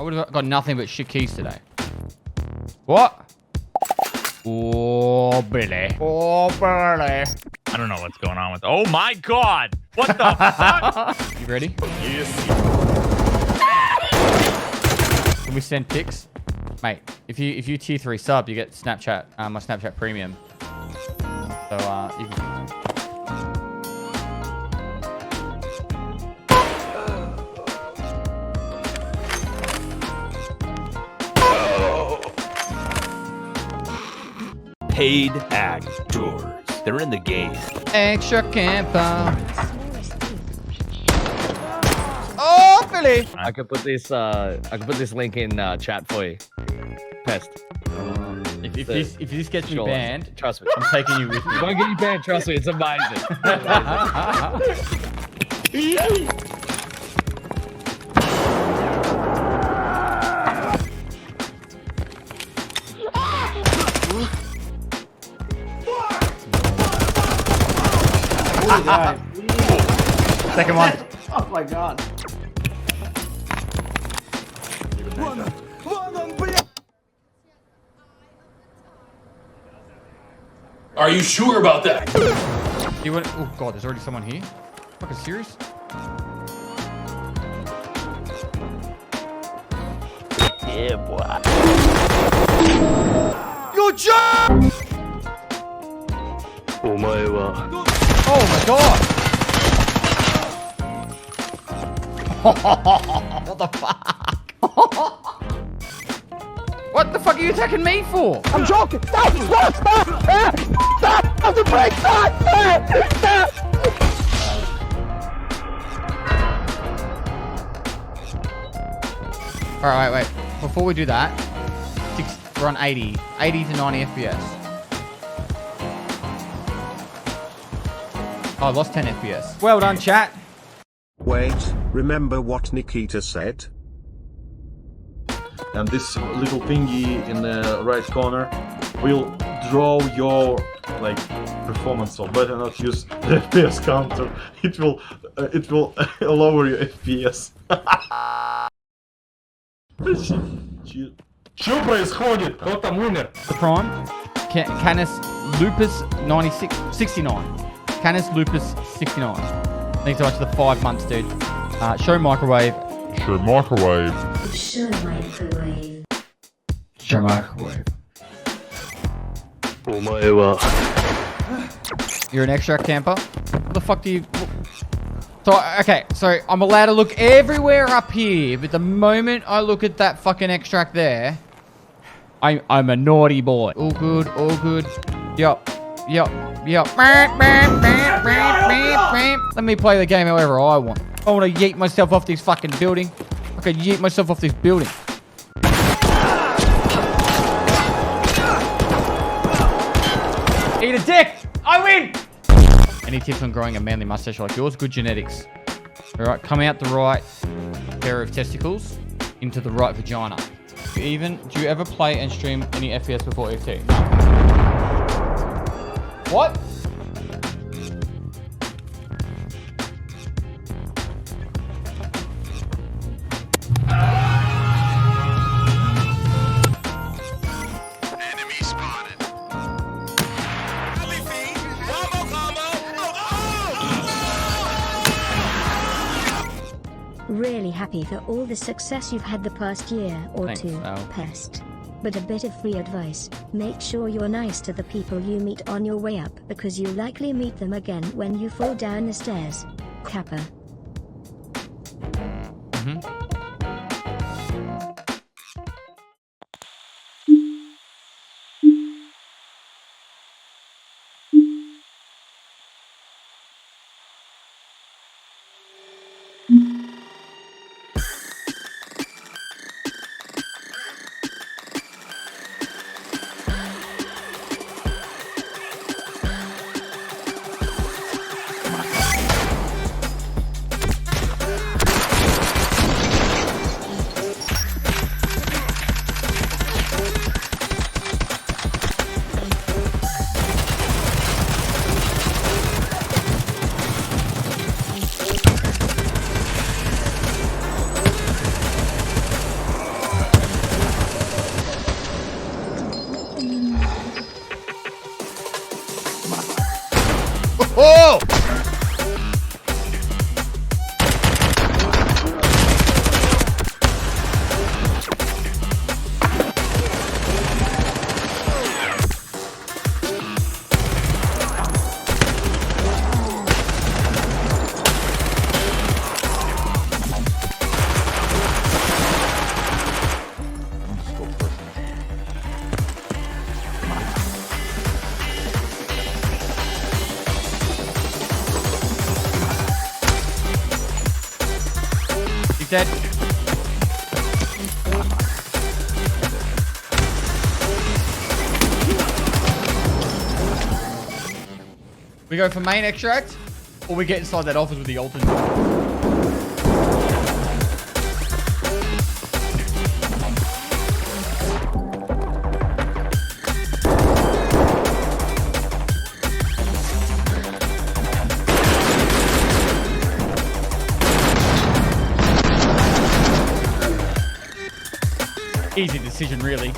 would have got nothing but shit keys today. What? Oh, Billy. Oh, Billy. I don't know what's going on with. Oh my god! What the fuck? You ready? Yes. Can we send pics? Mate, if you tier 3 sub, you get Snapchat, my Snapchat premium. So, you can... Paid actors. They're in the game. Extra camper. Oh, Billy! I could put this link in chat for you. Pest. If this gets me banned, Trust me. I'm taking you with me. Don't get you banned, trust me, it's amazing. Second one. Oh my god. Are you sure about that? You went, oh god, there's already someone here? Fucking serious? Yeah, boy. Your job! Oh my god! What the fuck? What the fuck are you attacking me for? I'm joking. Stop! The break! Stop! Alright, wait. Before we do that, we're on 80 to 90 FPS. Oh, I lost 10 FPS. Well done, chat. Wait, remember what Nikita said? And this little thingy in the right corner will draw your performance. So better not use the FPS counter. It will lower your FPS. Что происходит? Кто там умер? Prime, Canis Lupus 69. Canis Lupus 69. Thanks so much for the 5 months, dude. Show microwave. Show microwave. Show microwave. Show microwave. You're an extract camper? What the fuck do you... So, okay, so I'm allowed to look everywhere up here, but the moment I look at that fucking extract there, I'm a naughty boy. All good, all good. Yup. Let me play the game however I want. I want to yeet myself off this fucking building. I can yeet myself off this building. Eat a dick! I win! Any tips on growing a manly mustache like yours? Good genetics. Alright, come out the right pair of testicles into the right vagina. Do you ever play and stream any FPS before EFT? What? Really happy for all the success you've had the past year or Thanks, two, Al. Pest. But a bit of free advice, make sure you're nice to the people you meet on your way up because you likely meet them again when you fall down the stairs. Kappa. He's dead. We go for main extract, or we get inside that office with the alternate. Easy decision, really.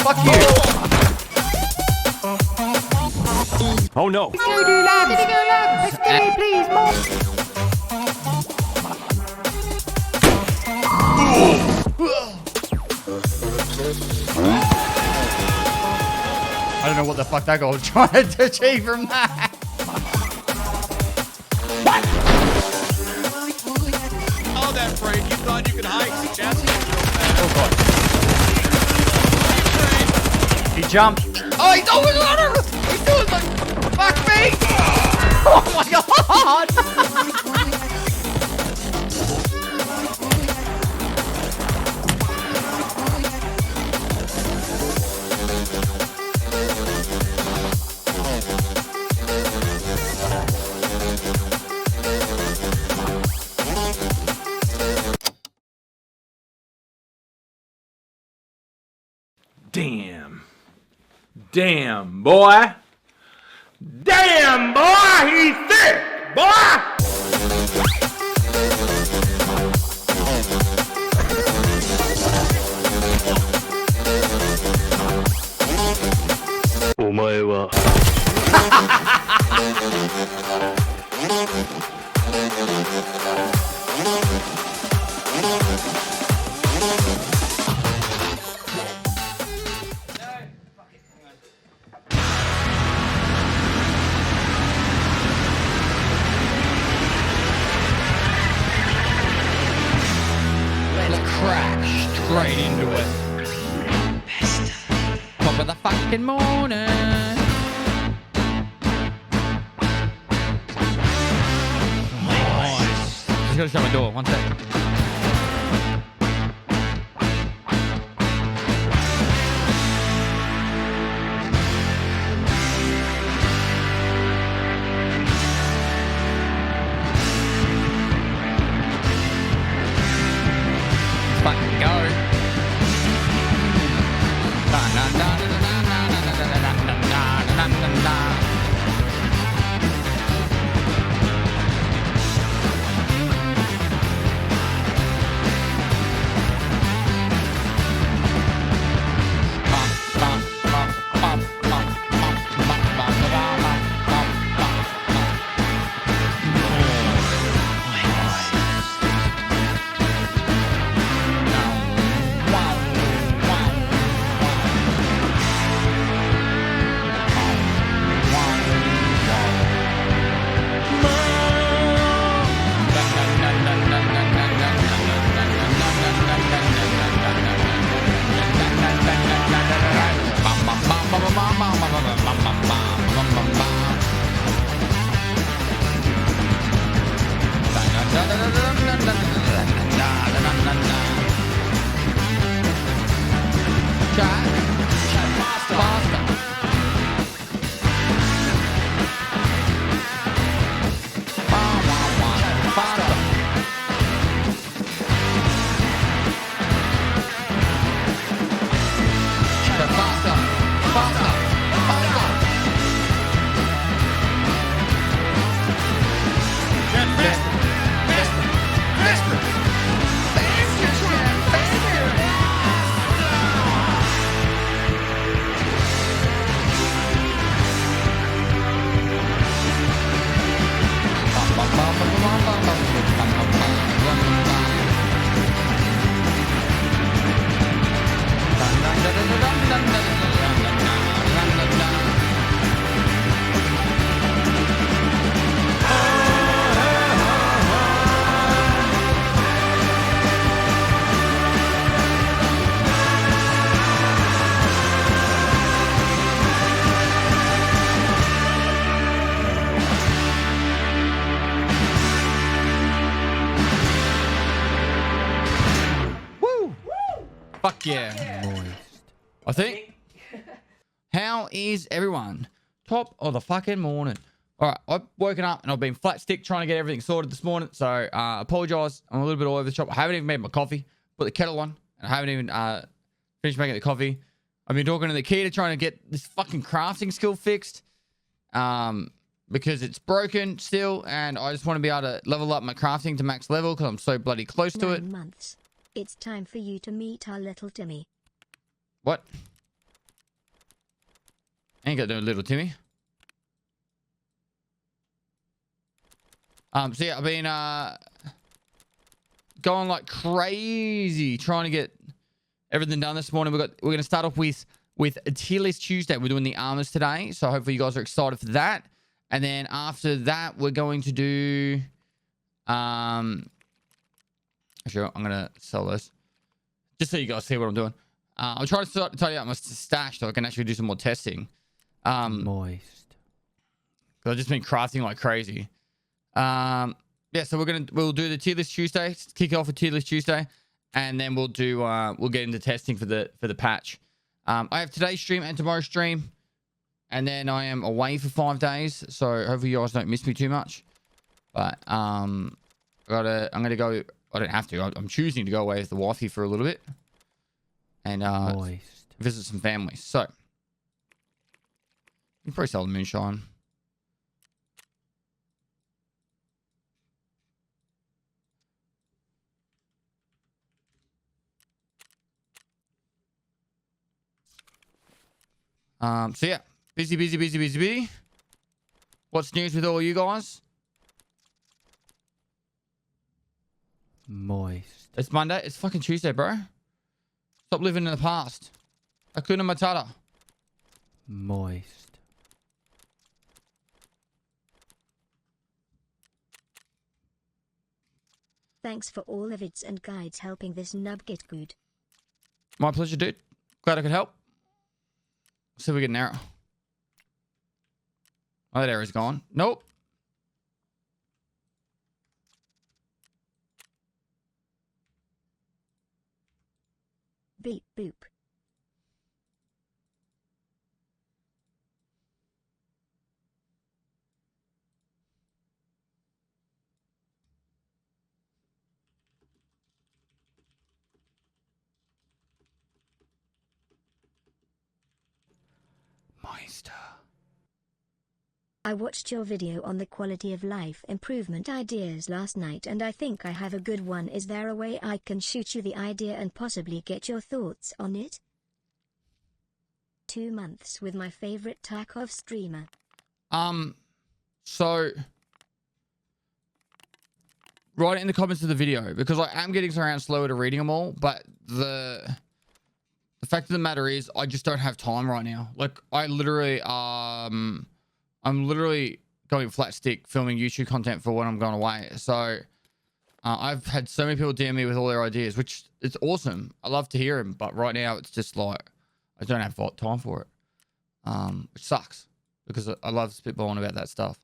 Fuck you. Oh no. I don't know what the fuck that guy was trying to achieve from that. Oh, that break. You thought you could hike. Jesse. Oh god. He jumped. Oh, he's over the ladder! He's doing like, fuck me! Oh my god! Damn. Damn, boy. Damn, boy. He's thick, boy. お前は Crash straight into it. Top of the fucking morning. Nice. Just gotta shut my door. 1 sec. Fucking go. Fuck yeah. Moist. I think. How is everyone? Top of the fucking morning. All right, I've woken up and I've been flat stick trying to get everything sorted this morning. So apologize. I'm a little bit all over the shop. I haven't even made my coffee. Put the kettle on. And I haven't even finished making the coffee. I've been talking to the Kita trying to get this fucking crafting skill fixed. Because it's broken still. And I just want to be able to level up my crafting to max level because I'm so bloody close to it. 9 months. It's time for you to meet our little Timmy. What? Ain't got no little Timmy. So yeah, I've been going like crazy trying to get everything done this morning. We're gonna start off with a tier list Tuesday. We're doing the armors today, so hopefully you guys are excited for that. And then after that, we're going to do actually, I'm gonna sell this just so you guys see what I'm doing. I'm trying to tidy up my stash so I can actually do some more testing. Moist. Because I've just been crafting like crazy. Yeah, so we'll do the tier list Tuesday, kick off with tier list Tuesday, and then we'll get into testing for the patch. I have today's stream and tomorrow's stream, and then I am away for 5 days, so hopefully you guys don't miss me too much. But I'm gonna go. I don't have to. I'm choosing to go away with the wifey for a little bit, and visit some family. So you can probably sell the moonshine. So yeah, busy. What's news with all you guys? Moist. It's Monday. It's fucking Tuesday, bro. Stop living in the past. Hakuna Matata. Moist. Thanks for all the vids and guides helping this nub get good. My pleasure, dude. Glad I could help. See if we get an arrow. Oh, that arrow's gone. Nope. Beep boop. Meister. I watched your video on the quality of life improvement ideas last night and I think I have a good one. Is there a way I can shoot you the idea and possibly get your thoughts on it? 2 months with my favorite Tarkov streamer. So write it in the comments of the video because I am getting around slower to reading them all, but the fact of the matter is I just don't have time right now. Like I literally I'm literally going flat stick filming YouTube content for when I'm going away. So I've had so many people DM me with all their ideas, which is awesome. I love to hear them, but right now it's just like I don't have time for it, which sucks because I love spitballing about that stuff.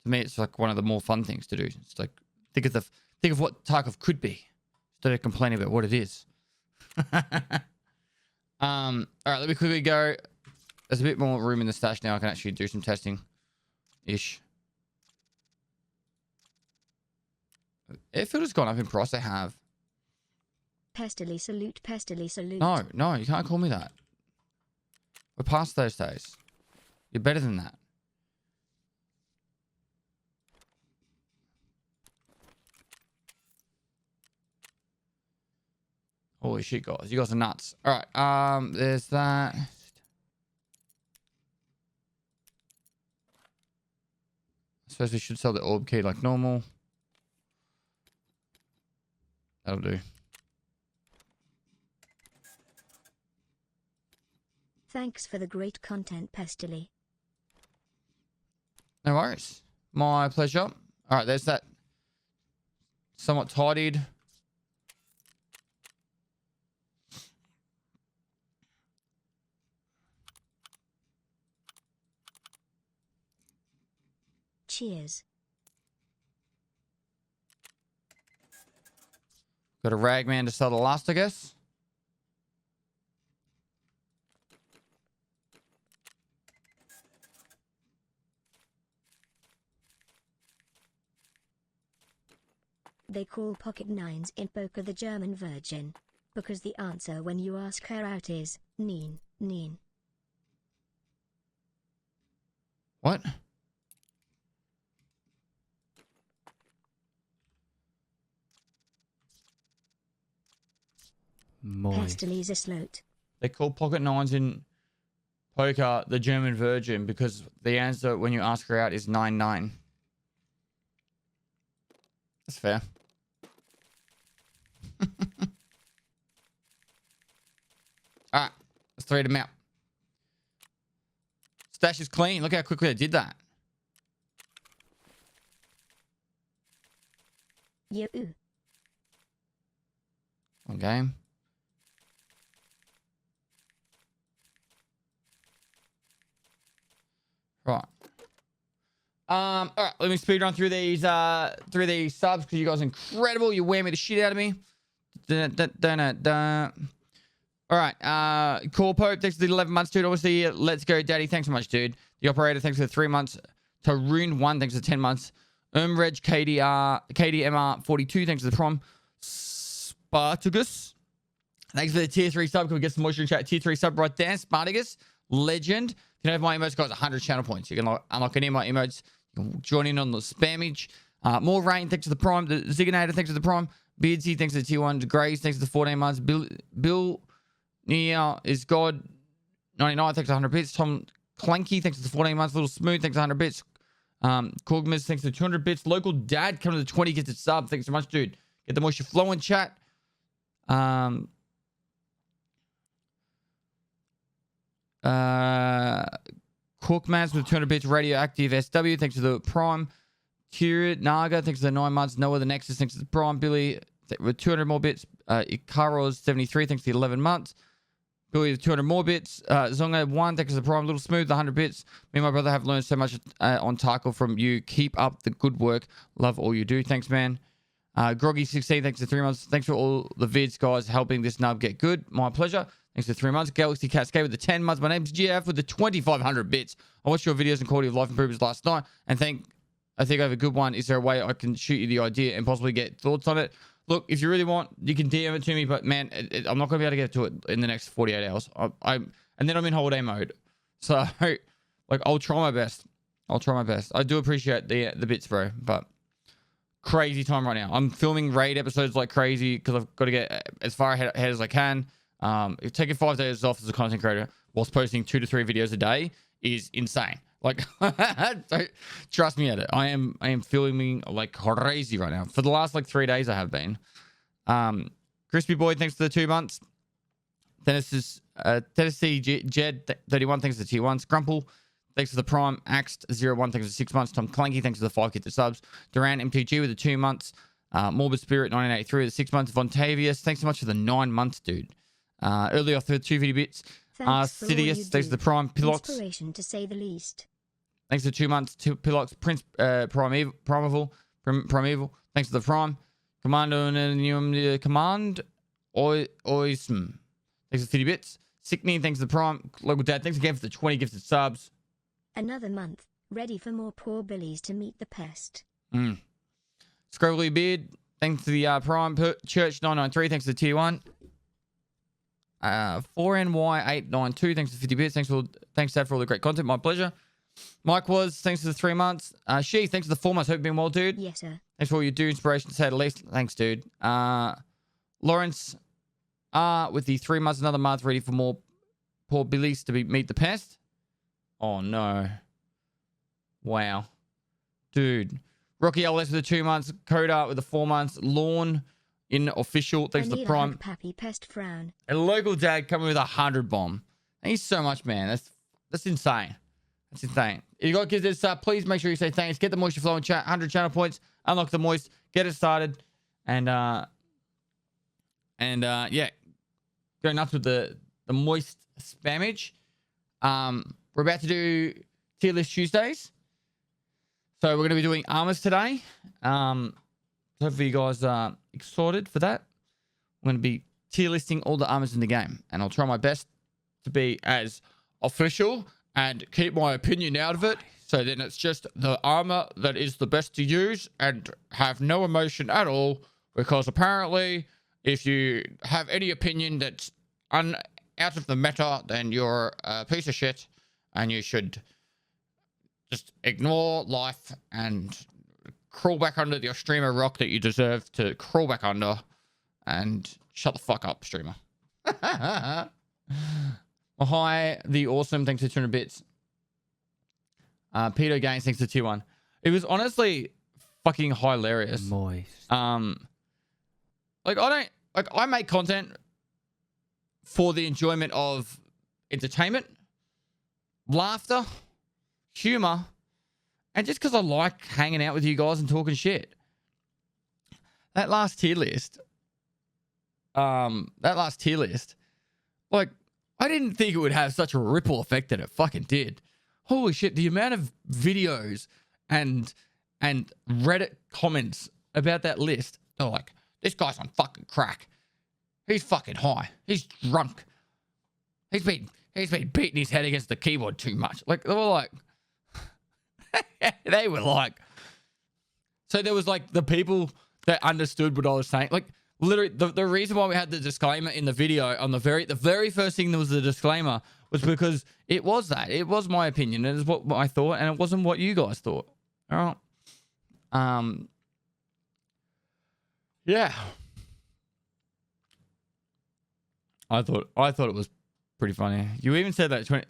To me, it's like one of the more fun things to do. It's like think of what Tarkov could be instead of complaining about what it is. All right, let me quickly go. There's a bit more room in the stash now. I can actually do some testing ish. Air filter's gone up in price. They have. Pestily salute, pestily salute. No, you can't call me that. We're past those days. You're better than that. Holy shit, guys. You guys are nuts. All right. There's that. I suppose we should sell the orb key like normal. That'll do. Thanks for the great content, Pestily. No worries. My pleasure. All right, there's that. Somewhat tidied. Cheers. Got a ragman to sell the last, I guess. They call pocket nines in poker the German virgin. Because the answer when you ask her out is, neen, neen. What? Pestilise a sloat. They call pocket nines in poker the German virgin because the answer when you ask her out is 9-9. That's fair. Alright, let's thread them out. Stash is clean. Look how quickly I did that. Yo. One game. Right. All right, let me speed run through these subs because you guys are incredible. You wear me the shit out of me. All right, Core Pope, thanks for the 11 months, dude. Obviously, let's go, Daddy. Thanks so much, dude. The operator, thanks for the 3 months. Tarun 1, thanks for 10 months. Reg KDMR 42, thanks for the prom. Spartacus, thanks for the tier 3 sub. Can we get some moisture in chat? Tier 3 sub right there. Spartacus, legend. If you don't have my emotes, guys, 100 channel points. You can unlock any of my emotes. You can join in on the spammage. More Rain, thanks to the prime. The Ziganator, thanks to the prime. Beardsy, thanks to the tier 1. Grace, thanks to the 14 months. Bill Nia is God 99, thanks to 100 bits. Tom Clanky, thanks to the 14 months. Little Smooth, thanks to 100 bits. Corgmas, thanks to 200 bits. Local Dad, come to the 20, gets a sub. Thanks so much, dude. Get the moisture flow in chat. Cookmans with 200 bits. Radioactive SW, thanks to the prime. Kirit Naga, thanks to the 9 months. Noah the Nexus, thanks to the prime. Billy with 200 more bits. Ikaros 73, thanks to the 11 months. Billy with 200 more bits. Zonga 1, thanks to the prime. Little Smooth, 100 bits. Me and my brother have learned so much on Tarkov from you. Keep up the good work. Love all you do. Thanks, man. Groggy 16, thanks to 3 months. Thanks for all the vids, guys, helping this nub get good. My pleasure. Thanks for 3 months. Galaxy Cascade with the 10 months. My name's GF with the 2,500 bits. I watched your videos and quality of life improvements last night, and I think I have a good one. Is there a way I can shoot you the idea and possibly get thoughts on it? Look, if you really want, you can DM it to me, but man, I'm not going to be able to get to it in the next 48 hours. And then I'm in holiday mode. So, like, I'll try my best. I do appreciate the bits, bro, but crazy time right now. I'm filming raid episodes like crazy because I've got to get as far ahead as I can. Taking 5 days off as a content creator whilst posting 2 to 3 videos a day is insane. Like, trust me at it. I am filming like crazy right now. For the last like 3 days, I have been. Crispy Boy, thanks for the 2 months. Tennessee Jed 31, thanks for the tier 1. Scrumple, thanks for the prime. Axed 01, thanks for 6 months. Tom Clanky, thanks for the 5 kit subs. Duran MTG with the 2 months. Morbid Spirit 1983 with the 6 months. Vontavius, thanks so much for the 9 months, dude. Early off the 250 bits. Sidious, thanks for the prime. Pilox, inspiration to say the least. Thanks for 2 months. Pilox, Prince, Primeval. Thanks for the prime. Command Oism. Thanks for 50 bits. Sickney, thanks for the prime. Local Dad, thanks again for the 20 gifted subs. Another month. Ready for more poor billies to meet the pest. Scroggly Beard, thanks to the prime. Church 993, thanks to the tier 1. 4NY892, thanks for 50 bits. Thanks Dad for all the great content. My pleasure. Mike was, thanks for the 3 months. She, thanks for the 4 months. Hope you've been well, dude. Yes, sir. Thanks for all you do. Inspiration to say the least. Thanks, dude. Lawrence with the 3 months, another month, ready for more poor billies to meet the pest. Oh no. Wow. Dude. Rocky LS with the 2 months. Coda with the 4 months. Lawn in official. Thanks for the prime. Pappy pest frown. And local Dad coming with 100 bomb. Thank you so much, man. That's insane. That's insane. If you got kids this up, please make sure you say thanks. Get the moisture flow in chat. 100 channel points. Unlock the moist. Get it started. And yeah. Go nuts with the moist spammage. We're about to do tier list Tuesdays. So we're going to be doing armors today. Hopefully you guys are excited for that. I'm going to be tier listing all the armors in the game, and I'll try my best to be as official and keep my opinion out of it. So then it's just the armor that is the best to use and have no emotion at all. Because apparently, if you have any opinion that's out of the meta, then you're a piece of shit, and you should just ignore life and crawl back under the streamer rock that you deserve to crawl back under, and shut the fuck up, streamer. Well, hi, the awesome. Thanks for 200 bits. Peter Gaines, thanks for tier 1. It was honestly fucking hilarious. Moist. I make content for the enjoyment of entertainment, laughter, humor, and just because I like hanging out with you guys and talking shit. That last tier list, like, I didn't think it would have such a ripple effect that it fucking did. Holy shit, the amount of videos and Reddit comments about that list, they're like, this guy's on fucking crack. He's fucking high. He's drunk. He's been beating his head against the keyboard too much. Like, they were like, so there was like the people that understood what I was saying. Like, literally, the reason why we had the disclaimer in the video on the very first thing that was the disclaimer was because it was my opinion, and it's what I thought, and it wasn't what you guys thought. All right. Yeah. I thought it was pretty funny. You even said that 20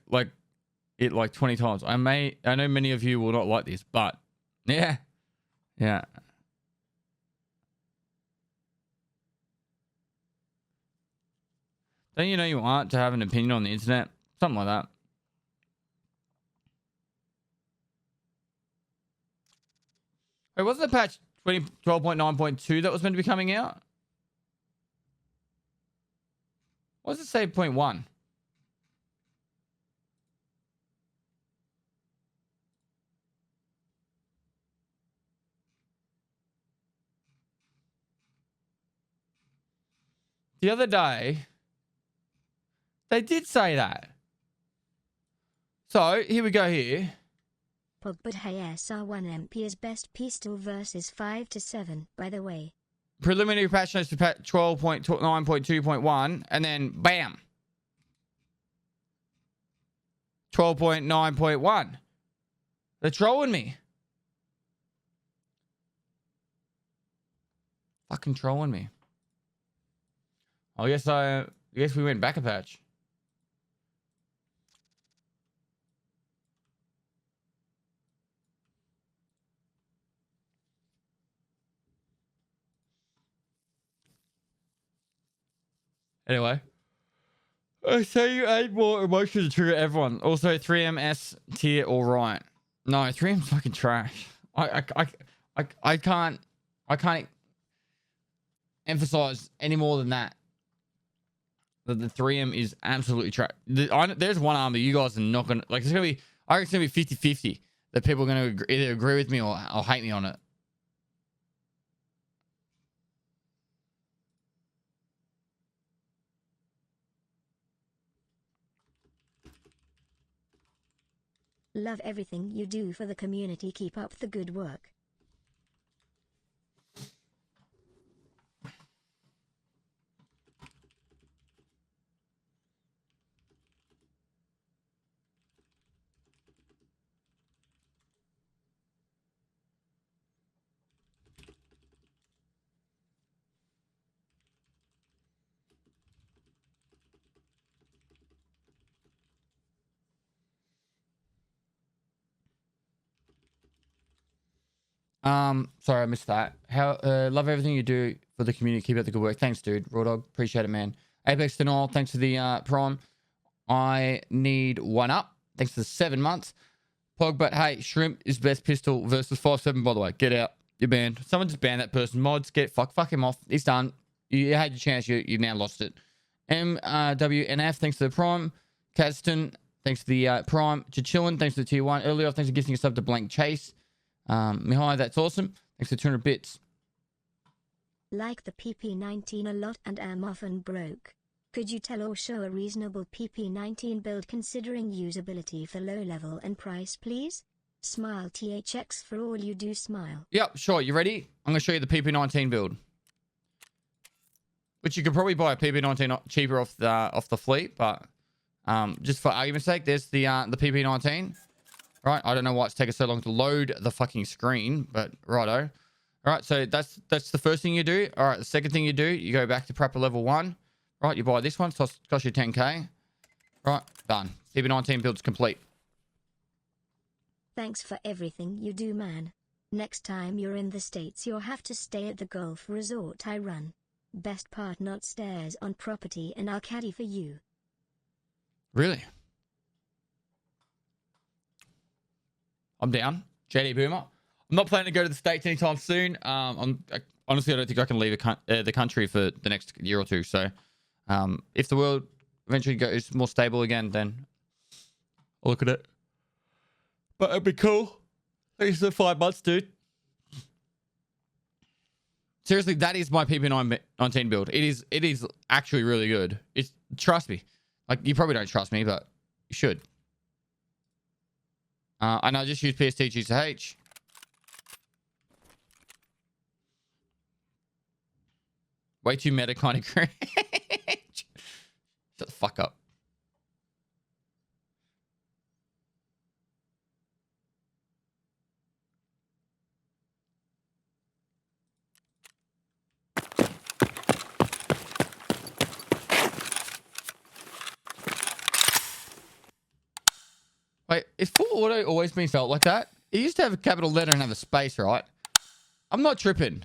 times. I know many of you will not like this, but yeah. Don't you know you aren't to have an opinion on the internet? Something like that. Wait, wasn't the patch 12.9.2 that was meant to be coming out? What does it say 0.1? The other day, they did say that. So, here we go here. But hey, SR1MP is best pistol versus 5 to 7, by the way. Preliminary patch notes to patch 12.9.2.1, and then bam. 12.9.1. They're trolling me. Fucking trolling me. I guess we went back a patch. Anyway. I say you add more emotion to trigger everyone. Also, 3MS tier all right. No, 3M's fucking trash. I can't emphasize any more than that. That the 3M is absolutely trash. There's one armor you guys are not gonna like. It's gonna be. I reckon it's gonna be 50-50 that people are gonna either agree with me or hate me on it. Love everything you do for the community. Keep up the good work. Sorry, I missed that. Love everything you do for the community. Keep up the good work. Thanks, dude. Raw Dog, appreciate it, man. Apex Denial, thanks for the Prime. I need one up. Thanks for the 7 months. Pog, but hey, Shrimp is best pistol versus 5-7, by the way. Get out. You're banned. Someone just banned that person. Mods, fuck him off. He's done. You had your chance. You've now lost it. MWNF, thanks for the Prime. Caston, thanks for the Prime. Chillin, thanks for the tier 1. Earlier, thanks for gifting us up to Blank Chase. Mihai, that's awesome. Thanks for 200 bits. Like the PP19 a lot and am often broke. Could you tell or show a reasonable PP19 build considering usability for low level and price, please? Smile THX for all you do, smile. Yep, sure. You ready? I'm going to show you the PP19 build. Which you could probably buy a PP19 cheaper off the fleet, but just for argument's sake, there's the PP19. Right? I don't know why it's taking so long to load the fucking screen, but righto. All right, so that's the first thing you do. All right, the second thing you do, you go back to prepper level 1. Right, you buy this one, cost you 10k. Right, done. PP19 build's complete. Thanks for everything you do, man. Next time you're in the States, you'll have to stay at the golf resort I run. Best part, not stairs on property, and I'll caddy for you. Really? I'm down. JD Boomer. I'm not planning to go to the States anytime soon. Honestly, I don't think I can leave the country for the next year or two. So if the world eventually goes more stable again, then I'll look at it. But it'd be cool. Thanks for 5 months, dude. Seriously, that is my PP19 build. It is actually really good. Trust me. Like, you probably don't trust me, but you should. And I just use PST GCH. Way too meta kind of cringe. Shut the fuck up. Wait, is full auto always been felt like that? It used to have a capital letter and have a space, right? I'm not tripping.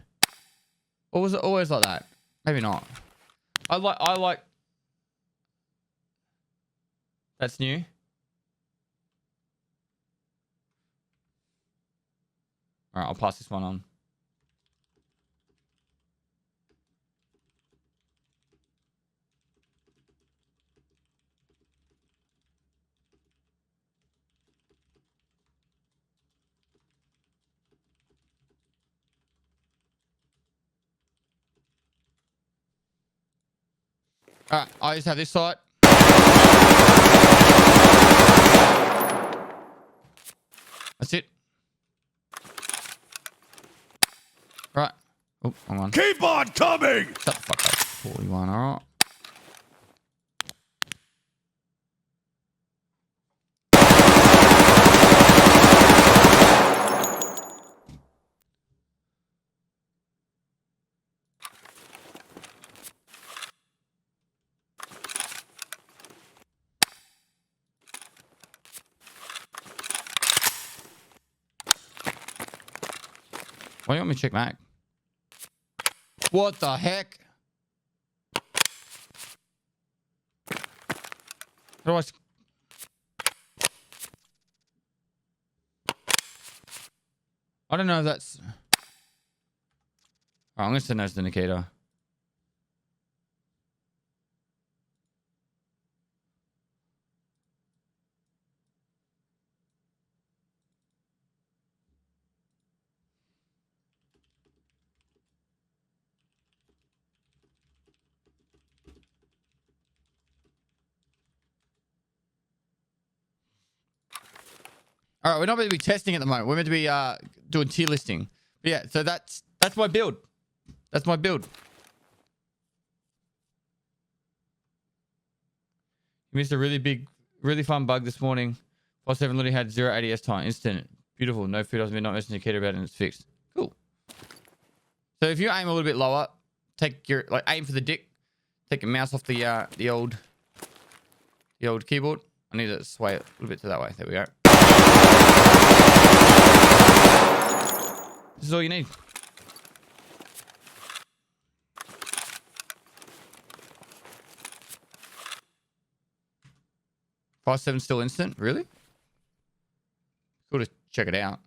Or was it always like that? Maybe not. I like. That's new. All right, I'll pass this one on. All right, I just have this site. That's it. Right. Oh, hang on. Keep on coming! Shut the fuck up. 41, all right. Why do you want me to check Mac? What the heck? How do I... I don't know if that's... Oh, I'm going to send those to Nikita. All right, we're not meant to be testing at the moment. We're meant to be doing tier listing. But yeah, so that's my build. That's my build. You missed a really fun bug this morning. 5-7 literally had 0 ADS time. Instant. Beautiful. No food. I was not messaging Nikita about it and it's fixed. Cool. So if you aim a little bit lower, take your aim for the dick. Take your mouse off the old keyboard. I need to sway it a little bit to that way. There we go. This is all you need. Five 7 still instant? Really? Cool to check it out.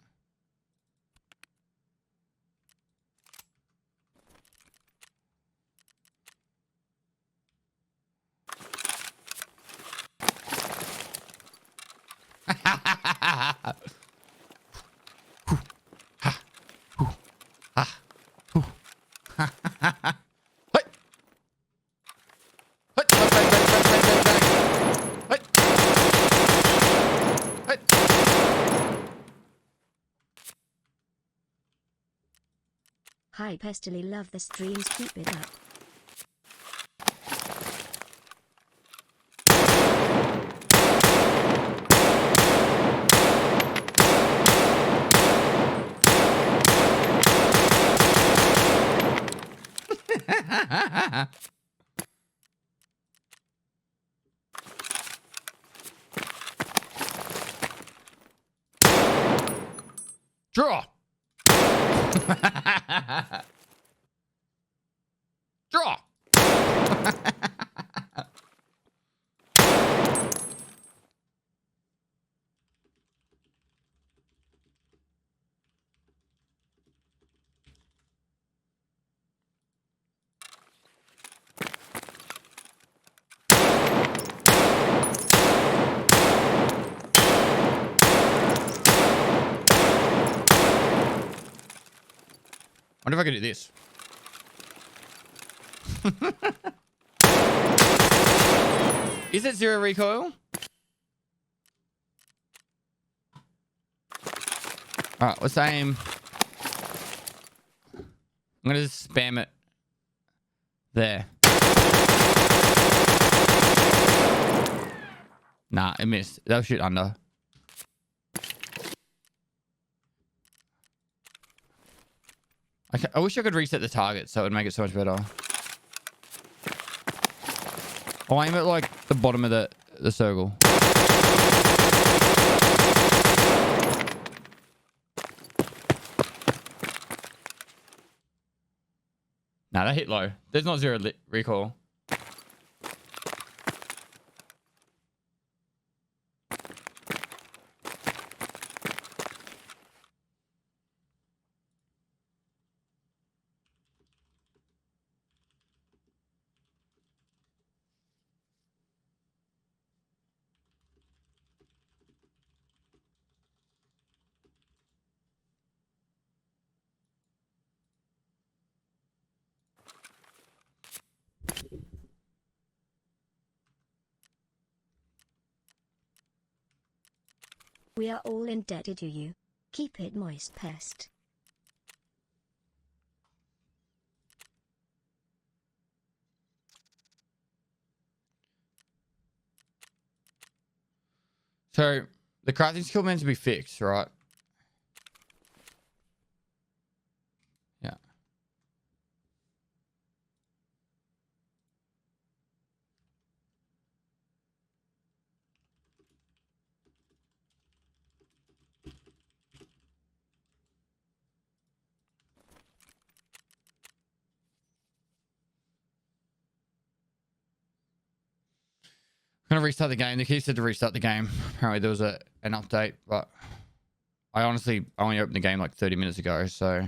Hi Pestily, love the streams, keep it up. Draw. Draw. Wonder if I could do this. Is it zero recoil? Alright, let's aim. I'm gonna just spam it. There. Nah, it missed. That'll shoot under. I wish I could reset the target so it would make it so much better. I'll aim at like the bottom of the circle. Nah, that hit low. There's not zero recoil. We are all indebted to you. Keep it moist, Pest. So the crafting skill meant to be fixed, right? Yeah. I'm gonna restart the game. The key said to restart the game. Apparently there was an update, but I honestly only opened the game like 30 minutes ago, so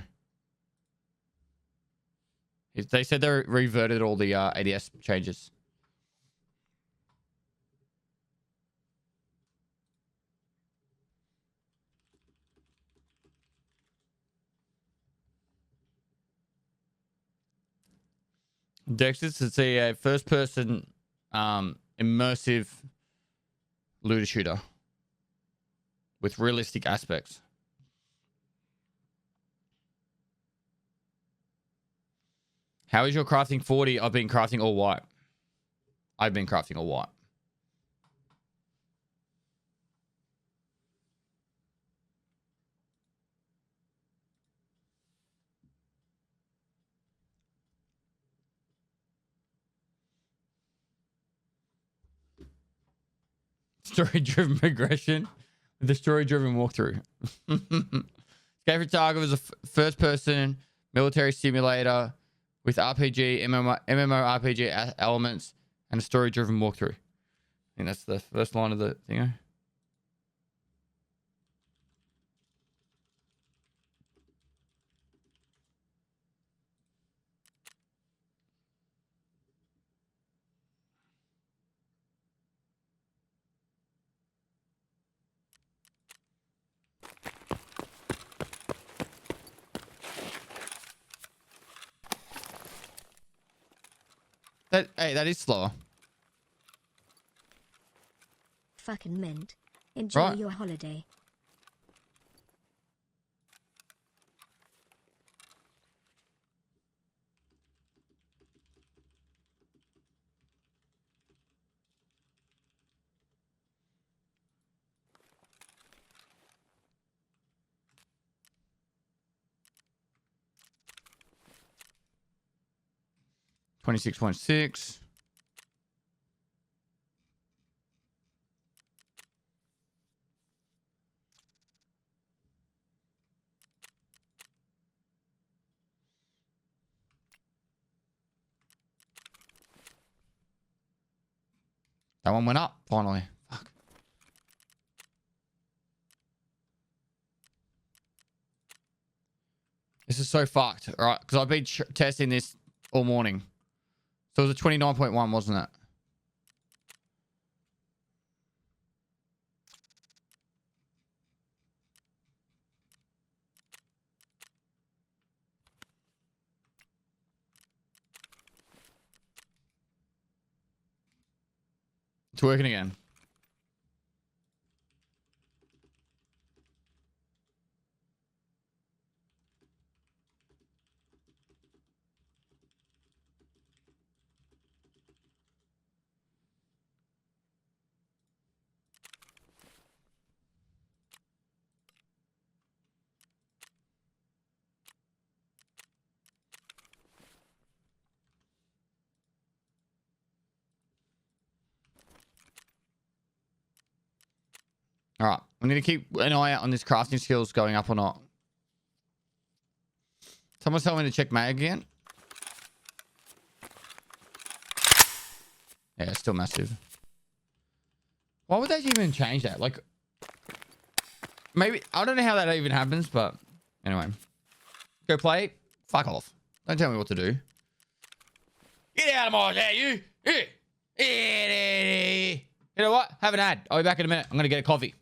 they said they reverted all the ADS changes. Dexter's it's a first-person immersive looter shooter with realistic aspects. How is your crafting 40? I've been crafting all white. I've been crafting all white. Story-driven progression with a story-driven walkthrough. Escape from Tarkov is a first-person military simulator with RPG, MMORPG elements, and a story-driven walkthrough. I think that's the first line of the thing. That is slower. Fucking mint. Enjoy your holiday. 26.6. That one went up finally. Fuck. This is so fucked. All right, because I've been testing this all morning. So it was a 29.1, wasn't it? It's working again. All right, I'm going to keep an eye out on this crafting skills going up or not. Someone's telling me to check mag again. Yeah, it's still massive. Why would they even change that? Like, maybe, I don't know how that even happens, but anyway. Go play. Fuck off. Don't tell me what to do. Get out of my hair, you. You know what? Have an ad. I'll be back in a minute. I'm going to get a coffee.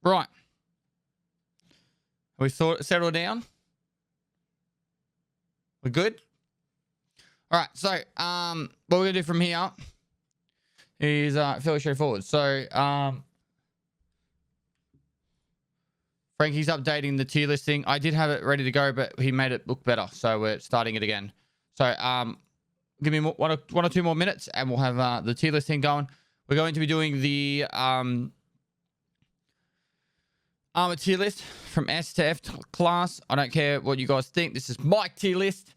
Right. We settled down. We're good. All right. So, what we're gonna do from here is fairly straightforward. So, Frankie's updating the tier listing. I did have it ready to go, but he made it look better, so we're starting it again. So, give me one or two more minutes, and we'll have the tier listing going. We're going to be doing the armor tier list from S to F class. I don't care what you guys think. This is my tier list.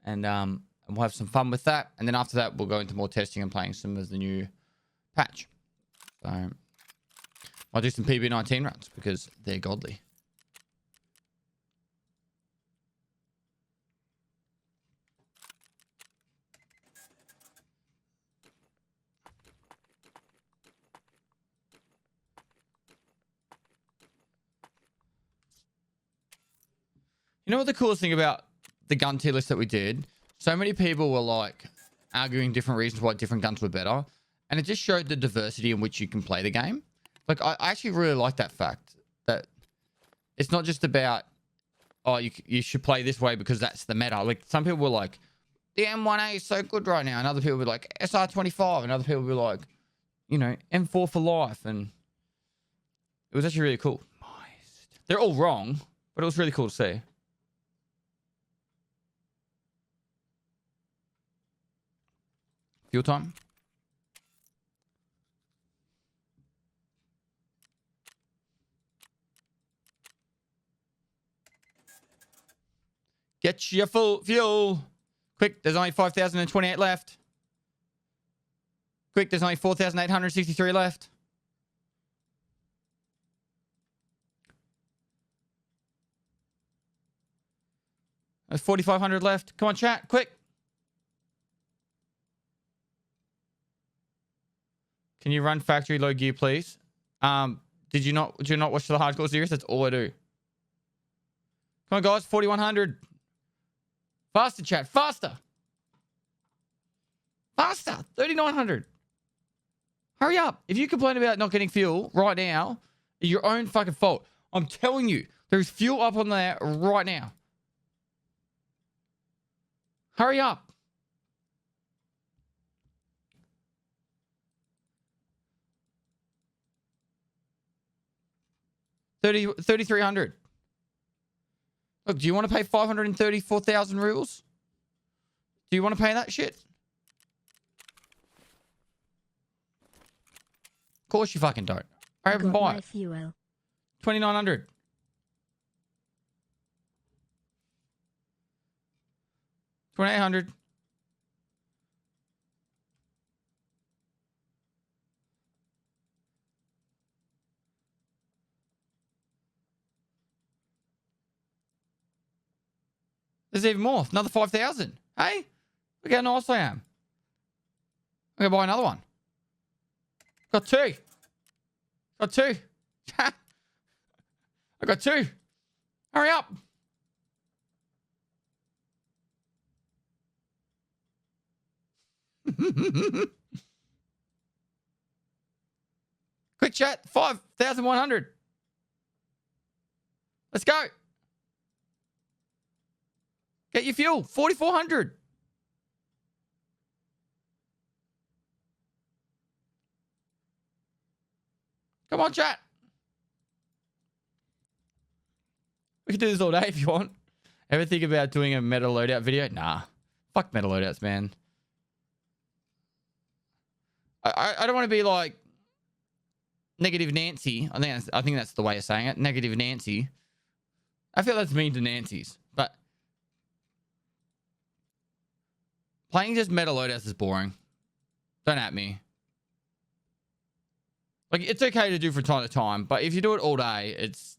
And we'll have some fun with that. And then after that, we'll go into more testing and playing some of the new patch. So I'll do some PB19 runs because they're godly. You know what the coolest thing about the gun tier list that we did? So many people were like arguing different reasons why different guns were better. And it just showed the diversity in which you can play the game. Like, I actually really like that fact that it's not just about, oh, you should play this way because that's the meta. Like, some people were like, the M1A is so good right now. And other people were like, SR25. And other people were like, you know, M4 for life. And it was actually really cool. They're all wrong, but it was really cool to see. Fuel time. Get your full fuel. Quick, there's only 5,028 left. Quick, there's only 4,863 left. There's 4,500 left. Come on, chat, quick. Can you run factory low gear, please? Did you not watch the hardcore series? That's all I do. Come on, guys, 4,100. Faster, chat, faster. Faster, 3,900. Hurry up. If you complain about not getting fuel right now, it's your own fucking fault. I'm telling you, there's fuel up on there right now. Hurry up. $3,300. Look, do you want to pay 534,000 rubles? Do you want to pay that shit? Of course you fucking don't. I haven't Got buy my it. fuel. 2,900. 2,800. There's even more. Another 5,000. Hey, look how nice I am. I'm going to buy another one. Got two. Got two. I got two. Hurry up. Quick chat. 5,100. Let's go. Get your fuel. 4,400. Come on, chat. We can do this all day if you want. Ever think about doing a meta loadout video? Nah. Fuck meta loadouts, man. I don't want to be like Negative Nancy. I think that's the way of saying it. Negative Nancy. I feel that's mean to Nancy's. But playing just meta loadouts is boring. Don't at me. Like, it's okay to do from time to time, but if you do it all day, it's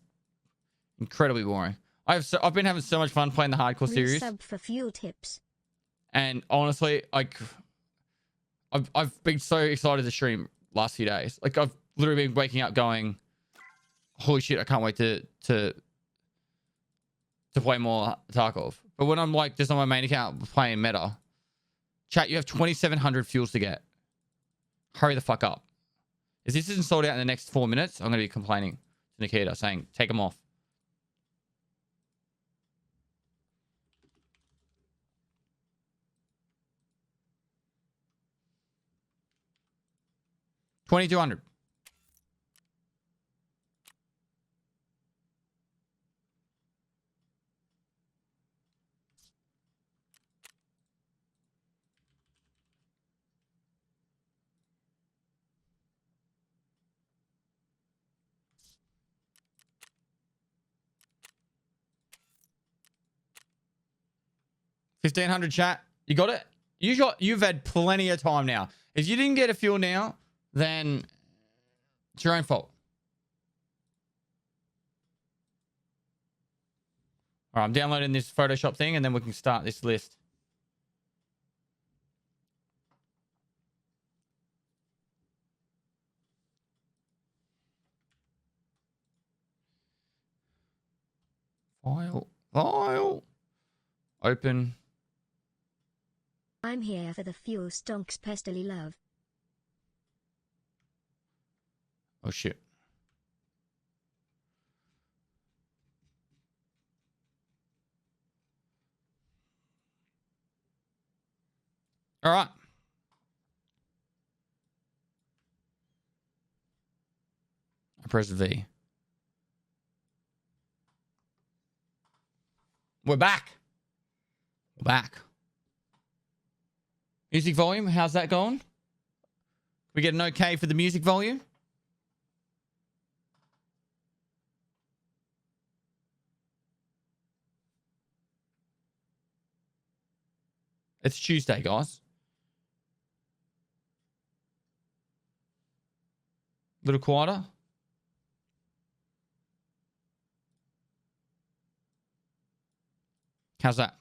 incredibly boring. I've been having so much fun playing the hardcore series. Resub for fuel tips. And honestly, like, I've been so excited to stream last few days. Like, I've literally been waking up going, holy shit, I can't wait to play more Tarkov. But when I'm like just on my main account playing meta, chat, you have 2,700 fuels to get. Hurry the fuck up. If this isn't sold out in the next 4 minutes, I'm going to be complaining to Nikita, saying, take them off. $2,200. $1,500 chat. You got it? You've had plenty of time now. If you didn't get a fuel now, then it's your own fault. All right, I'm downloading this Photoshop thing and then we can start this list. File. File. Open. I'm here for the fuel stonks pestily love. Oh shit. All right. I press V. We're back. We're back. Music volume, how's that going? We get an okay for the music volume? It's Tuesday, guys. A little quieter. How's that?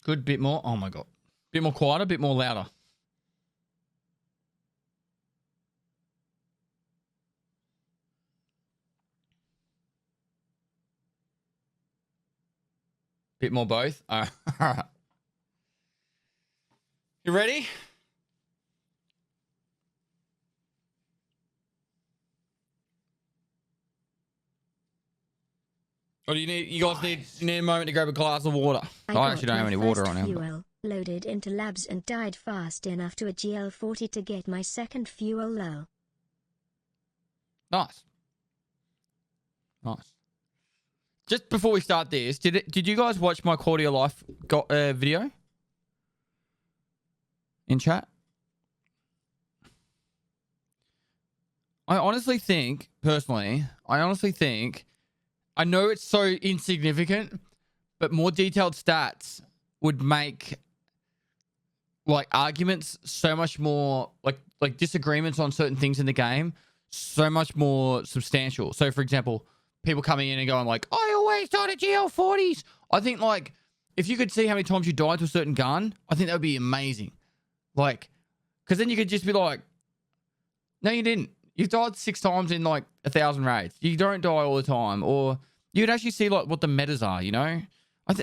Good, bit more. Oh my God. Bit more quieter, bit more louder. Bit more both. All right. You ready? Or do you need? You guys need a moment to grab a glass of water. I actually don't have any water on him. Fuel, loaded into labs and died fast enough to a GL40 to get my second fuel low. Nice. Nice. Just before we start this, did you guys watch my quality of life video in chat? I honestly think, personally, I know it's so insignificant, but more detailed stats would make like arguments so much more, like disagreements on certain things in the game so much more substantial. So for example, people coming in and going like, I always died at GL40s. I think like if you could see how many times you died to a certain gun, I think that would be amazing. Like, because then you could just be like, no, you didn't. You died 6 times in like 1,000 raids. You don't die all the time. Or you'd actually see like what the metas are, you know? I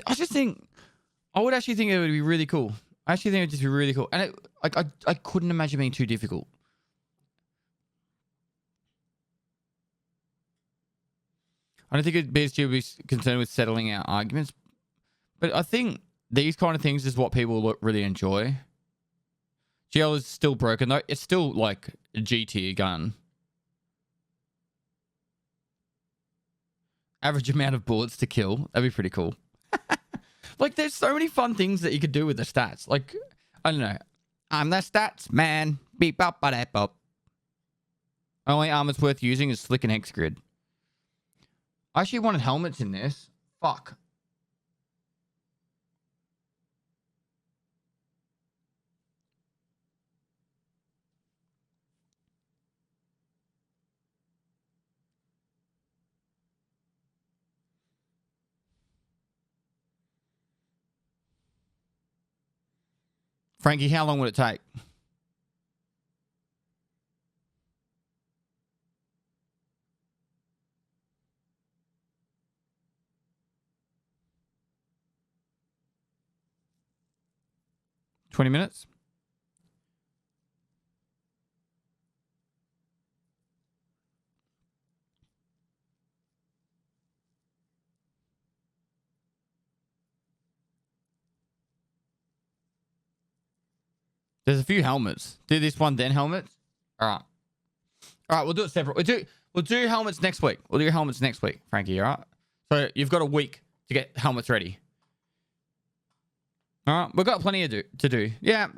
would actually think it would be really cool. I actually think it would just be really cool. And I couldn't imagine being too difficult. I don't think BSG would be concerned with settling out arguments. But I think these kind of things is what people really enjoy. GL is still broken though. It's still like a G tier gun. Average amount of bullets to kill. That'd be pretty cool. Like there's so many fun things that you could do with the stats. Like, I don't know. I'm the stats man. Beep up ba bop. Only armor's worth using is Slick and Hex Grid. I actually wanted helmets in this. Fuck. Frankie, how long would it take? $20 minutes? There's a few helmets. Do this one, then helmets. All right. All right, we'll do it separate. We'll do helmets next week. We'll do your helmets next week, Frankie. All right. So you've got a week to get helmets ready. All right, we've got plenty to do. Yeah.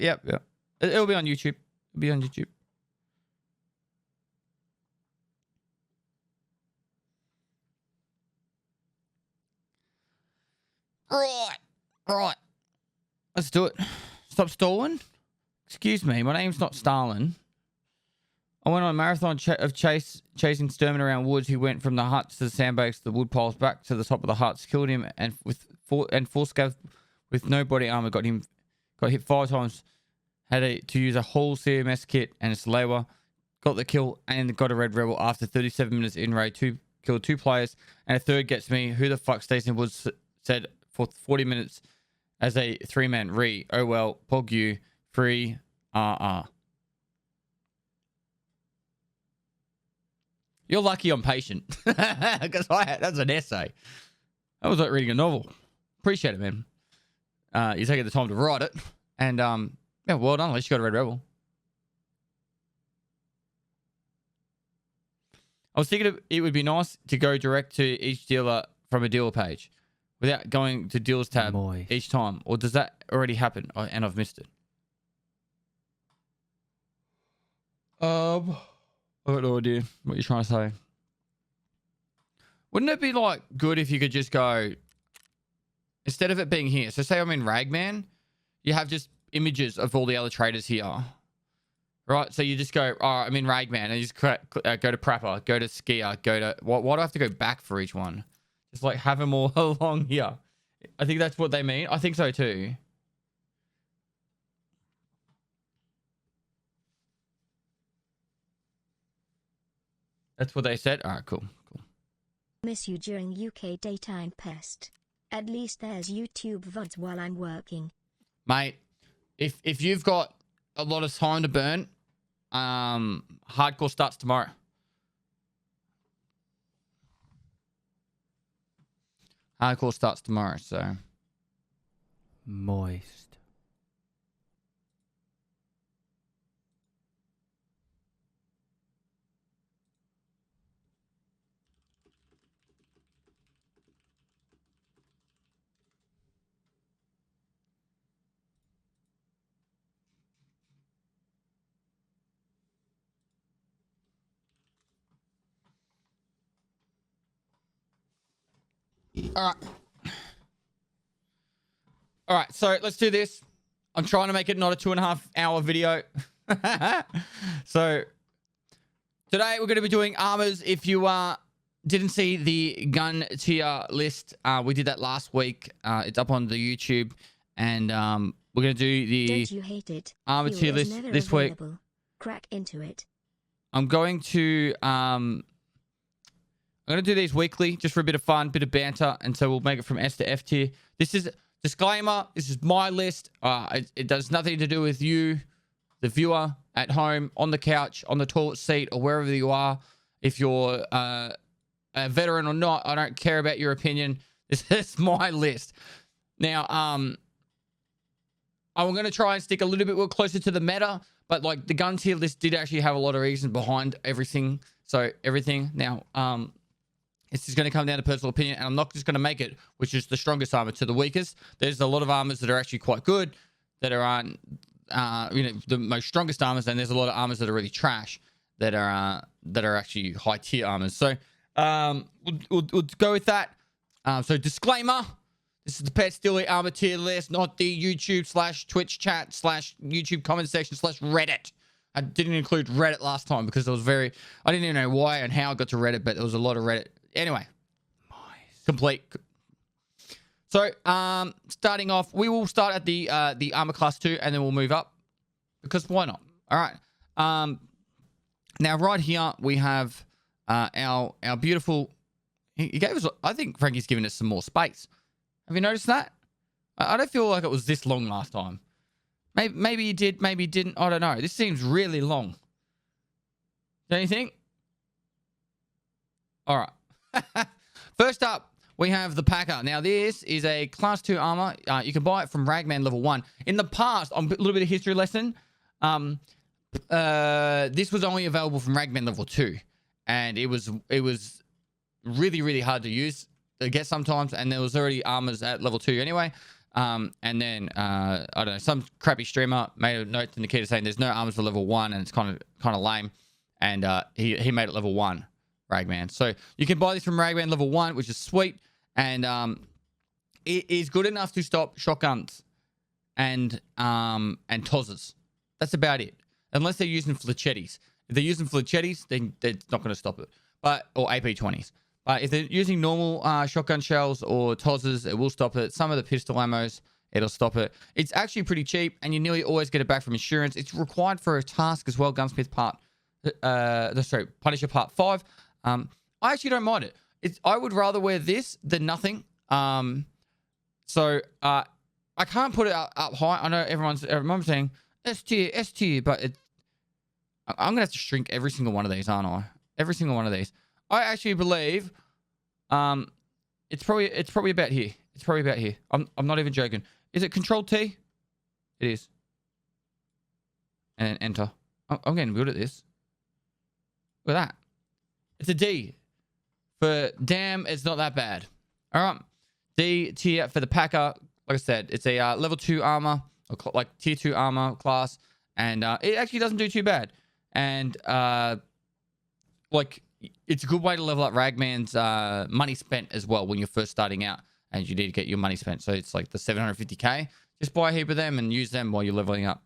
It'll be on YouTube. It'll be on YouTube. Right. Let's do it. Stop stalling. Excuse me, my name's not Stalin. I went on a marathon of chasing Sturman around woods. He went from the huts to the sandbags to the wood piles back to the top of the huts, killed him, and full scav with no body armor got Got hit 5 times. Had to use a whole CMS kit and a Slayer. Got the kill and got a red rebel after 37 minutes in raid. Killed 2 players. And a third gets me. Who the fuck Stacey Woods said for 40 minutes as a 3-man re. Oh well. Pog you. Free. You're lucky I'm patient. Because that's an essay. That was like reading a novel. Appreciate it, man. You're taking the time to write it. And yeah, well done. At least you got a red rebel. I was thinking it would be nice to go direct to each dealer from a dealer page without going to dealers tab each time. Or does that already happen and I've missed it? I've got no idea what you're trying to say. Wouldn't it be like good if you could just go, instead of it being here, so say I'm in Ragman, you have just images of all the other traders here. Right, so you just go, oh, I'm in Ragman, and you just go to Prapper, go to Skier, go to... Why do I have to go back for each one? Just like have them all along here. I think that's what they mean. I think so too. That's what they said? Alright, cool. Miss you during UK daytime pest. At least there's YouTube Vods while I'm working. Mate, if you've got a lot of time to burn, hardcore starts tomorrow. Hardcore starts tomorrow, so moist. All right, so let's do this. I'm trying to make it not a 2.5-hour video. So today we're going to be doing armors. If you didn't see the gun tier list, we did that last week. It's up on the YouTube, and we're going to do the Don't you hate it? armor tier list this week. Crack into it. I'm going to do these weekly just for a bit of fun, bit of banter, and so we'll make it from S to F tier. This is disclaimer. This is my list. It does nothing to do with you, the viewer at home, on the couch, on the toilet seat, or wherever you are. If you're a veteran or not, I don't care about your opinion. This is my list. Now, I'm going to try and stick a little bit more closer to the meta, but like the gun tier list did actually have a lot of reasons behind everything. So everything now, it's just going to come down to personal opinion, and I'm not just going to make it, which is the strongest armor to the weakest. There's a lot of armors that are actually quite good, that are the most strongest armors, and there's a lot of armors that are really trash, that are actually high tier armors. So we'll go with that. So disclaimer: this is the Pet Steely armor tier list, not the YouTube / Twitch chat / YouTube comment section / Reddit. I didn't include Reddit last time because it was I didn't even know why and how I got to Reddit, but there was a lot of Reddit. Anyway, complete. So, starting off, we will start at the armor class 2, and then we'll move up, because why not? All right. Now right here we have our beautiful. He gave us. I think Frankie's given us some more space. Have you noticed that? I don't feel like it was this long last time. Maybe he did, maybe he didn't. I don't know. This seems really long. Don't you think? All right. First up, we have the Packer. Now, this is a Class 2 armor. You can buy it from Ragman Level 1. In the past, a little bit of history lesson, this was only available from Ragman Level 2. And it was really, really hard to use to get sometimes. And there was already armors at Level 2 anyway. And then, I don't know, some crappy streamer made a note to Nikita saying there's no armors for Level 1, and it's kind of lame. And he made it Level 1. Ragman. So you can buy this from Ragman Level 1, which is sweet. And it is good enough to stop shotguns and tozzers. That's about it. Unless they're using fletchettis. If they're using fletchettis, then they're not going to stop it. Or AP20s. But if they're using normal shotgun shells or tozzers, it will stop it. Some of the pistol ammos, It'll stop it. It's actually pretty cheap, and you nearly always get it back from insurance. It's required for a task as well, Gunsmith Part... Punisher Part 5. I actually don't mind it. I would rather wear this than nothing. So I can't put it up high. I know everyone's saying S tier, but I'm gonna have to shrink every single one of these, aren't I? Every single one of these. I actually believe it's probably about here. It's probably about here. I'm not even joking. Is it Control T? It is. And then enter. I'm getting good at this. Look at that. It's a D. For damn, it's not that bad. All right. D tier for the Packer. Like I said, it's a level 2 armor, or like tier 2 armor class. And it actually doesn't do too bad. And like, it's a good way to level up Ragman's money spent as well when you're first starting out. And you need to get your money spent. So it's like the 750k. Just buy a heap of them and use them while you're leveling up.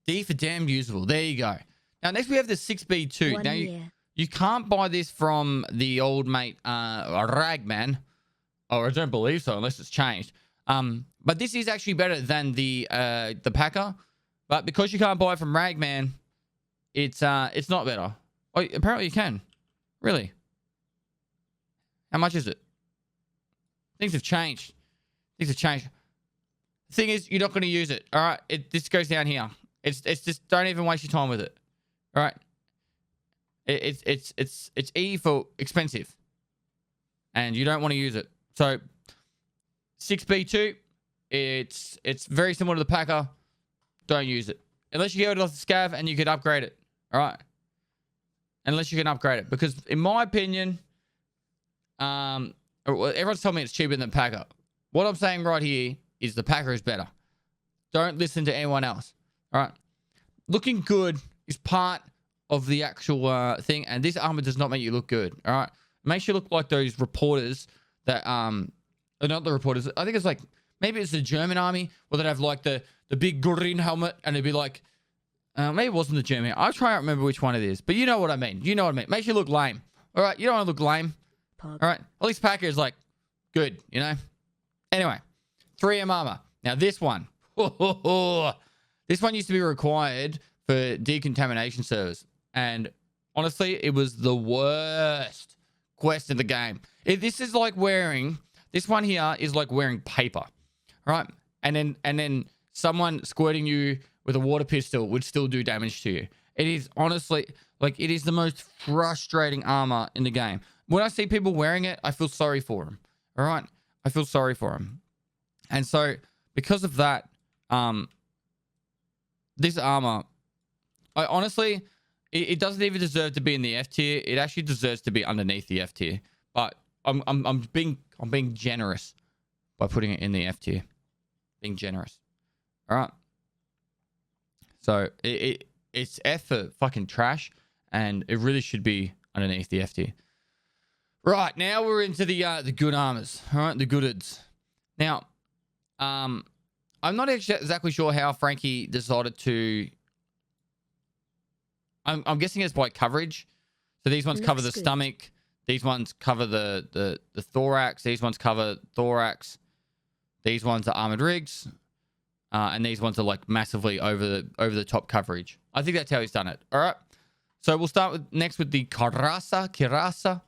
D for damn usable. There you go. Now, next we have the 6B2. Now, you can't buy this from the old mate Ragman. Or I don't believe so, unless it's changed. But this is actually better than the Packer. But because you can't buy it from Ragman, it's not better. Oh, apparently you can. Really? How much is it? Things have changed. Things have changed. The thing is, you're not going to use it. All right. This goes down here. It's just, don't even waste your time with it. All right. It's E for expensive, and you don't want to use it. So 6B2, it's very similar to the Packer. Don't use it unless you get it off the scav and you can upgrade it. All right. Unless you can upgrade it, because in my opinion, everyone's telling me it's cheaper than the Packer. What I'm saying right here is the Packer is better. Don't listen to anyone else. All right. Looking good is part of the actual thing, and this armor does not make you look good. All right. It makes you look like those reporters that not the reporters. I think it's like, maybe it's the German army where they'd have like the big green helmet, and it'd be like, maybe it wasn't the German. I'll try to remember which one it is, but you know what I mean. You know what I mean. Makes you look lame. All right. You don't want to look lame. All right. At least Packer is like good, you know. Anyway, 3M armor. Now this one, this one used to be required for decontamination service, and honestly, it was the worst quest in the game. This is like wearing, this one here is like wearing paper, right? And then someone squirting you with a water pistol would still do damage to you. It is honestly like, it is the most frustrating armor in the game. When I see people wearing it, I feel sorry for them. All right, I feel sorry for them. And so because of that, this armor, I honestly, it doesn't even deserve to be in the F tier. It actually deserves to be underneath the F tier. But I'm being generous by putting it in the F tier. Being generous. All right. So it's F for fucking trash, and it really should be underneath the F tier. Right, now we're into the good armors. All right, the goodeds. Now, I'm not exactly sure how Frankie decided to. I'm guessing it's by coverage. So these ones cover the stomach. These ones cover the thorax. These ones cover thorax. These ones are armored rigs, and these ones are like massively over the top coverage. I think that's how he's done it. All right. So we'll start next with the Kirasa.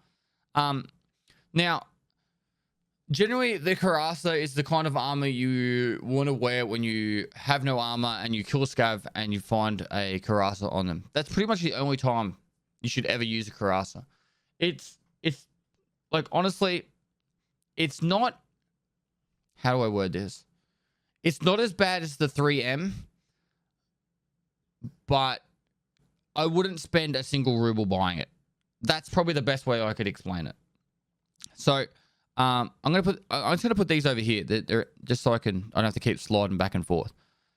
Now, generally, the Kirasa is the kind of armor you want to wear when you have no armor and you kill a scav and you find a Kirasa on them. That's pretty much the only time you should ever use a Kirasa. It's like, honestly, it's not, how do I word this? It's not as bad as the 3M, but I wouldn't spend a single ruble buying it. That's probably the best way I could explain it. So I'm just gonna put these over here. They're just so I don't have to keep sliding back and forth.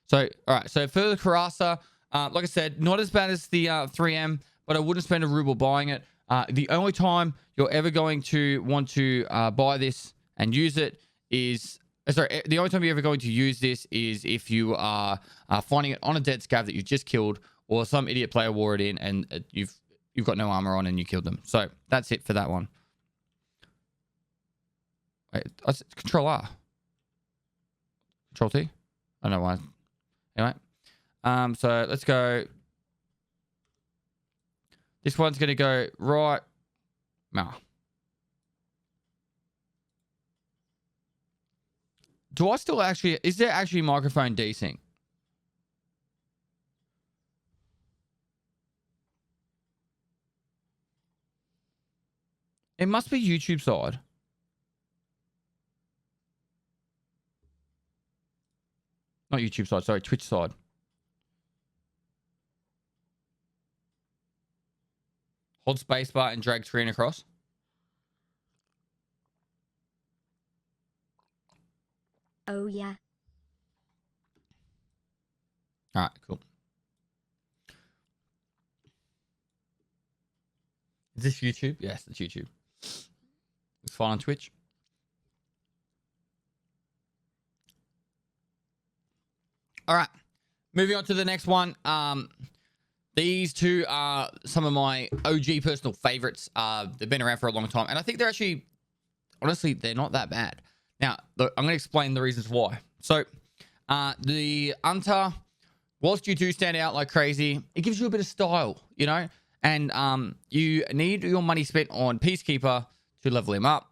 So all right. So for the Kirasa, like I said, not as bad as the 3M, but I wouldn't spend a ruble buying it. The only time you're ever going to want to buy this and use it is, the only time you're ever going to use this is if you are finding it on a dead scav that you've just killed, or some idiot player wore it in and you've got no armor on and you killed them. So that's it for that one. Wait, Control R. Control T. I don't know why. Anyway. So let's go. This one's going to go right. No. Do I still actually... Is there actually microphone desync? It must be YouTube side. Not YouTube side, sorry, Twitch side. Hold spacebar and drag screen across. Oh yeah. All right, cool. Is this YouTube? Yes, it's YouTube. It's fine on Twitch. All right, moving on to the next one. These two are some of my OG personal favorites. They've been around for a long time, and I think they're actually, honestly, they're not that bad. Now, look, I'm going to explain the reasons why. So, the Untar, whilst you do stand out like crazy, it gives you a bit of style, you know? And you need your money spent on Peacekeeper to level him up.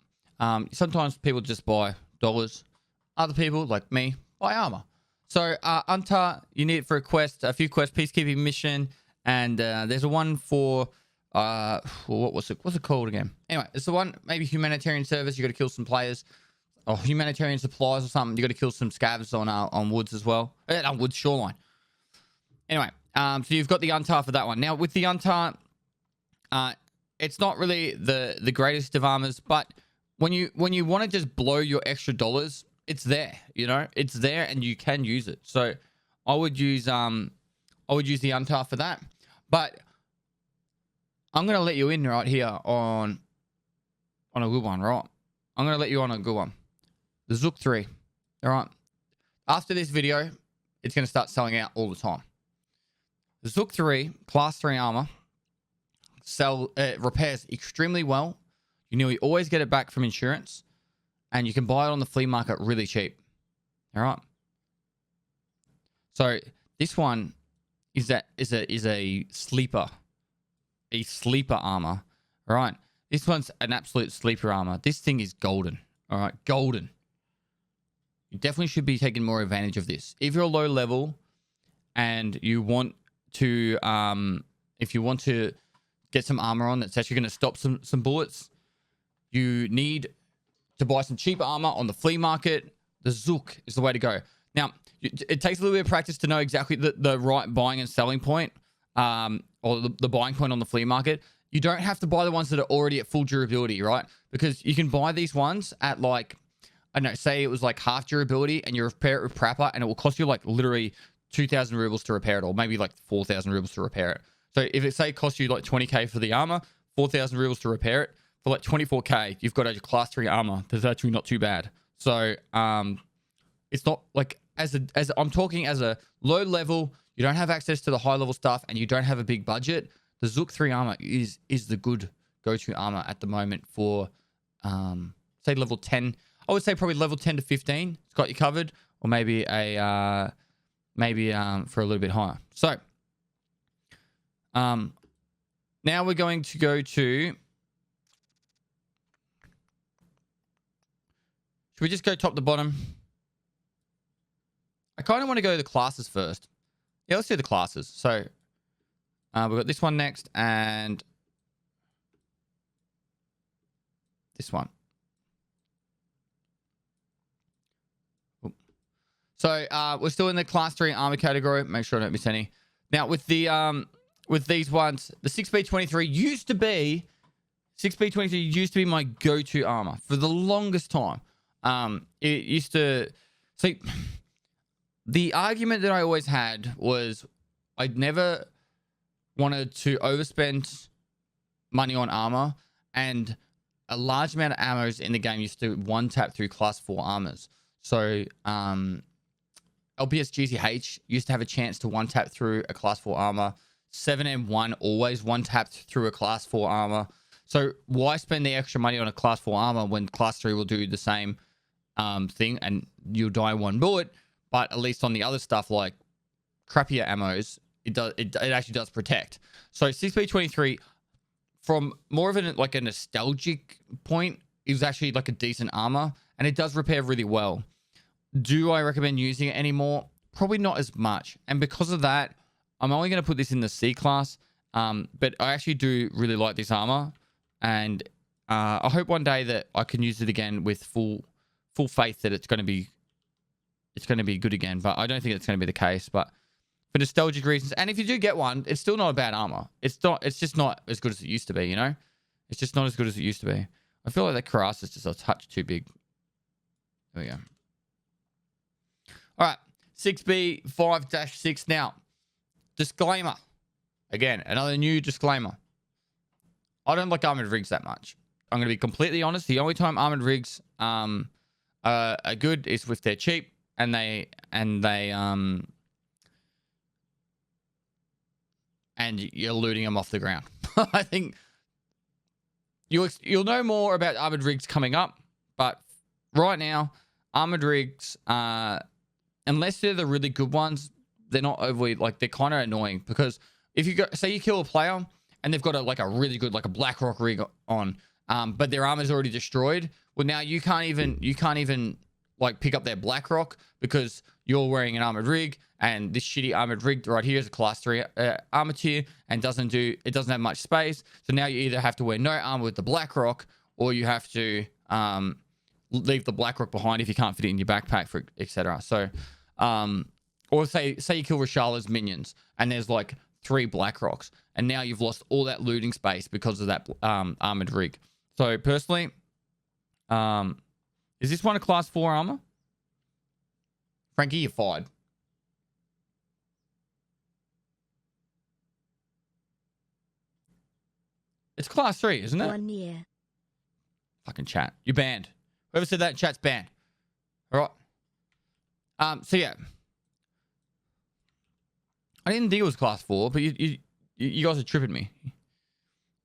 Sometimes people just buy dollars. Other people, like me, buy armor. So, Untar, you need it for a quest, a few quests, Peacekeeping mission, and there's a one for... what's it called again? Anyway, it's the one, maybe humanitarian service. You got to kill some players. Or humanitarian supplies or something. You got to kill some scavs on Woods as well. On Woods Shoreline. Anyway, so you've got the Untar for that one. Now, with the Untar, it's not really the greatest of armors, but when you want to just blow your extra dollars, it's there. You know, it's there, and you can use it. So I would use the Untar for that. But I'm gonna let you in right here on a good one, right? I'm gonna let you on a good one. The Zook 3. All right. After this video, it's going to start selling out all the time. The Zook 3, Class 3 armor, repairs extremely well. You nearly always get it back from insurance. And you can buy it on the flea market really cheap. All right. So this one is a sleeper. A sleeper armor. All right. This one's an absolute sleeper armor. This thing is golden. All right. Golden. You definitely should be taking more advantage of this. If you're low level and you want to, if you want to get some armor on that's actually going to stop some bullets, you need to buy some cheap armor on the flea market. The Zook is the way to go. Now, it takes a little bit of practice to know exactly the right buying and selling point, or the buying point on the flea market. You don't have to buy the ones that are already at full durability, right? Because you can buy these ones at like, I don't know, say it was like half durability and you repair it with Prapper and it will cost you like literally 2,000 rubles to repair it, or maybe like 4,000 rubles to repair it. So if it say costs you like 20k for the armor, 4,000 rubles to repair it, for like 24k, you've got a class 3 armor. That's actually not too bad. So it's not like, as I'm talking as a low level, you don't have access to the high level stuff and you don't have a big budget, the Zook 3 armor is the good go-to armor at the moment for say level 10. I would say probably level 10 to 15. It's got you covered, or maybe for a little bit higher. So now we're going to go to, should we just go top to bottom? I kind of want to go to the classes first. Yeah, let's do the classes. So we've got this one next and this one. So we're still in the class 3 armor category. Make sure I don't miss any. Now with the with these ones, the 6B23 used to be my go-to armor for the longest time. It used to see, the argument that I always had was I'd never wanted to overspend money on armor, and a large amount of ammos in the game used to one tap through class 4 armors. So LPS GCH used to have a chance to one tap through a class 4 armor. 7M1 always one tapped through a class 4 armor. So why spend the extra money on a class 4 armor when class 3 will do the same thing and you'll die one bullet? but at least on the other stuff like crappier ammos, it actually does protect. So 6B23 from more of a nostalgic point is actually like a decent armor, and it does repair really well. Do I recommend using it anymore? Probably not as much. And because of that, I'm only going to put this in the C class. But I actually do really like this armor, and I hope one day that I can use it again with full faith that it's going to be good again. But I don't think it's going to be the case. But for nostalgic reasons, and if you do get one, it's still not a bad armor. It's just not as good as it used to be. You know, it's just not as good as it used to be. I feel like that cuirass is just a touch too big. There we go. All right, 6B5-6 now. Disclaimer. Again, another new disclaimer. I don't like armored rigs that much. I'm going to be completely honest. The only time armored rigs are good is if they're cheap and you're looting them off the ground. I think you'll know more about armored rigs coming up, but right now, armored rigs, unless they're the really good ones, they're not overly they're kind of annoying, because if you say you kill a player and they've got a really good a Blackrock rig on, but their armor's already destroyed, well now you can't even pick up their Blackrock because you're wearing an armored rig, and this shitty armored rig right here is a class 3 armor tier and doesn't have much space. So now you either have to wear no armor with the Blackrock, or you have to leave the Blackrock behind if you can't fit it in your backpack, for etc. So or say you kill Rashala's minions and there's 3 Blackrocks, and now you've lost all that looting space because of that armored rig. So personally, is this one a class 4 armor? Frankie, you're fired. It's class 3, isn't it? 1 year. Fucking chat. You're banned. Whoever said that in chat's banned. All right. So yeah. I didn't think it was class 4, but you guys are tripping me.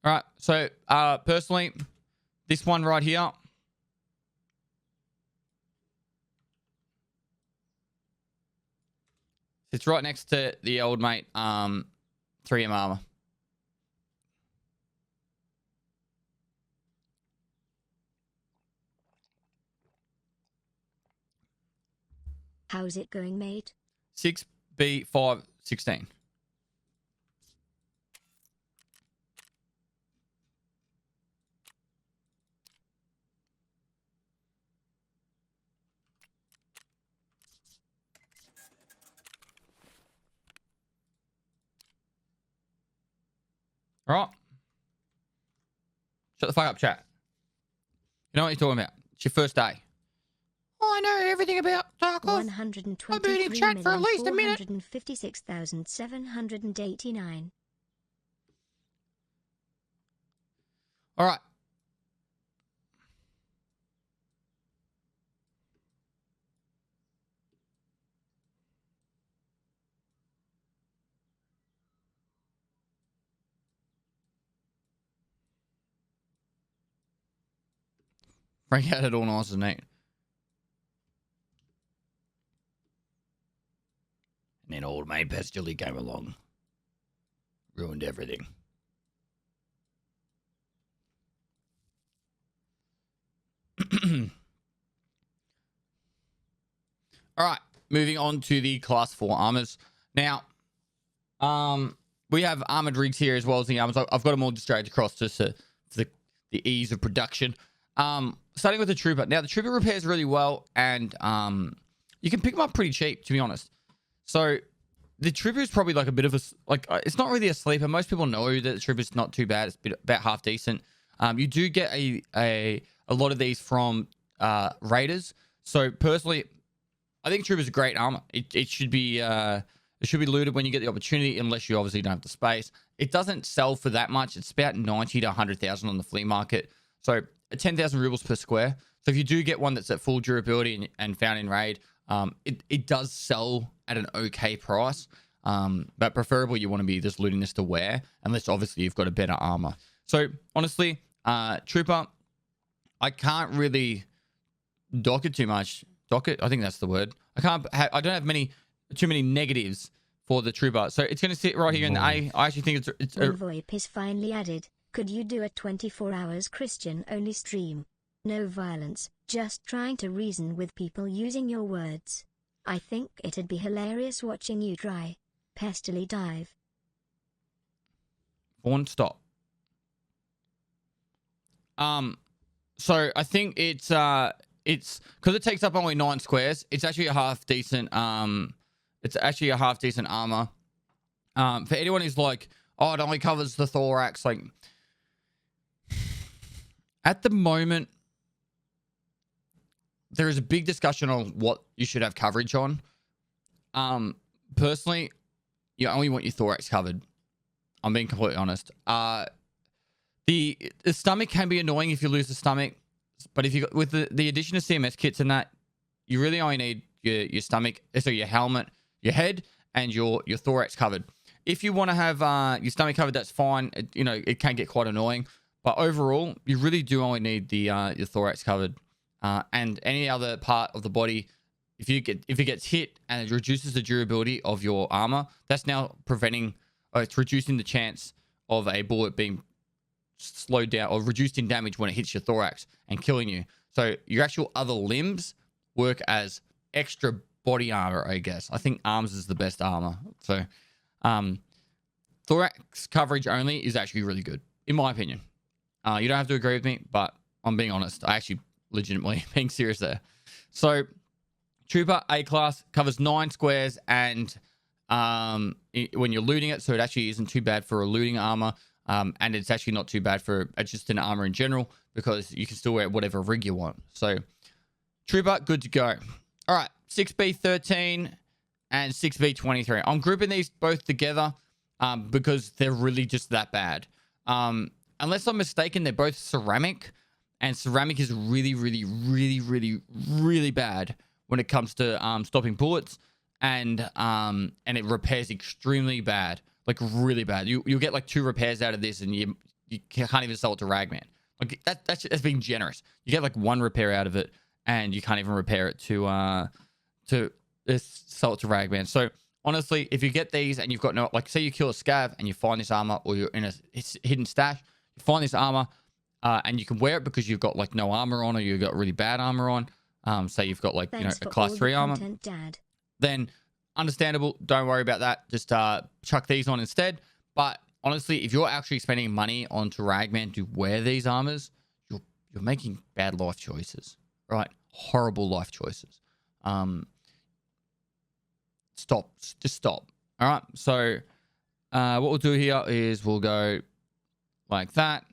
All right. So personally, this one right here, it's right next to the old mate 3M armor. How's it going, mate? 6B5-16. All right. Shut the fuck up, chat. You know what you're talking about. It's your first day. Oh, I know everything about Tarkov. I've been in chat for at least a minute. 123,456,789. All right. Frank had it all nice and neat. And then old mate Pestilly came along. Ruined everything. All right, moving on to the class 4 armors. Now, we have armored rigs here as well as the armors. I've got them all just dragged across just for the ease of production. Starting with the Trooper. Now, the Trooper repairs really well, and you can pick them up pretty cheap, to be honest. So, the Trooper is probably a bit of a... it's not really a sleeper. Most people know that the Trooper is not too bad. It's about half decent. You do get a lot of these from Raiders. So, personally, I think Trooper's a great armor. It should be looted when you get the opportunity, unless you obviously don't have the space. It doesn't sell for that much. It's about 90 to 100,000 on the flea market. So 10,000 rubles per square. So if you do get one that's at full durability and found in raid, it does sell at an okay price. But preferably you want to be just looting this to wear, unless obviously you've got a better armor. So honestly, Trooper, I can't really dock it too much. Dock it? I think that's the word. I don't have too many negatives for the trooper. So it's going to sit right here in the A. I actually think it's VoIP is finally added. Could you do a 24 hours Christian only stream? No violence, just trying to reason with people using your words. I think it'd be hilarious watching you try. Pestily dive. Vaughn, stop. So I think it's because it takes up only 9 squares. It's actually a half decent armor. For anyone who's like, oh, it only covers the thorax. Like, at the moment, there is a big discussion on what you should have coverage on. Personally, you only want your thorax covered. I'm being completely honest. The stomach can be annoying if you lose the stomach, but if you with the addition of CMS kits and that, you really only need your stomach, so your helmet, your head, and your thorax covered. If you want to have your stomach covered, that's fine. It can get quite annoying, but overall, you really do only need the your thorax covered, and any other part of the body. If it gets hit and it reduces the durability of your armor, that's now it's reducing the chance of a bullet being slowed down or reduced in damage when it hits your thorax and killing you. So your actual other limbs work as extra body armor, I guess. I think arms is the best armor. So thorax coverage only is actually really good, in my opinion. You don't have to agree with me, but I'm being honest. I actually legitimately being serious there. So Trooper A class covers 9 squares, and when you're looting it, so it actually isn't too bad for a looting armor. And it's actually not too bad for just an armor in general, because you can still wear whatever rig you want. So Trooper, good to go. All right, 6B13 and 6B23. I'm grouping these both together because they're really just that bad. Unless I'm mistaken, they're both ceramic, and ceramic is really, really, really, really, really bad when it comes to stopping bullets, and it repairs extremely bad. Like really bad. You'll get like 2 repairs out of this, and you can't even sell it to Ragman. Like that's being generous. You get like 1 repair out of it, and you can't even repair it to sell it to Ragman. So honestly, if you get these and you've got no, like, say you kill a scav and you find this armor, or you're in a hidden stash, you find this armor, and you can wear it because you've got like no armor on, or you've got really bad armor on. Say you've got like a class 3 armor, then understandable, don't worry about that. Just chuck these on instead. But honestly, if you're actually spending money onto Ragman to wear these armors, you're making bad life choices, right? Horrible life choices. Just stop. All right, so what we'll do here is we'll go like that,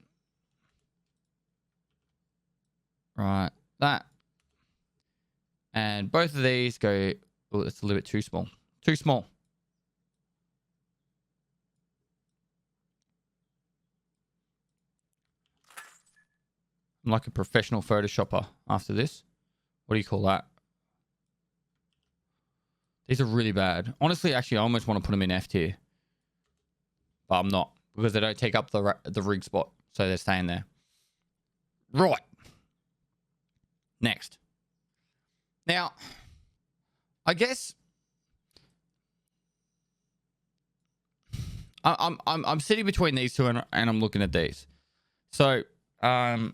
right, that, and both of these go. Oh, it's a little bit too small. Too small. I'm like a professional Photoshopper after this. What do you call that? These are really bad. Honestly, actually, I almost want to put them in F tier. But I'm not, because they don't take up the rig spot. So they're staying there. Right. Next. Now, I guess I'm sitting between these two, and I'm looking at these. So my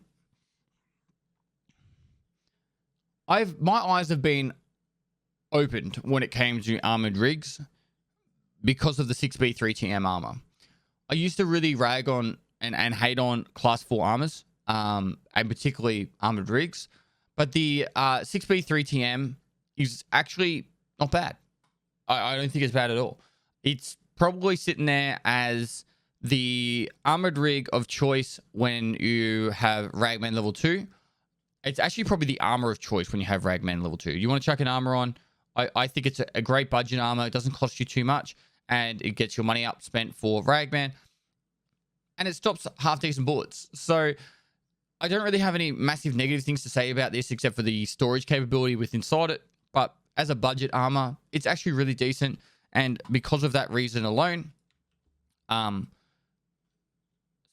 eyes have been opened when it came to armored rigs because of the 6B3TM armor. I used to really rag on and hate on class 4 armors, and particularly armored rigs, but the 6B3TM is actually not bad. I don't think it's bad at all. It's probably sitting there as the armored rig of choice when you have Ragman level 2. It's actually probably the armor of choice when you have Ragman level 2. You want to chuck an armor on. I think it's a great budget armor. It doesn't cost you too much, and it gets your money up spent for Ragman, and it stops half-decent bullets. So I don't really have any massive negative things to say about this, except for the storage capability with inside it. But as a budget armor, it's actually really decent. And because of that reason alone,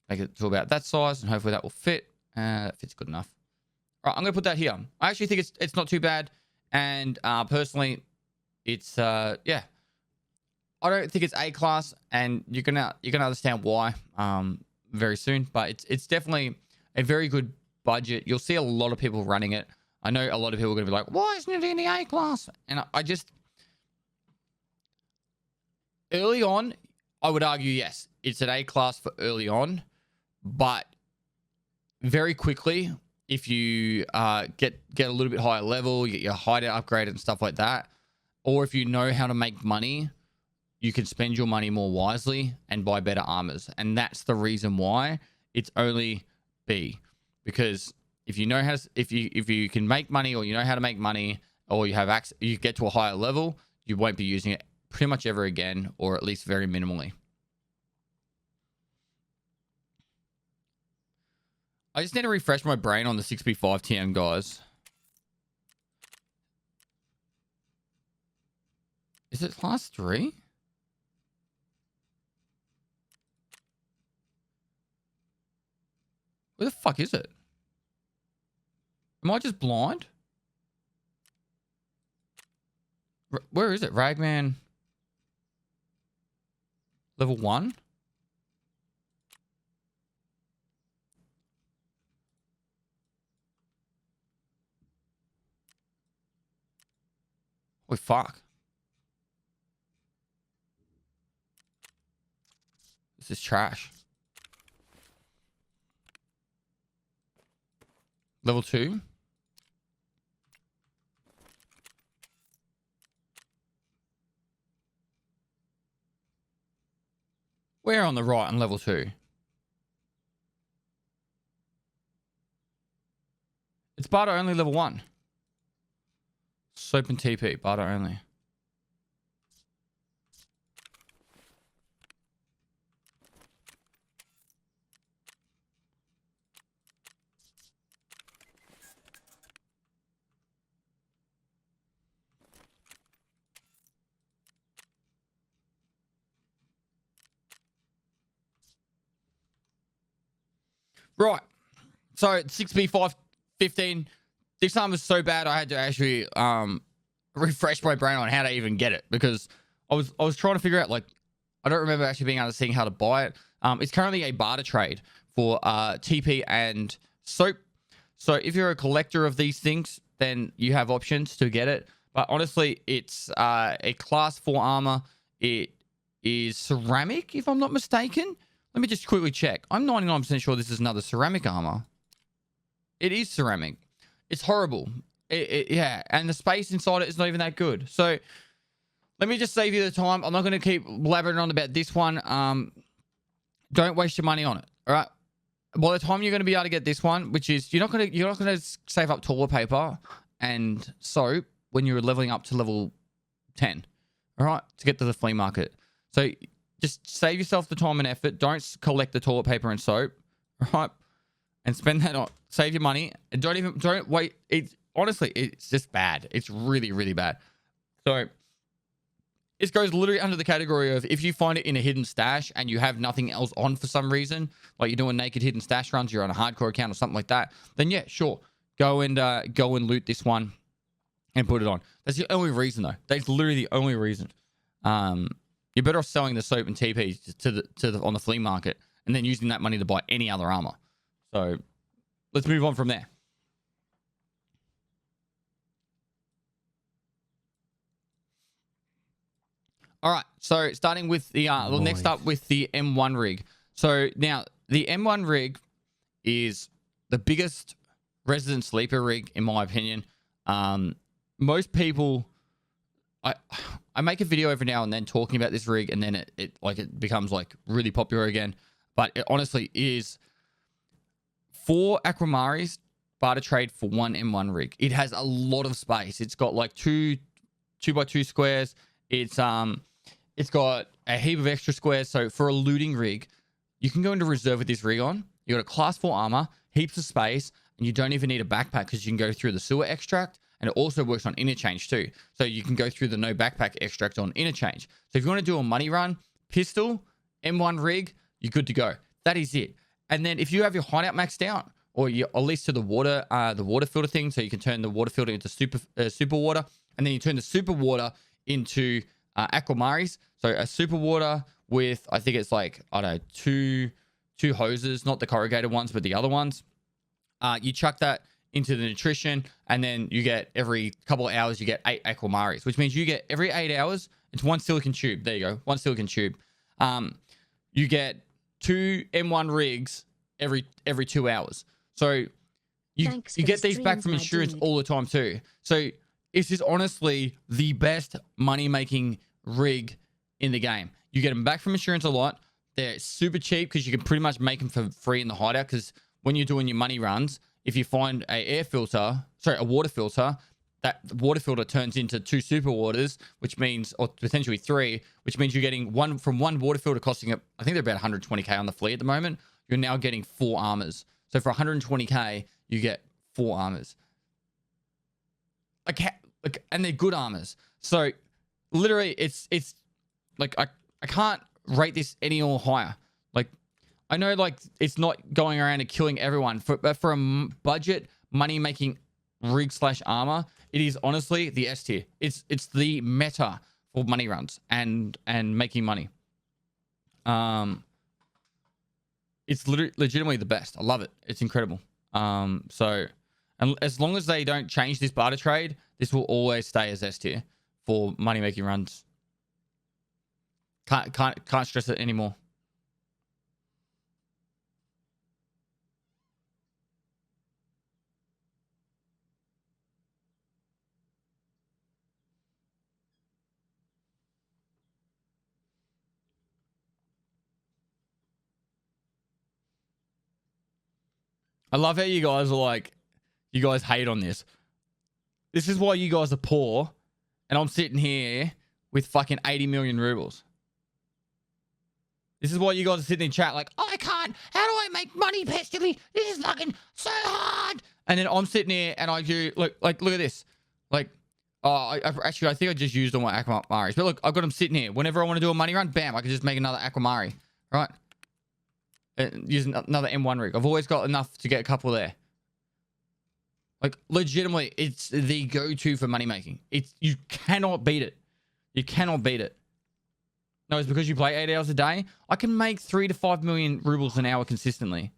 make it to about that size, and hopefully that will fit. That fits good enough. All right, I'm going to put that here. I actually think it's not too bad. And personally, it's yeah. I don't think it's A class, and you're gonna understand why very soon. But it's definitely a very good budget. You'll see a lot of people running it. I know a lot of people are gonna be like, why isn't it in the A class? And I just early on, I would argue yes, it's an A class for early on, but very quickly, if you get a little bit higher level, you get your hideout upgraded and stuff like that, or if you know how to make money, you can spend your money more wisely and buy better armors. And that's the reason why it's only B, because if you know how to, if you can make money, or you know how to make money, or you have access, you get to a higher level, you won't be using it pretty much ever again, or at least very minimally. I just need to refresh my brain on the 6B5 TM, guys. Is it class 3? Where the fuck is it? Am I just blind? Where is it? Ragman level 1? Holy fuck. This is trash. Level 2? Where on the right on level 2? It's barter only level 1. Soap and TP, barter only. Right. So 6B515. This time was so bad I had to actually refresh my brain on how to even get it, because I was trying to figure out, like, I don't remember actually being able to see how to buy it. It's currently a barter trade for TP and soap. So if you're a collector of these things, then you have options to get it. But honestly, it's a class 4 armor. It is ceramic, if I'm not mistaken. Let me just quickly check. I'm 99% sure this is another ceramic armor. It is ceramic. It's horrible. Yeah, and the space inside it is not even that good. So let me just save you the time. I'm not going to keep blabbering on about this one. Don't waste your money on it. All right. By the time you're going to be able to get this one, which is you're not going to save up toilet paper and soap when you're leveling up to level 10. All right, to get to the flea market. So just save yourself the time and effort. Don't collect the toilet paper and soap, right? And spend that on, save your money, and don't wait. It's honestly, it's just bad. It's really, really bad. So this goes literally under the category of if you find it in a hidden stash and you have nothing else on for some reason, like you're doing naked hidden stash runs, you're on a hardcore account or something like that, then yeah, sure, go and loot this one and put it on. That's the only reason though. That's literally the only reason. You're better off selling the soap and TP to the on the flea market and then using that money to buy any other armor. So let's move on from there. All right, so starting with the next up with the M1 rig. So now the M1 rig is the biggest resident sleeper rig in my opinion. Most people, I make a video every now and then talking about this rig, and then it becomes like really popular again. But it honestly is 4 Aquamaris barter trade for 1 M1 rig. It has a lot of space. It's got like 2x2 squares. It's got a heap of extra squares. So for a looting rig, you can go into reserve with this rig on. You got a class 4 armor, heaps of space, and you don't even need a backpack because you can go through the sewer extract, and it also works on interchange too. So you can go through the no backpack extract on interchange. So if you want to do a money run, pistol, M1 rig, you're good to go. That is it. And then if you have your hideout maxed out, or you at least to the water filter thing, so you can turn the water filter into super water, and then you turn the super water into aquamaris. So a super water with, I think it's like, I don't know, two hoses, not the corrugated ones, but the other ones. You chuck that into the nutrition, and then you get every couple of hours, you get 8 aquamaris, which means you get every 8 hours, it's 1 silicon tube. There you go, 1 silicon tube. You get 2 M1 rigs every 2 hours. So you get these back from insurance all the time too. So this is honestly the best money-making rig in the game. You get them back from insurance a lot. They're super cheap because you can pretty much make them for free in the hideout, because when you're doing your money runs, if you find a water filter, that water filter turns into 2 super waters, which means, or potentially 3, which means you're getting one water filter costing, I think they're about 120k on the fleet at the moment. You're now getting 4 armors. So for 120k, you get 4 armors. And they're good armors. So literally, it's like I can't rate this any more higher. Like, I know like it's not going around and killing everyone, but for a budget money making rig / armor, it is honestly the S tier. It's the meta for money runs and making money. It's legitimately the best. I love it. It's incredible. So, and as long as they don't change this barter trade, this will always stay as S tier for money making runs. Can't stress it anymore. I love how you guys are like, you guys hate on this. This is why you guys are poor, and I'm sitting here with fucking 80 million rubles. This is why you guys are sitting in chat like, I can't. How do I make money passively? This is fucking so hard. And then I'm sitting here and I do look at this. Like, I think I just used all my aquamaris. But look, I've got them sitting here. Whenever I want to do a money run, bam, I can just make another aquamari, right? Use another M1 rig. I've always got enough to get a couple there. Like, legitimately, it's the go-to for money making. You cannot beat it. You cannot beat it. No, it's because you play 8 hours a day. I can make 3 to 5 million rubles an hour consistently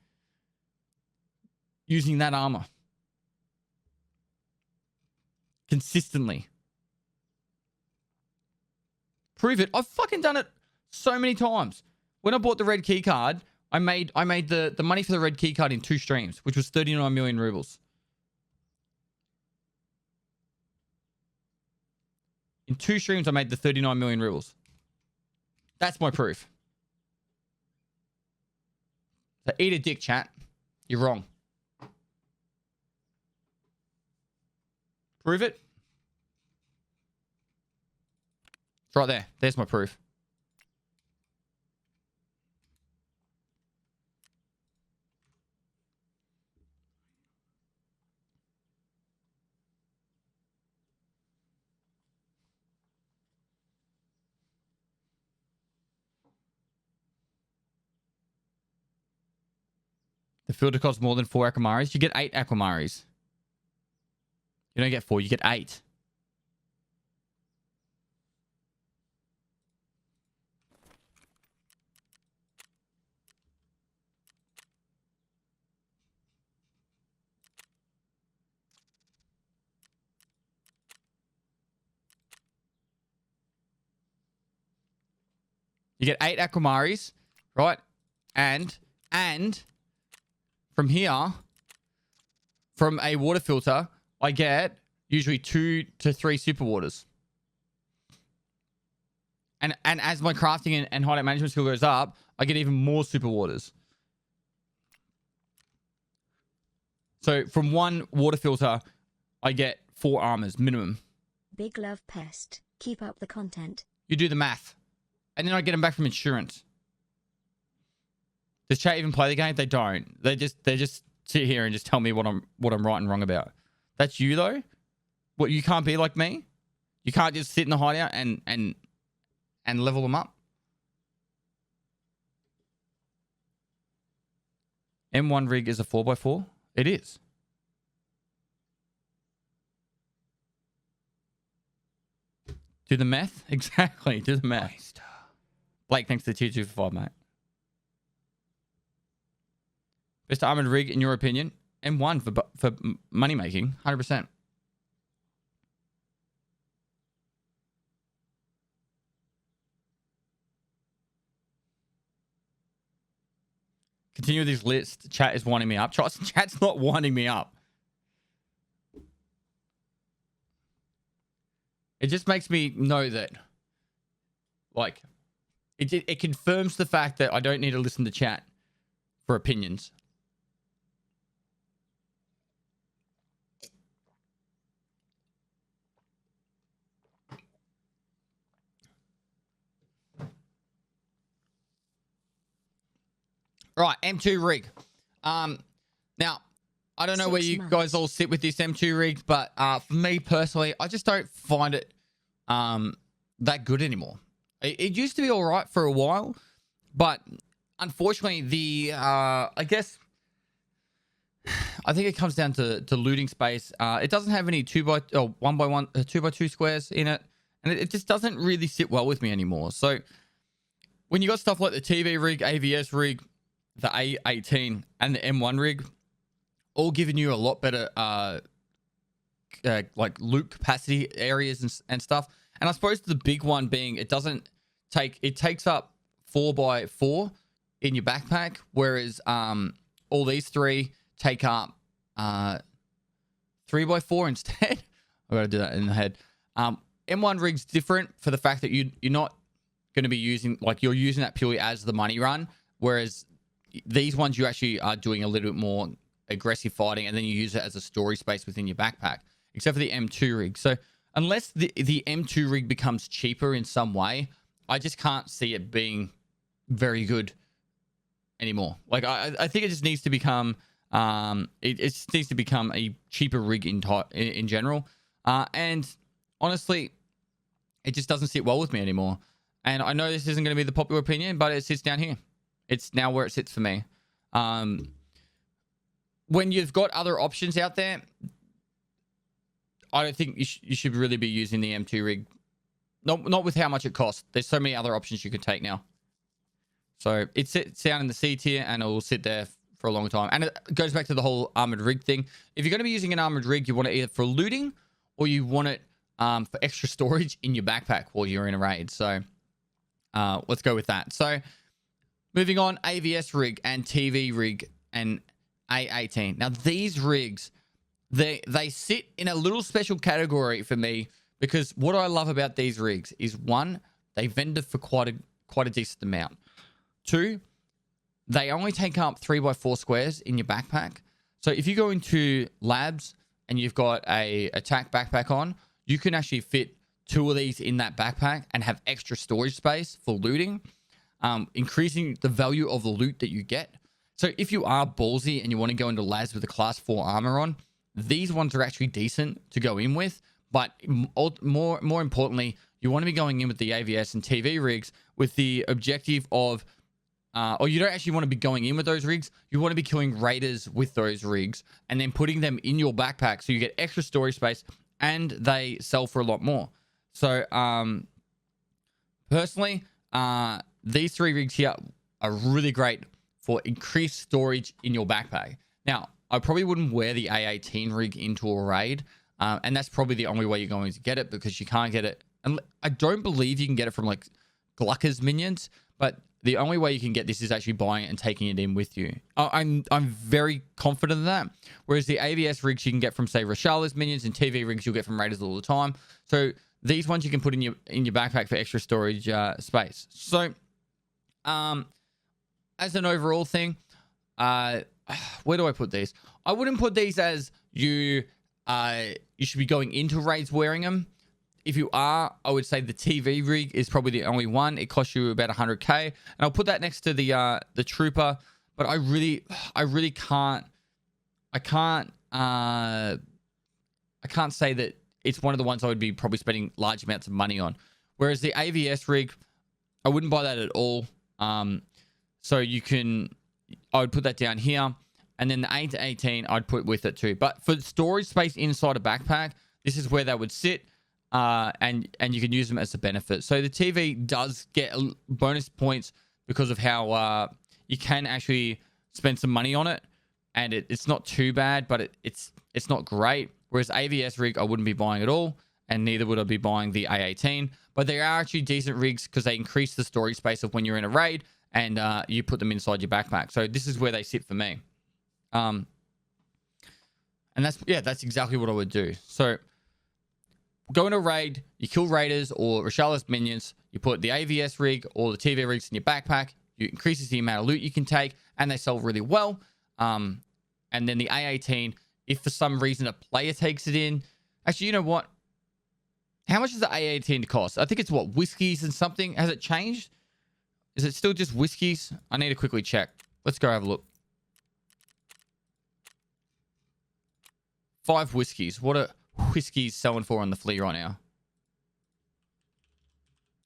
using that armor. Consistently. Prove it. I've fucking done it so many times. When I bought the red key card, I made the money for the red key card in 2 streams, which was 39 million rubles. In 2 streams, I made the 39 million rubles. That's my proof. So eat a dick, chat. You're wrong. Prove it. It's right there. There's my proof. The filter costs more than 4 aquamaris. You get 8 aquamaris. You don't get 4, you get 8. You get 8 aquamaris, right? And from here, from a water filter, I get usually 2 to 3 super waters. And as my crafting and hideout management skill goes up, I get even more super waters. So from 1 water filter, I get 4 armors minimum. Big love pest. Keep up the content. You do the math. And then I get them back from insurance. Does chat even play the game? They don't. They just sit here and just tell me what I'm right and wrong about. That's you though? What, you can't be like me? You can't just sit in the hideout and level them up? M1 rig is a 4x4? It is. Do the math. Exactly. Do the math. Blake, thanks to the tier 2 for 5, mate. Best armored rig in your opinion? M1 for money making, 100%. Continue with this list. Chat is winding me up. Chat's not winding me up. It just makes me know that, like, it confirms the fact that I don't need to listen to chat for opinions. Right, M2 rig. Now, I don't know where you guys all sit with this M2 rig, but for me personally, I just don't find it that good anymore. It used to be all right for a while, but unfortunately, I think it comes down to looting space. It doesn't have any 2x2 squares in it, and it just doesn't really sit well with me anymore. So when you got stuff like the TV rig, AVS rig, the A18, and the M1 rig, all giving you a lot better like loot capacity areas and stuff. And I suppose the big one being it takes up 4x4 in your backpack, whereas all these three take up 3x4 instead. I gotta do that in the head. M1 rig's different for the fact that you're not going to be using, like, you're using that purely as the money run, whereas these ones you actually are doing a little bit more aggressive fighting, and then you use it as a storage space within your backpack, except for the M2 rig. So unless the M2 rig becomes cheaper in some way, I just can't see it being very good anymore. Like, I think it just needs to become it just needs to become a cheaper rig in general. And honestly, it just doesn't sit well with me anymore. And I know this isn't going to be the popular opinion, but it sits down here. It's now where it sits for me. When you've got other options out there, I don't think you should really be using the M2 rig. Not with how much it costs. There's so many other options you could take now. So it sits down in the C tier, and it will sit there for a long time. And it goes back to the whole armored rig thing. If you're going to be using an armored rig, you want it either for looting, or you want it for extra storage in your backpack while you're in a raid. So let's go with that. So moving on, AVS rig and TV rig and A18. Now these rigs, they sit in a little special category for me, because what I love about these rigs is, one, they vendor for quite a decent amount. Two, they only take up 3x4 squares in your backpack. So if you go into labs and you've got a attack backpack on, you can actually fit 2 of these in that backpack and have extra storage space for looting, increasing the value of the loot that you get. So if you are ballsy and you want to go into labs with a class 4 armor on, these ones are actually decent to go in with. But more importantly, you want to be going in with the AVS and TV rigs with the objective of, or you don't actually want to be going in with those rigs. You want to be killing raiders with those rigs and then putting them in your backpack so you get extra storage space, and they sell for a lot more. So personally, these 3 rigs here are really great for increased storage in your backpack. Now, I probably wouldn't wear the A18 rig into a raid, and that's probably the only way you're going to get it, because you can't get it. And I don't believe you can get it from like Glucker's minions, but the only way you can get this is actually buying it and taking it in with you. I'm very confident in that. Whereas the AVS rigs you can get from, say, Rashala's minions, and TV rigs you'll get from raiders all the time. So these ones you can put in your backpack for extra storage space. So as an overall thing, where do I put these? I wouldn't put these as you should be going into raids wearing them. If you are, I would say the TV rig is probably the only one. It costs you about 100k, and I'll put that next to the trooper. But I really can't. I can't say that it's one of the ones I would be probably spending large amounts of money on. Whereas the AVS rig, I wouldn't buy that at all. So I would put that down here, and then the A18 I'd put with it too. But for storage space inside a backpack, this is where they would sit. and you can use them as a benefit. So the TV does get bonus points because of how you can actually spend some money on it, and it's not too bad, but it's not great. Whereas AVS rig, I wouldn't be buying at all, and neither would I be buying the A18. But they are actually decent rigs because they increase the storage space of when you're in a raid, and you put them inside your backpack. So this is where they sit for me. And that's exactly what I would do. So go in a raid, you kill raiders or Rashalla's minions, you put the AVS rig or the TV rigs in your backpack, you increases the amount of loot you can take, and they sell really well. And then the A18, if for some reason a player takes it in, actually, you know what? How much does the A18 cost? I think it's what, whiskeys and something. Has it changed? Is it still just whiskeys? I need to quickly check. Let's go have a look. 5 whiskeys. What are whiskeys selling for on the flea right now?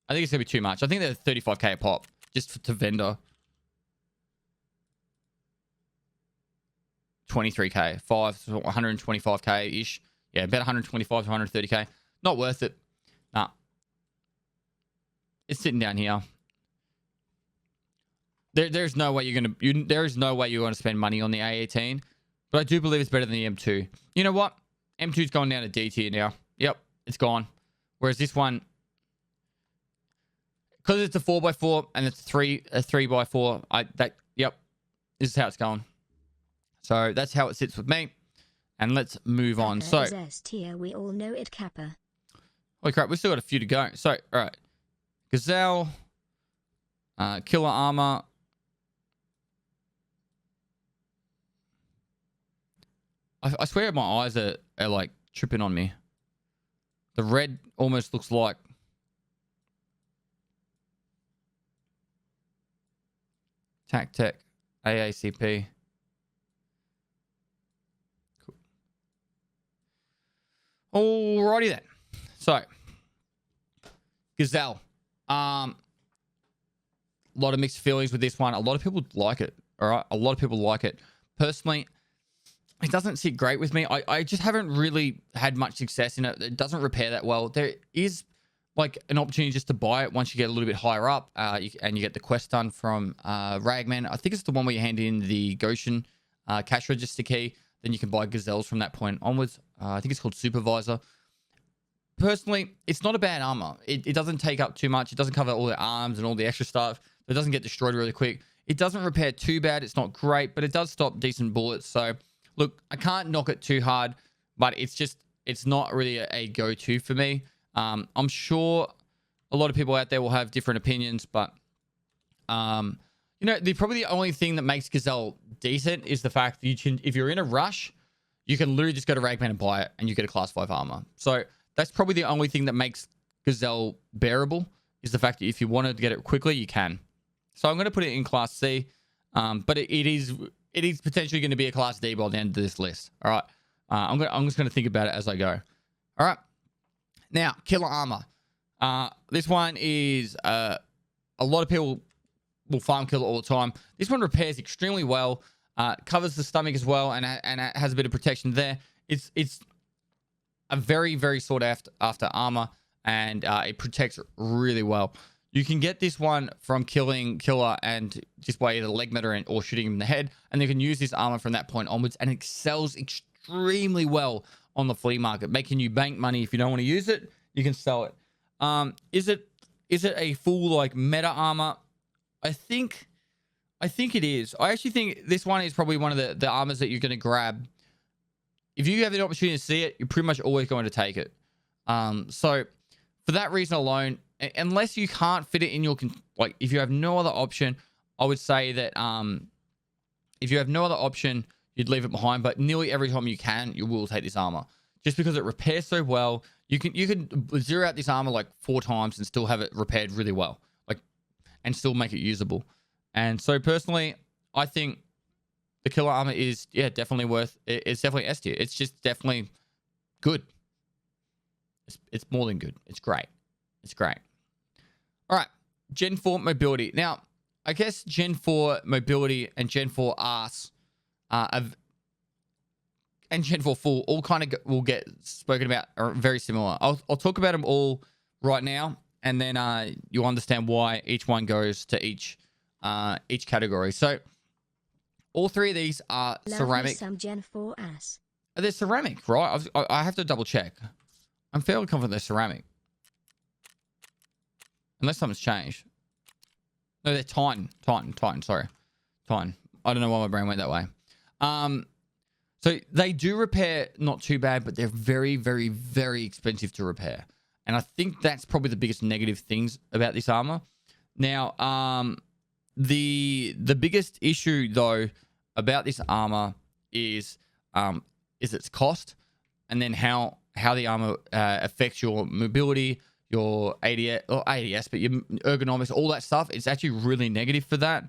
I think it's gonna be too much. I think they're 35k a pop just to vendor. 23k, 5, so 125k ish. Yeah, about 125 to 130k. Not worth it. Nah. It's sitting down here. There's no way you're gonna. There is no way you're gonna spend money on the A18. But I do believe it's better than the M2. You know what? M2's gone down to D tier now. Yep, it's gone. Whereas this one, because it's a 4x4 and it's a 3x4, yep, this is how it's going. So that's how it sits with me. And let's move on. So S tier, we all know it, Kappa. Holy crap, we've still got a few to go. So, all right. Gazelle, Killer Armor. I swear my eyes are like tripping on me. The red almost looks like Tech, AACP. Cool. Alrighty then. So, Gazelle. A lot of mixed feelings with this one. A lot of people like it. All right. A lot of people like it. Personally, it doesn't sit great with me. I just haven't really had much success in it. It doesn't repair that well. There is like an opportunity just to buy it once you get a little bit higher up, and you get the quest done from Ragman. I think it's the one where you hand in the Goshen cash register key. Then you can buy gazelles from that point onwards. I think it's called Supervisor. Personally, it's not a bad armor. It doesn't take up too much. It doesn't cover all the arms and all the extra stuff. It doesn't get destroyed really quick. It doesn't repair too bad. It's not great, but it does stop decent bullets. So look, I can't knock it too hard, but it's not really a go-to for me. I'm sure a lot of people out there will have different opinions, but you know, probably the only thing that makes Gazelle decent is the fact that you can, if you're in a rush, you can literally just go to Ragman and buy it, and you get a class 5 armor. So that's probably the only thing that makes Gazelle bearable, is the fact that if you want to get it quickly, you can. So I'm going to put it in class C, but it is potentially going to be a class D by the end of this list. All right. I'm just going to think about it as I go. All right. Now, Killer Armor. This one is a lot of people will farm kill it all the time. This one repairs extremely well. Covers the stomach as well, and it has a bit of protection there. It's a very, very sought after armor, and it protects really well. You can get this one from killing Killer and just by either leg meter or shooting him in the head, and you can use this armor from that point onwards, and it sells extremely well on the flea market, making you bank money. If you don't want to use it, you can sell it. Is it a full like meta armor? I think it is. I actually think this one is probably one of the armors that you're going to grab. If you have the opportunity to see it, you're pretty much always going to take it. So for that reason alone, unless you can't fit it in your, like, if you have no other option, I would say that if you have no other option, you'd leave it behind. But nearly every time you can, you will take this armor, just because it repairs so well. You can zero out this armor like 4 times and still have it repaired really well, like, and still make it usable. And so personally, I think the Killer Armor is, definitely worth it. It's definitely S tier. It's just definitely good. It's more than good. It's great. It's great. All right. Gen 4 mobility. Now, I guess Gen 4 mobility and Gen 4 arse and Gen 4 Full all kind of will get spoken about are very similar. I'll talk about them all right now, and then you'll understand why each one goes to each category. So all three of these are ceramic. Some Gen 4 ass. They're ceramic, right? I have to double check. I'm fairly confident they're ceramic. Unless something's changed. No, they're Titan, sorry. Titan. I don't know why my brain went that way. So they do repair not too bad, but they're very, very, very expensive to repair. And I think that's probably the biggest negative things about this armor. Now, the biggest issue though about this armor is its cost, and then how the armor affects your mobility, your ADS, but your ergonomics, all that stuff. It's actually really negative for that.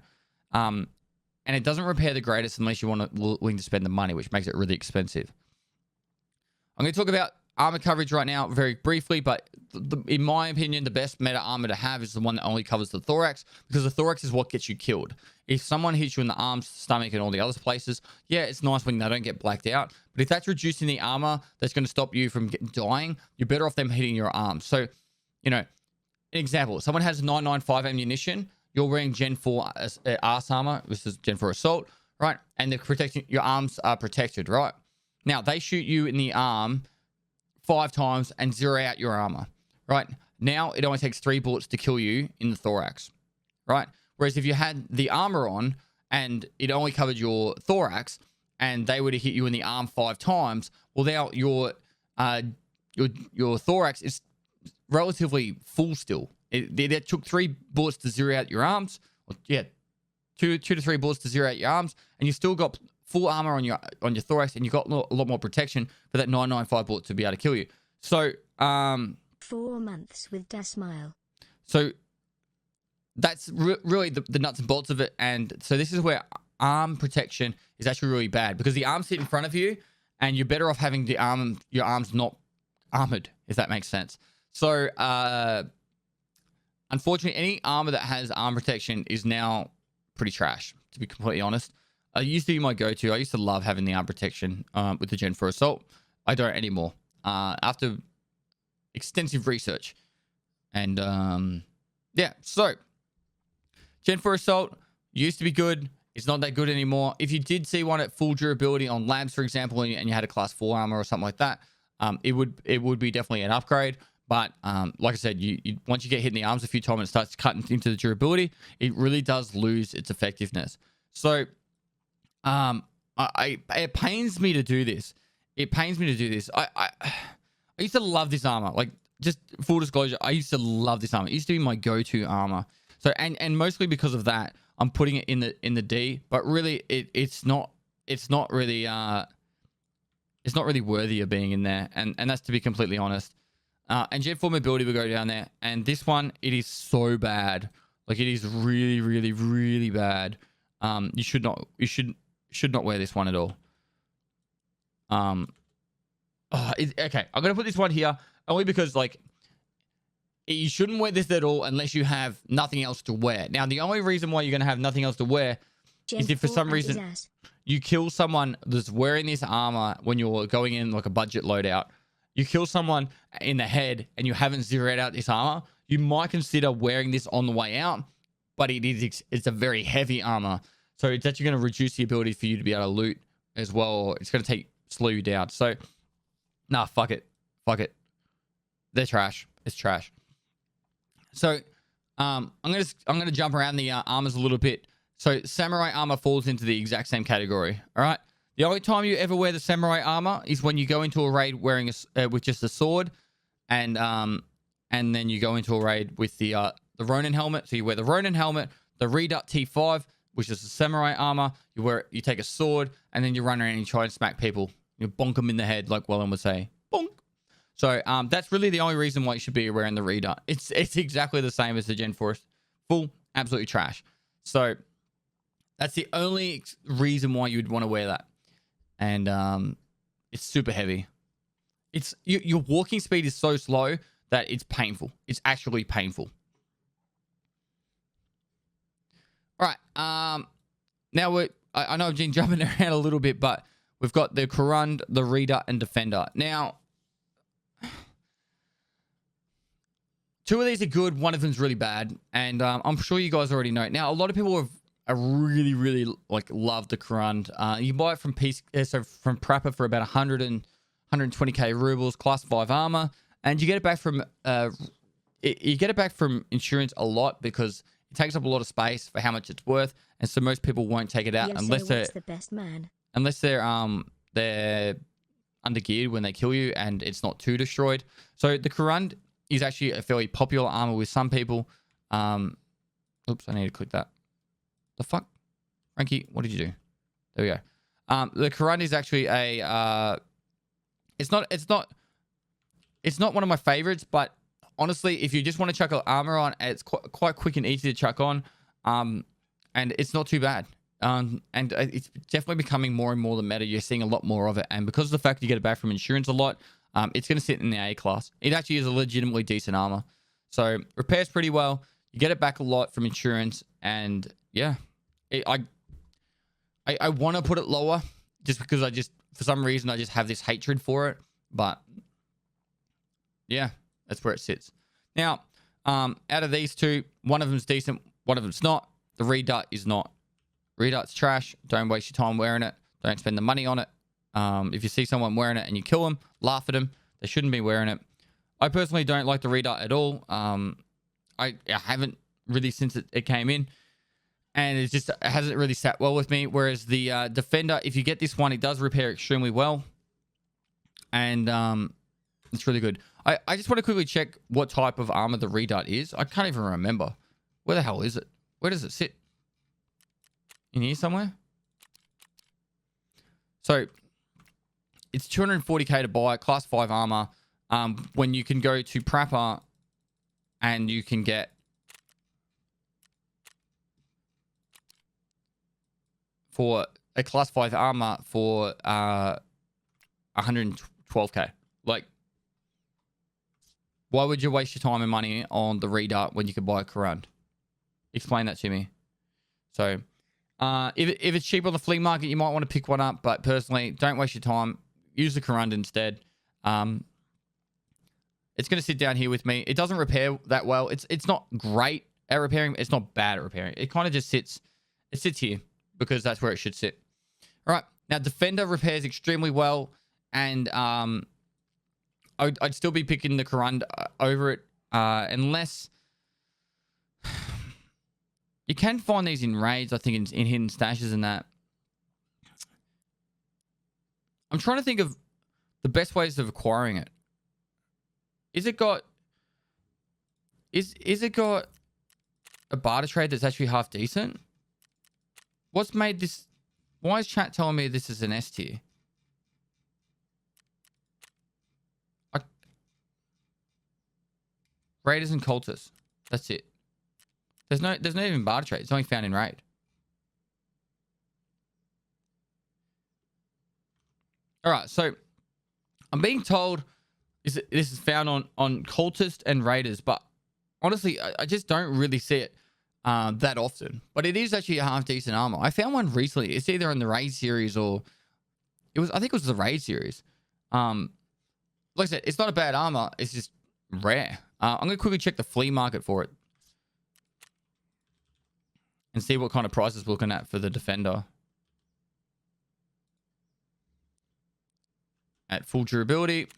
And it doesn't repair the greatest unless you want to willing to spend the money, which makes it really expensive. I'm going to talk about armor coverage right now very briefly, but in my opinion, the best meta armor to have is the one that only covers the thorax, because the thorax is what gets you killed. If someone hits you in the arms, stomach, and all the other places, yeah, it's nice when they don't get blacked out. But if that's reducing the armor that's going to stop you from dying, you're better off them hitting your arms. So, you know, an example, someone has 995 ammunition, you're wearing Gen 4 arse armor, this is Gen 4 assault, right? And they're protecting, your arms are protected, right? Now, they shoot you in the arm 5 times and zero out your armor, right? Now, it only takes 3 bullets to kill you in the thorax, right? Whereas if you had the armor on and it only covered your thorax and they were to hit you in the arm 5 times, well, now your thorax is relatively full still. It took 3 bullets to zero out your arms. Well, yeah, 2 to 3 bullets to zero out your arms, and you still got full armor on your thorax, and you got a lot more protection for that 995 bullet to be able to kill you. So 4 months with Da Smile. So that's really the nuts and bolts of it. And so this is where arm protection is actually really bad, because the arms sit in front of you, and you're better off having your arms not armored, if that makes sense. So unfortunately, any armor that has arm protection is now pretty trash, to be completely honest. It used to be my go-to. I used to love having the arm protection with the Gen 4 Assault. I don't anymore. After extensive research. And yeah, so Gen 4 Assault used to be good. It's not that good anymore. If you did see one at full durability on labs, for example, and you had a class 4 armor or something like that, it would be definitely an upgrade. But like I said, you once you get hit in the arms a few times and it starts cutting into the durability, it really does lose its effectiveness. So it pains me to do this. It pains me to do this. I used to love this armor. Like, just full disclosure, I used to love this armor. It used to be my go-to armor. So and mostly because of that, I'm putting it in the D. But really, it's not really worthy of being in there. And that's to be completely honest. And Gen 4 mobility will go down there. And this one, it is so bad. Like, it is really, really, really bad. You should not wear this one at all. Okay, I'm gonna put this one here only because, like, you shouldn't wear this at all unless you have nothing else to wear. Now, the only reason why you're gonna have nothing else to wear is if for some reason you kill someone that's wearing this armor when you're going in like a budget loadout. You kill someone in the head and you haven't zeroed out this armor, you might consider wearing this on the way out, but it's a very heavy armor. So it's actually going to reduce the ability for you to be able to loot as well. It's going to slow you down. So, nah, fuck it. They're trash. It's trash. So, I'm gonna jump around the armors a little bit. So, samurai armor falls into the exact same category. All right. The only time you ever wear the samurai armor is when you go into a raid wearing with just a sword, and then you go into a raid with the Ronin helmet. So you wear the Ronin helmet, the Redut T5, which is the samurai armor. You take a sword, and then you run around and you try and smack people. You bonk them in the head, like Wellen would say. Bonk. So that's really the only reason why you should be wearing the Redut. It's exactly the same as the Gen 4 full, absolutely trash. So that's the only reason why you would want to wear that. And it's super heavy. Your walking speed is so slow that it's painful. It's actually painful. All right. Now I know I've been jumping around a little bit, but we've got the Corund, the Reader, and Defender. Now, two of these are good. One of them's really bad, and I'm sure you guys already know. Now, a lot of people have really like love the Corund. You buy it from from Prappa for about 120k rubles, class 5 armor, and you get it back from you get it back from insurance a lot because it takes up a lot of space for how much it's worth, and so most people won't take it out Yes, unless they're the best man. unless they're undergeared when they kill you and it's not too destroyed. So the Corund is actually a fairly popular armor with some people. Oops, I need to click that. The fuck? Frankie, what did you do? There we go. The Corund is actually a it's not one of my favorites, but honestly, if you just want to chuck armor on, it's quite quick and easy to chuck on. And it's not too bad. And it's definitely becoming more and more the meta. You're seeing a lot more of it. And because of the fact you get it back from insurance a lot, it's going to sit in the A class. It actually is a legitimately decent armor. So repairs pretty well. You get it back a lot from insurance. And yeah, I want to put it lower just because for some reason, I just have this hatred for it. But yeah, that's where it sits. Now, out of these two, one of them's decent, one of them's not. The Redut is not. Redut's trash. Don't waste your time wearing it. Don't spend the money on it. If you see someone wearing it and you kill them, laugh at them. They shouldn't be wearing it. I personally don't like the Redut at all. I haven't really since it came in. And it hasn't really sat well with me. Whereas the Defender, if you get this one, it does repair extremely well. And it's really good. I just want to quickly check what type of armor the Redut is. I can't even remember. Where the hell is it? Where does it sit? In here somewhere? So, it's 240k to buy, class 5 armor. When you can go to Prappa and you can get for a class 5 armor for 112k. Like, why would you waste your time and money on the Redut when you could buy a Corund? Explain that to me. So, if it's cheap on the flea market, you might want to pick one up. But personally, don't waste your time. Use the Corund instead. It's going to sit down here with me. It doesn't repair that well. It's not great at repairing. It's not bad at repairing. It kind of just sits. It sits here because that's where it should sit. All right. Now, Defender repairs extremely well. And I'd still be picking the Corund over it unless... You can find these in raids, I think, in hidden stashes and that. I'm trying to think of the best ways of acquiring it. Is it got a barter trade that's actually half decent? What's made this? Why is chat telling me this is an S tier? Raiders and cultists. That's it. There's no even barter trade. It's only found in raid. All right, so I'm being told this is found on cultist and raiders, but honestly, I just don't really see it that often. But it is actually a half decent armor. I found one recently. It's either in the raid series or I think it was the raid series. Like I said, it's not a bad armor. It's just rare. I'm gonna quickly check the flea market for it and see what kind of prices we're looking at for the Defender. At full durability.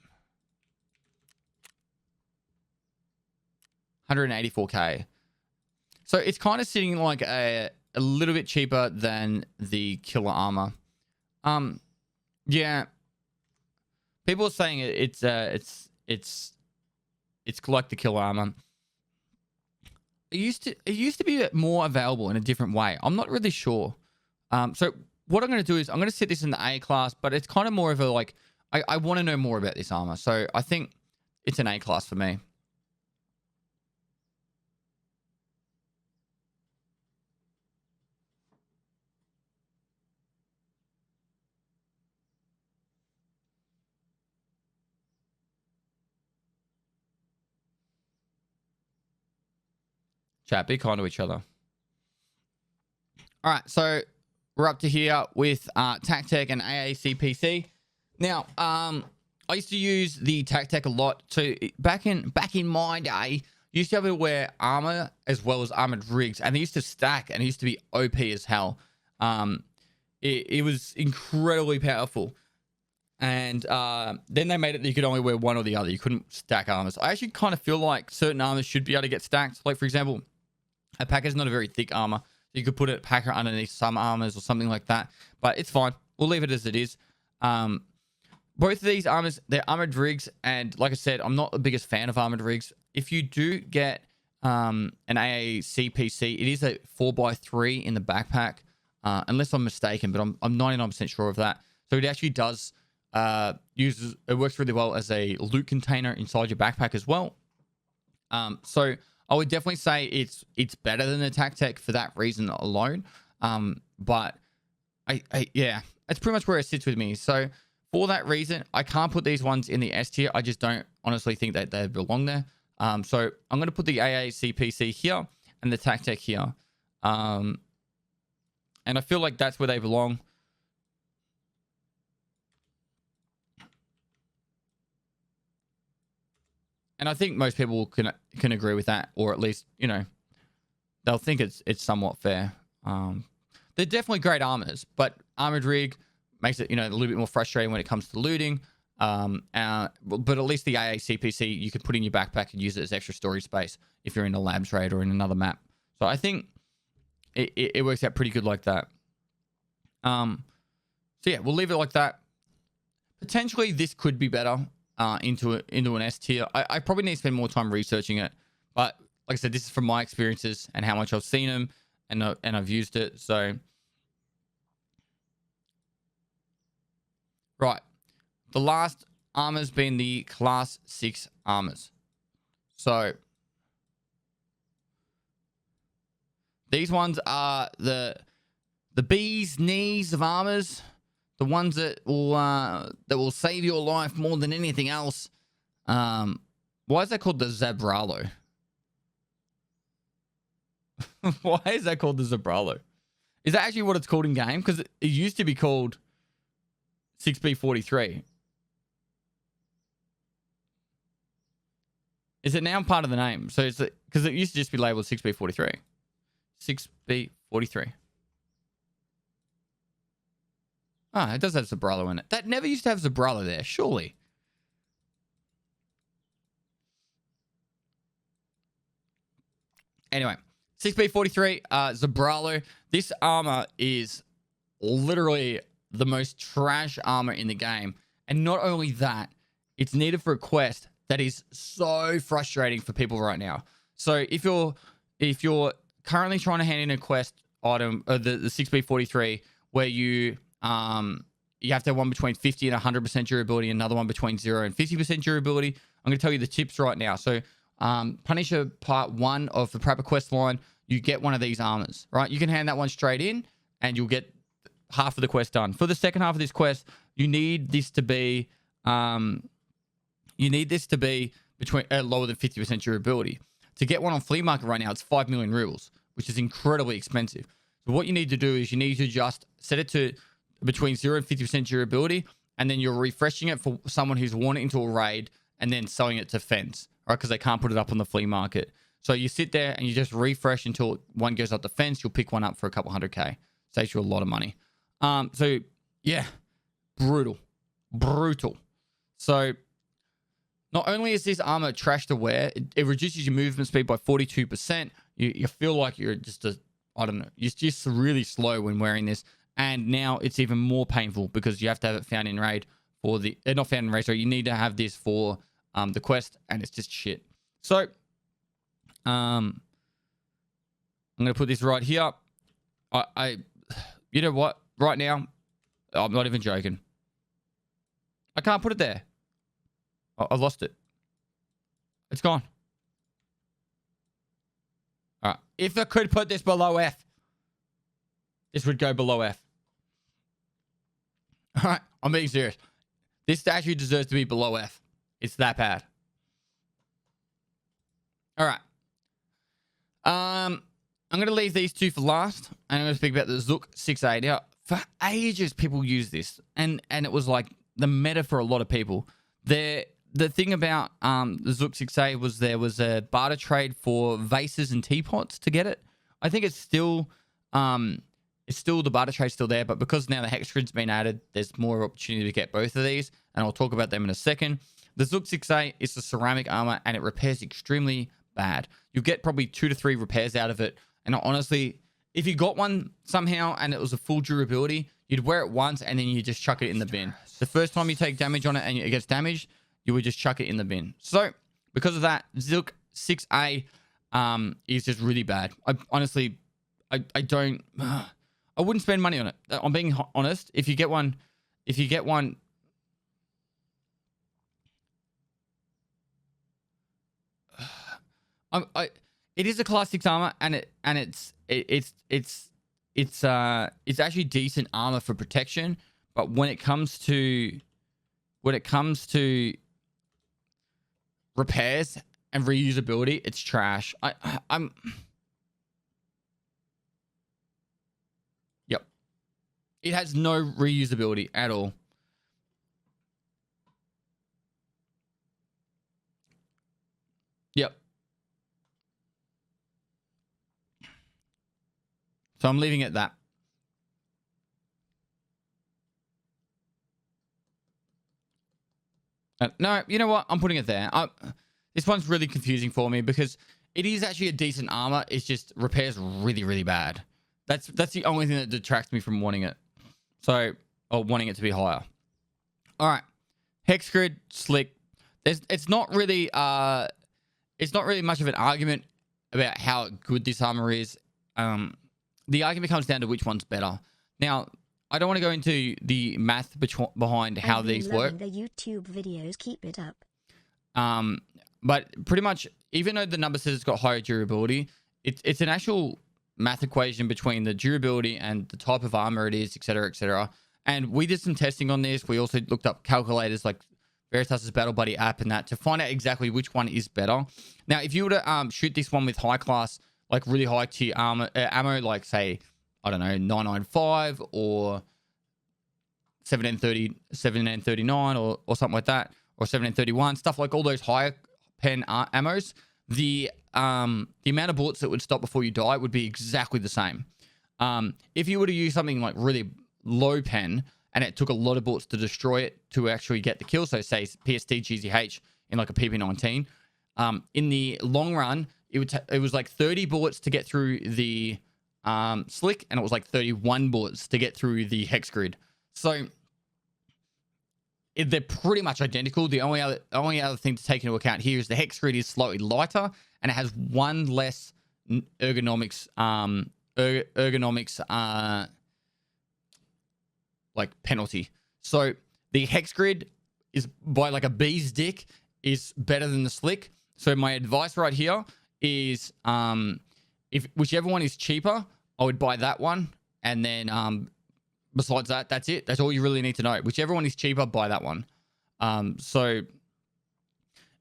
184k. So it's kind of sitting like a little bit cheaper than the killer armor. Yeah. People are saying it's like the killer armor. It used to be more available in a different way. I'm not really sure. So what I'm going to do is I'm going to set this in the A class, but it's kind of more of a like, I want to know more about this armor. So I think it's an A class for me. Chat, be kind to each other. All right, so we're up to here with TacTech and AACPC. Now, I used to use the TacTech a lot. So back in my day, you used to be able to wear armor as well as armored rigs, and they used to stack, and it used to be OP as hell. It was incredibly powerful. And then they made it that you could only wear one or the other. You couldn't stack armors. I actually kind of feel like certain armors should be able to get stacked. Like, for example, a Packer is not a very thick armor. So you could put a Packer underneath some armors or something like that. But it's fine. We'll leave it as it is. Both of these armors, they're armored rigs. And like I said, I'm not the biggest fan of armored rigs. If you do get an AACPC, it is a 4x3 in the backpack. Unless I'm mistaken, but I'm 99% sure of that. So it actually does... it works really well as a loot container inside your backpack as well. So I would definitely say it's better than the TacTech for that reason alone. But yeah, that's pretty much where it sits with me. So for that reason, I can't put these ones in the S tier. I just don't honestly think that they belong there. So I'm going to put the AACPC here and the TacTech here. And I feel like that's where they belong. And I think most people can agree with that, or at least, you know, they'll think it's somewhat fair. They're definitely great armors, but armored rig makes it, you know, a little bit more frustrating when it comes to looting. But at least the AACPC you can put in your backpack and use it as extra storage space if you're in a labs raid or in another map. So I think it works out pretty good like that. So yeah, we'll leave it like that. Potentially this could be better. Into an S tier. I probably need to spend more time researching it, but like I said, this is from my experiences and how much I've seen them and I've used it. So right, the last armor's been the class 6 armors. So these ones are the bee's knees of armors. The ones that will save your life more than anything else. Why is that called the Zabralo? Why is that called the Zabralo? Is that actually what it's called in game? Because it used to be called 6B43. Is it now part of the name? So it's because it used to just be labeled 6B43. 6B43. Ah, it does have Zabralo in it. That never used to have Zabralo there, surely. Anyway, 6B43, Zabralo. This armor is literally the most trash armor in the game. And not only that, it's needed for a quest that is so frustrating for people right now. So if you're currently trying to hand in a quest item, the 6B43, where you have to have one between 50 and 100% durability, another one between 0 and 50% durability. I'm going to tell you the tips right now. So Punisher part 1 of the Prepper quest line, you get one of these armors, right? You can hand that one straight in and you'll get half of the quest done. For the second half of this quest, you need this to be between lower than 50% durability. To get one on flea market right now, it's 5 million rubles, which is incredibly expensive. So what you need to do is you need to just set it to between 0 and 50% durability, and then you're refreshing it for someone who's worn it into a raid and then selling it to fence, right? Because they can't put it up on the flea market. So you sit there and you just refresh until one goes up the fence. You'll pick one up for a couple $100K. Saves you a lot of money. So yeah, brutal. So not only is this armor trash to wear, it reduces your movement speed by 42%. You feel like you're just you're just really slow when wearing this. And now it's even more painful because you have to have it found in raid for the... not found in raid, sorry. You need to have this for the quest, and it's just shit. So, I'm going to put this right here. You know what? Right now, I'm not even joking. I can't put it there. I lost it. It's gone. All right. If I could put this below F, this would go below F. All right. I'm being serious. This statue deserves to be below F. It's that bad. All right. I'm going to leave these two for last, and I'm going to speak about the Zook 6A. Now, for ages, people use this, and it was like the meta for a lot of people. The thing about the Zook 6A was there was a barter trade for vases and teapots to get it. I think it's still the barter trade's still there, but because now the hex grid's been added, there's more opportunity to get both of these, and I'll talk about them in a second. The Zook 6A is the ceramic armor, and it repairs extremely bad. You'll get probably 2 to 3 repairs out of it, and honestly, if you got one somehow and it was a full durability, you'd wear it once and then you just chuck it in the bin. The first time you take damage on it and it gets damaged, you would just chuck it in the bin. So because of that, Zook 6A is just really bad. I honestly, I wouldn't spend money on it. I'm being honest. If you get one, it is a class 6 armor, and it's actually decent armor for protection, but when it comes to repairs and reusability, it's trash. Yep. It has no reusability at all. Yep. So I'm leaving it at that. No, you know what? I'm putting it there. This one's really confusing for me because it is actually a decent armor. It's just repairs really, really bad. That's the only thing that detracts me from wanting it. So, or wanting it to be higher. All right, hex grid slick. It's not really much of an argument about how good this armor is. The argument comes down to which one's better. Now, I don't want to go into the math behind how these work. The YouTube videos, keep it up. But pretty much, even though the number says it's got higher durability, it's an actual math equation between the durability and the type of armor it is, etc., etc. And we did some testing on this. We also looked up calculators like Veritas's Battle Buddy app and that to find out exactly which one is better. Now, if you were to shoot this one with high class, like really high tier ammo, like say, I don't know, 995 or 1739 or something like that, or 1731, stuff like all those higher pen ammos, the amount of bullets that would stop before you die would be exactly the same. If you were to use something like really low pen and it took a lot of bullets to destroy it to actually get the kill, so say PSD GZH in like a PP19, in the long run, it was like 30 bullets to get through the slick, and it was like 31 bullets to get through the hex grid. So they're pretty much identical. The only other thing to take into account here is the hex grid is slightly lighter and it has one less ergonomics like penalty. So the hex grid is by like a bee's dick is better than the slick. So my advice right here is if whichever one is cheaper, I would buy that one, and then besides that, that's it. That's all you really need to know. Whichever one is cheaper, buy that one. So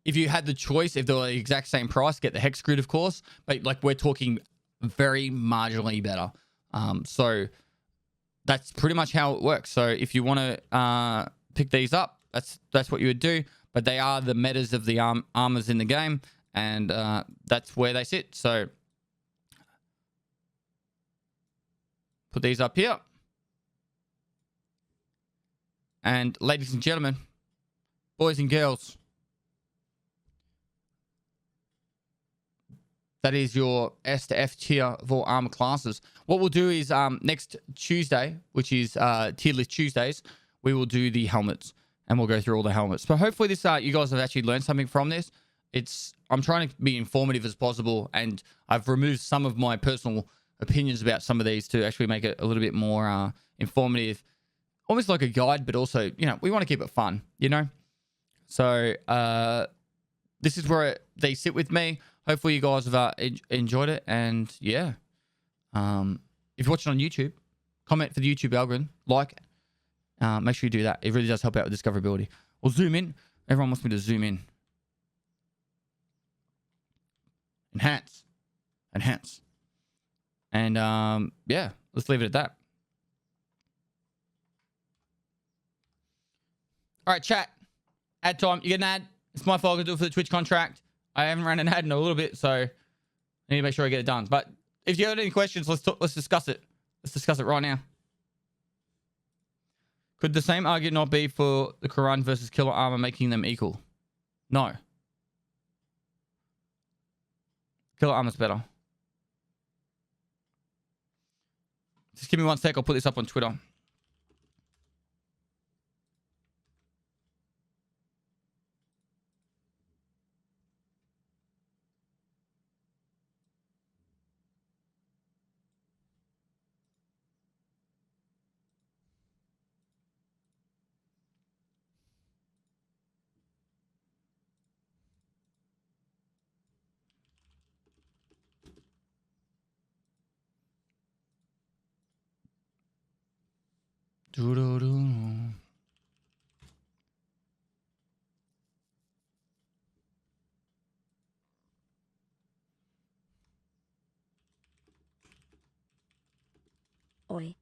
if you had the choice, if they were the exact same price, get the hex grid, of course. But like we're talking very marginally better. So that's pretty much how it works. So if you want to pick these up, that's what you would do. But they are the metas of the armors in the game, and that's where they sit. So put these up here. And ladies and gentlemen, boys and girls, that is your S to F tier of all armor classes. What we'll do is next Tuesday, which is tier list Tuesdays, we will do the helmets, and we'll go through all the helmets. But hopefully this you guys have actually learned something from this. I'm trying to be informative as possible, and I've removed some of my personal opinions about some of these to actually make it a little bit more informative. Almost like a guide, but also, we want to keep it fun, So this is where they sit with me. Hopefully you guys have enjoyed it. And yeah, if you're watching on YouTube, comment for the YouTube algorithm, like, make sure you do that. It really does help out with discoverability. Or zoom in. Everyone wants me to zoom in. Enhance. And yeah, let's leave it at that. All right, chat. Ad time. You get an ad. It's my fault. I do it for the Twitch contract. I haven't ran an ad in a little bit, so I need to make sure I get it done. But if you have any questions, let's discuss it. Let's discuss it right now. Could the same argument not be for the Quran versus killer armor, making them equal? No. Killer armor's better. Just give me 1 sec. I'll put this up on Twitter. Doo-doo-doo. Oi.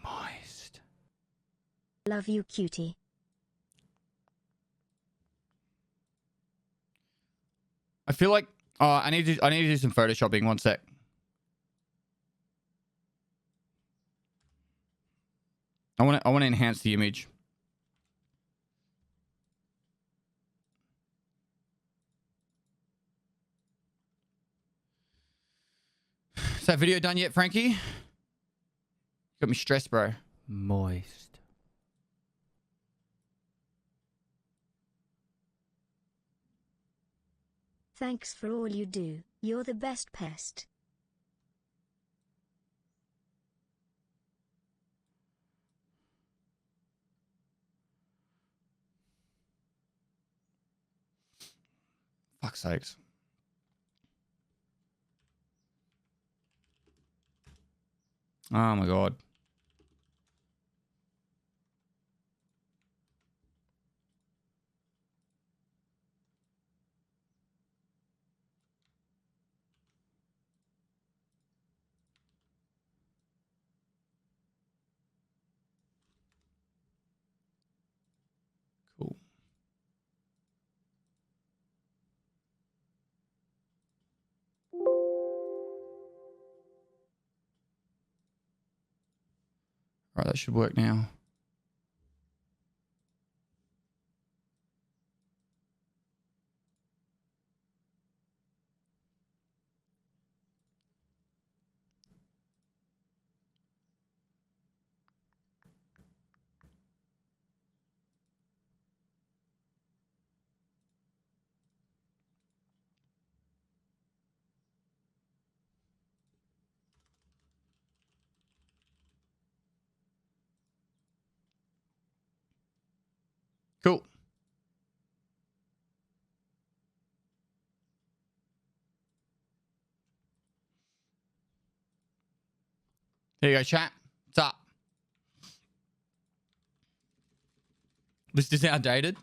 Moist. Love you, cutie. I feel like I need to do some photoshopping. 1 sec. I want to enhance the image. Is that video done yet, Frankie? Got me stressed, bro. Moist. Thanks for all you do. You're the best pest. Fuck's sakes. Oh my god. Cool. All right, that should work now. Cool. There you go, chat. What's up? This is outdated.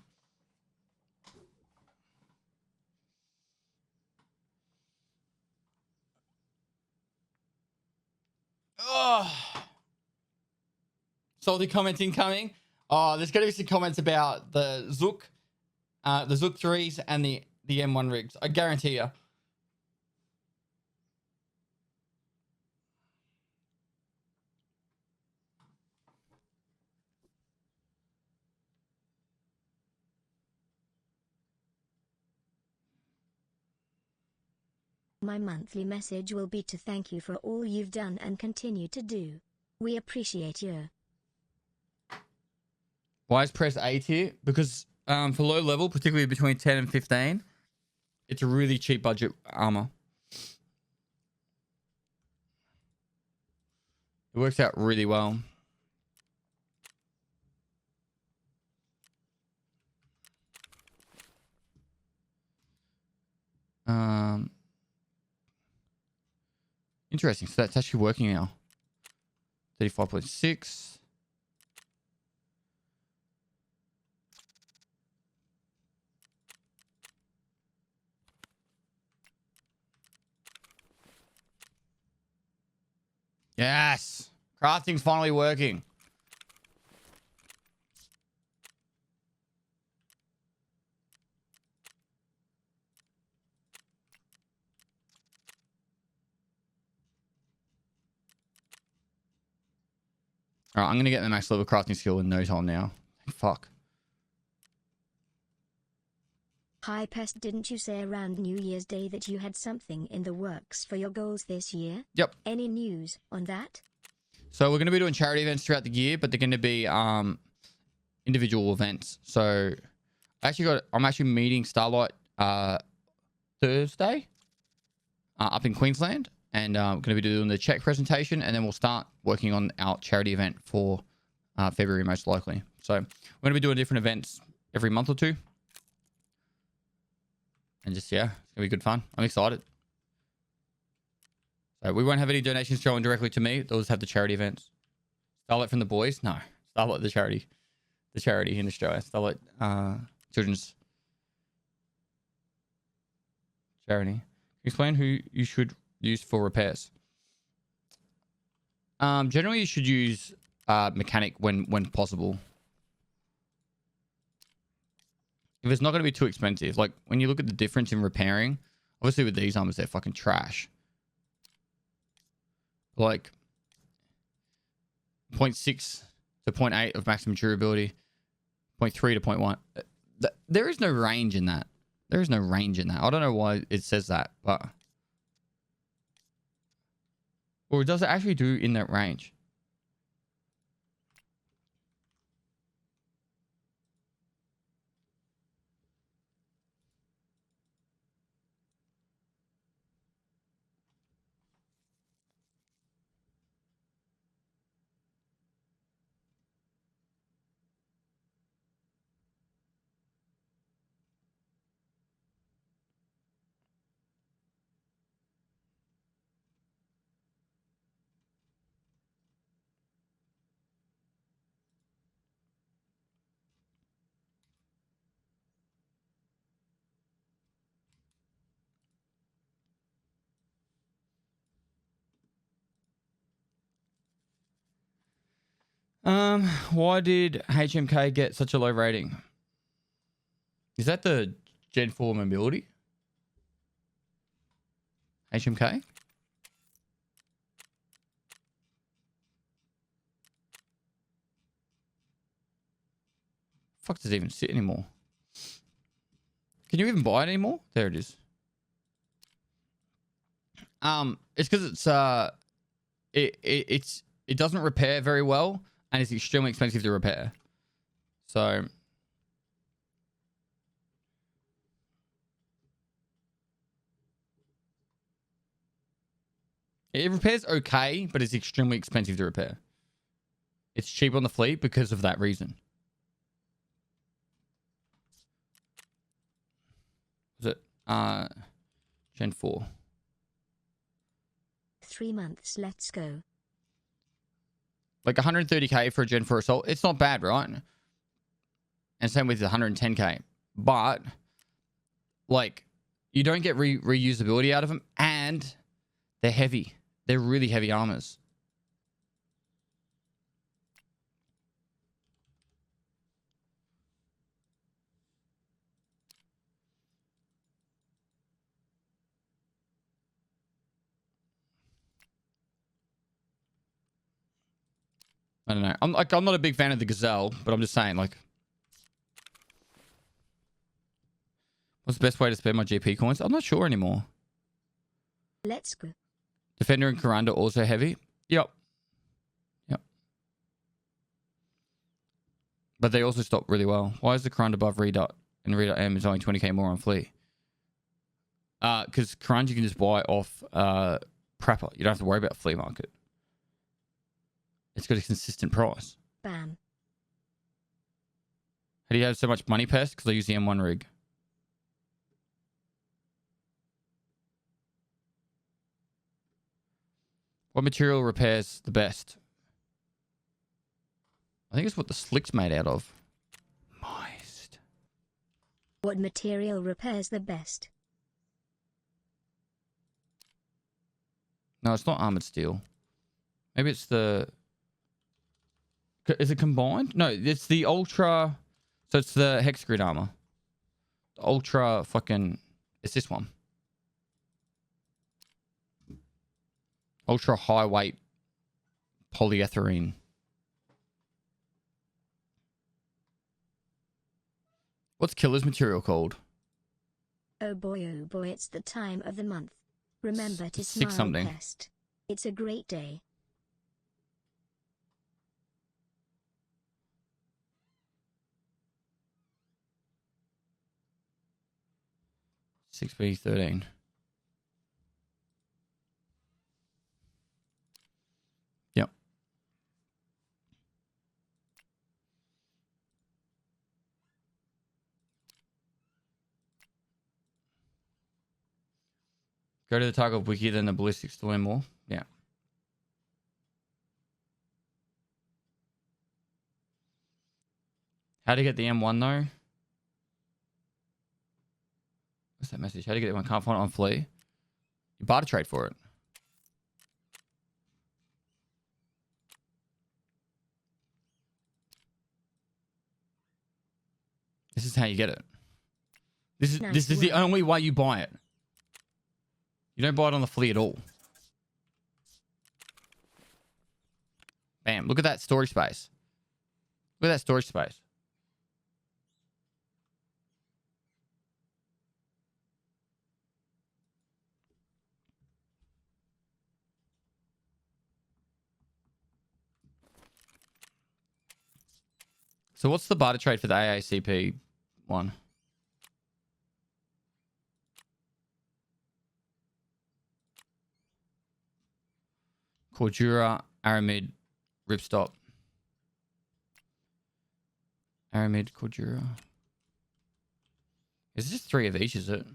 Oh. Salty comments incoming. Oh, there's going to be some comments about the Zook 3s and the M1 rigs. I guarantee you. My monthly message will be to thank you for all you've done and continue to do. We appreciate you. Why is press A tier? Because for low level, particularly between 10 and 15, it's a really cheap budget armor. It works out really well. Interesting. So that's actually working now. 35.6. Yes. Crafting's finally working. All right, I'm going to get the max level crafting skill in no time now. Fuck. Hi Pest, didn't you say around New Year's Day that you had something in the works for your goals this year? Yep. Any news on that? So we're going to be doing charity events throughout the year, but they're going to be individual events. So I'm actually meeting Starlight Thursday up in Queensland, and I'm going to be doing the check presentation, and then we'll start working on our charity event for February most likely. So we're going to be doing different events every month or two. And just, yeah, it's going to be good fun. I'm excited. So we won't have any donations going directly to me. They'll just have the charity events. Starlight from the boys? No. Starlight the charity. The charity in Australia. Starlight Children's Charity. Explain who you should use for repairs. Generally, you should use mechanic when possible. If it's not going to be too expensive. Like, when you look at the difference in repairing, obviously with these armors, they're fucking trash. Like, 0.6 to 0.8 of maximum durability. 0.3 to 0.1. There is no range in that. There is no range in that. I don't know why it says that, but... Or does it actually do in that range? Why did HMK get such a low rating? Is that the Gen 4 mobility? HMK? Fuck, does it even sit anymore? Can you even buy it anymore? There it is. It's because it doesn't repair very well, and it's extremely expensive to repair. So it repairs okay, but it's extremely expensive to repair. It's cheap on the fleet because of that reason. Is it Gen 4? 3 months, let's go. Like 130k for a Gen 4 assault, it's not bad, right? And same with the 110k. But, like, you don't get reusability out of them, and they're heavy. They're really heavy armors. I don't know. I'm not a big fan of the Gazelle, but I'm just saying, like, what's the best way to spend my GP coins? I'm not sure anymore. Let's go. Defender and Karanda also heavy. Yep. But they also stop really well. Why is the current above redot and redot M is only 20k more on Flea? Because current you can just buy off Prepper. You don't have to worry about flea market. It's got a consistent price. Bam. How do you have so much money, Pest? Because I use the M1 rig. What material repairs the best? I think it's what the slick's made out of. Moist. What material repairs the best? No, it's not armored steel. Maybe it's the... Is it combined? No, it's the ultra... So it's the hex grid armor. The ultra fucking... It's this one. Ultra high weight polyethylene. What's Killer's material called? Oh boy, it's the time of the month. Remember to Six smile, something. Pest. It's a great day. Six B 13. Yep. Go to the Tarkov wiki, then the ballistics to learn more. Yeah. How to get the M1 though? What's that message? How to get the M1? Can't find it on Flea. You barter trade for it. This is how you get it. This is Nice the work. only way you buy it. You don't buy it on the Flea at all. Bam. Look at that storage space. Look at that storage space. So what's the barter trade for the AACP one? Cordura, Aramid, Ripstop. Aramid, Cordura. Is this 3 of each, is it?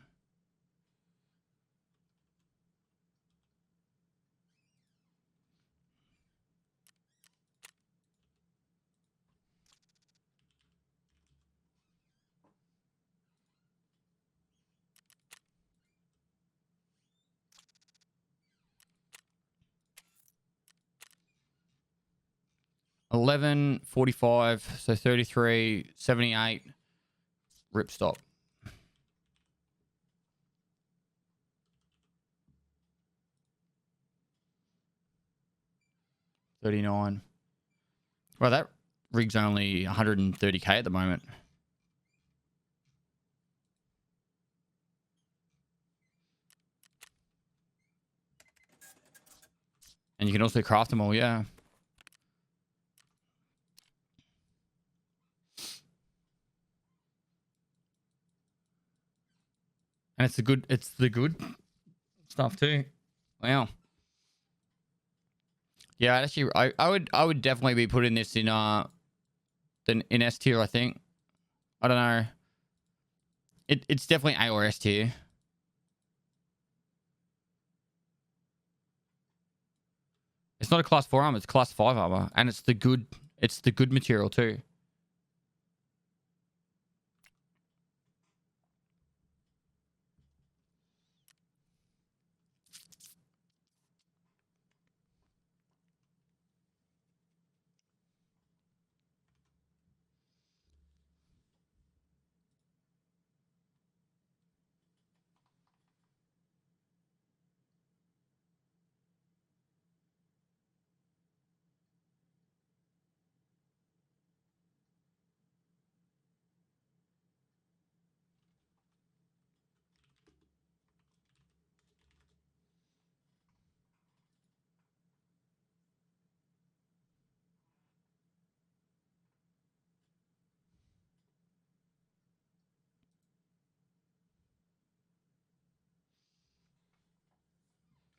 $11.45, so $33.78. Ripstop. $39. Well, that rig's only 130k at the moment. And you can also craft them all, yeah. And it's the good stuff too. Wow. Yeah, actually, I would definitely be putting this in in S tier. I think. I don't know. It's definitely A or S tier. It's not a class 4 armor. It's class 5 armor, and it's the good material too.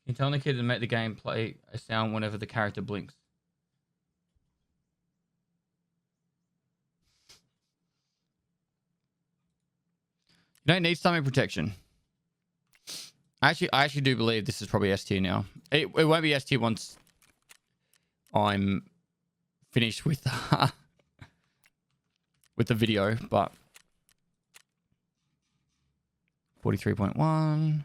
You tell the kid to make the game play a sound whenever the character blinks. You don't need stomach protection. I actually do believe this is probably S tier now. It won't be S tier once I'm finished with with the video, but 43.1.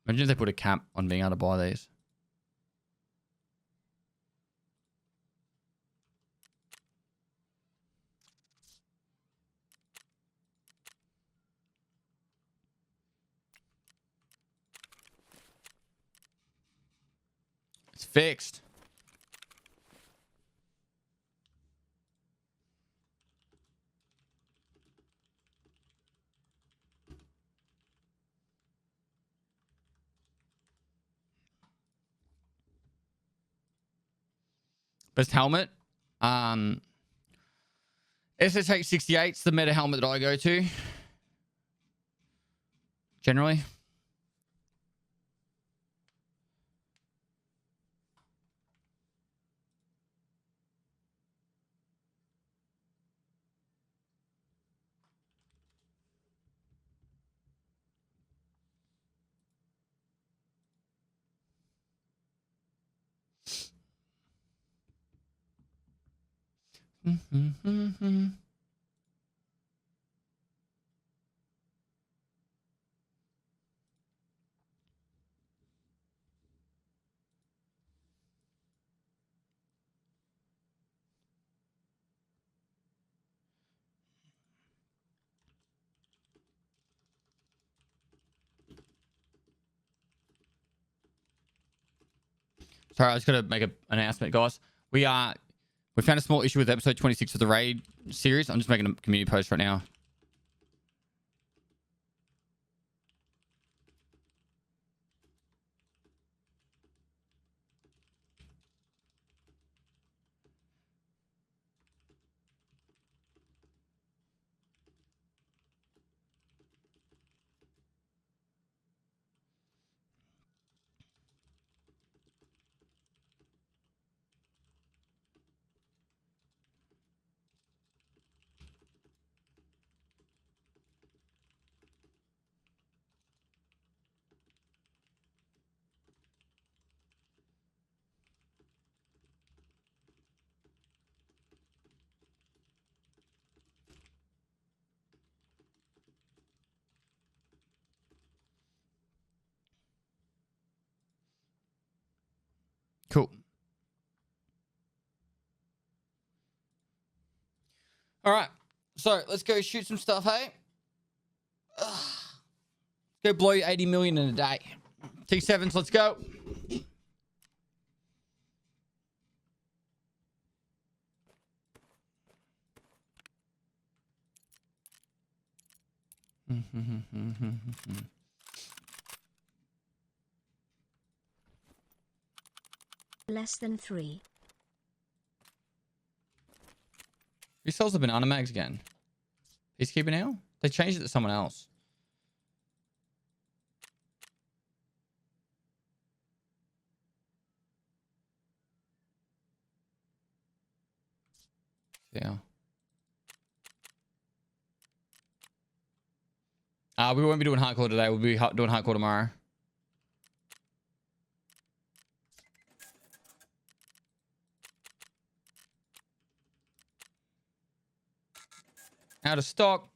Imagine if they put a cap on being able to buy these. It's fixed. Best helmet. SSH 68 is the meta helmet that I go to. Generally. Sorry, I just got to make an announcement, guys. We found a small issue with episode 26 of the raid series. I'm just making a community post right now. Cool. All right. So let's go shoot some stuff, hey? Let's go blow 80 million in a day. T7s, let's go. Less than 3. Who sells the banana mags again? Peacekeeper now? They changed it to someone else. Yeah. We won't be doing hardcore today. We'll be doing hardcore tomorrow. Out of stock.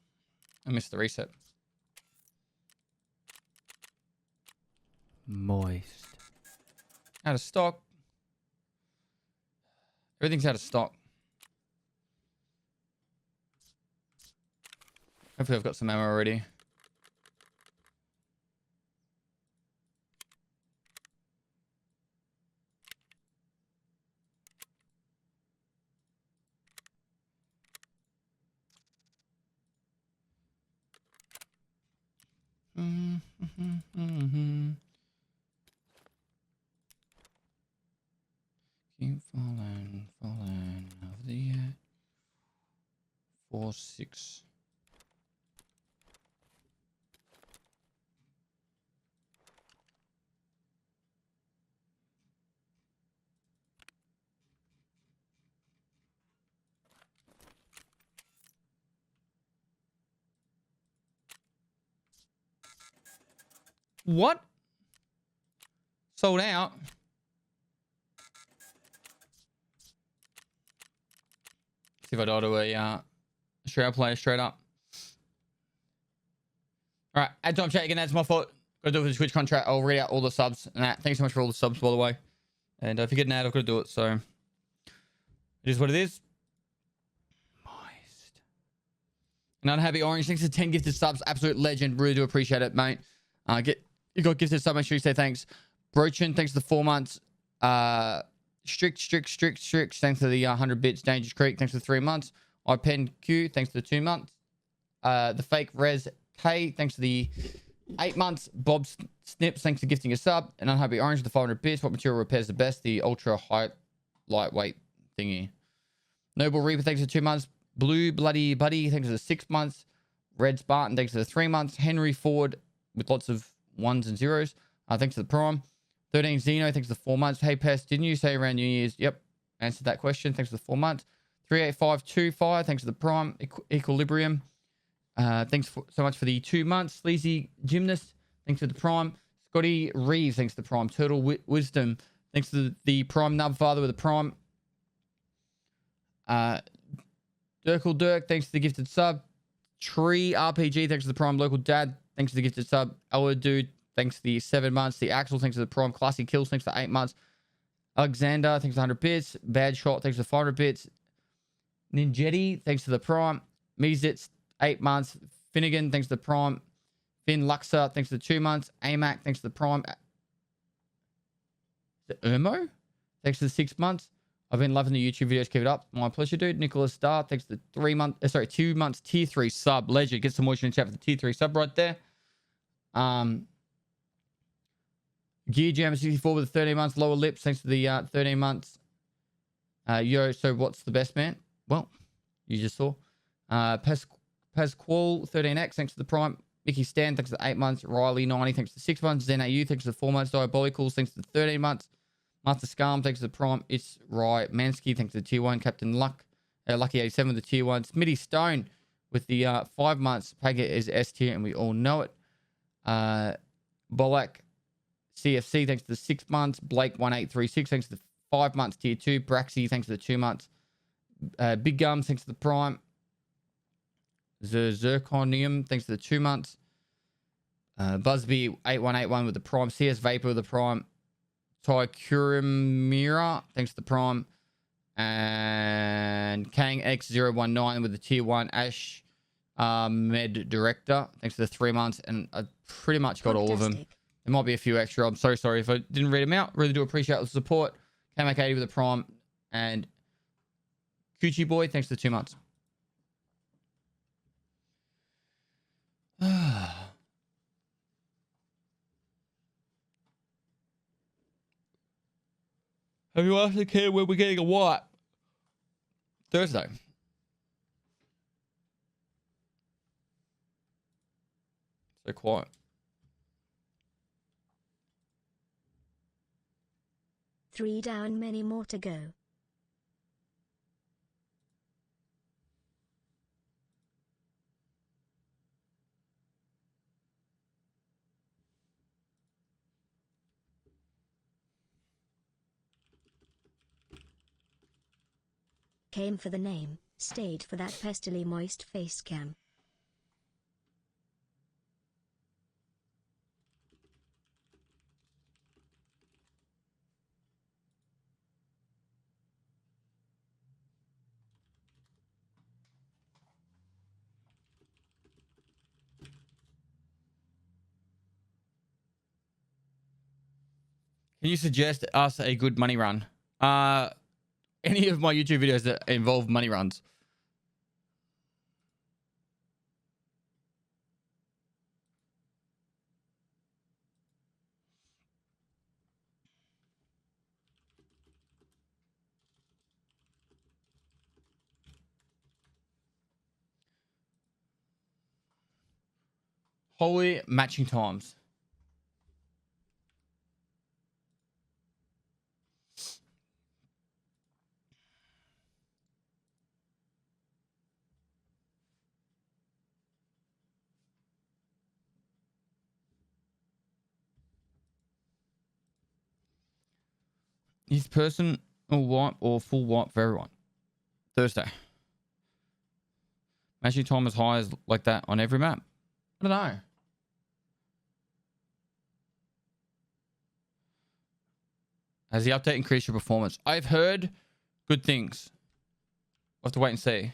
I missed the reset. Moist. Out of stock. Everything's out of stock. Hopefully I've got some ammo already. Keep falling of the year. 4, 6. What? Sold out? See if I die to a straight up player straight up. All right, ad time chat again. That's my fault. Gotta do it for the Twitch contract. I'll read out all the subs and that. Thanks so much for all the subs, by the way. And if you get an ad, I've got to do it. So it is what it is. Moist. And Unhappy Orange, thanks for 10 gifted subs. Absolute legend. Really do appreciate it, mate. You got gifted sub. Make sure you say thanks. Brochin, thanks for the 4 months. Strict. Thanks for the 100 bits. Dangerous Creek, thanks for the 3 months. iPen Q, thanks for the 2 months. The fake Res K, thanks for the 8 months. Bob Snips, thanks for gifting a sub. And Unhappy Orange, the 500 bits. What material repairs the best? The ultra high lightweight thingy. Noble Reaper, thanks for 2 months. Blue Bloody Buddy, thanks for the 6 months. Red Spartan, thanks for the 3 months. Henry Ford, with lots of 1s and 0s. Thanks for the Prime. 13 Zeno, thanks for the 4 months. Hey Pest, didn't you say around New Year's? Yep, answered that question. Thanks for the 4 months. 38525, thanks for the Prime. Equilibrium, thanks so much for the 2 months. Sleazy Gymnast, thanks for the Prime. Scotty Reeves, thanks for the Prime. Turtle Wisdom, thanks for the Prime. Nub Father with the Prime. Dirkle Dirk, thanks for the gifted sub. Tree RPG, thanks for the Prime. Local Dad, thanks for the gifted sub. Ella Dude, thanks for the 7 months. The Axel, thanks for the Prime. Classy Kills, thanks for 8 months. Alexander, thanks for 100 bits. Bad Shot, thanks for 500 bits. Ninjetti, thanks for the Prime. Mezitz, 8 months. Finnegan, thanks for the Prime. Finn Luxor, thanks for the 2 months. AMAC, thanks for the Prime. The Ermo, thanks for the 6 months. I've been loving the YouTube videos. Keep it up. My pleasure, dude. Nicholas Starr, thanks for the 2 months tier 3 sub. Legend. Get some moisture in chat for the tier 3 sub right there. Gear Jam 64 with the 13 months. Lower Lips, thanks for the 13 months. Yo, so what's the best, man? Well, you just saw. Pasquale 13X, thanks for the Prime. Mickey Stan, thanks for the 8 months. Riley 90, thanks for the 6 months. Zen AU, thanks for the 4 months. Diabolicals, thanks for the 13 months. Master Scum, thanks for the Prime. It's right. Mansky, thanks for the tier 1. Captain Lucky 87 with the tier 1. Smitty Stone with the 5 months. Paget is S tier, and we all know it. Bolak CFC, thanks for the 6 months. Blake 1836, thanks for the 5 months. Tier 2. Braxy, thanks for the 2 months. Big Gums, thanks for the Prime. Zirconium, thanks for the 2 months. Busby 8181 with the Prime. CS Vapor with the Prime. Ty Kurimira, thanks for the Prime. And Kang X019 with the tier 1. Ash Med Director, thanks for the 3 months. And I pretty much got all of them. There might be a few extra. I'm so sorry if I didn't read them out. Really do appreciate the support. KMAK80 with the Prime. And Coochie Boy, thanks for the 2 months. Have you asked the kid when we're getting a what? Thursday. So quiet. Three down, many more to go. Came for the name, stayed for that pestily moist face cam. Can you suggest us a good money run? Any of my YouTube videos that involve money runs. Holy matching times. Is person or wipe or full wipe for everyone? Thursday. Matching time as high as like that on every map? I don't know. Has the update increased your performance? I've heard good things. We'll have to wait and see.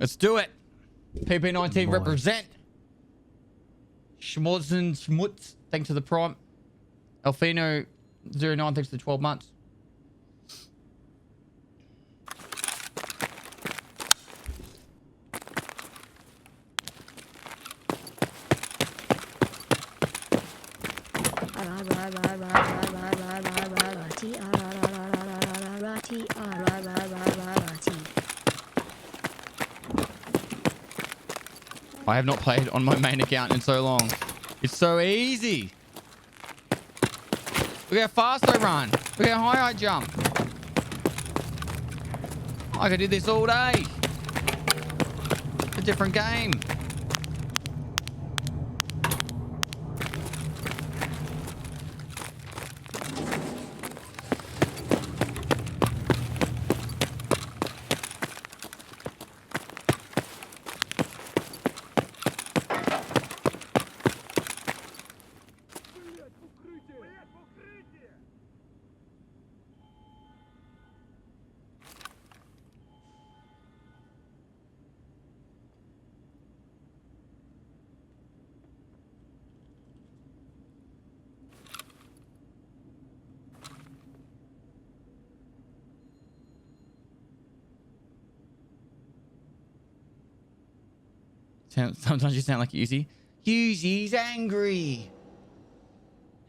Let's do it. PP19 represent. Schmotzen Schmutz, thanks for the prime. Alfino 09, thanks for the 12 months. I have not played on my main account in so long. It's so easy. Look how fast I run. Look how high I jump. I could do this all day. It's a different game. Sometimes you sound like Yuzi. Yuzi's angry.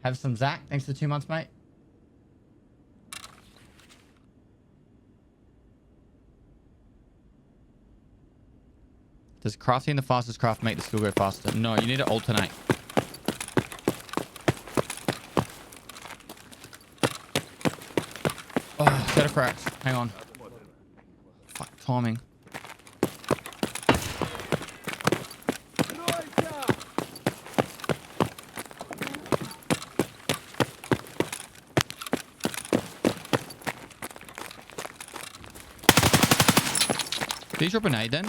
Have some Zach. Thanks for the 2 months, mate. Does crafting the fastest craft make the skill go faster? No, you need to alternate. Oh, set of cracks. Hang on. Fuck, timing. Did you drop a nade then?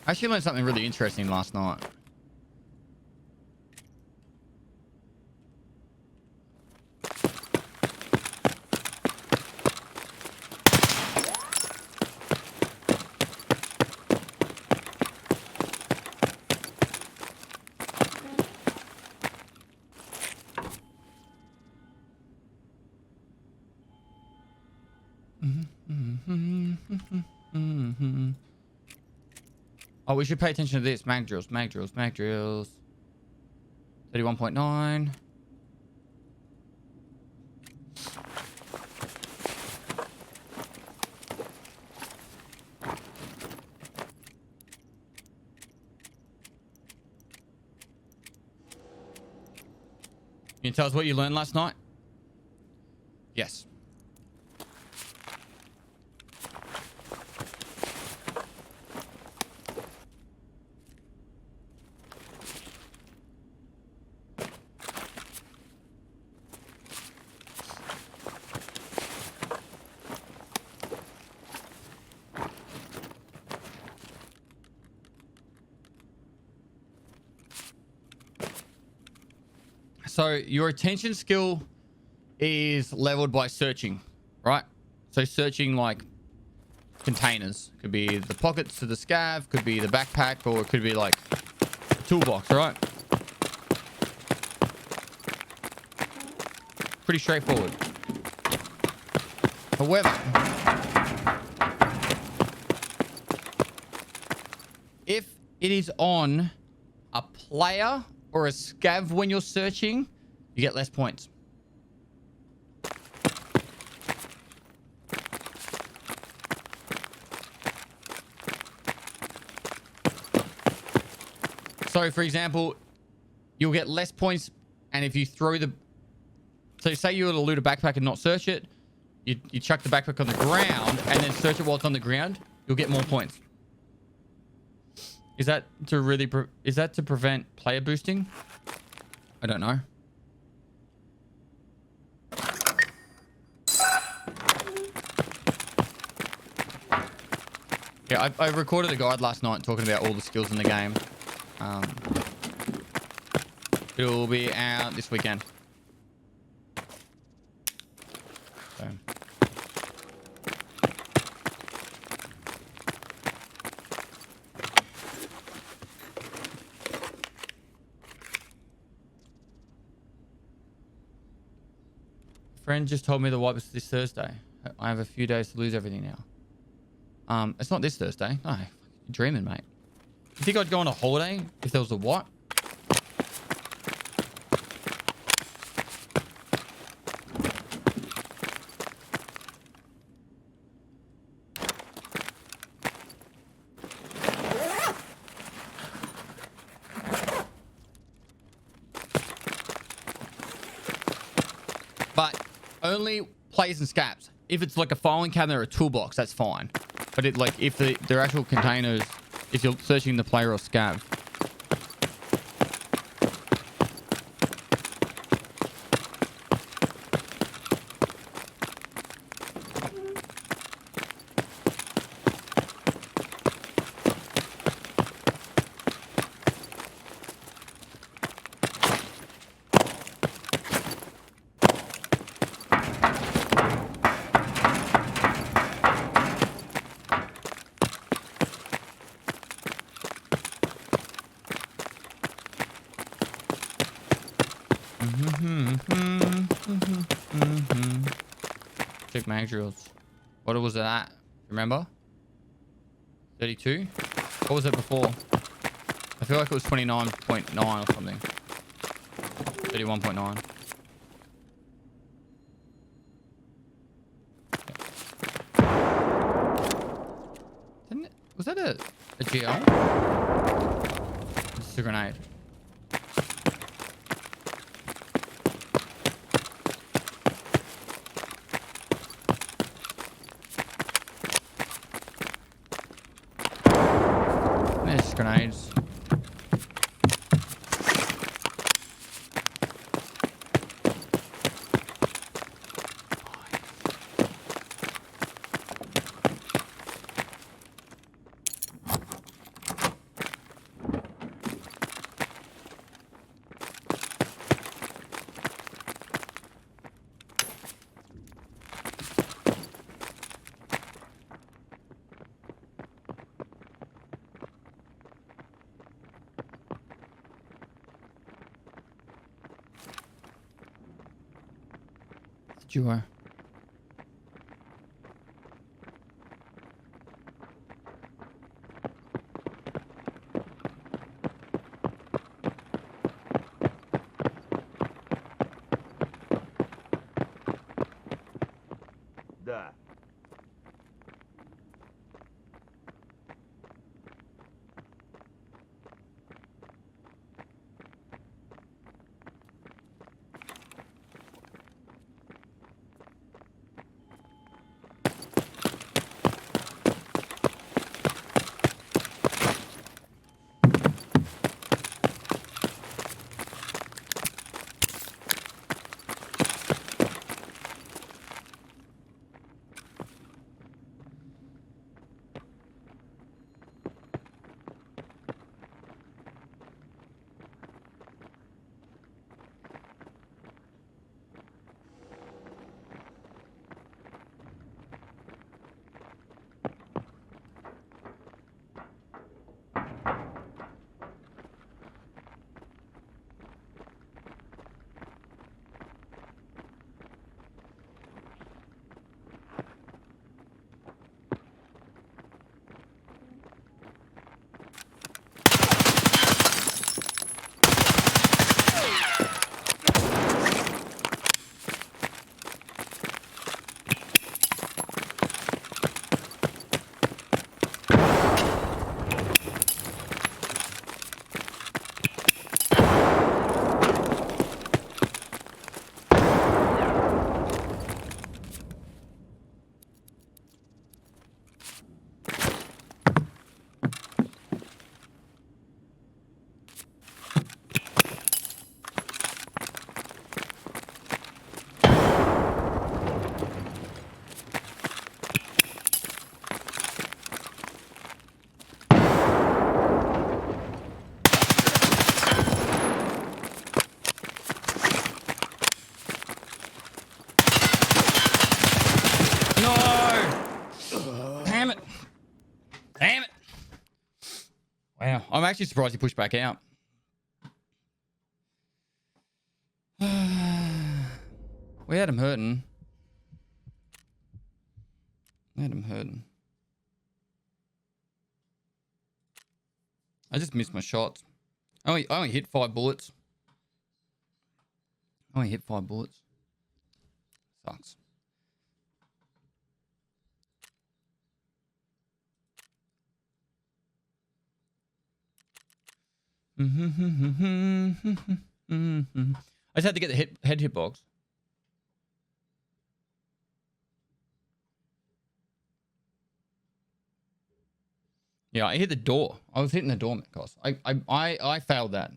I actually learned something really interesting last night. Oh, we should pay attention to this. Mag drills, mag drills, mag drills. 31.9. Can you tell us what you learned last night? Yes. So your attention skill is leveled by searching, right? So searching like containers. Could be the pockets to the scav, could be the backpack, or it could be like a toolbox, right? Pretty straightforward. However, if it is on a player or a scav when you're searching, you get less points. So, for example, you'll get less points, and if you throw the... So, say you were to loot a backpack and not search it, you chuck the backpack on the ground, and then search it while it's on the ground, you'll get more points. Is that to really... Is that to prevent player boosting? I don't know. Yeah, I recorded a guide last night talking about all the skills in the game. It'll be out this weekend. So. Friend just told me the wipe was this Thursday. I have a few days to lose everything now. It's not this Thursday. No, you're dreaming, mate. You think I'd go on a holiday if there was a what? But only players and scabs. If it's like a filing cabinet or a toolbox, that's fine. But it like if they're actual containers, if you're searching the player or scav. Check mag drills. What was it at? Remember? 32? What was it before? I feel like it was 29.9 or something. 31.9. Didn't it, was that a GL? It's a grenade. Grenades. Duo. Да. I'm actually surprised he pushed back out. We had him hurting. I just missed my shots. I only hit 5 bullets. Sucks. I just had to get the head hitbox. Yeah, I hit the door. I was hitting the door, Cos. I failed that.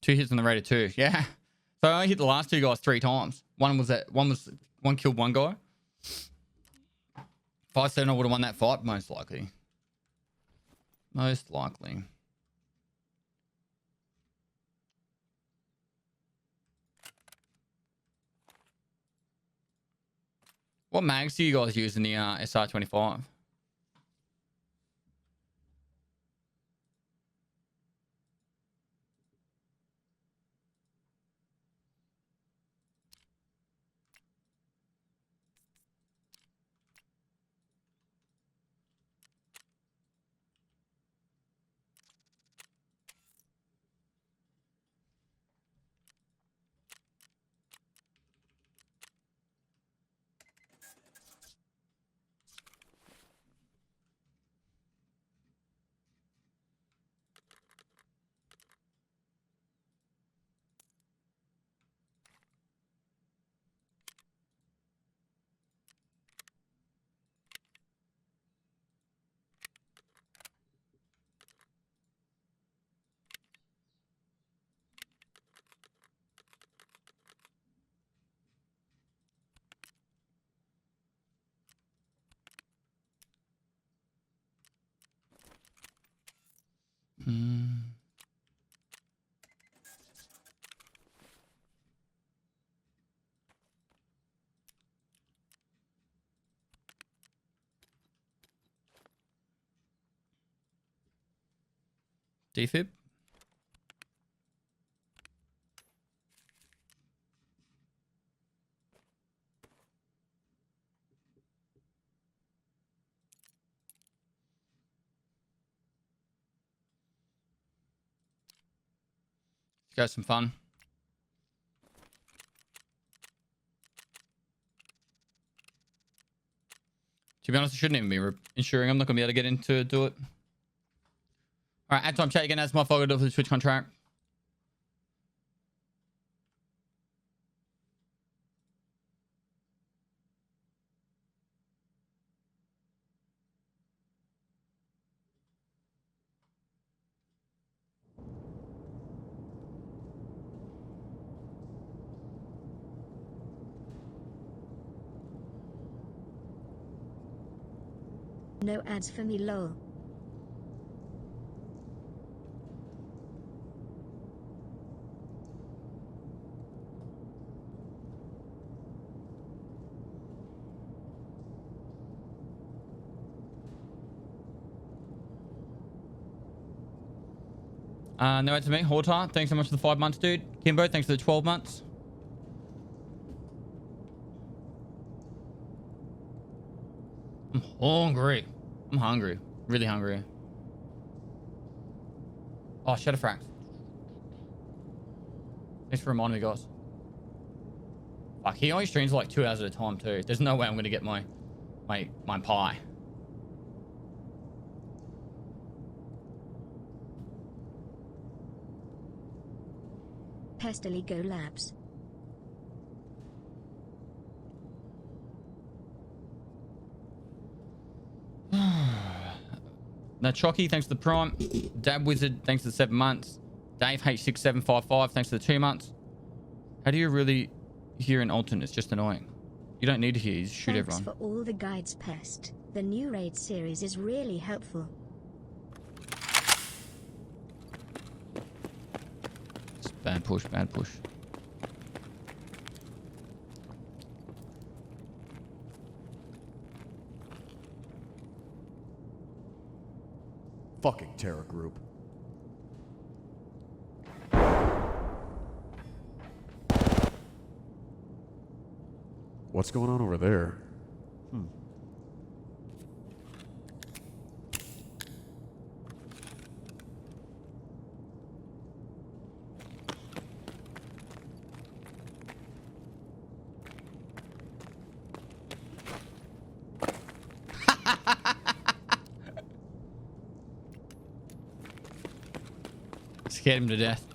Two hits on the rate of 2. Yeah. So I hit the last 2 guys 3 times. One killed one guy. If I said I would have won that fight, most likely. Most likely. What mags do you guys use in the SR25? Defib? Let's go some fun. To be honest, I shouldn't even be ensuring I'm not going to be able to get in to do it. All right, at time chat again. That's my follow for the Twitch contract. No ads for me, lol. No ads for me. Hortar, thanks so much for the 5 months, dude. Kimbo, thanks for the 12 months. I'm hungry. I'm hungry. Really hungry. Oh, Shadowfrax. Thanks for reminding me, guys. Fuck, he only streams like 2 hours at a time, too. There's no way I'm going to get my pie. Pestily Go Labs. Now, Chocky, thanks to the Prime. Dab Wizard, thanks to the 7 months. Dave H6755, thanks to the 2 months. How do you really hear an alternate? It's just annoying. You don't need to hear, you just shoot Thanks everyone. for all the guides, Pest. The new raid series is really helpful. It's bad push, bad push. Fucking terror group. What's going on over there? Scared him to death.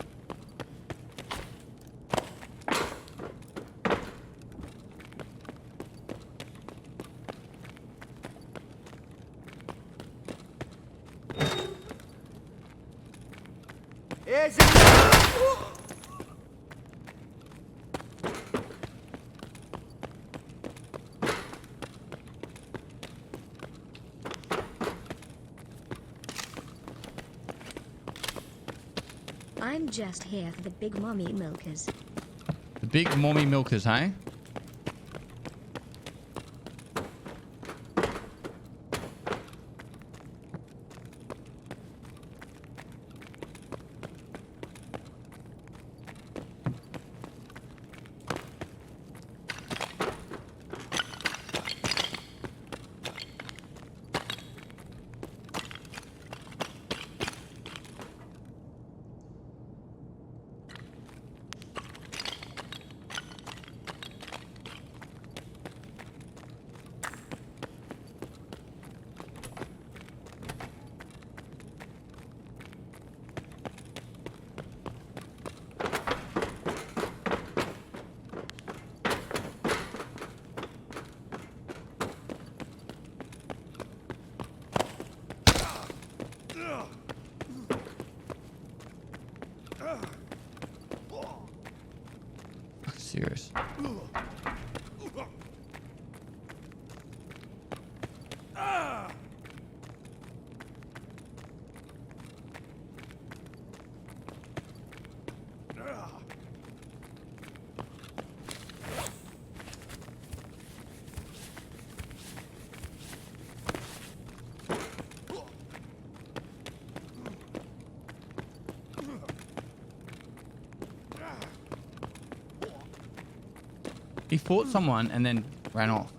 I'm just here for the big mommy milkers. The big mommy milkers, hey? Serious. He fought someone and then ran off.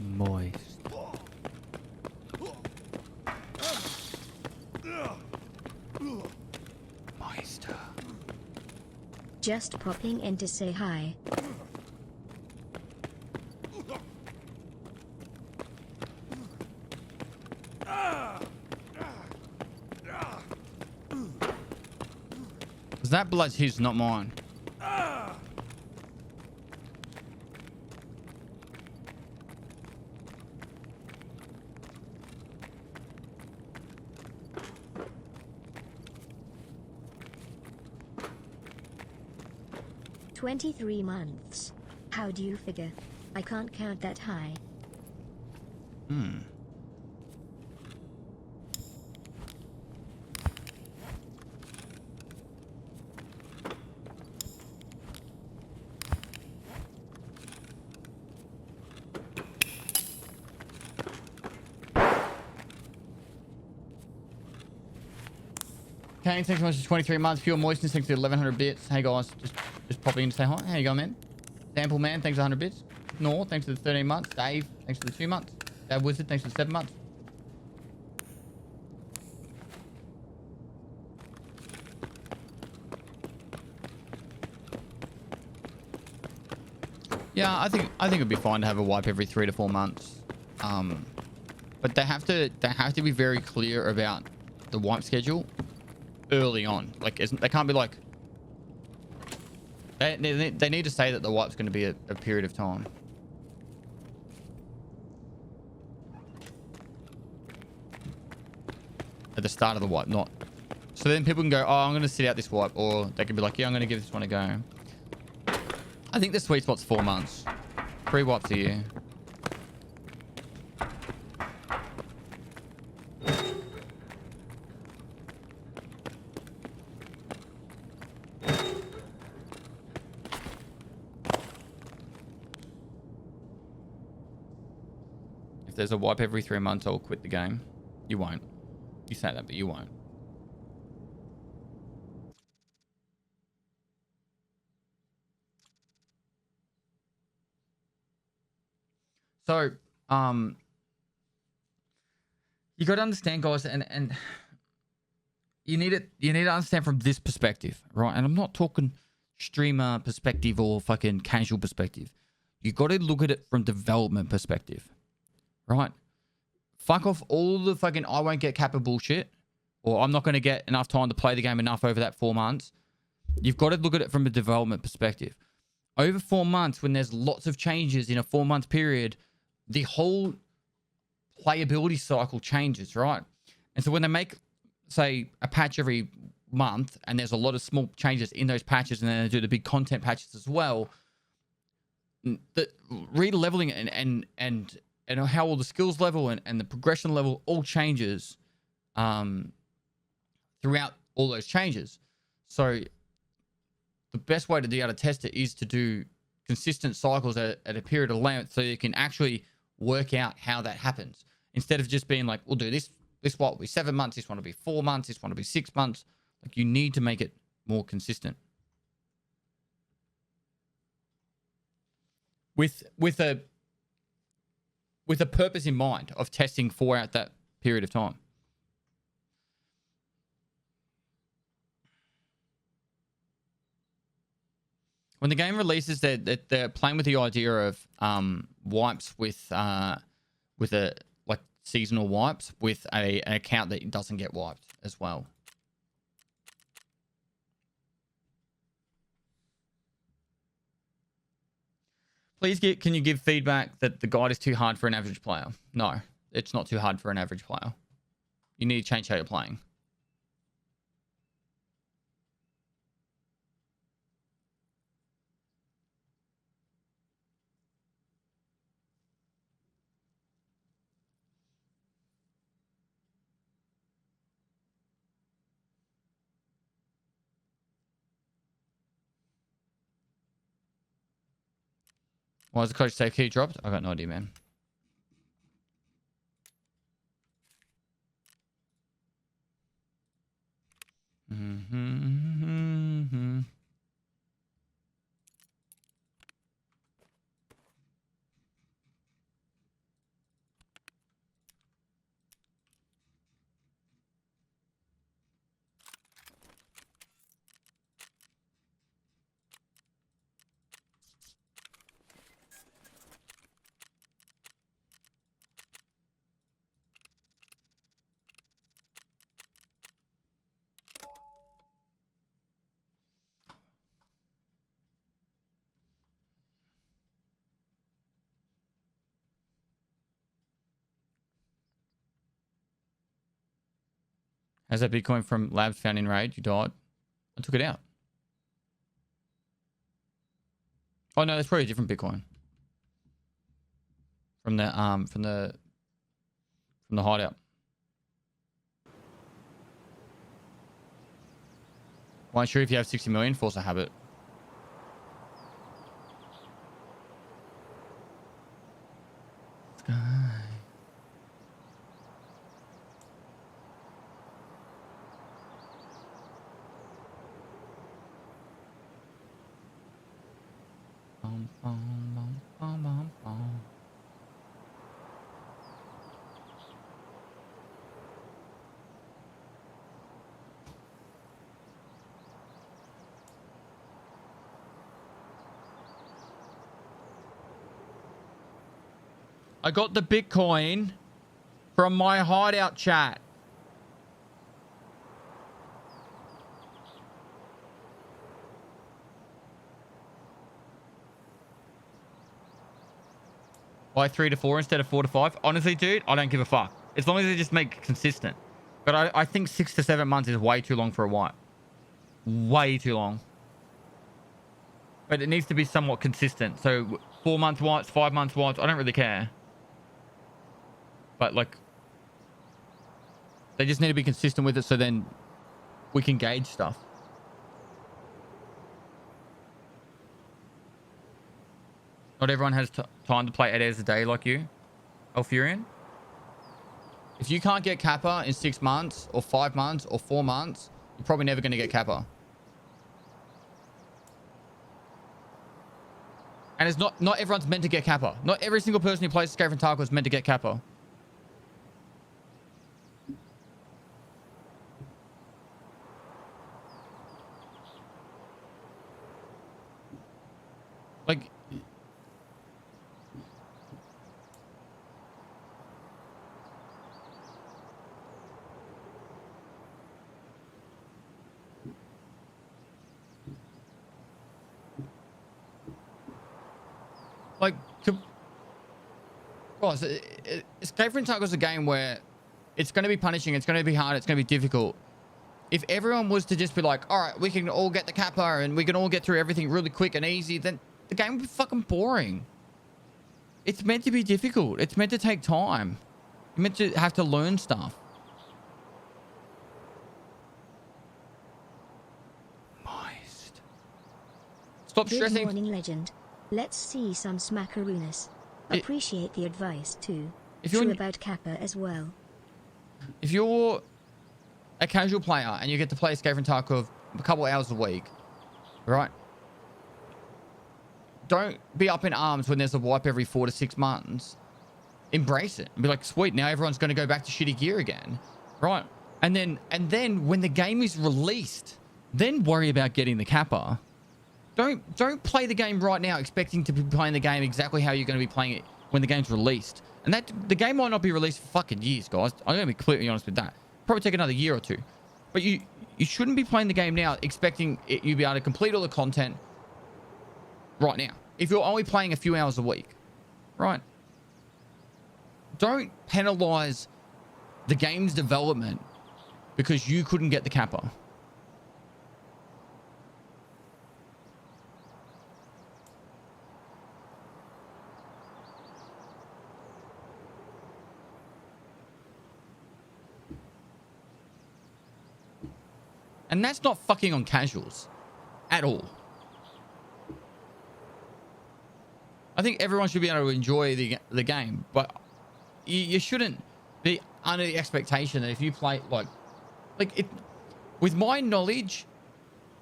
Moist. Moist. Just popping in to say hi. Was that blood's his, not mine? "23 months. How do you figure? I can't count that high." Kane, thanks so much for 23 months. Pure Moistness, thanks for 1100 bits. Hey guys, just popping in to say hi. How you going, man? Sample Man, thanks for 100 bits. Nor, thanks for the 13 months. Dave, thanks for the 2 months. Dad Wizard, thanks for the 7 months. Yeah, I think it'd be fine to have a wipe every 3 to 4 months. But they have to be very clear about the wipe schedule early on. Like, they can't be like, they need to say that the wipe's going to be a period of time. At the start of the wipe, not. So then people can go, oh, I'm going to sit out this wipe, or they can be like, yeah, I'm going to give this one a go. I think the sweet spot's 4 months. 3 wipes a year. If there's a wipe every 3 months, I'll quit the game. You won't. You say that, but you won't. So, you got to understand, guys, and you need to understand from this perspective, right? And I'm not talking streamer perspective or fucking casual perspective. You got to look at it from development perspective, right? Fuck off all the fucking I won't get Kappa bullshit, or I'm not going to get enough time to play the game enough over that 4 months. You've got to look at it from a development perspective. Over 4 months, when there's lots of changes in a 4-month period, the whole playability cycle changes, right? And so when they make, say, a patch every month, and there's a lot of small changes in those patches, and then they do the big content patches as well, the re-leveling and how all the skills level and the progression level all changes throughout all those changes. So the best way to be able to test it is to do consistent cycles at a period of length, so you can actually work out how that happens, instead of just being like, we'll do this one will be 7 months, this one will be 4 months, this one will be 6 months. Like, you need to make it more consistent with a purpose in mind of testing throughout that period of time. When the game releases, they're playing with the idea of wipes with a like seasonal wipes with an account that doesn't get wiped as well. Please can you give feedback that the guide is too hard for an average player? No, it's not too hard for an average player. You need to change how you're playing. Why does the coach say key dropped? I got no idea, man. Has that Bitcoin from labs found in raid? You died. I took it out. Oh no, that's probably a different Bitcoin. From the hideout. Why sure if you have 60 million, force a habit. Sky. Bum, bum, bum, bum, bum, bum. I got the Bitcoin from my hideout chat. Why 3 to 4 instead of 4 to 5? Honestly, dude, I don't give a fuck. As long as they just make it consistent. But I think 6 to 7 months is way too long for a wipe. Way too long. But it needs to be somewhat consistent. So 4 month wipes, 5 months wipes, I don't really care. But like, they just need to be consistent with it, so then we can gauge stuff. Not everyone has time to play 8 hours a day like you, Alfurian. If you can't get Kappa in 6 months or 5 months or 4 months, you're probably never going to get Kappa. And it's not everyone's meant to get Kappa. Not every single person who plays Escape from Tarkov is meant to get Kappa. Like, guys, Escape from Tarkov is a game where it's going to be punishing, it's going to be hard, it's going to be difficult. If everyone was to just be like, all right, we can all get the Kappa and we can all get through everything really quick and easy, then the game would be fucking boring. It's meant to be difficult. It's meant to take time. You're meant to have to learn stuff. Moist. Stop Good stressing. morning, legend. Let's see some smackarooness. Appreciate the advice too. True about Kappa as well. If you're a casual player and you get to play Escape from Tarkov a couple hours a week, right? Don't be up in arms when there's a wipe every 4 to 6 months. Embrace it and be like, sweet, now everyone's going to go back to shitty gear again, right? And then when the game is released, then worry about getting the Kappa. Don't play the game right now expecting to be playing the game exactly how you're going to be playing it when the game's released. And that the game might not be released for fucking years, guys. I'm going to be completely honest with that. Probably take another year or two. But you shouldn't be playing the game now expecting you be able to complete all the content right now. If you're only playing a few hours a week, right? Don't penalize the game's development because you couldn't get the Kappa. And that's not fucking on casuals at all. I think everyone should be able to enjoy the game, but you shouldn't be under the expectation that if you play like it. With my knowledge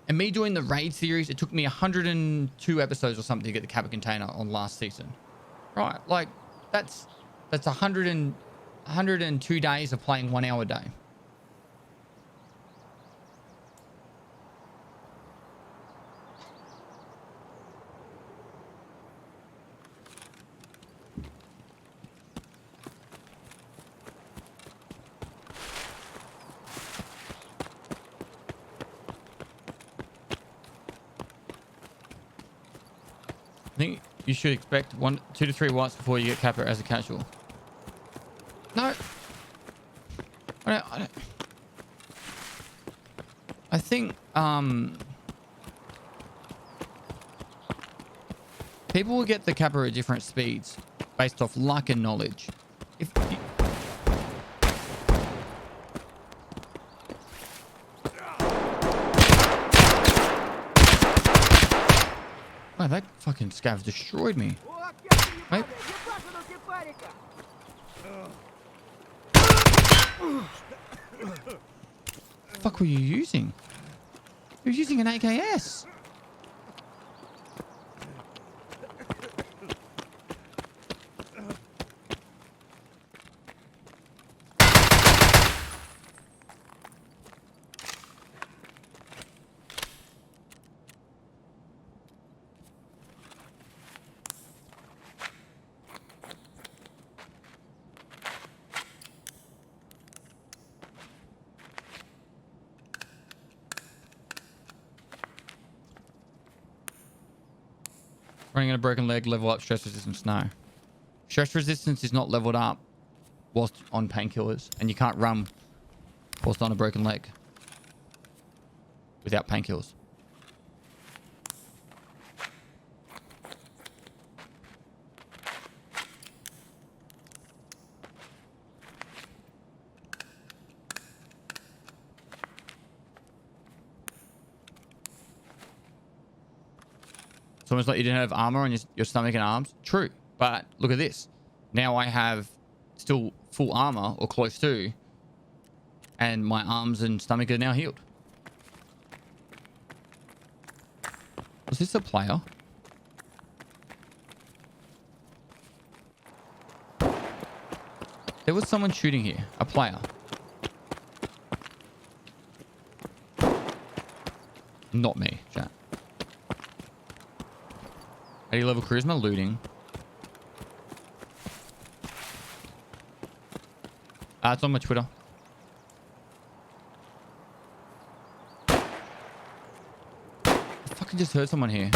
and me doing the raid series, it took me 102 episodes or something to get the Kappa container on last season, right? Like that's 102 days of playing 1 hour a day. I think you should expect 2 to 3 wipes before you get Kappa as a casual. No. I don't. I think people will get the Kappa at different speeds based off luck and knowledge. Oh, that fucking scav's destroyed me. Mate. What the fuck were you using? You're using an AKS. Running on a broken leg, level up stress resistance. No. Stress resistance is not leveled up whilst on painkillers, and you can't run whilst on a broken leg without painkillers. It's almost like you didn't have armor on your stomach and arms. True. But look at this. Now I have still full armor or close to, and my arms and stomach are now healed. Was this a player? There was someone shooting here. A player. Not me, chat. 80 level charisma, looting. It's on my Twitter. I fucking just heard someone here.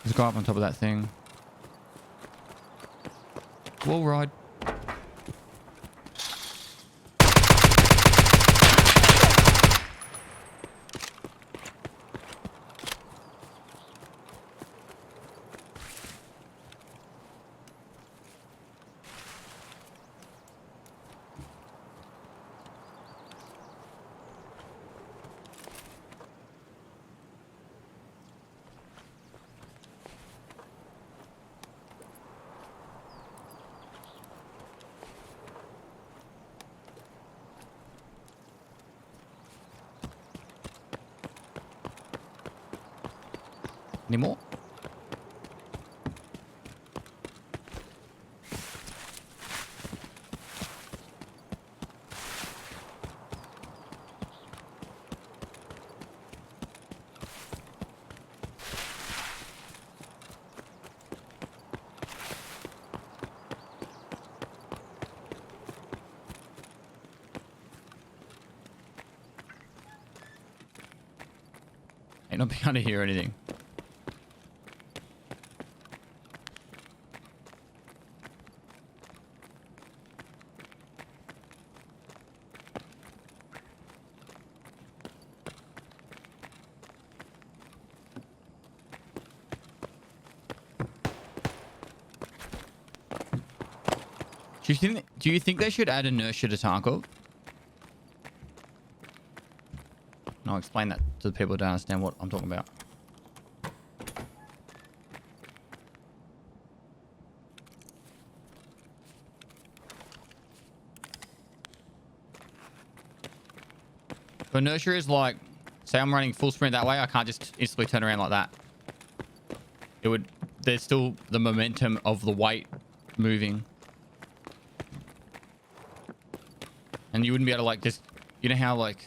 Let's go up on top of that thing. Wall ride. Any more? Ain't not being able to hear anything. Do you think they should add inertia to Tarkov? And I'll explain that to the people who don't understand what I'm talking about. So inertia is like, say I'm running full sprint that way, I can't just instantly turn around like that. It would, there's still the momentum of the weight moving. And you wouldn't be able to like just, you know how like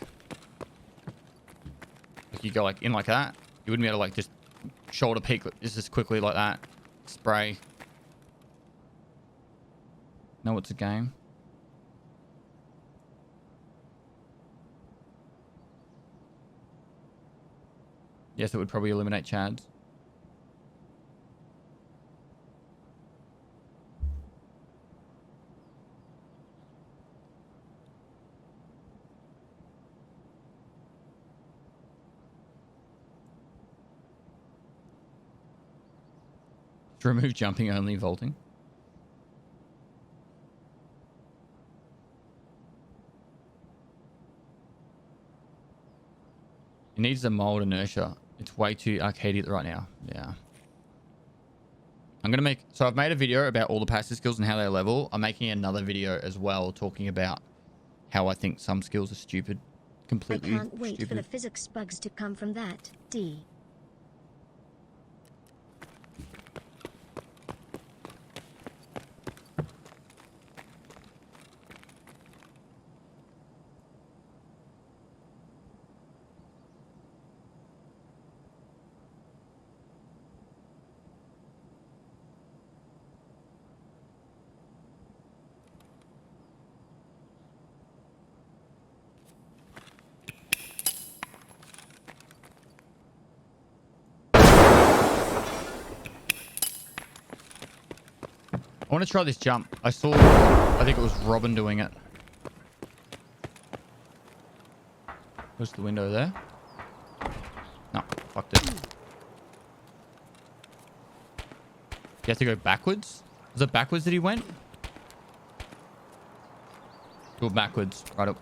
you go like in like that? You wouldn't be able to like just shoulder peek just as quickly like that. Spray. No, it's a game. Yes, it would probably eliminate Chads. To remove jumping only, vaulting. It needs the mold inertia. It's way too arcadey right now. Yeah. I'm gonna make, so I've made a video about all the passive skills and how they level. I'm making another video as well talking about how I think some skills are stupid. Completely I can't wait stupid. for the physics bugs to come from that, D. I want to try this jump. I saw, I think it was Robin doing it. Where's the window there? No, fucked it. You have to go backwards? Was it backwards that he went? Do it backwards. Right up.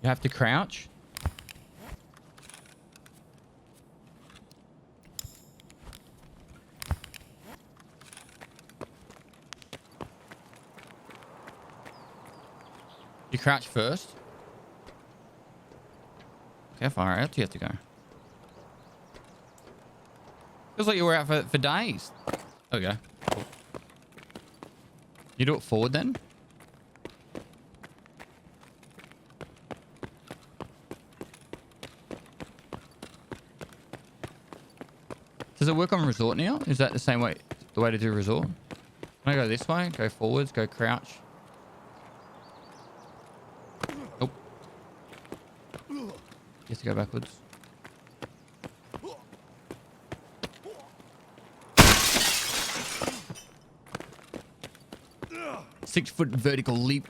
You have to crouch. You crouch first. How far out do you have to go? Feels like you were out for days. Okay. You do it forward then? Does it work on resort now? Is that the same way, the way to do resort? Can I go this way? Go forwards, go crouch. Nope. You have to go backwards. Six-foot vertical leap.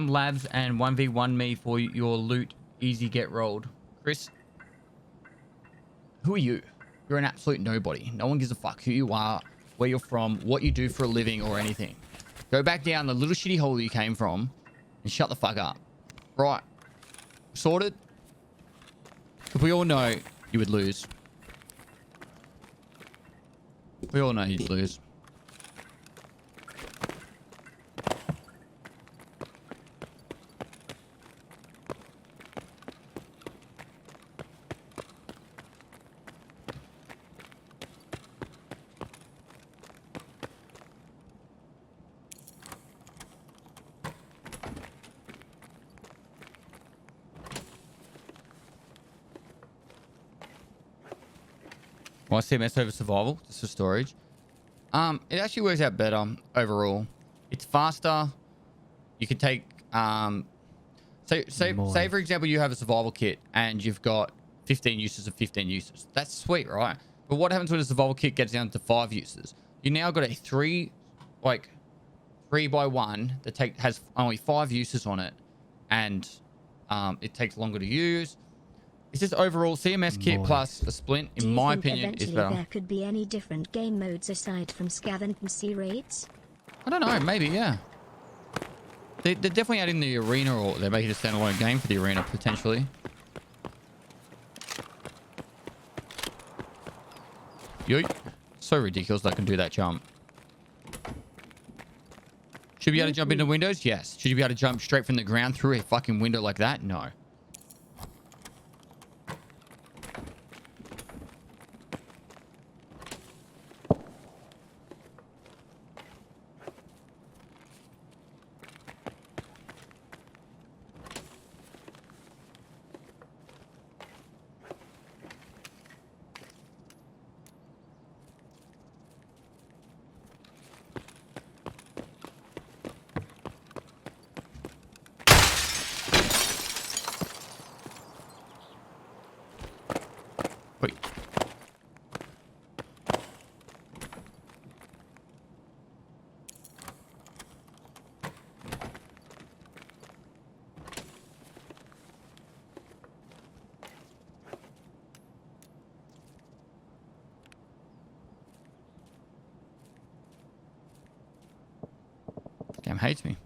Labs and 1v1 me for your loot. Easy get rolled. Chris, who are you? You're an absolute nobody. No one gives a fuck who you are, where you're from, what you do for a living, or anything. Go back down the little shitty hole you came from and shut the fuck up. Right. Sorted? Because we all know you would lose. We all know you'd lose. Why CMS over survival? Just for storage. It actually works out better overall. It's faster. You can take say for example you have a survival kit and you've got 15 uses of 15 uses. That's sweet, right? But what happens when a survival kit gets down to 5 uses? You now got a 3 by 1 that has only 5 uses on it, and it takes longer to use. It's just overall CMS kit plus a splint, in my opinion, is better. There could be any different game modes aside from scav and C rates? I don't know, maybe, yeah. They're definitely adding the arena, or they're making a standalone game for the arena, potentially. Yoink. So ridiculous they can do that jump. Should you be able to jump into windows? Yes. Should you be able to jump straight from the ground through a fucking window like that? No. game hates me.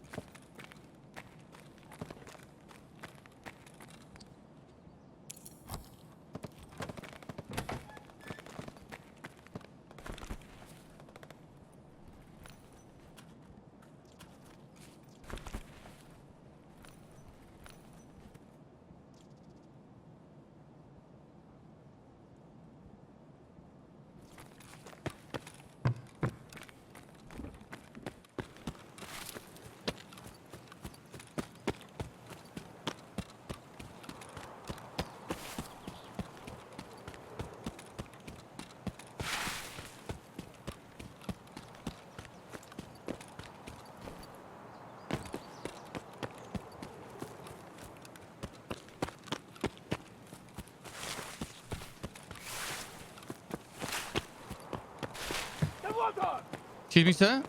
Excuse me, sir?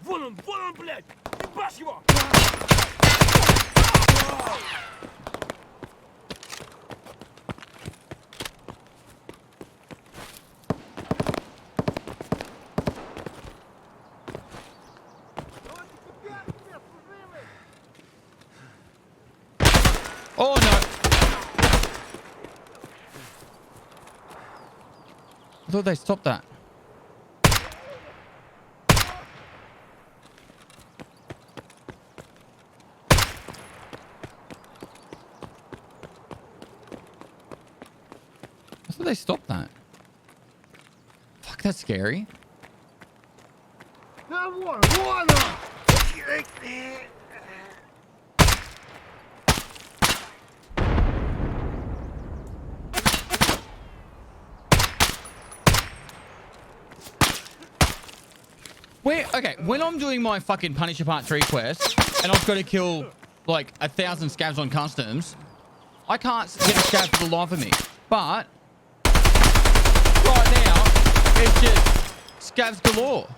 Вон он, блядь! Ебашь его! Oh no! I thought they stopped that. I thought they stopped that. Fuck, that's scary. Okay, when I'm doing my fucking Punisher Part 3 quest, and I've got to kill, like, 1,000 scavs on customs, I can't get a scav for the life of me. But, right now, it's just scavs galore.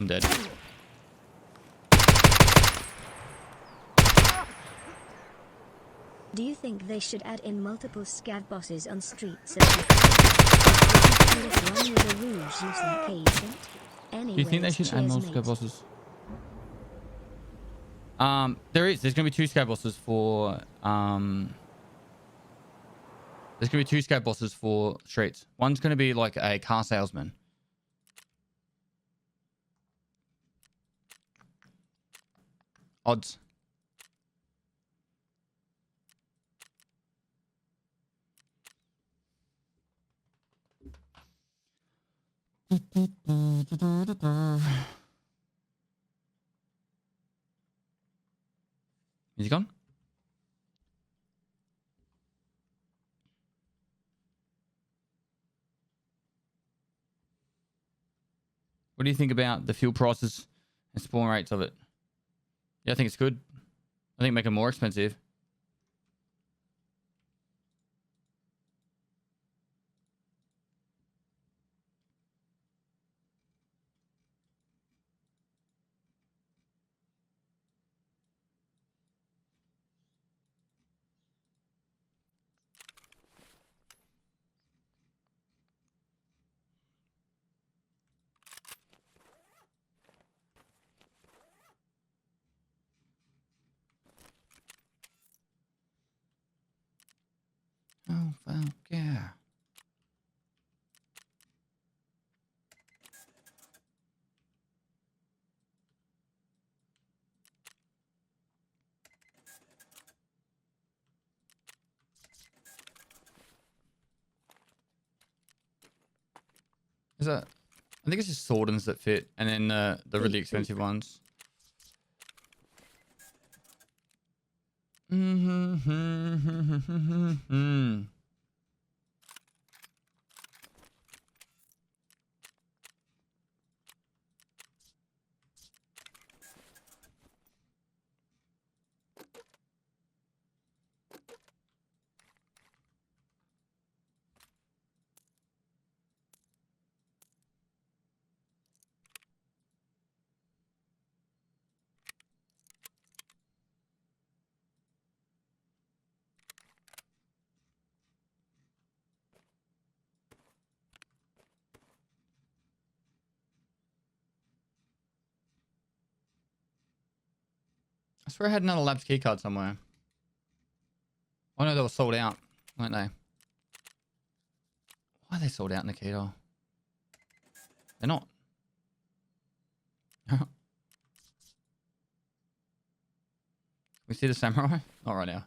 I'm dead. Do you think they should add in multiple scav bosses on streets? Do you think they should add more scav bosses? There's gonna be 2 scav bosses for there's gonna be 2 scav bosses for streets. One's gonna be like a car salesman. Odds. Is he gone? What do you think about the fuel prices and spawn rates of it? Yeah, I think it's good. I think make it more expensive. Oh, fuck yeah. Is that? I think it's just Swordens that fit, and then the really expensive ones. Mm-hmm. I swear I had another labs keycard somewhere. I know they were sold out, weren't they? Why are they sold out, Nikita? They're not. We see the samurai? All right now.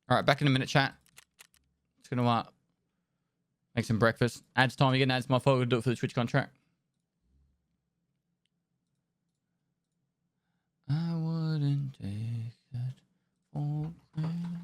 All right, back in a minute, chat. Just gonna make some breakfast. Ads time. You getting ads? My fault. We'll do it for the Twitch contract. I wouldn't take that for granted.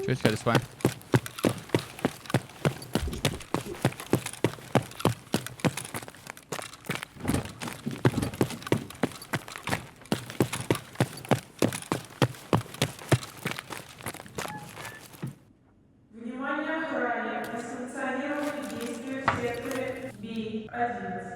Let's go this way. Внимание, охране! Несанкционированные действия в секторе B11.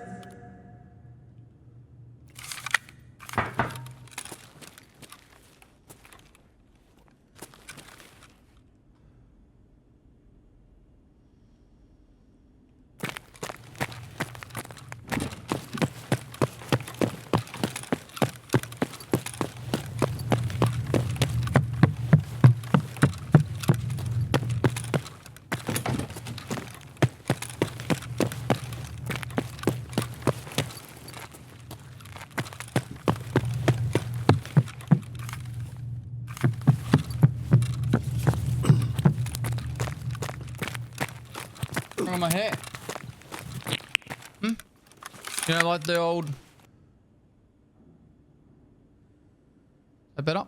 On my hair. You know, like the old. That better?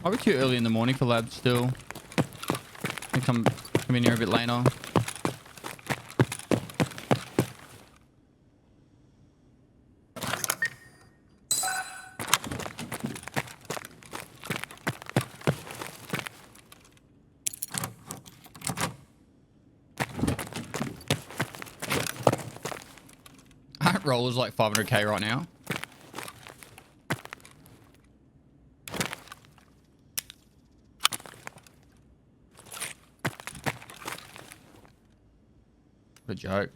Are we too early in the morning for labs still? I come in here a bit later. Our roll is like 500k right now. What a joke.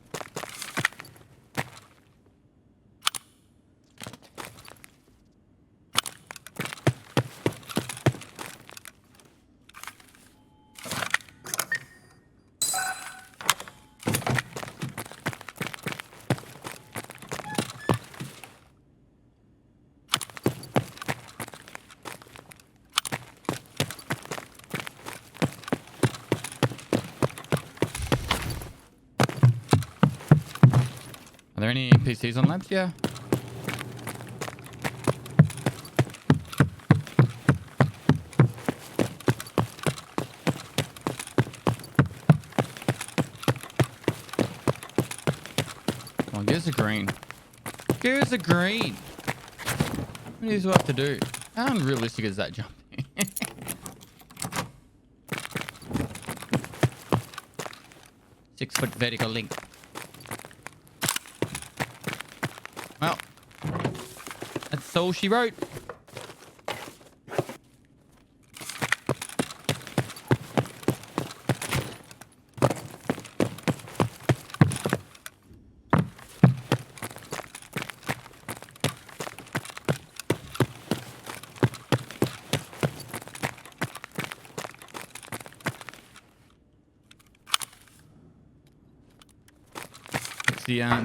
Are there any NPCs on labs? Yeah. Oh, here's a green. Here's a green. What do I have to do? How unrealistic is that jumping? 6-foot vertical link. Well, that's all she wrote.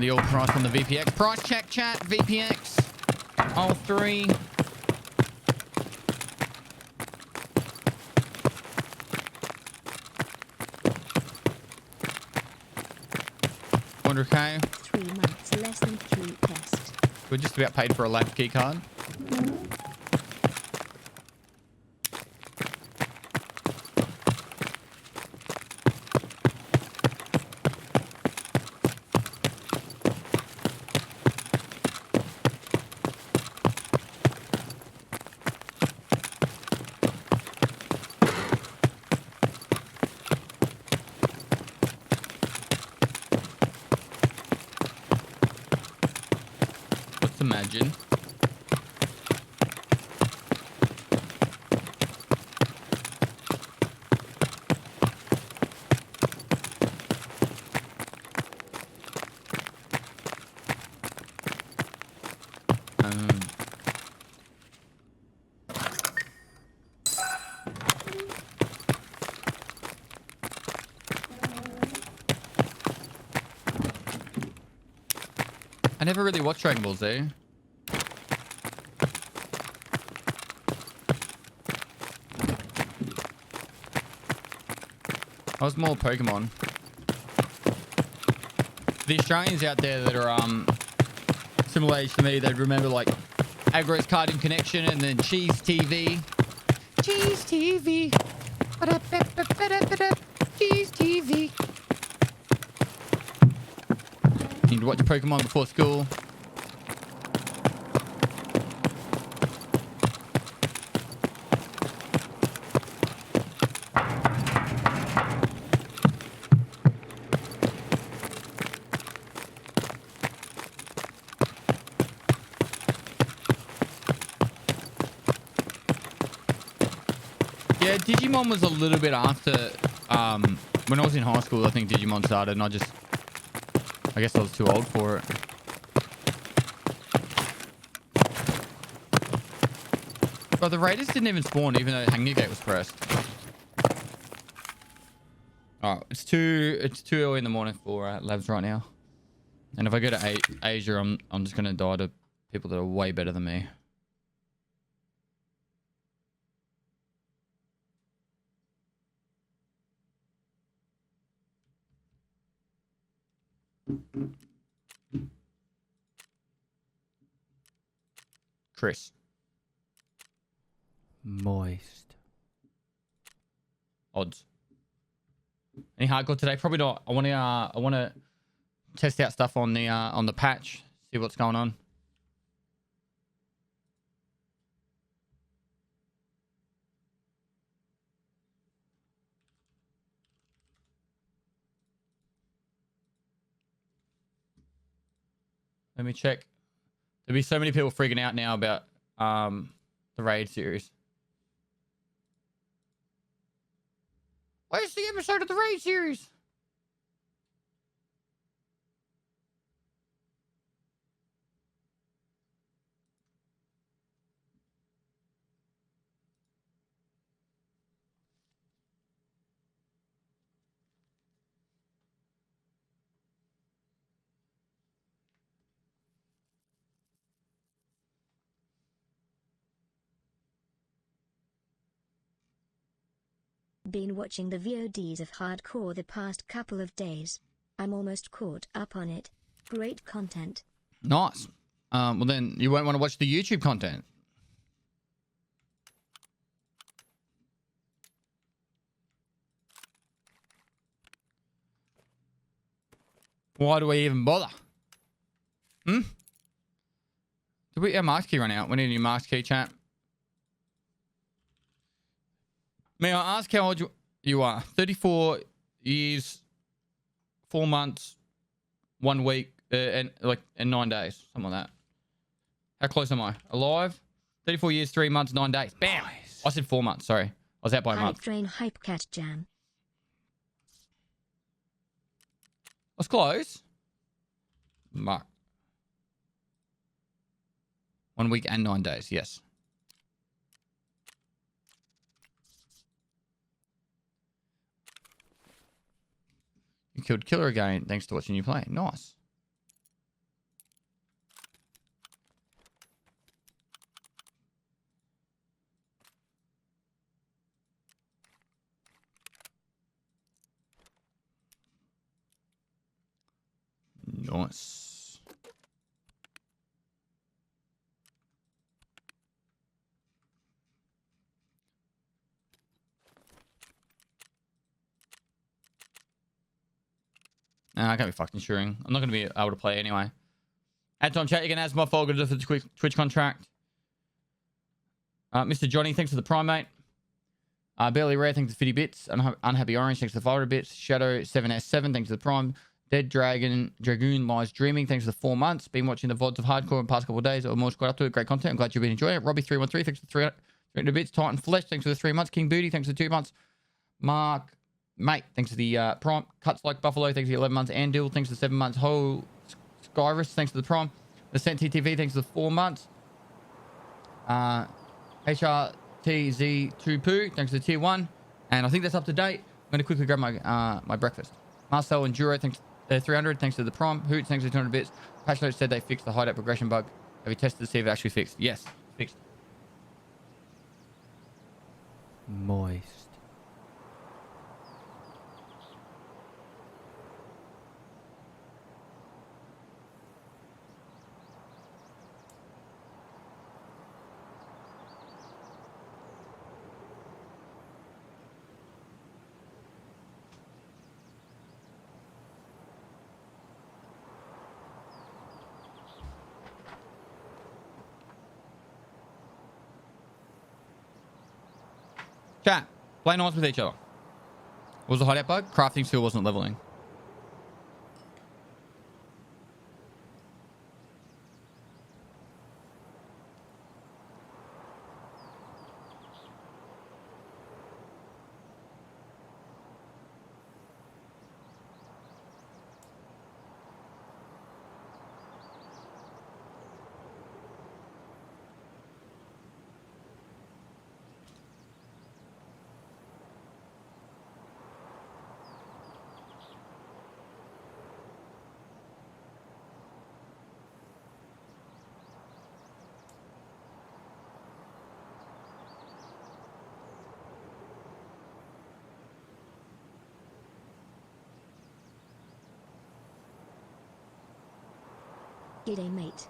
The old price on the VPX. Price check, chat. VPX. All three. $100k. 3 months less than 3 test. We're just about paid for a lab key card. Imagine. I never really watched Dragon Ball Z. I was more Pokemon. The Australians out there that are similar age to me, they'd remember like Agro's Cartoon Connection and then Cheese TV. Cheese TV. Cheese TV. You'd watch Pokemon before school. Yeah, Digimon was a little bit after, when I was in high school, I think Digimon started, and I guess I was too old for it. But the Raiders didn't even spawn, even though Hanging Gate was pressed. Alright, it's too early in the morning for labs right now. And if I go to Asia, I'm just gonna die to people that are way better than me. Chris. Moist. Odds. Any hardcore today? Probably not. I wanna test out stuff on the patch, see what's going on. Let me check. There'll be so many people freaking out now about the raid series. Where's the episode of the raid series? Been watching the VODs of Hardcore the past couple of days. I'm almost caught up on it. Great content. Nice. Well then you won't want to watch the YouTube content. Why do we even bother? Did our mask key run out? We need a new mask key, chat. May I ask how old you are? 34 years, 4 months, 1 week, and 9 days, something like that. How close am I? Alive? 34 years, 3 months, 9 days. Bam! Nice. I said 4 months. Sorry, I was out by a month. Train Hype Cat Jam. I was close. Mark. 1 week and 9 days. Yes. You killed Killer again thanks to watching you play. Nice. Nice. Nah, I can't be fucking ensuring. I'm not going to be able to play anyway. Add time chat, you can ask my folder for the Twitch contract. Mr. Johnny, thanks for the prime, mate. Barely Rare, thanks for 50 bits. Unhappy Orange, thanks for the 500 bits. Shadow 7S7, thanks for the prime. Dead Dragoon Lies Dreaming, thanks for the 4 months. Been watching the VODs of Hardcore in the past couple of days. Or more quite up to it. Great content. I'm glad you've been enjoying it. Robbie313, thanks for 300 bits. Titan Flesh, thanks for the 3 months. King Booty, thanks for 2 months. Mark Mate, thanks for the prime. Cuts Like Buffalo, thanks for the 11 months. Andil, thanks for the 7 months. Ho Skyrus, thanks for the prime. The Sent TTV, thanks for the 4 months. HRTZ2 Poo, thanks for the tier 1. And I think that's up to date. I'm going to quickly grab my my breakfast. Marcel Enduro, thanks 300, thanks to the prime. Hoot, thanks for 200 bits. Patch notes said they fixed the hideout progression bug. Have you tested to see if it actually fixed? Yes, fixed. Moist. Chat, play nice with each other. What was the hideout bug? Crafting still wasn't leveling. G'day, mate.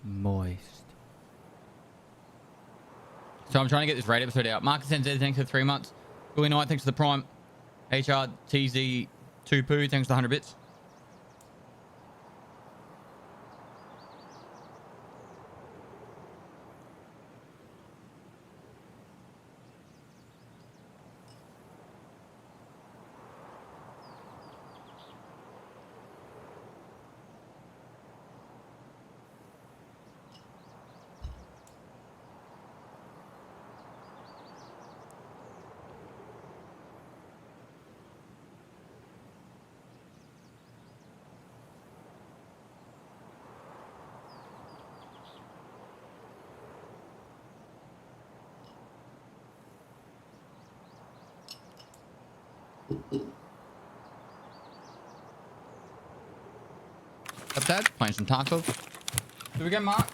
Moist. So I'm trying to get this raid episode out. Marcus sends thanks for 3 months. Billy Knight, thanks for the prime. HRTZ2 Poo, thanks for the 100 bits. Up Dad, playing some Tarkov. Do we get Mark?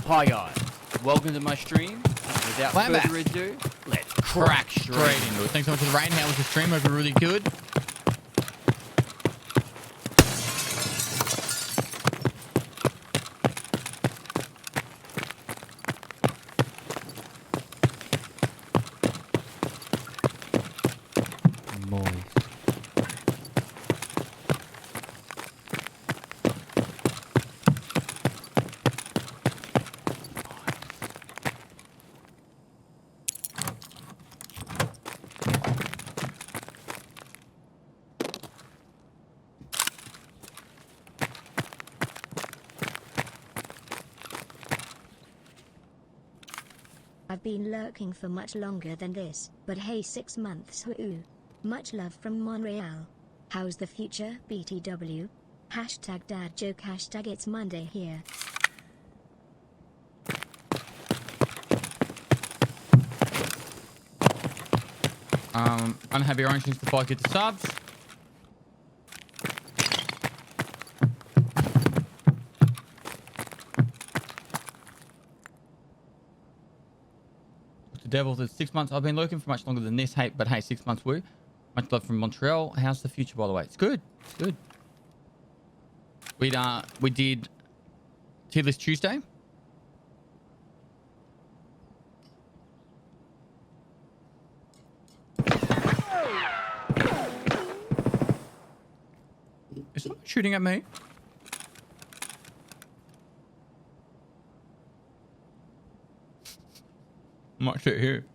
Hi guys, welcome to my stream. Without further ado, let's Crack straight into it. Thanks so much for the rain. How was the stream? Hope you're really good. Moist. I've been lurking for much longer than this, but hey, 6 months, whoo. Much love from Montreal. How's the future, BTW? Hashtag dad joke, hashtag it's Monday here. Unhappy orange needs to 5 get the subs. The devil says 6 months. I've been lurking for much longer than this. Hey, but hey, 6 months woo. Much love from Montreal. How's the future, by the way? It's good. It's good. We did tier list Tuesday. Is someone shooting at me? Might sit here.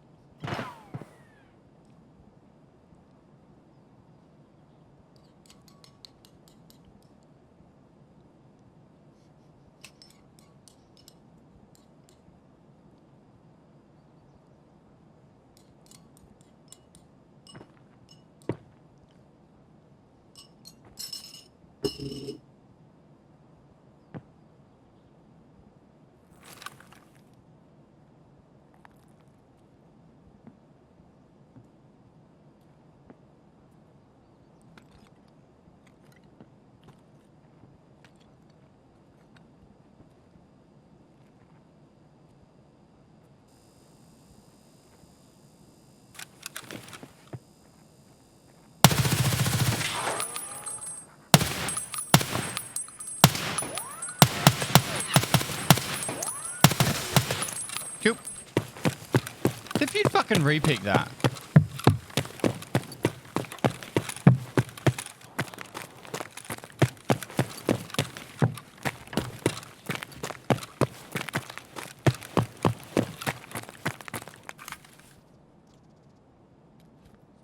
if you'd fucking repick that.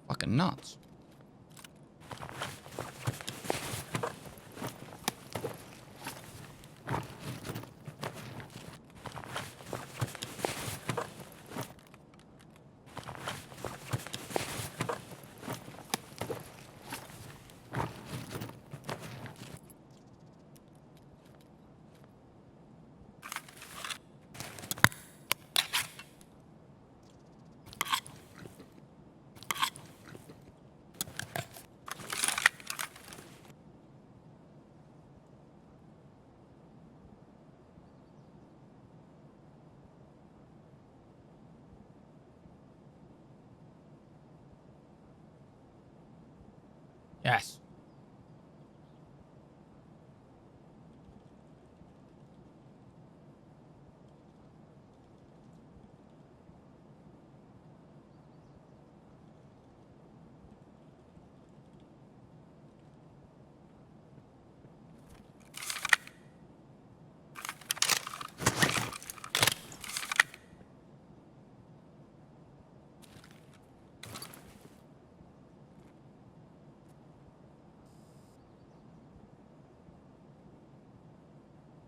Fucking nuts. Yes.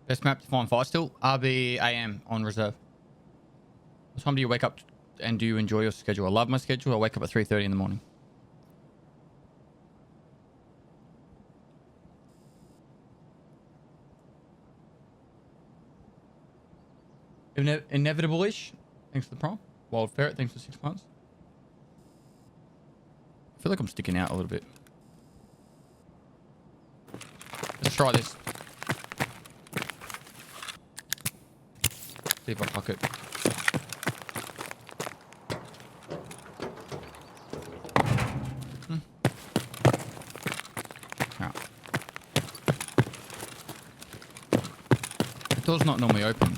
Best map to find fire still? RBAM on reserve. What time do you wake up and do you enjoy your schedule? I love my schedule. I wake up at 3:30 in the morning. Inevitable-ish. Thanks for the prompt. Wild Ferret, thanks for 6 months. I feel like I'm sticking out a little bit. Let's try this. See if I fuck it. Yeah. The door's not normally open.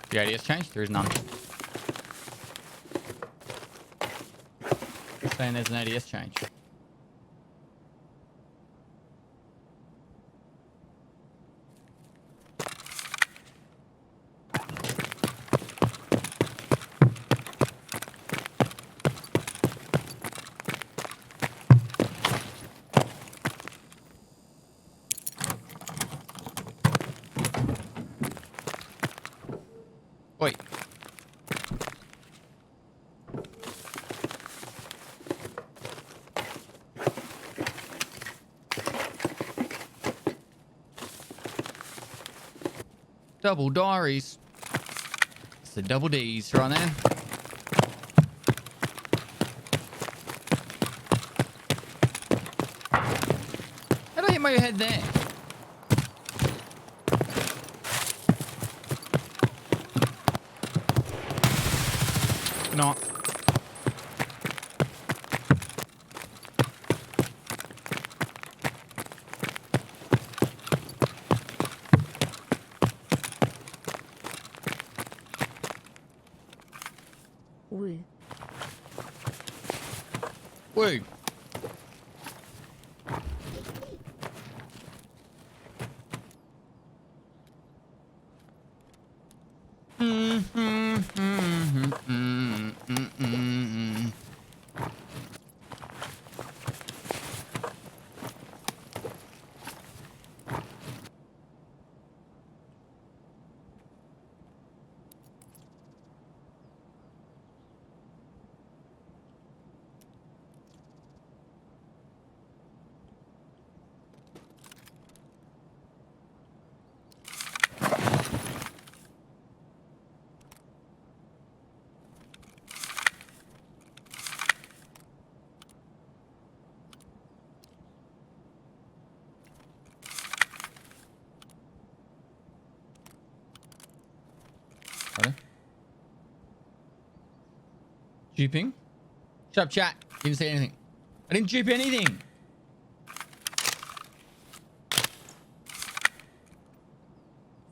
The ADS change? There is none. It's saying there's an ADS change. Wait. Double diaries. It's the double D's right there. How did I hit my head there? Not. Woo. Woo. Duping? Shut up, chat. Didn't say anything. I didn't dupe anything.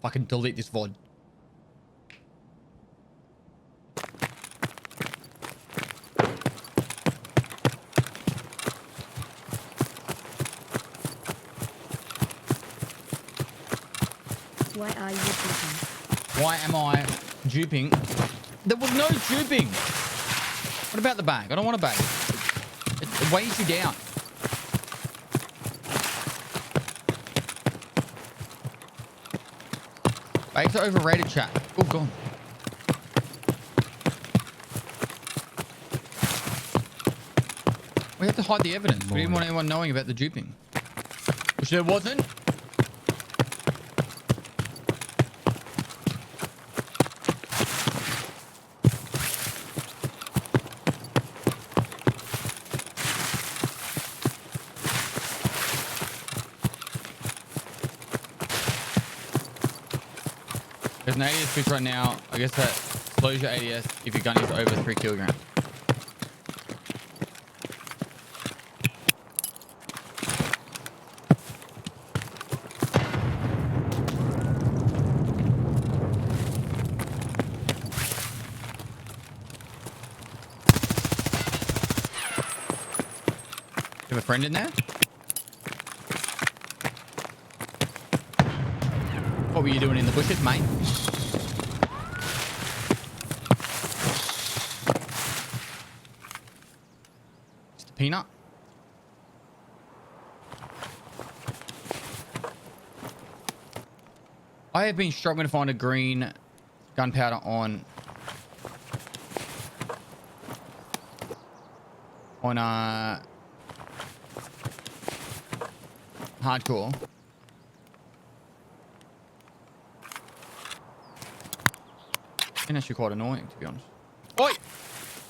Fucking delete this VOD. Why are you duping? Why am I duping? There was no duping. What about the bag? I don't want a bag. It weighs you down. Bags are overrated, chat. Oh, God. We have to hide the evidence. We didn't want anyone knowing about the duping. Which there wasn't. There's an ADS switch right now. I guess that slows your ADS if your gun is over 3 kilograms. You have a friend in there? What were you doing in the bushes, mate? Just a peanut. I have been struggling to find a green gunpowder on hardcore. And actually quite annoying, to be honest. Oi!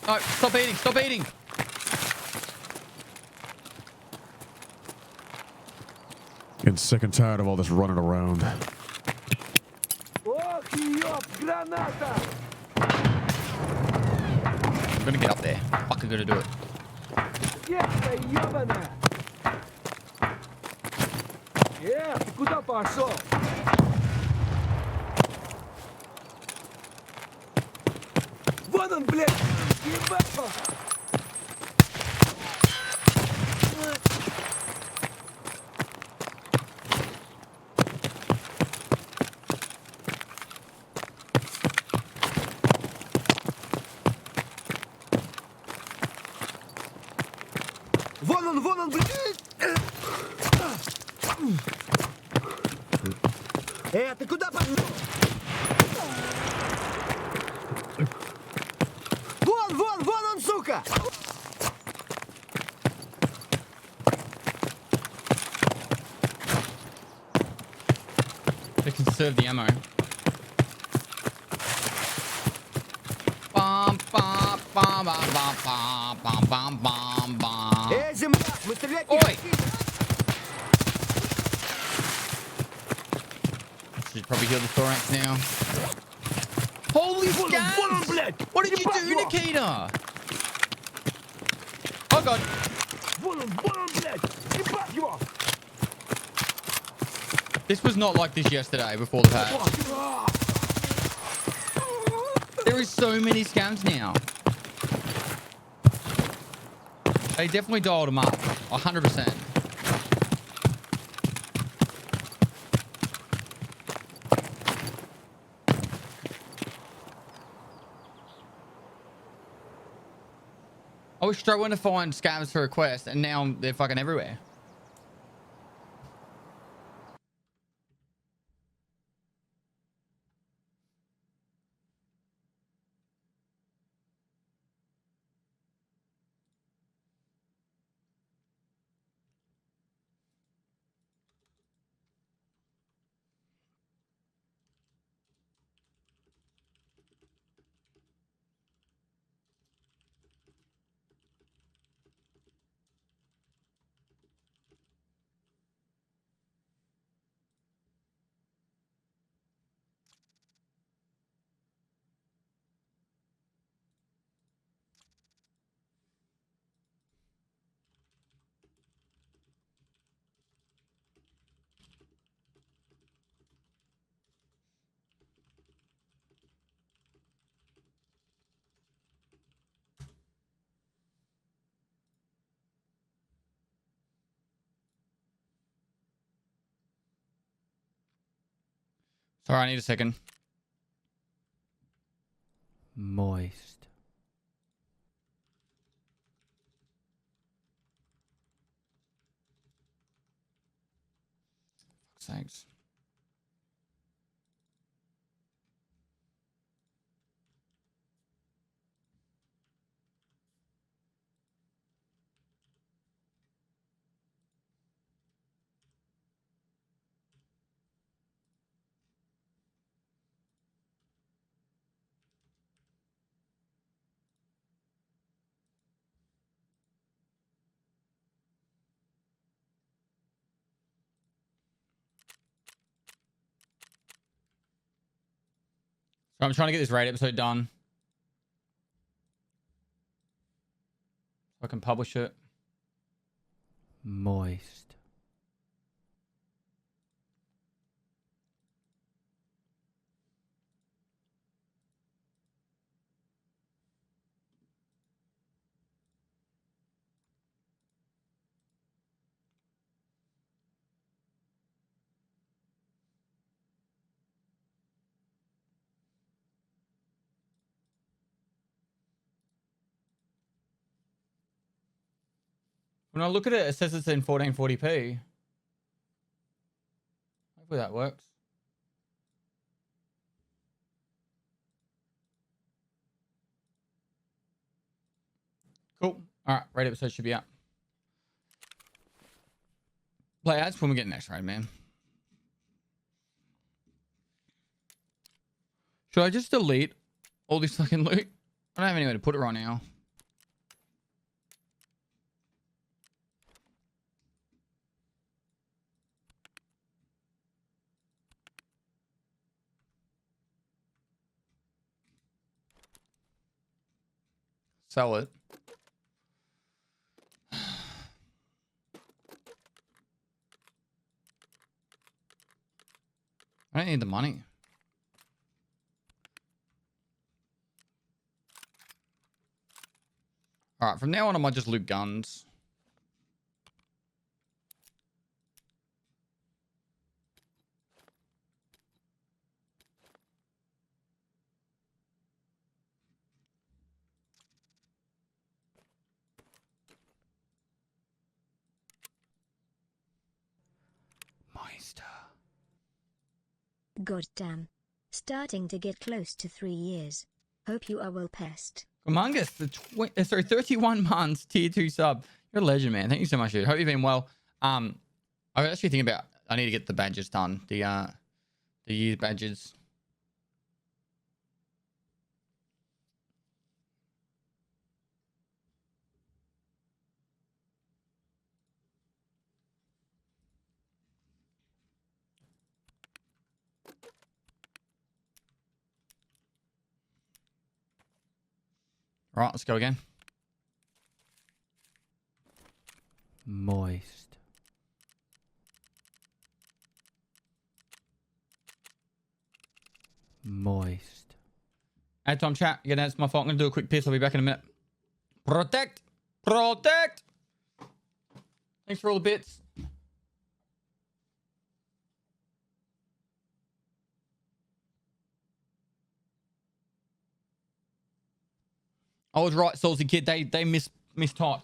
No, stop eating, stop eating! Getting sick and tired of all this running around. I'm gonna get up there. Fucking gonna do it. Yeah, ты куда пошел? Вон он, блядь! Ебать! Вон он, блядь! Ты куда пошел? Вон он, сука! They conserve the ammo. Bum, bum, bum, bum, bum, bum, bum, bum, bum. Земля! Мы стрелять не Ой! хотим! Should probably heal the thorax now. Holy scans! What did you do, Nikita? Oh god. This was not like this yesterday before the patch. There is so many scams now. They definitely dialed them up. 100%. I was struggling to find scams for a quest, and now they're fucking everywhere. Sorry, I need a second. Moist. Fuck's sakes. So I'm trying to get this raid episode done. So I can publish it. Moist. When I look at it, it says it's in 1440p. Hopefully that works. Cool. All right, raid episode should be out. Play ads when we get next raid, man. Should I just delete all this fucking loot? I don't have anywhere to put it right now. Sell it. I don't need the money. All right, from now on, I might just loot guns. Meister. Goddamn. Starting to get close to 3 years. Hope you are well pest. Humongous, 31 months, tier 2 sub. You're a legend, man. Thank you so much, dude. Hope you've been well. I was actually thinking about, I need to get the badges done. The year badges. All right, let's go again. Moist. Moist. Hey, Tom chat. Yeah, that's my fault. I'm going to do a quick piss. I'll be back in a minute. Protect. Protect. Thanks for all the bits. I was right, Salty Kid. They mistyped.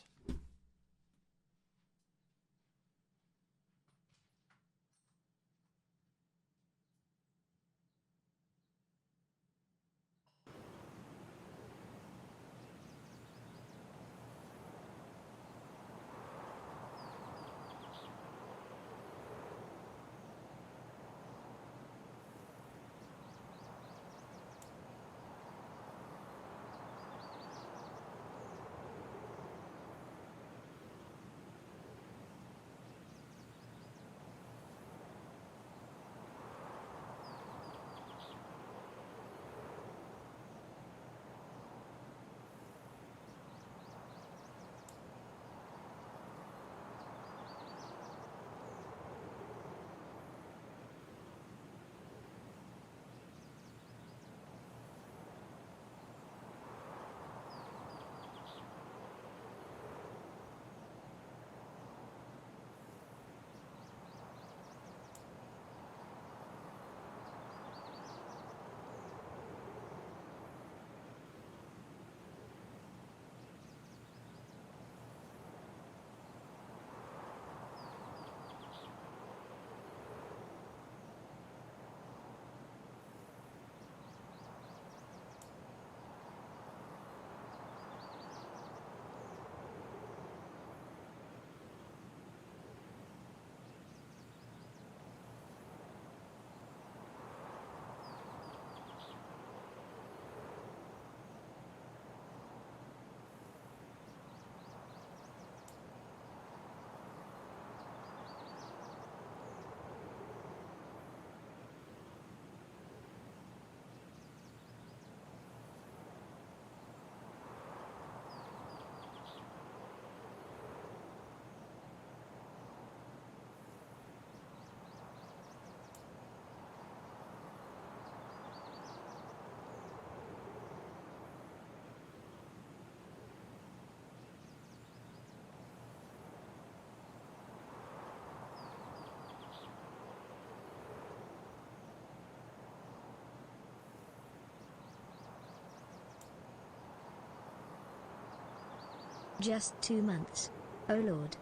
Just 2 months. Oh lord.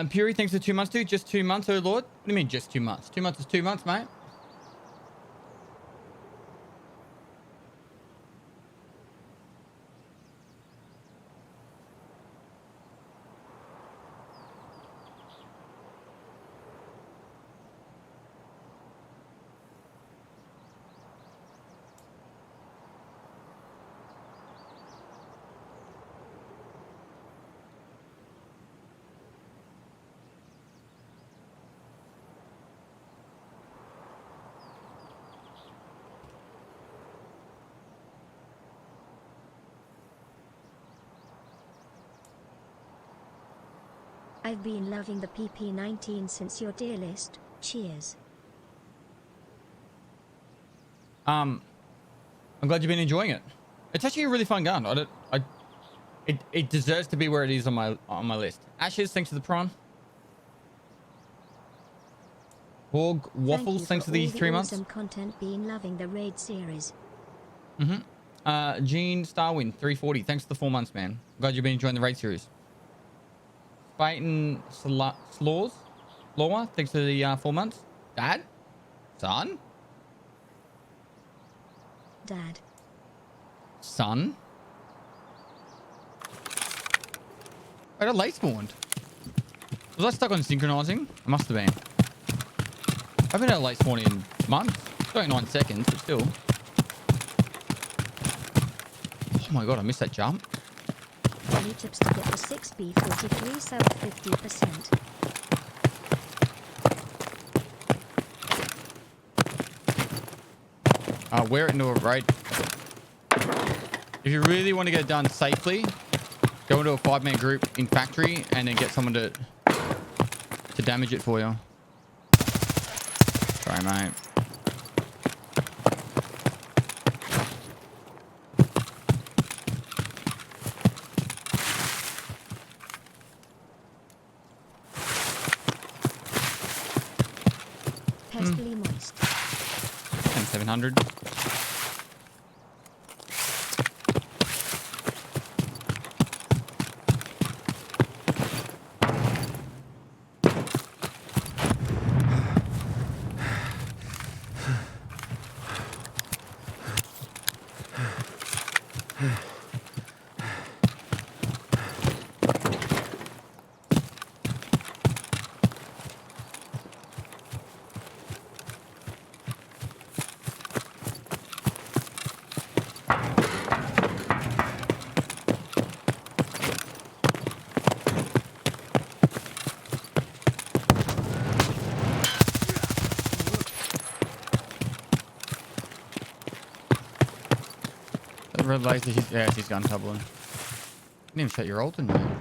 Puri, thanks for 2 months, dude. Just 2 months, oh lord. What do you mean just 2 months? 2 months is 2 months, mate. I've been loving the PP19 since your tier list. Cheers. I'm glad you've been enjoying it. It's actually a really fun gun. It deserves to be where it is on my list. Ashes, thanks for the prawn. Borg Waffles, thanks for the 3 months. Awesome content. Been loving the raid series. Gene Starwin, 340. Thanks for the 4 months, man. Glad you've been enjoying the raid series. Spayton Slaws, Laura, thanks for the 4 months. Dad? Son? Dad. Son? Wait, I late spawned. Was I stuck on synchronizing? I must have been. I haven't had a late spawn in months. It's only 9 seconds, but still. Oh my god, I missed that jump. Any tips to get the 6B43 sub 50%? Wear it into a raid. If you really want to get it done safely, go into a 5-man group in factory and then get someone to damage it for you. Sorry, mate. Pestily moist. 700. Red laser, she's gun tumbling. Didn't even shut your ult in there.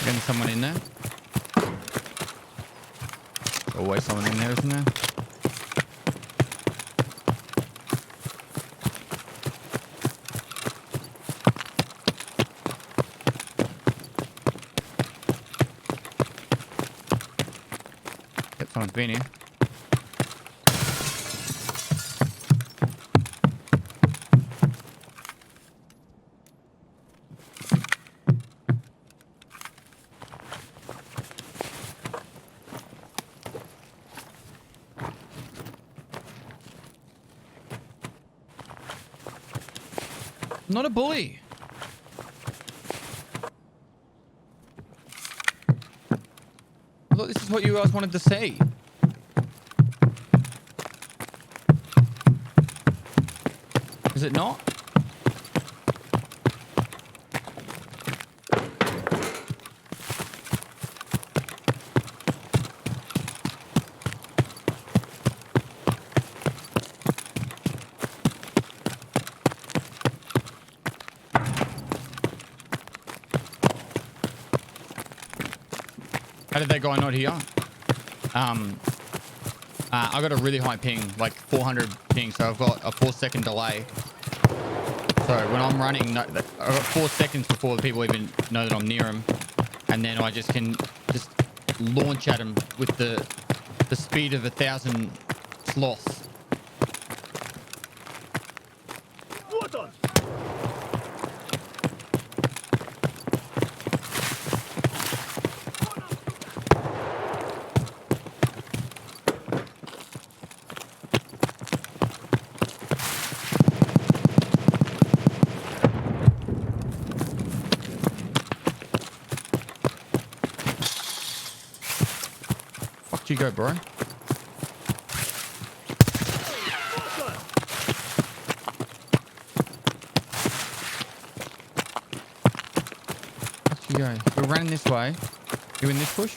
Getting someone in there. Always someone in there, isn't there? Yep, someone's been here. Not a bully. I thought this is what you guys wanted to see. Is it not? How did that guy not hear? I got a really high ping, like 400 ping, so I've got a 4-second delay. So when I'm running, I've got 4 seconds before the people even know that I'm near them, and then I can just launch at them with the speed of 1,000 sloths. You go, bro. You go. We're running this way. You in this push?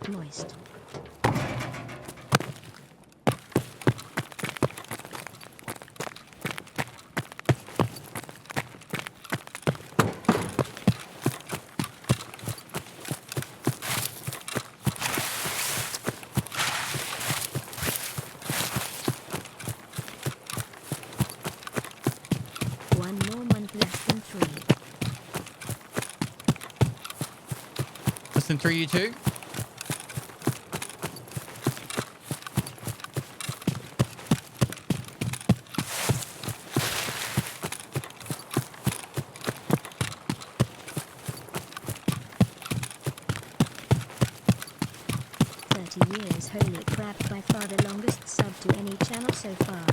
Moist. One more month, less than 3. Less than 3, you two? Years, holy crap, by far the longest sub to any channel so far.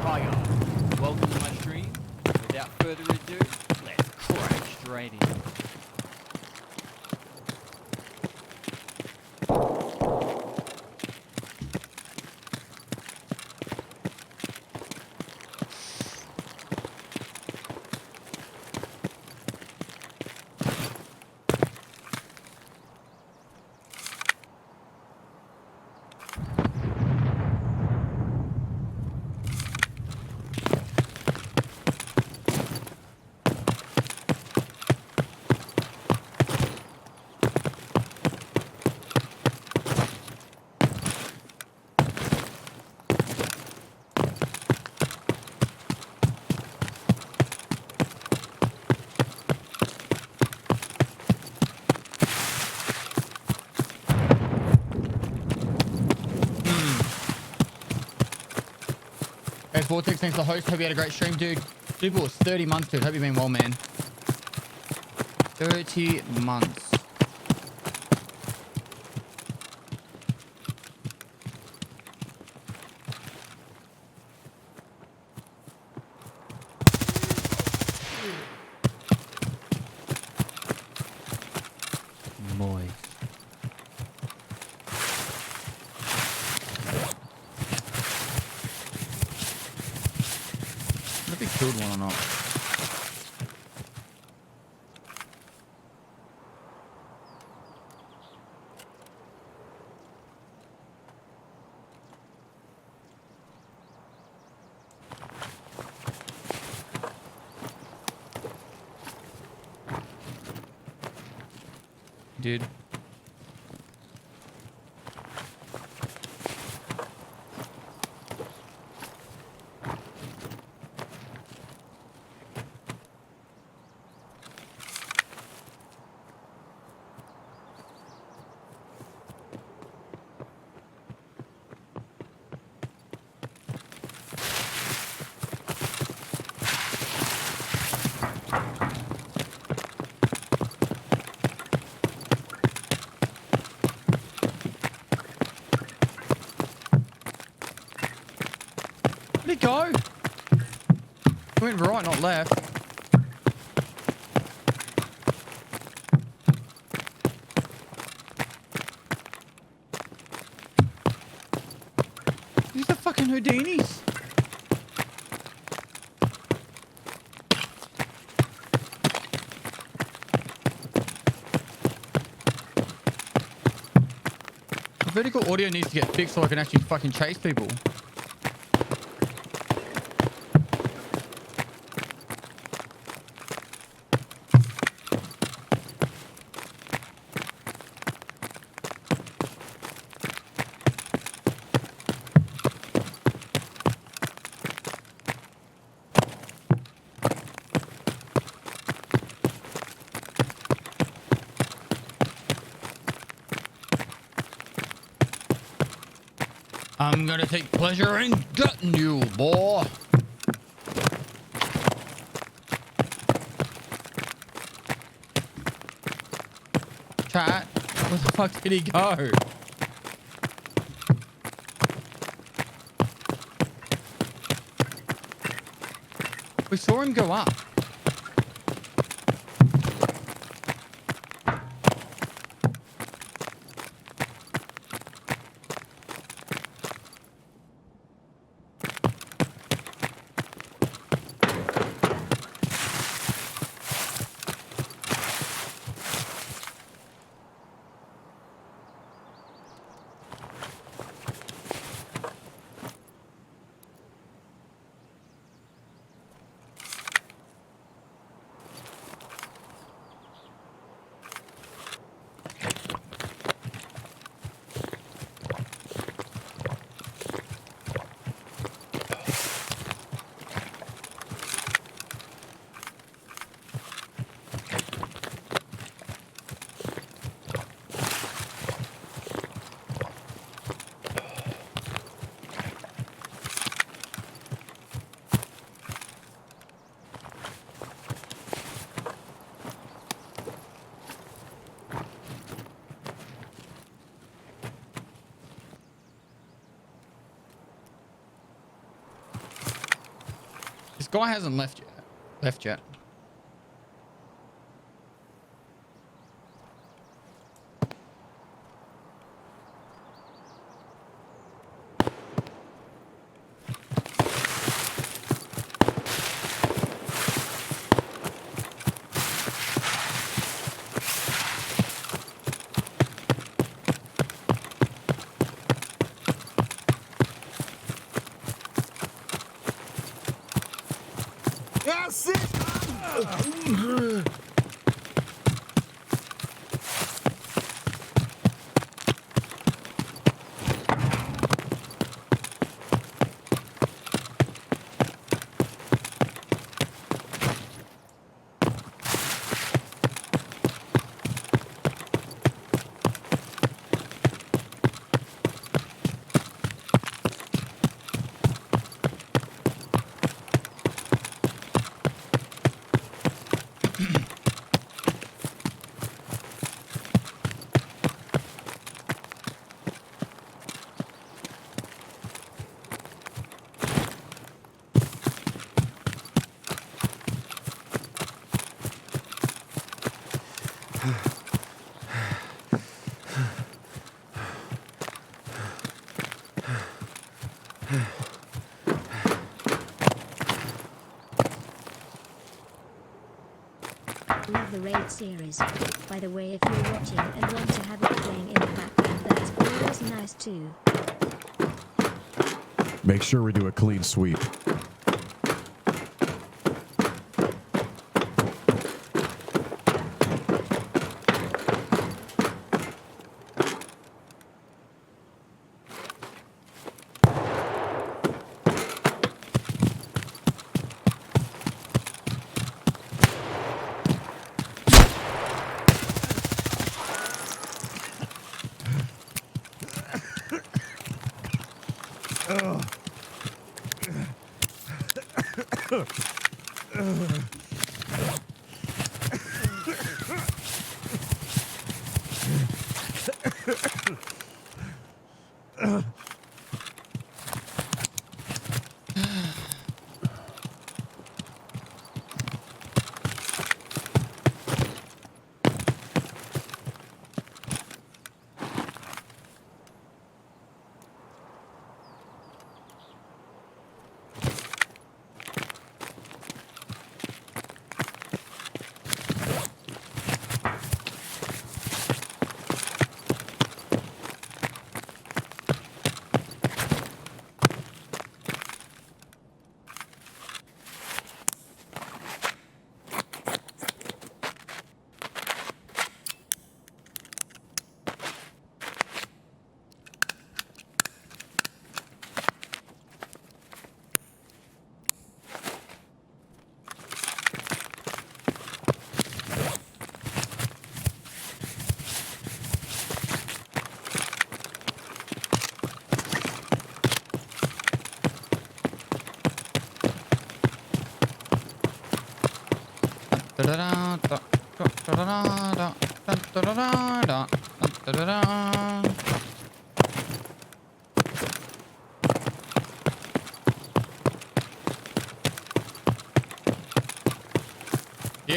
Hiya, welcome to my stream. Without further ado, let's crack straight in. Vortex, thanks for the host. Hope you had a great stream, dude. Super was 30 months, dude. Hope you've been well, man. 30 months. Moist. If he killed one or not. Dude. Where'd he go? He went right, not left. These are fucking Houdinis. The vertical audio needs to get fixed so I can actually fucking chase people. I'm gonna take pleasure in gutting you, boy. Chat, where the fuck did he go? We saw him go up. This guy hasn't left yet. That's it! Love the raid series. By the way, if you're watching and want to have it playing in the background, that's always nice too. Make sure we do a clean sweep.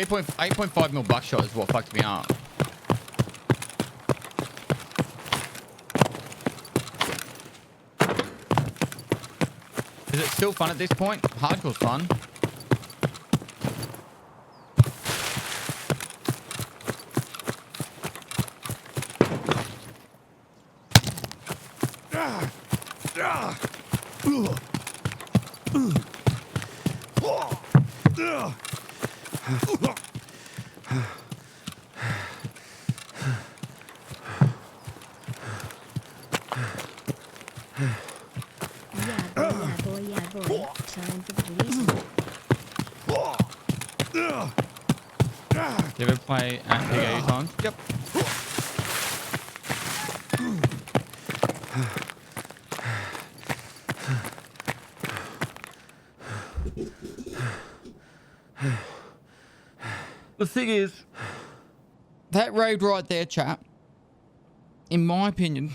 The 8.5 mil buckshot is what fucked me up. Is it still fun at this point? Hardcore's fun. Yeah boy. Time for the police. You ever play at PGA times? Yep. The thing is, that raid right there, chap, in my opinion,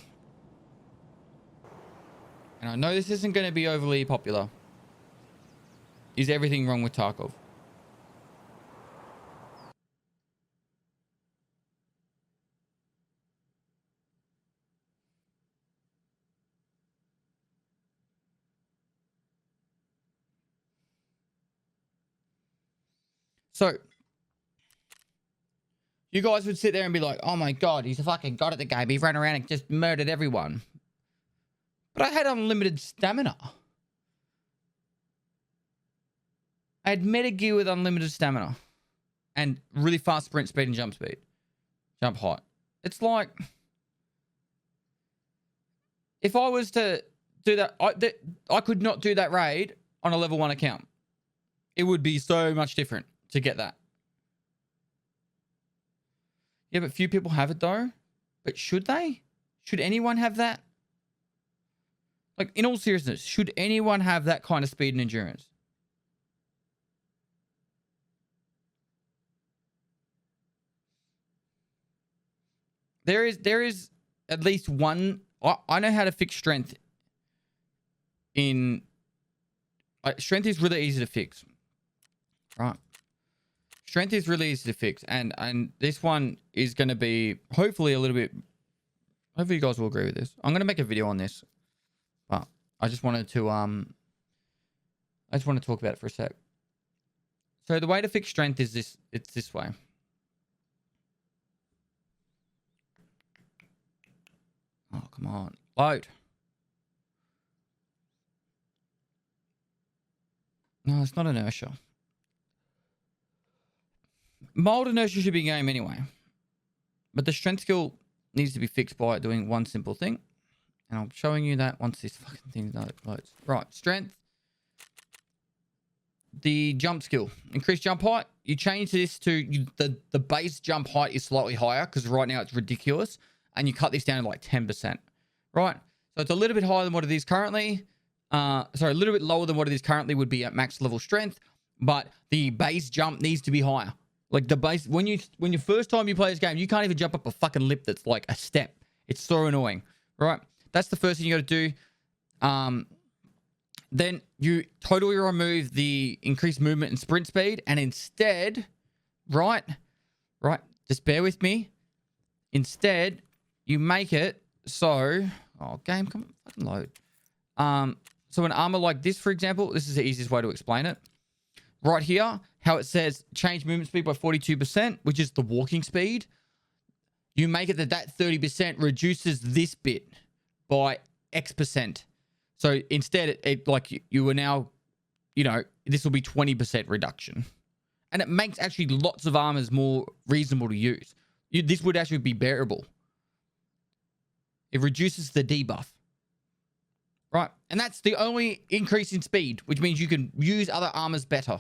and I know this isn't going to be overly popular, is everything wrong with Tarkov. So, you guys would sit there and be like, oh my God, he's a fucking god at the game. He ran around and just murdered everyone. But I had unlimited stamina. I had meta gear with unlimited stamina. And really fast sprint speed and jump speed. Jump height. It's like, if I was to do that, I could not do that raid on a level 1 account. It would be so much different to get that. Yeah, but few people have it though. But should they? Should anyone have that? Like, in all seriousness, should anyone have that kind of speed and endurance? There is at least one. I know how to fix strength. Strength is really easy to fix. Right. strength is really easy to fix, and this one is going to be hopefully a little bit. Hopefully you guys will agree with this. I'm going to make a video on this, but I just wanted to talk about it for a sec. So the way to fix strength is this. It's this way. Oh, come on. Load. No, it's not inertia. Mild inertia should be game anyway. But the strength skill needs to be fixed by doing one simple thing. And I'm showing you that once this fucking thing loads. Right, strength. The jump skill. Increase jump height. You change this to the base jump height is slightly higher because right now it's ridiculous. And you cut this down to like 10%. Right? So it's a little bit higher than what it is currently. Sorry, a little bit lower than what it is currently would be at max level strength. But the base jump needs to be higher. Like the base, when you first time you play this game, you can't even jump up a fucking lip that's like a step. It's so annoying. Right? That's the first thing you got to do. Then you totally remove the increased movement and sprint speed, and instead, right, just bear with me. Instead, you make it so, oh, game, come on, fucking load. So an armor like this, for example, this is the easiest way to explain it. Right here, how it says change movement speed by 42%, which is the walking speed. You make it that 30% reduces this bit by X%. So instead, it like you are now, you know, this will be 20% reduction. And it makes actually lots of armors more reasonable to use. This would actually be bearable. It reduces the debuff. Right? And that's the only increase in speed, which means you can use other armors better.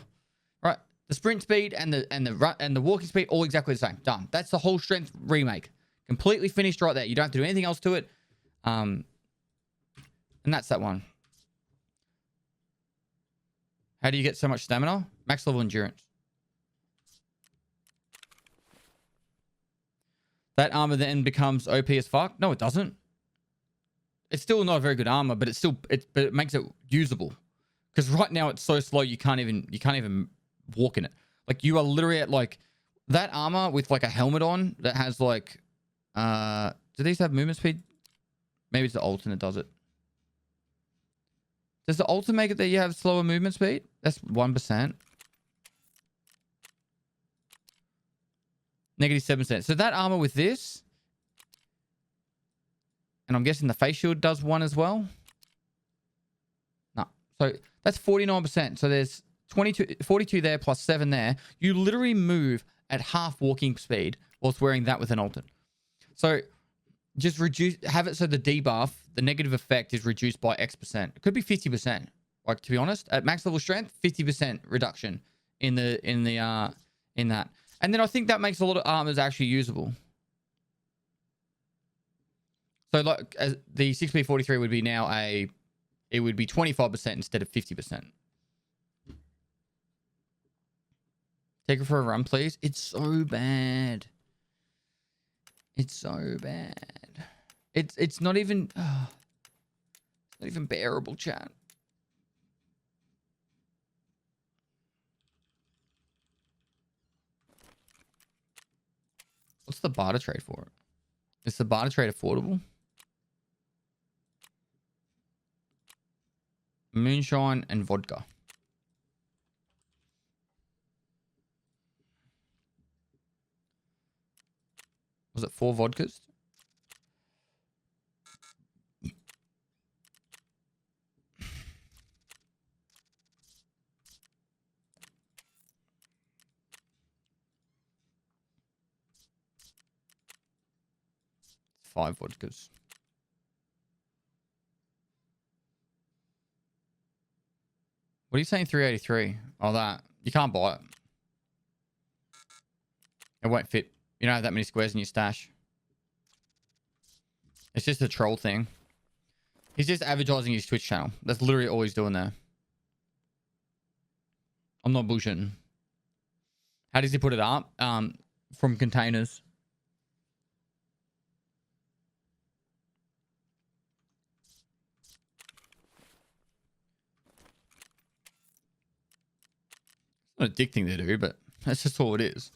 Right? The sprint speed and the walking speed, all exactly the same. Done. That's the whole strength remake. Completely finished right there. You don't have to do anything else to it. And that's that one. How do you get so much stamina? Max level endurance. That armor then becomes OP as fuck. No, it doesn't. It's still not a very good armor, but it makes it usable. Because right now it's so slow you can't even walk in it. Like you are literally at like that armor with like a helmet on that has like do these have movement speed? Maybe it's the alternate does it. Does the ultimate make it that you have slower movement speed? That's 1%. -7%. So that armor with this, and I'm guessing the face shield does 1 as well. No. So that's 49%. So there's 42 there plus 7 there. You literally move at half walking speed whilst wearing that with an ultimate. So just have it so the debuff, the negative effect is reduced by X%. It could be 50%. Like to be honest, at max level strength, 50% reduction in that. And then I think that makes a lot of armors actually usable. So like as the 6P43 would be now it would be 25% instead of 50%. Take it for a run, please. It's so bad. It's so bad. It's not even it's not even bearable, chat. What's the barter trade for it? Is the barter trade affordable? Moonshine and vodka. Was it 4 vodkas? Five vodkas. What are you saying 383? Oh, that. You can't buy it. It won't fit. You don't have that many squares in your stash. It's just a troll thing. He's just advertising his Twitch channel. That's literally all he's doing there. I'm not bullshitting. How does he put it up? From containers. It's not a dick thing to do, but That's just all it is.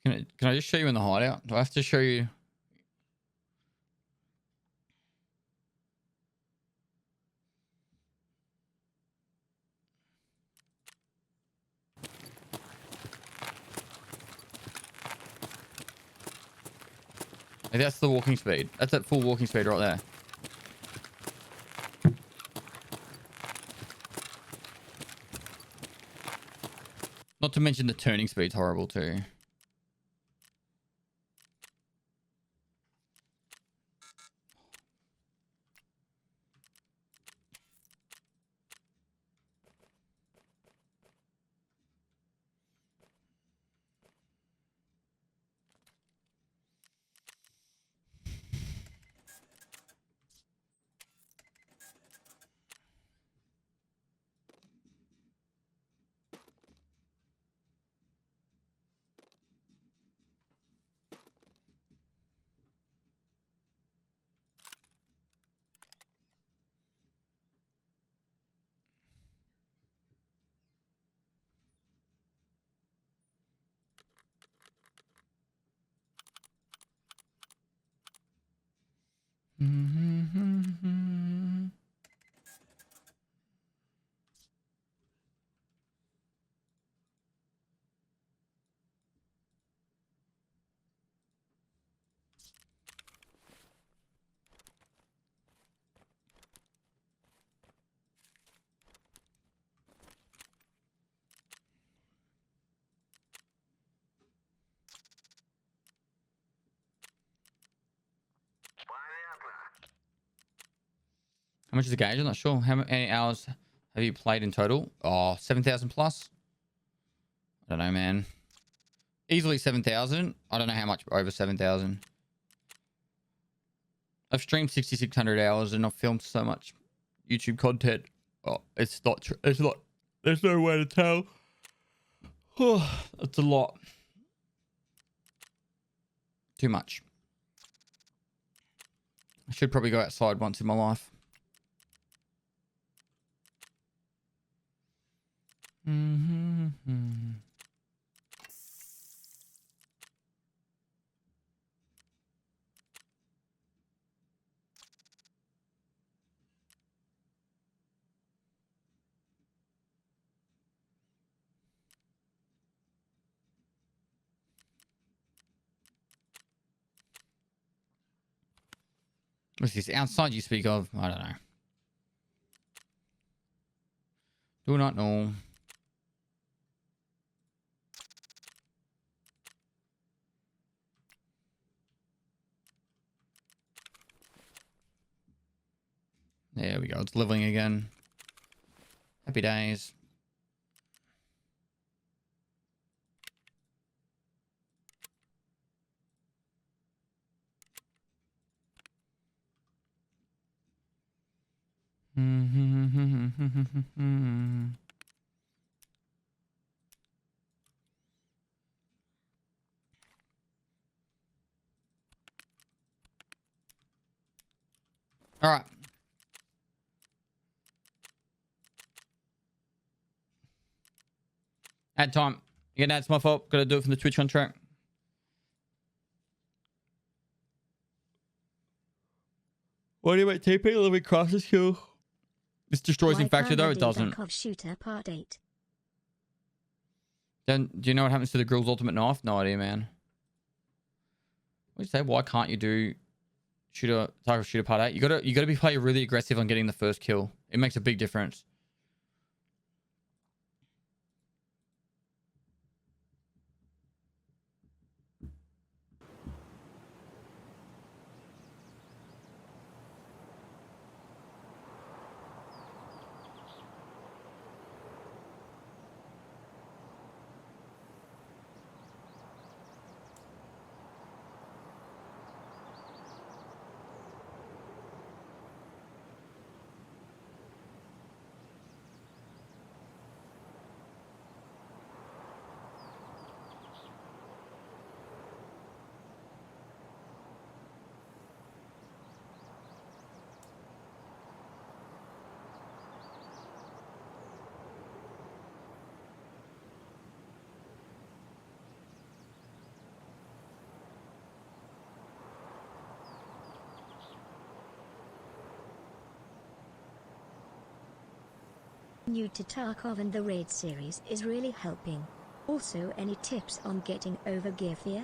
Can I just show you in the hideout? Do I have to show you? Hey, that's the walking speed. That's at full walking speed right there. Not to mention the turning speed's horrible too. How much is the gauge? I'm not sure. How many hours have you played in total? Oh, 7,000 plus? I don't know, man. Easily 7,000. I don't know how much over 7,000. I've streamed 6,600 hours and I've filmed so much YouTube content. Oh, it's not. It's not. There's no way to tell. Oh, it's a lot. Too much. I should probably go outside once in my life. What's this outside you speak of? I don't know. Do not know. There we go. It's leveling again. Happy days. All right. Ad time. Again, that's my fault. Got to do it from the Twitch contract. Why do you make TP? Let me cross this kill. This destroys in factory though. It doesn't. Tarkov shooter part 8. Then do you know what happens to the grill's ultimate knife? No idea, man. What do you say? Why can't you do Tarkov shooter part 8? You gotta be playing really aggressive on getting the first kill. It makes a big difference. New to Tarkov and the raid series is really helping. Also, any tips on getting over gear fear?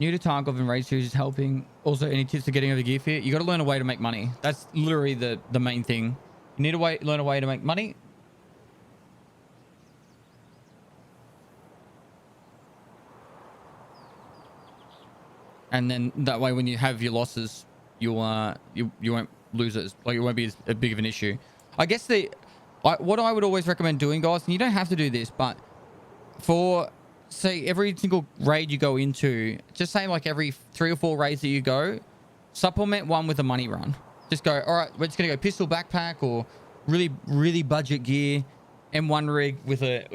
New to Tarkov and raid series is helping. Also, any tips for getting over gear fear? You got to learn a way to make money. That's literally the main thing. You need to learn a way to make money. And then that way, when you have your losses, you won't lose it. Like, it won't be as big of an issue. I guess what I would always recommend doing, guys, and you don't have to do this, but for say every single raid you go into, just say like every 3 or 4 raids that you go, supplement one with a money run. Just go, all right, we're just gonna go pistol backpack or really budget gear, M1 rig with a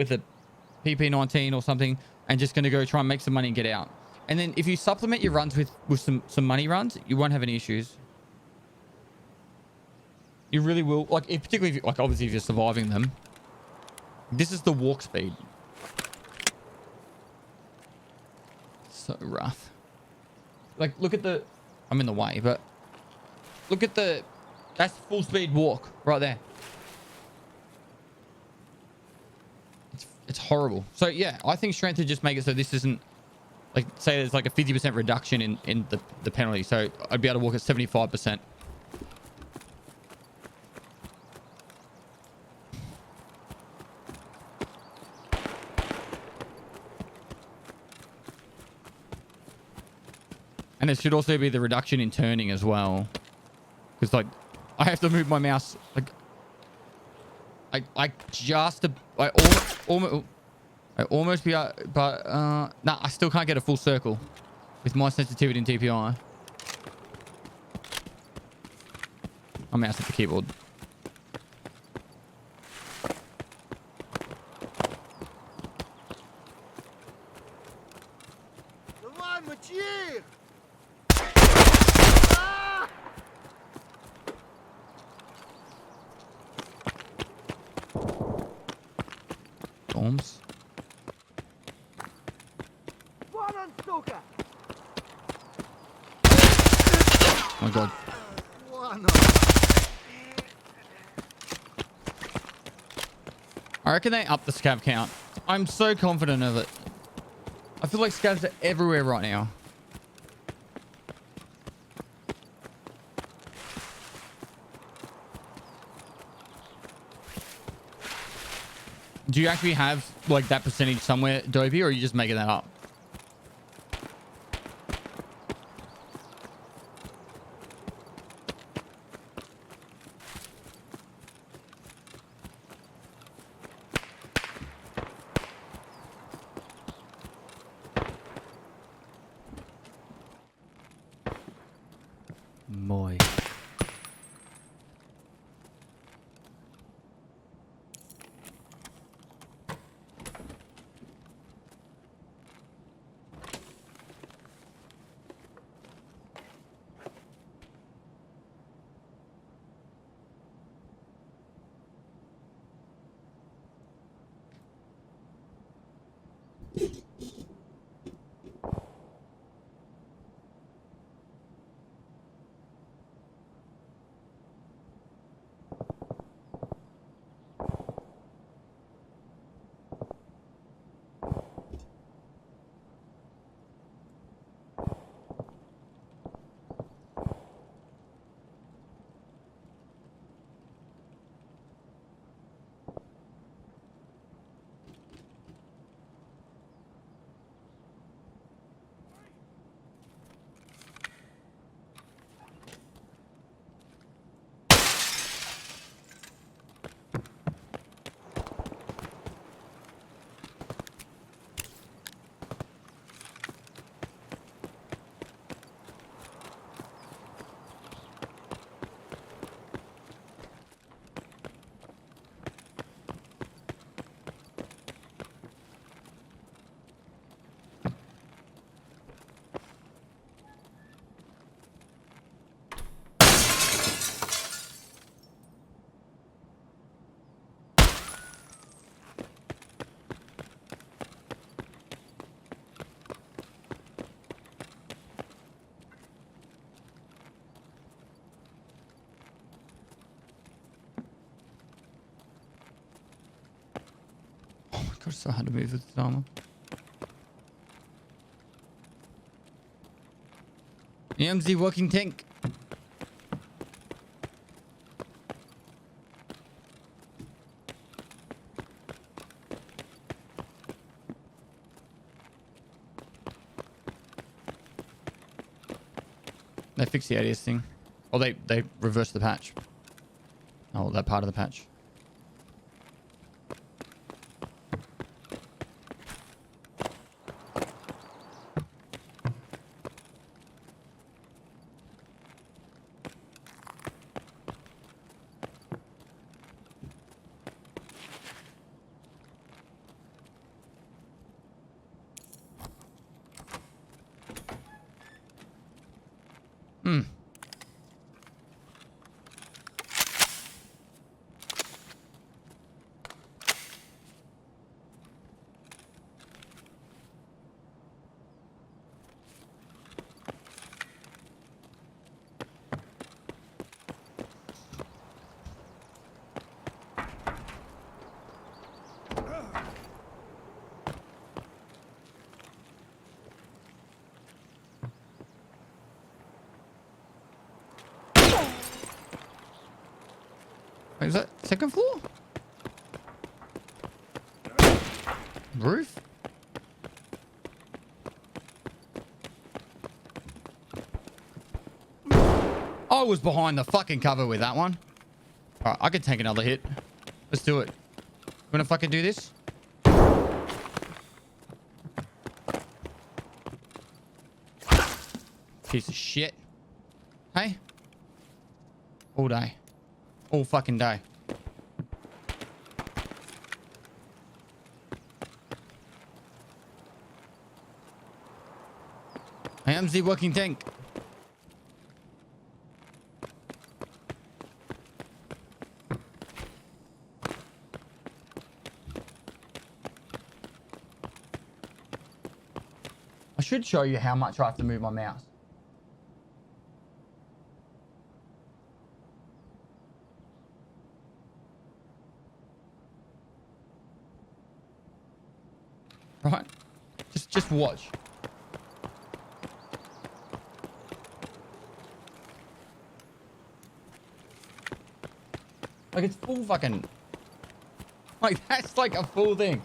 PP19 or something, and just gonna go try and make some money and get out. And then if you supplement your runs with some money runs, you won't have any issues. You really will. Like, particularly if you, like, obviously if you're surviving them. This is the walk speed. So rough. Like, look at the... I'm in the way, but... Look at the... That's full speed walk right there. It's horrible. So, yeah, I think strength would just make it so this isn't... Like, say there's like a 50% reduction in the penalty. So I'd be able to walk at 75%. And it should also be the reduction in turning as well. Because, like, I have to move my mouse. Like, I almost be, but nah, I still can't get a full circle with my sensitivity in TPI. My mouse at the keyboard. Давай, мочи их! Storms. Вон он, сука! Oh my god. Вон он! I reckon they up the scav count. I'm so confident of it. I feel like scavs are everywhere right now. Do you actually have like that percentage somewhere, Dopey, or are you just making that up? Moi. God, so hard to move with the armor. EMZ working tank. They fixed the ADS thing. Or they reversed the patch. Oh, that part of the patch. Hmm. Wait, is that second floor? Roof? I was behind the fucking cover with that one. Alright, I could take another hit. Let's do it. You wanna fucking do this? Piece of shit. Hey? All day. All fucking day. I am the working tank. I should show you how much I have to move my mouse. Right? Just watch. Like it's full fucking... Like that's like a full thing.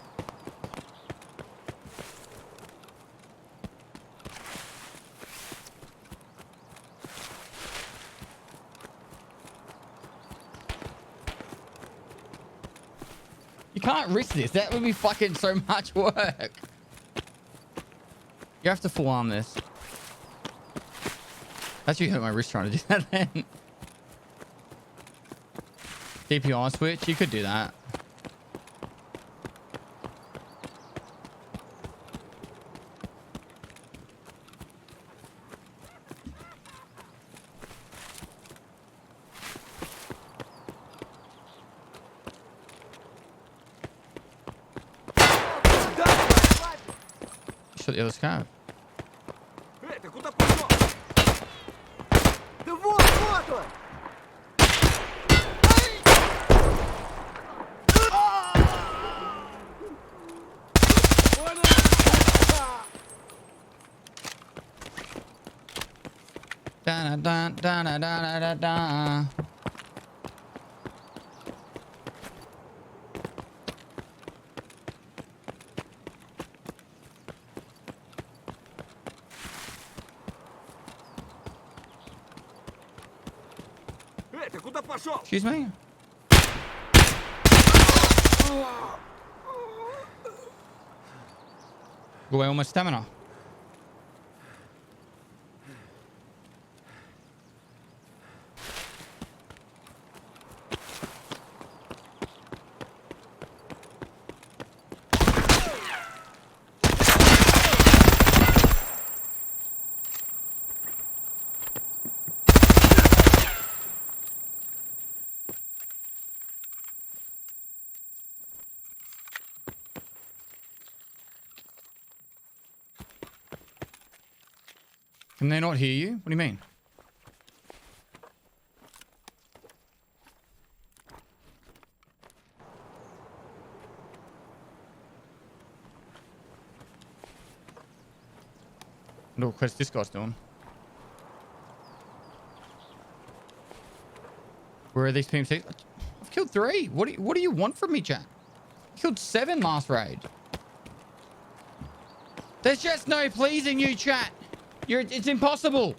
You can't risk this. That would be fucking so much work. You have to full arm this. Actually hurt my wrist trying to do that then. DPI switch, you could do that. Shut the other sky. Ты куда пошел? Да вот он! Da da da da da da da. Ты куда пошел? Excuse me? Go away all my stamina. Can they not hear you? What do you mean? What quest this guy's doing? Where are these PMCs? I've killed 3. What do you want from me, chat? I killed 7 last raid. There's just no pleasing you, chat. It's impossible.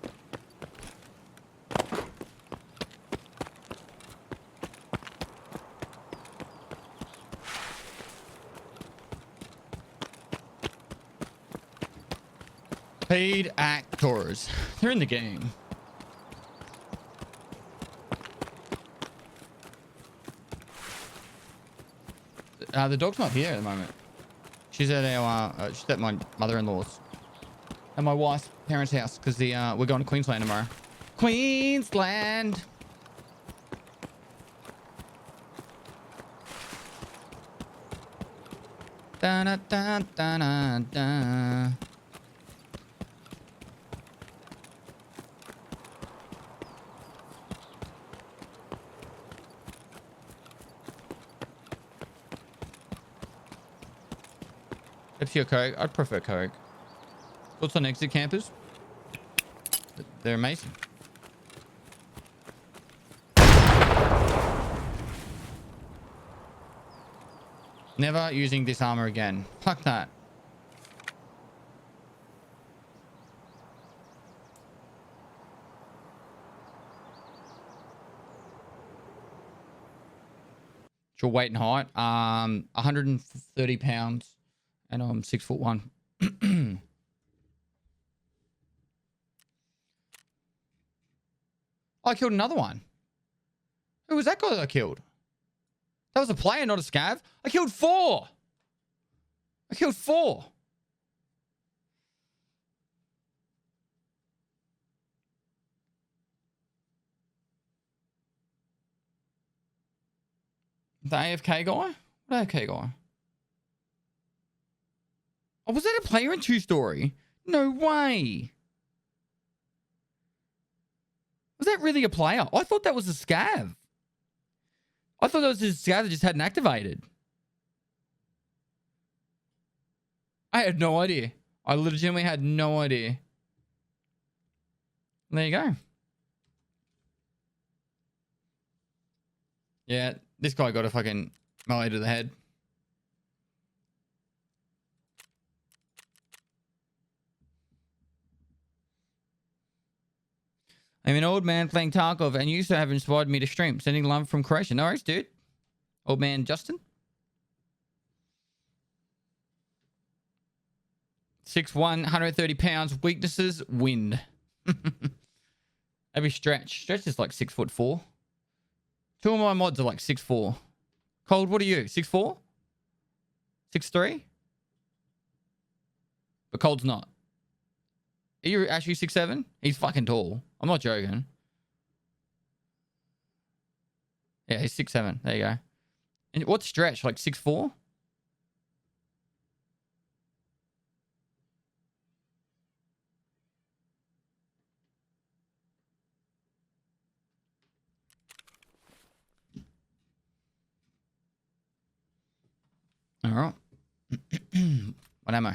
Paid actors. They're in the game. The dog's not here at the moment. She's at our she's at my mother-in-law's and my wife's parents' house because we're going to Queensland tomorrow. Queensland. Da da da da da da. Pepsi or Coke? I'd prefer Coke. Thoughts on exit campers? They're amazing. Never using this armor again. Fuck that. What's your weight and height? 130 pounds. And I'm 6'1". I killed another one. Who was that guy that I killed? That was a player, not a scav. I killed 4. I killed 4. The AFK guy? What AFK guy? Oh, was that a player in 2-story? No way. Was that really a player? I thought that was a scav. I thought that was a scav that just hadn't activated. I had no idea. I legitimately had no idea. There you go. Yeah, this guy got a fucking melee to the head. I'm an old man playing Tarkov, and you also have inspired me to stream. Sending love from Croatia. No worries, dude. Old man Justin. 6'1", 130 pounds. Weaknesses, wind. Maybe Stretch. Stretch is like 6'4". 2 of my mods are like 6'4". Cold, what are you? 6'4"? 6'3"? But Cold's not. Are you actually 6'7"? He's fucking tall. I'm not joking. Yeah, he's 6'7". There you go. And what's Stretch? Like 6'4"? All right. What ammo?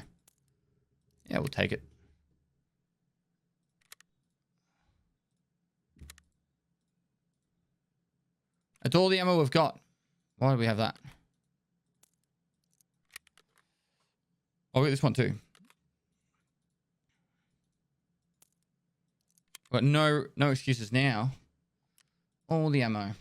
Yeah, we'll take it. That's all the ammo we've got. Why do we have that? Oh, we got this one too. Got no excuses now. All the ammo.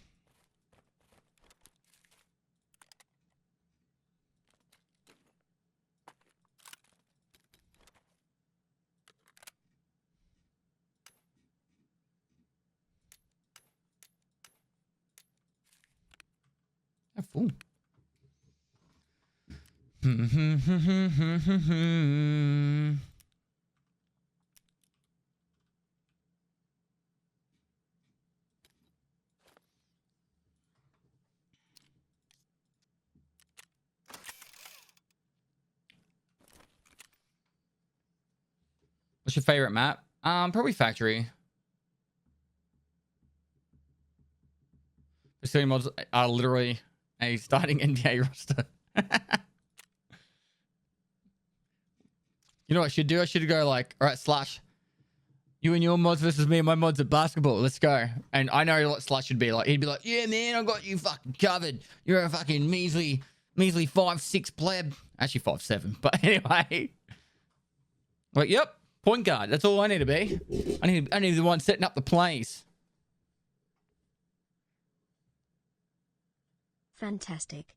How full. What's your favorite map? Probably Factory. Pursuing mods are literally a starting NDA roster. You You know what I should do? I should go like, all right, Slash, you and your mods versus me and my mods at basketball. Let's go. And I know what Slash should be like. He'd be like, yeah, man, I got you fucking covered. You're a fucking measly 5'6" pleb. Actually 5'7", but anyway. Like, yep, point guard. That's all I need to be. I need to be the one setting up the plays. Fantastic.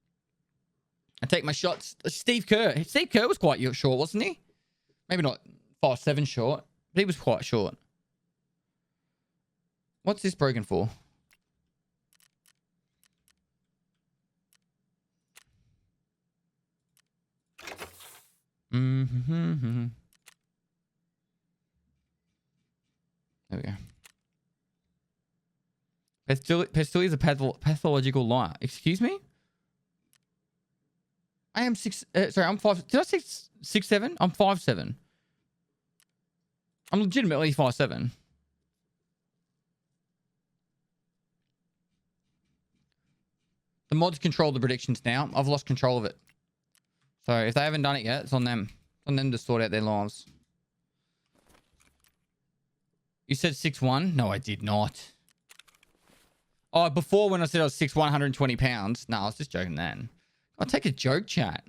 I take my shots. Steve Kerr. Steve Kerr was quite short, wasn't he? Maybe not 5'7" short, but he was quite short. What's this broken for? Mm-hmm. There we go. Pestily is a pathological liar. Excuse me? I am I'm 5. Did I say 6'7"? I'm 5'7". I'm legitimately 5'7". The mods control the predictions now. I've lost control of it. So if they haven't done it yet, it's on them. It's on them to sort out their lives. You said 6'1"? No, I did not. Oh, before when I said I was 6'1", 120 pounds. No, I was just joking then. I'll take a joke, chat.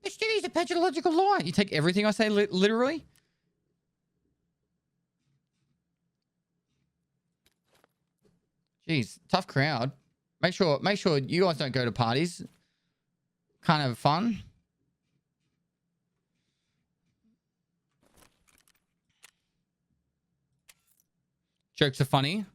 This dude is a pathological liar. You take everything I say literally? Jeez, tough crowd. Make sure you guys don't go to parties. Can't have fun. Jokes are funny.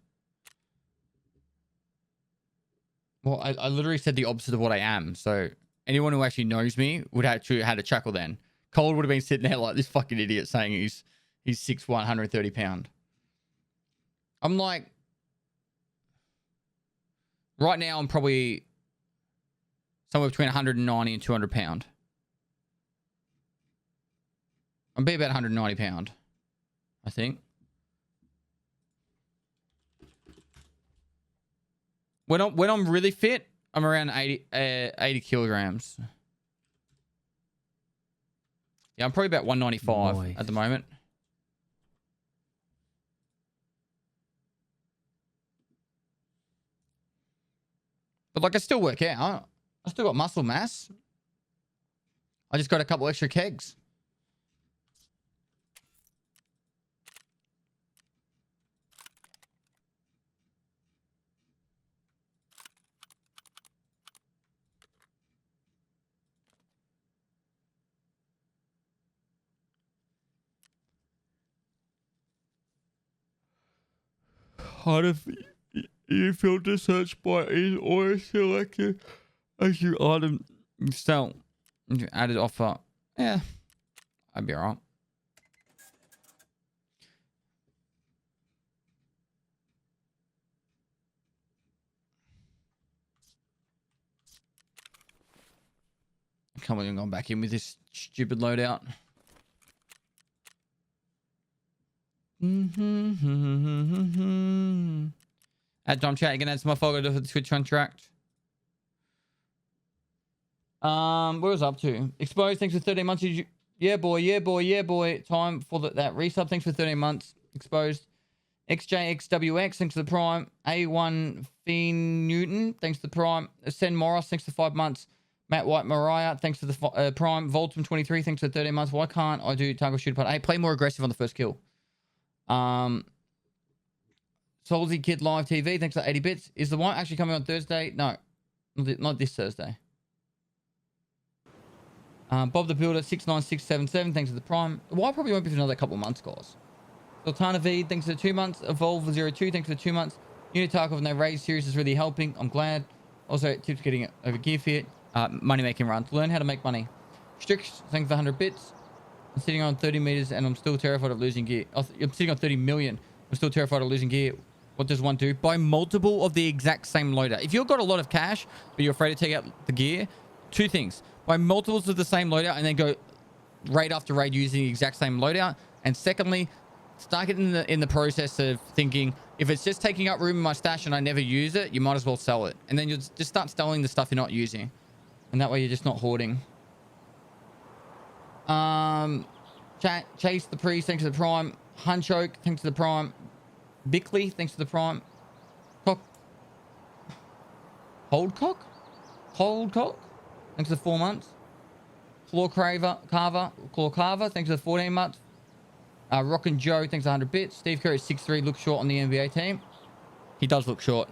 Well, I literally said the opposite of what I am. So anyone who actually knows me would have had a chuckle then. Cole would have been sitting there like this fucking idiot saying he's 6'1", 130 pound. I'm like, right now I'm probably somewhere between 190 and 200 pound. I'll be about 190 pound, I think. When I'm really fit, I'm around 80 kilograms. Yeah, I'm probably about 195 at the moment. But like, I still work out. I still got muscle mass. I just got a couple extra kegs. What if you filter search by is always selected as your item sell? Added offer. Yeah, I'd be alright. Come on, I'm going back in with this stupid loadout. Add Dom chat, you can add some more follow to the Twitch contract. Where was I up to? Exposed, thanks for 13 months. Yeah, boy. Time for that resub. Thanks for 13 months. Exposed. XJXWX, thanks to the Prime. A1 Fiend Newton, thanks to the Prime. Sen Morris, thanks to 5 months. Matt White Mariah, thanks to the Prime. Voltum 23, thanks for 13 months. Why can't I do Tarkov Shooter Part 8? Play more aggressive on the first kill. Solzy Kid Live TV, thanks for 80 bits. Is the one actually coming on Thursday? No, not this Thursday. Bob the Builder 69677, thanks for the Prime. Why probably won't be for another couple of months, guys. Sultana V, thanks for the 2 months. Evolve 02, thanks for the 2 months. Unit Tarkov and their raid series is really helping. I'm glad. Also, tips getting it over Gear Fit. Money making runs. Learn how to make money. Strix, thanks for 100 bits. I'm sitting on 30 meters and I'm still terrified of losing gear. I'm sitting on 30 million. I'm still terrified of losing gear. What does one do? Buy multiple of the exact same loadout. If you've got a lot of cash, but you're afraid to take out the gear, 2 things. Buy multiples of the same loadout and then go raid after raid using the exact same loadout. And secondly, start getting in the process of thinking, if it's just taking up room in my stash and I never use it, you might as well sell it. And then you'll just start selling the stuff you're not using. And that way you're just not hoarding. Chase the Priest, thanks to the Prime. Hunchoke, thanks to the Prime. Bickley, thanks to the Prime. Holdcock, thanks to the 4 months. Claw Carver, thanks to the 14 months. Rockin' Joe, thanks to 100 bits. Steve Curry, 6'3", looks short on the NBA team. He does look short.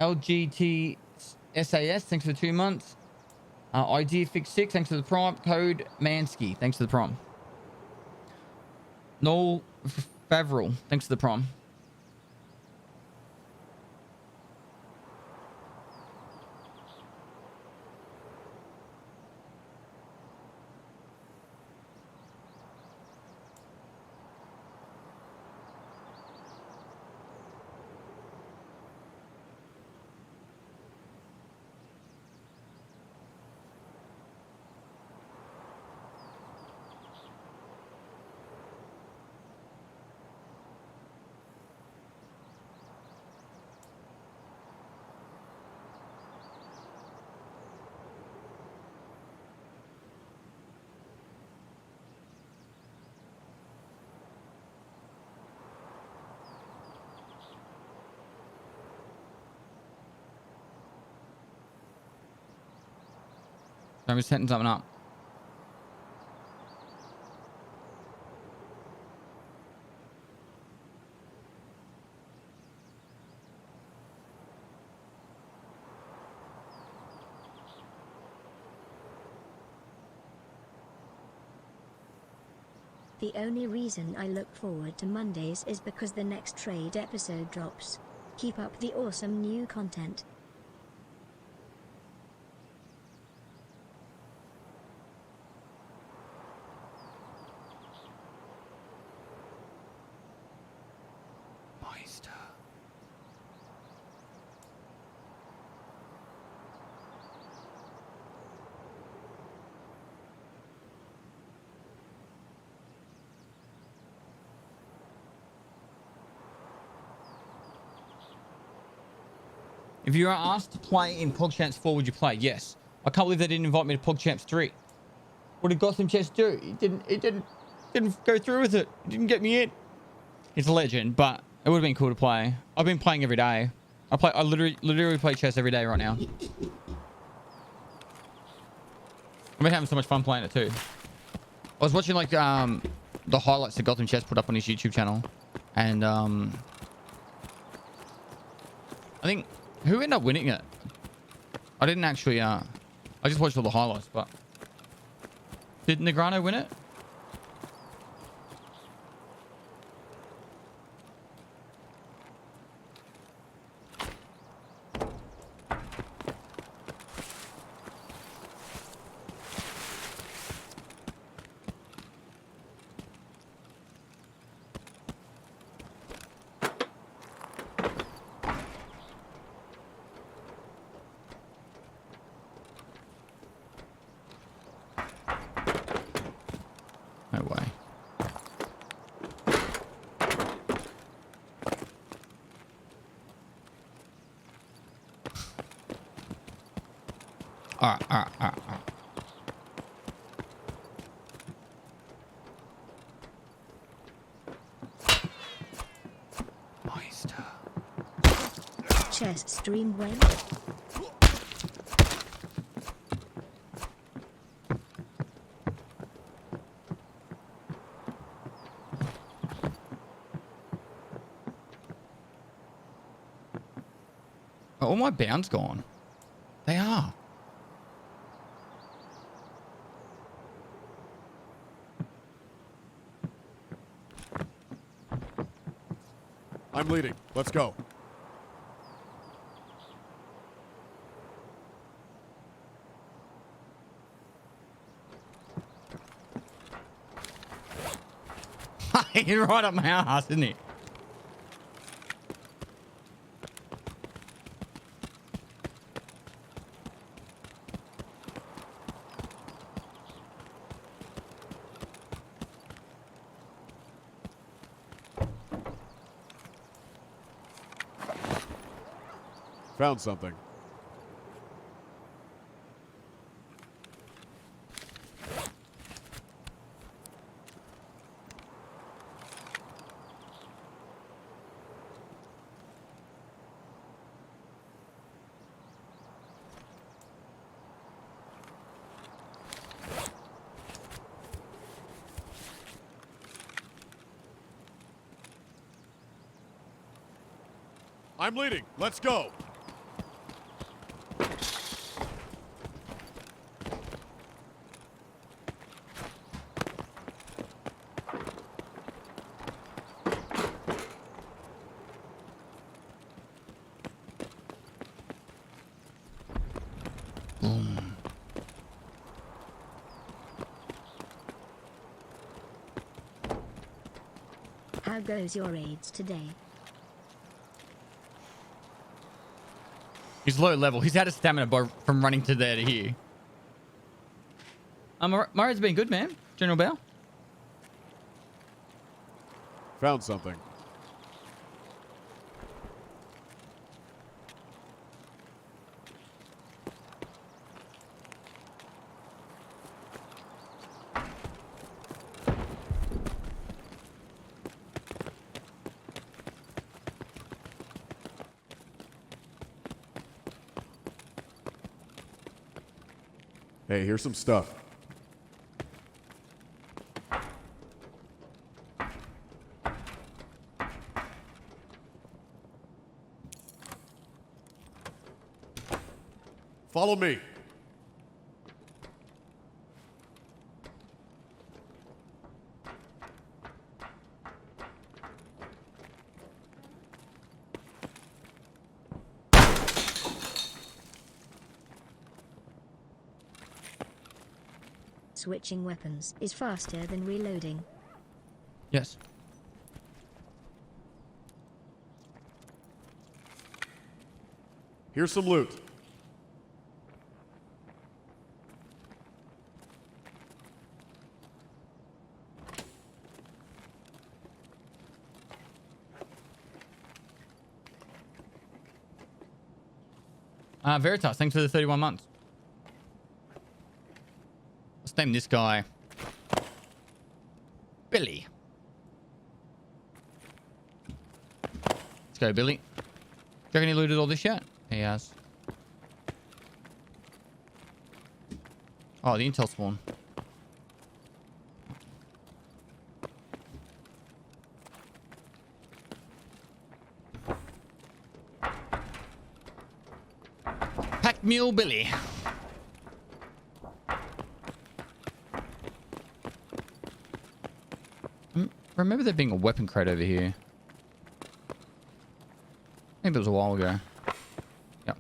LGT SAS, thanks for the 2 months. Idea Fix 6, thanks to the Prime. Code Mansky, thanks to the Prime. Noel Favreau, thanks to the Prime. I'm just setting something up. The only reason I look forward to Mondays is because the next trade episode drops. Keep up the awesome new content. If you are asked to play in PogChamps 4, would you play? Yes. I can't believe they didn't invite me to PogChamps 3. What did Gotham Chess do? It didn't go through with it. It didn't get me in. It's a legend, but it would have been cool to play. I've been playing every day. I literally play chess every day right now. I've been having so much fun playing it too. I was watching like the highlights that Gotham Chess put up on his YouTube channel, and I think who ended up winning it? I didn't actually. I just watched all the highlights, but did Negrano win it? No way. All right. Meister. Chess stream when? Are all my bounds gone? They are. I'm leading. Let's go. You're right up my ass, isn't it? Found something. I'm leading. Let's go. How goes your raids today? He's low level. He's out of stamina from running to there to here. Murray's been good, man. General Bow. Found something. Hey, here's some stuff. Follow me. Switching weapons is faster than reloading. Yes. Here's some loot. Veritas, thanks for the 31 months. Let's name this guy Billy. Let's go, Billy. Do you reckon he looted all this yet? He has. Oh, the intel spawn. Pack Mule Billy. Remember there being a weapon crate over here. I think that was a while ago. Yep.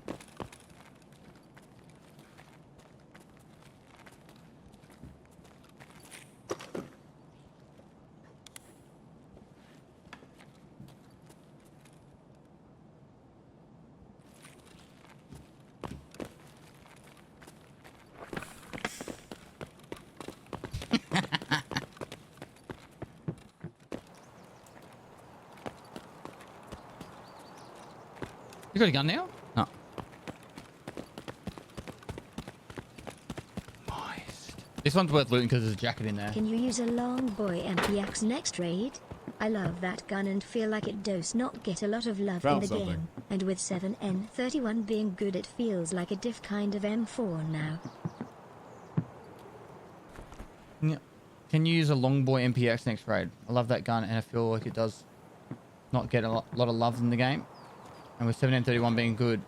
You got a gun now? No. Nice. This one's worth looting because there's a jacket in there. Can you use a long boy MPX next raid? I love that gun and feel like it does not get a lot of love Found in the something. game. And with 7N31 being good, it feels like a diff kind of M4 now. Yeah. Can you use a long boy MPX next raid? I love that gun and I feel like it does not get a lot of love in the game. And with 7N31 being good,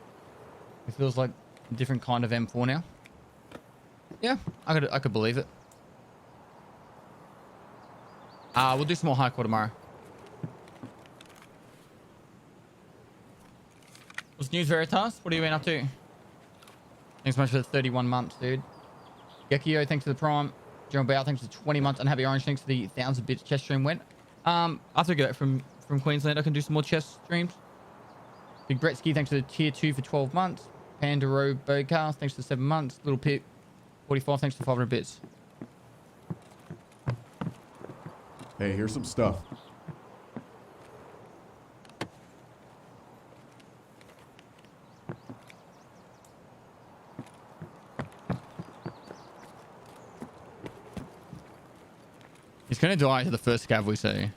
it feels like a different kind of M4 now. Yeah, I could believe it. We'll do some more hardcore tomorrow. What's news, Veritas? What have you been up to? Thanks so much for the 31 months, dude. Gekio, thanks for the prime. General Bow, thanks for the 20 months. Unhappy Orange, thanks for the 1,000 bits chess stream went. After I get back from Queensland, I can do some more chess streams. Big Bretsky, thanks for the tier 2 for 12 months. Pandaro Bowcast, thanks for 7 months. Little Pip, 45, thanks for 500 bits. Hey, here's some stuff. He's going to die to the first scav we see.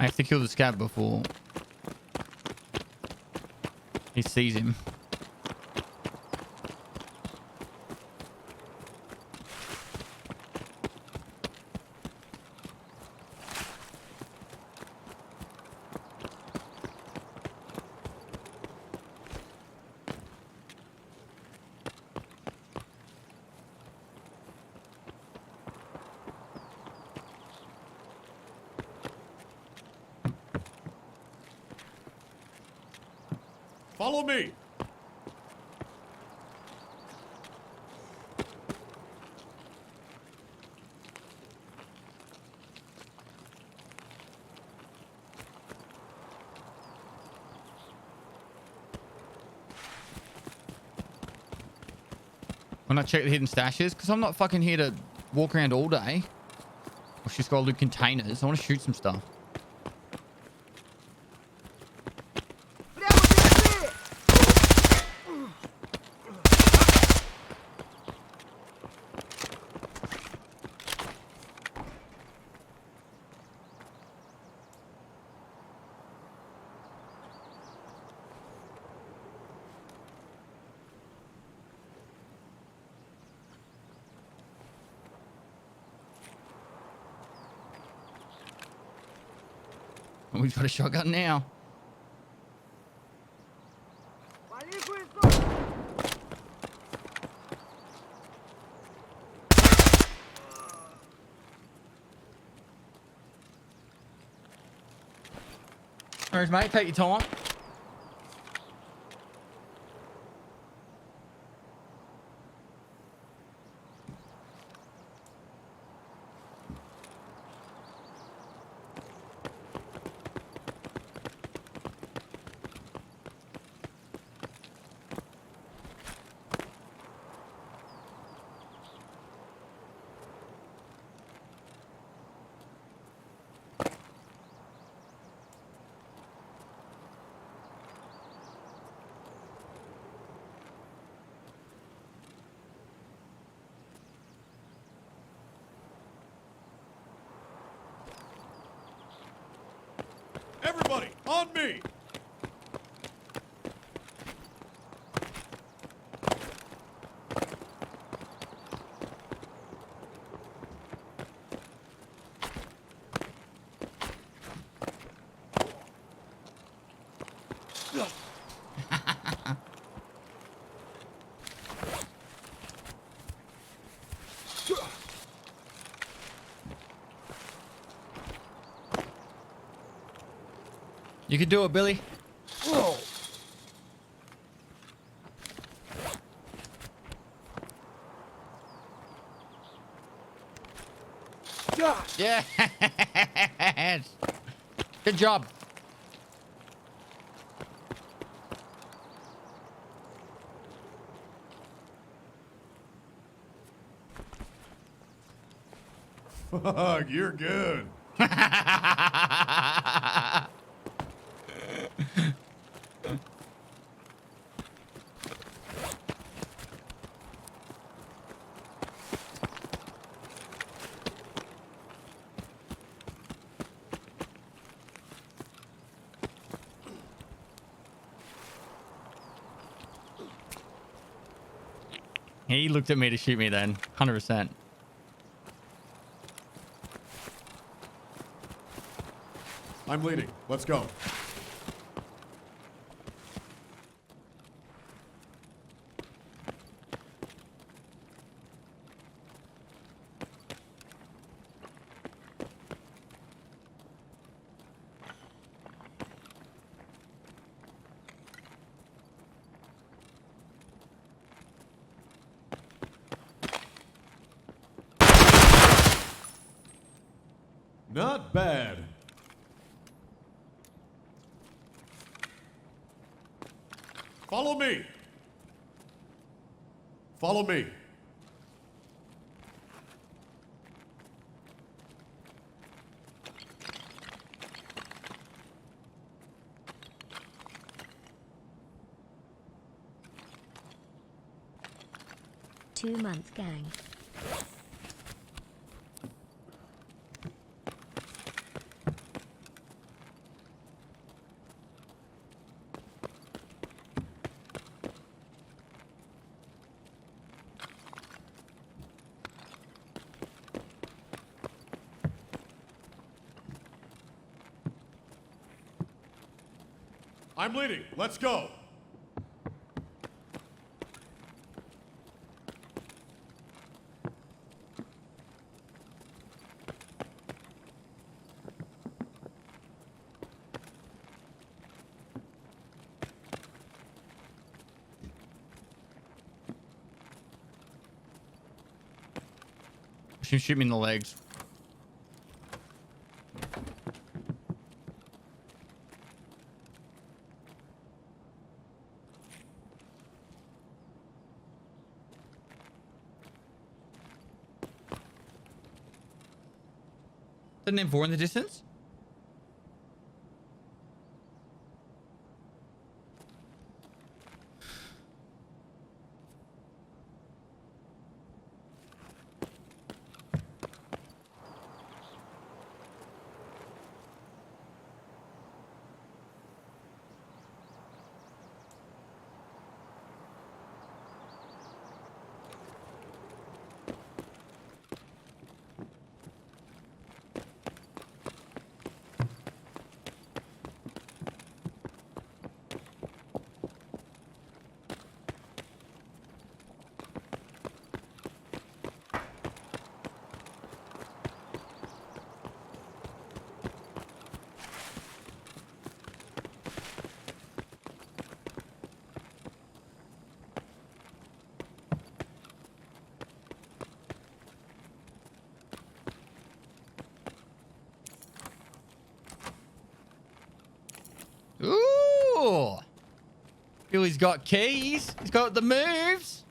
I have to kill the scab before he sees him. Follow me. When I check the hidden stashes, because I'm not fucking here to walk around all day. Or she's got to loot containers. I want to shoot some stuff. Oh, we've got a shotgun now. No worries, mate. Take your time. Everybody, on me. You can do it, Billy. Whoa. Yeah. Good job. Fuck, you're good. He looked at me to shoot me then. 100%. I'm leading. Let's go. Not bad. Follow me. Follow me. Two-month gang. I'm bleeding. Let's go. She shoot me in the legs. Didn't M4 in the distance? Ooh. Billy's got keys. He's got the moves.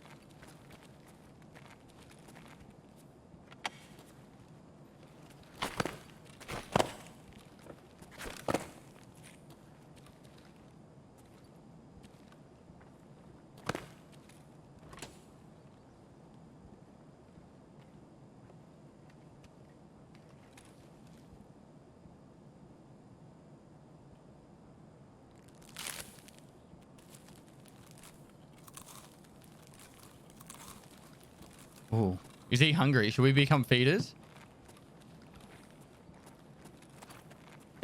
Ooh. Is he hungry? Should we become feeders?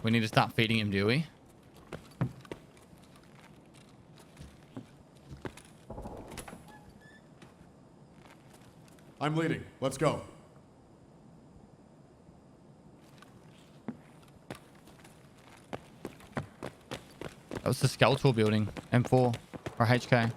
We need to start feeding him, do we? I'm leading. Let's go. That was the skeletal building. M4 or HK.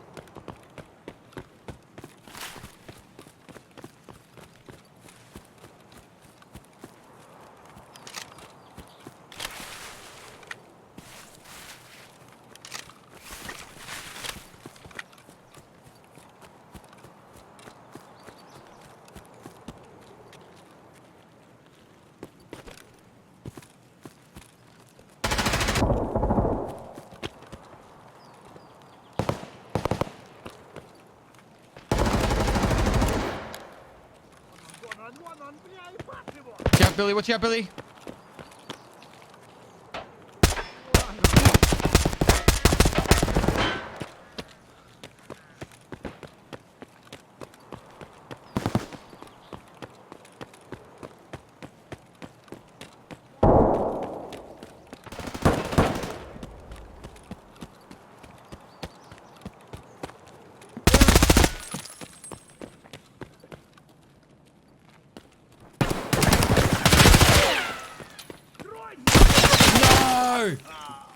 Watch out, Billy. Watch out, Billy.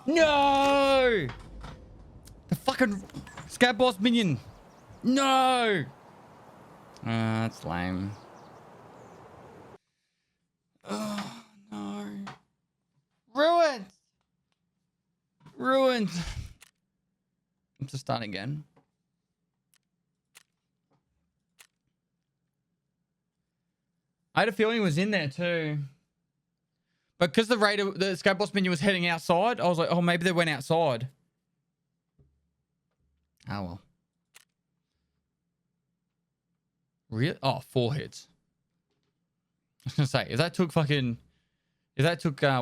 No! The fucking Scat Boss minion. No! That's lame. Oh, no. Ruined! Ruined. I'm just starting again. I had a feeling it was in there too. But because the Scat Boss minion was heading outside, I was like, oh, maybe they went outside. Oh, well. Really? Oh, 4 hits. I was going to say, if that took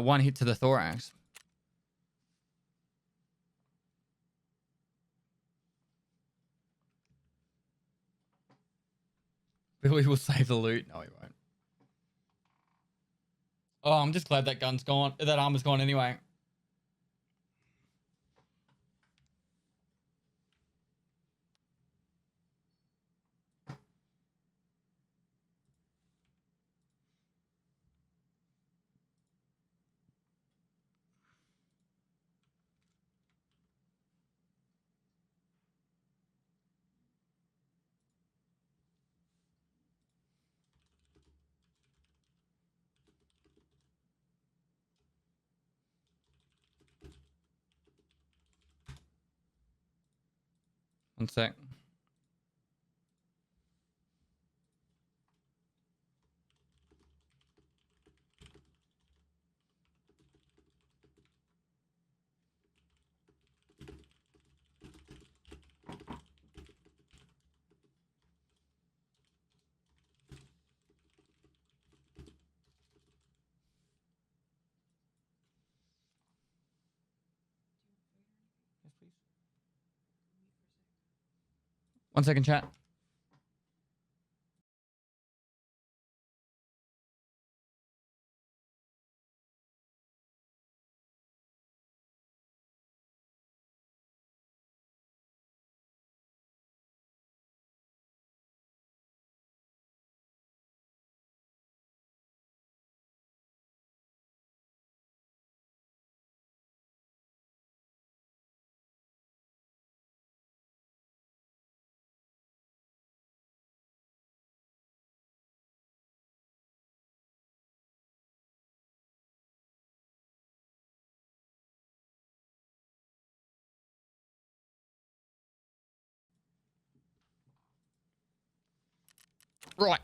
one hit to the thorax. Billy will save the loot. No, he won't. Oh, I'm just glad that gun's gone. That armor's gone anyway. One sec. One second, chat. Right.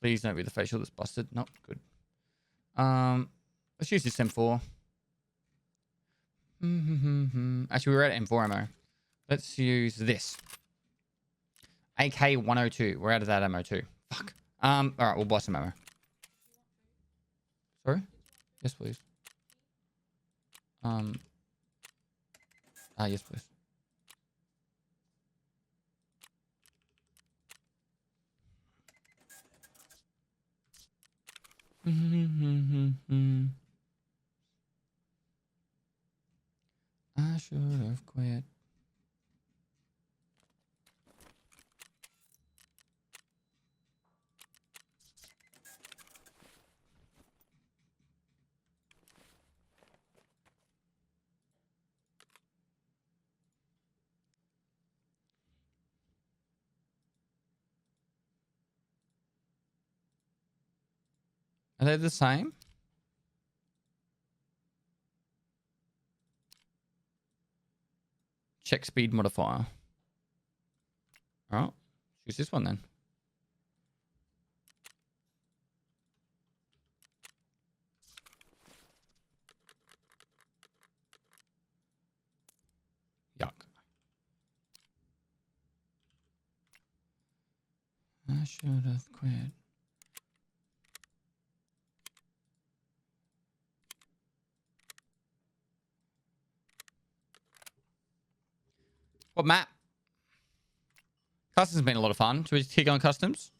Please don't be the facial that's busted. Nope, good. Let's use this M4. Actually, we're at M4 ammo. Let's use this. AK 102. We're out of that ammo too. Fuck. All right, we'll buy some ammo. Sorry? Yes, please. Yes, please. I should have quit. Are they the same? Check speed modifier. All right. Choose this one then. Yuck. I should have quit. What map? Customs has been a lot of fun. Should we just keep going customs?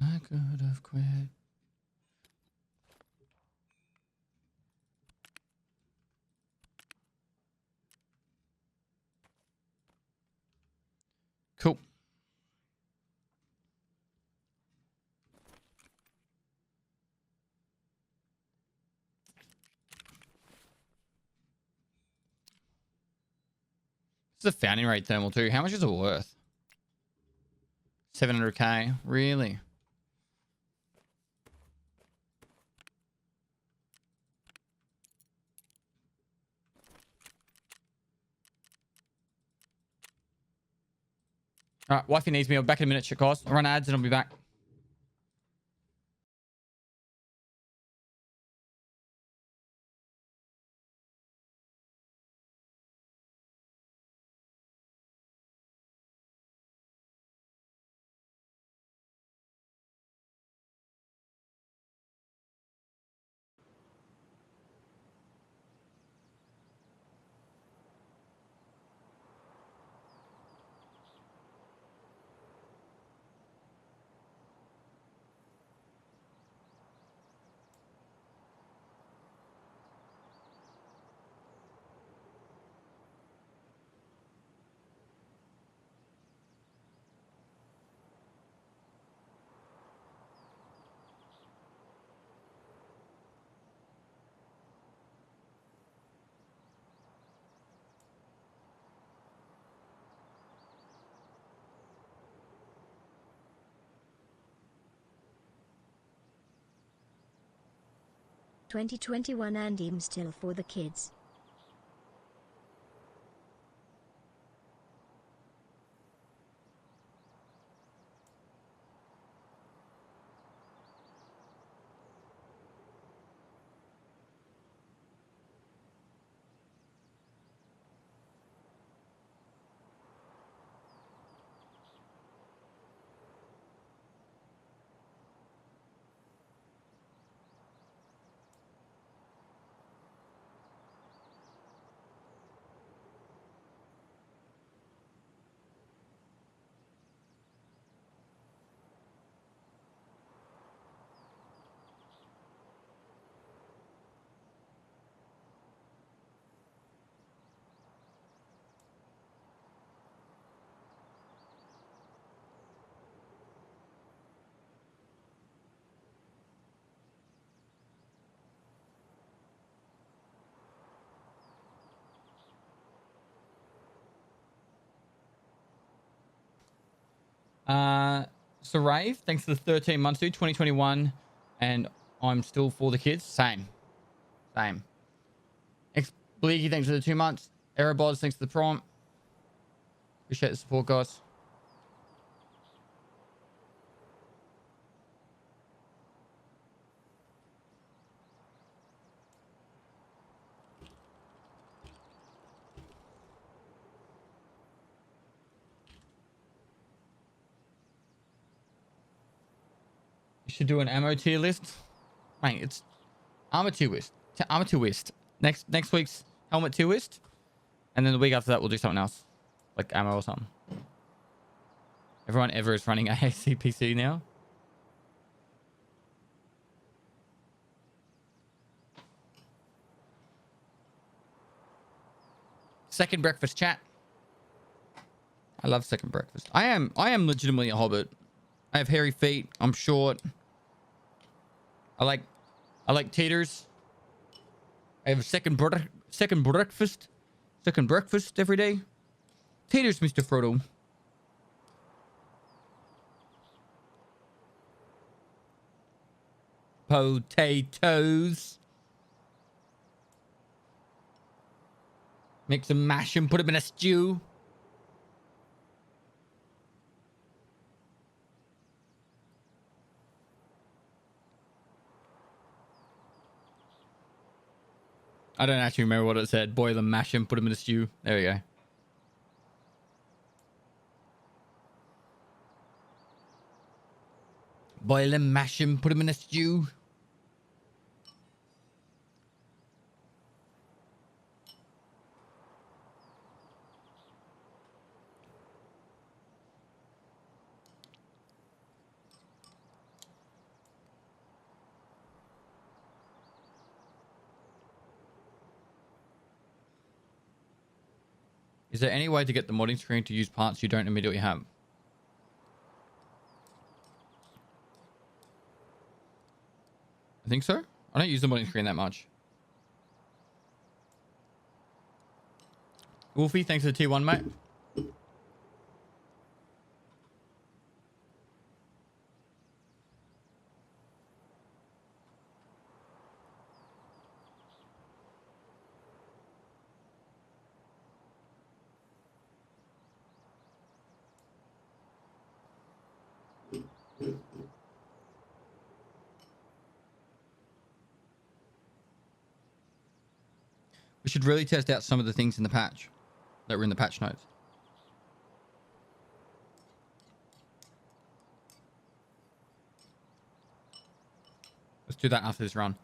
I could have quit. Cool. This is a founding rate thermal too. How much is it worth? 700k. Really? All right, wifey needs me. I'll be back in a minute, shit guys. I'll run ads and I'll be back. 2021 and I'm still for the kids. So Rave, thanks for the 13 months, dude. 2021, and I'm still for the kids. Same. Bleaky, thanks for the 2 months. Aerobods, thanks for the prompt. Appreciate the support, guys. You should do an ammo tier list. Mate, it's armor tier list. Armor tier list. Next week's helmet tier list. And then the week after that, we'll do something else. Like ammo or something. Everyone ever is running AACPC now. Second breakfast chat. I love second breakfast. I am legitimately a hobbit. I have hairy feet. I'm short. I like taters. I have a second breakfast every day. Taters, Mr. Frodo. Potatoes. Make some mash and put them in a stew. I don't actually remember what it said. Boil them, mash them, put them in a stew. There we go. Boil them, mash them, put them in a stew. Is there any way to get the modding screen to use parts you don't immediately have? I think so. I don't use the modding screen that much. Wolfie, thanks for the tier 1, mate. We should really test out some of the things in the patch that were in the patch notes. Let's do that after this run.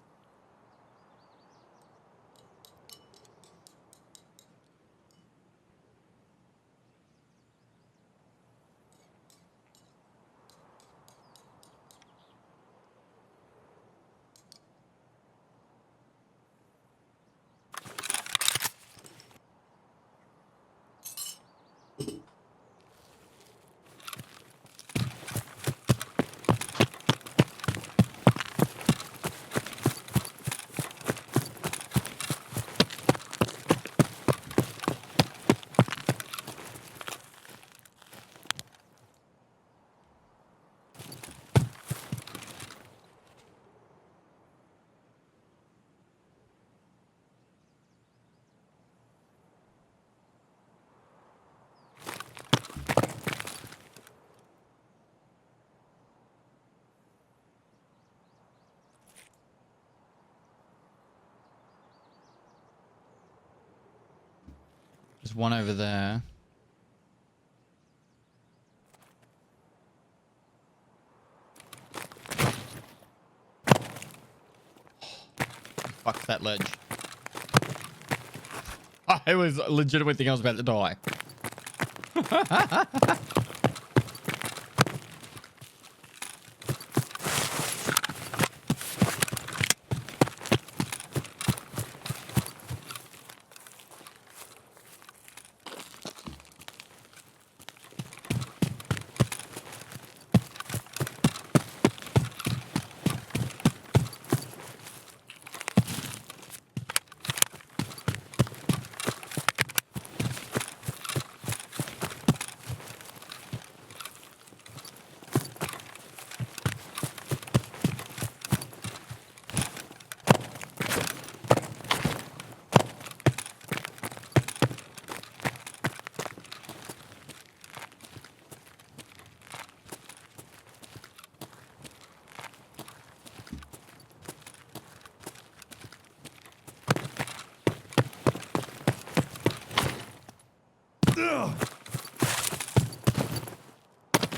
There's one over there. Fuck that ledge. I was legitimately thinking I was about to die.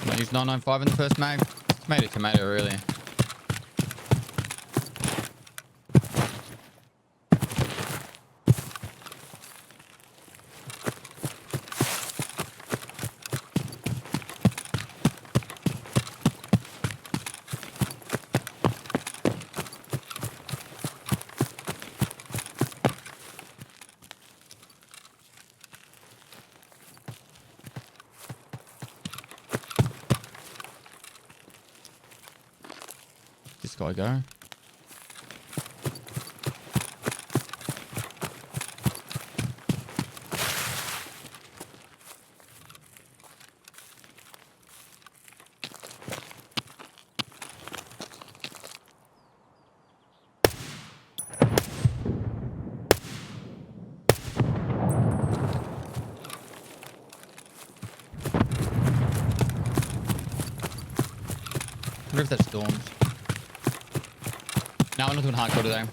I used 995 in the first mag. Tomato, tomato, really. This guy go. I wonder if that's storms. No, we're not doing hardcore today.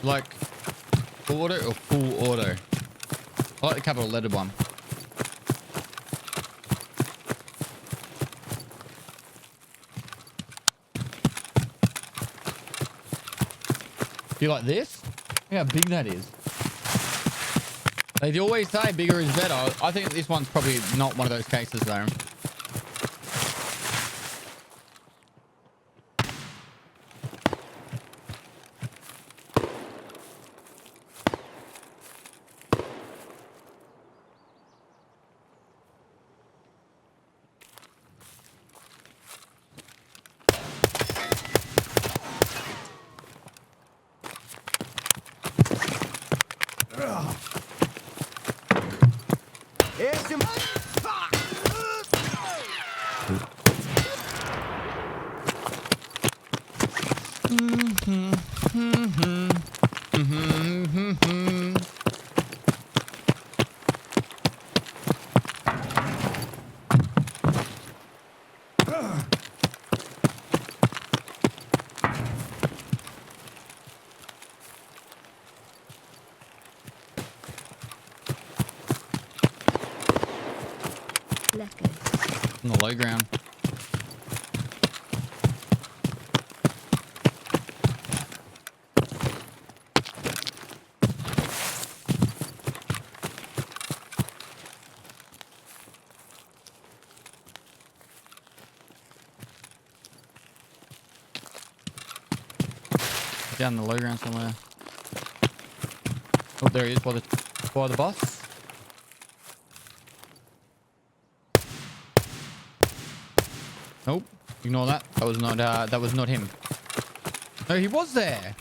Like, full auto or full auto? I like the capital letter one. You like this? Look how big that is. They always say bigger is better. I think this one's probably not one of those cases though. On the low ground. Down the low ground somewhere. Oh, there he is by the bus. Nope. Ignore that. That was not him. No, he was there.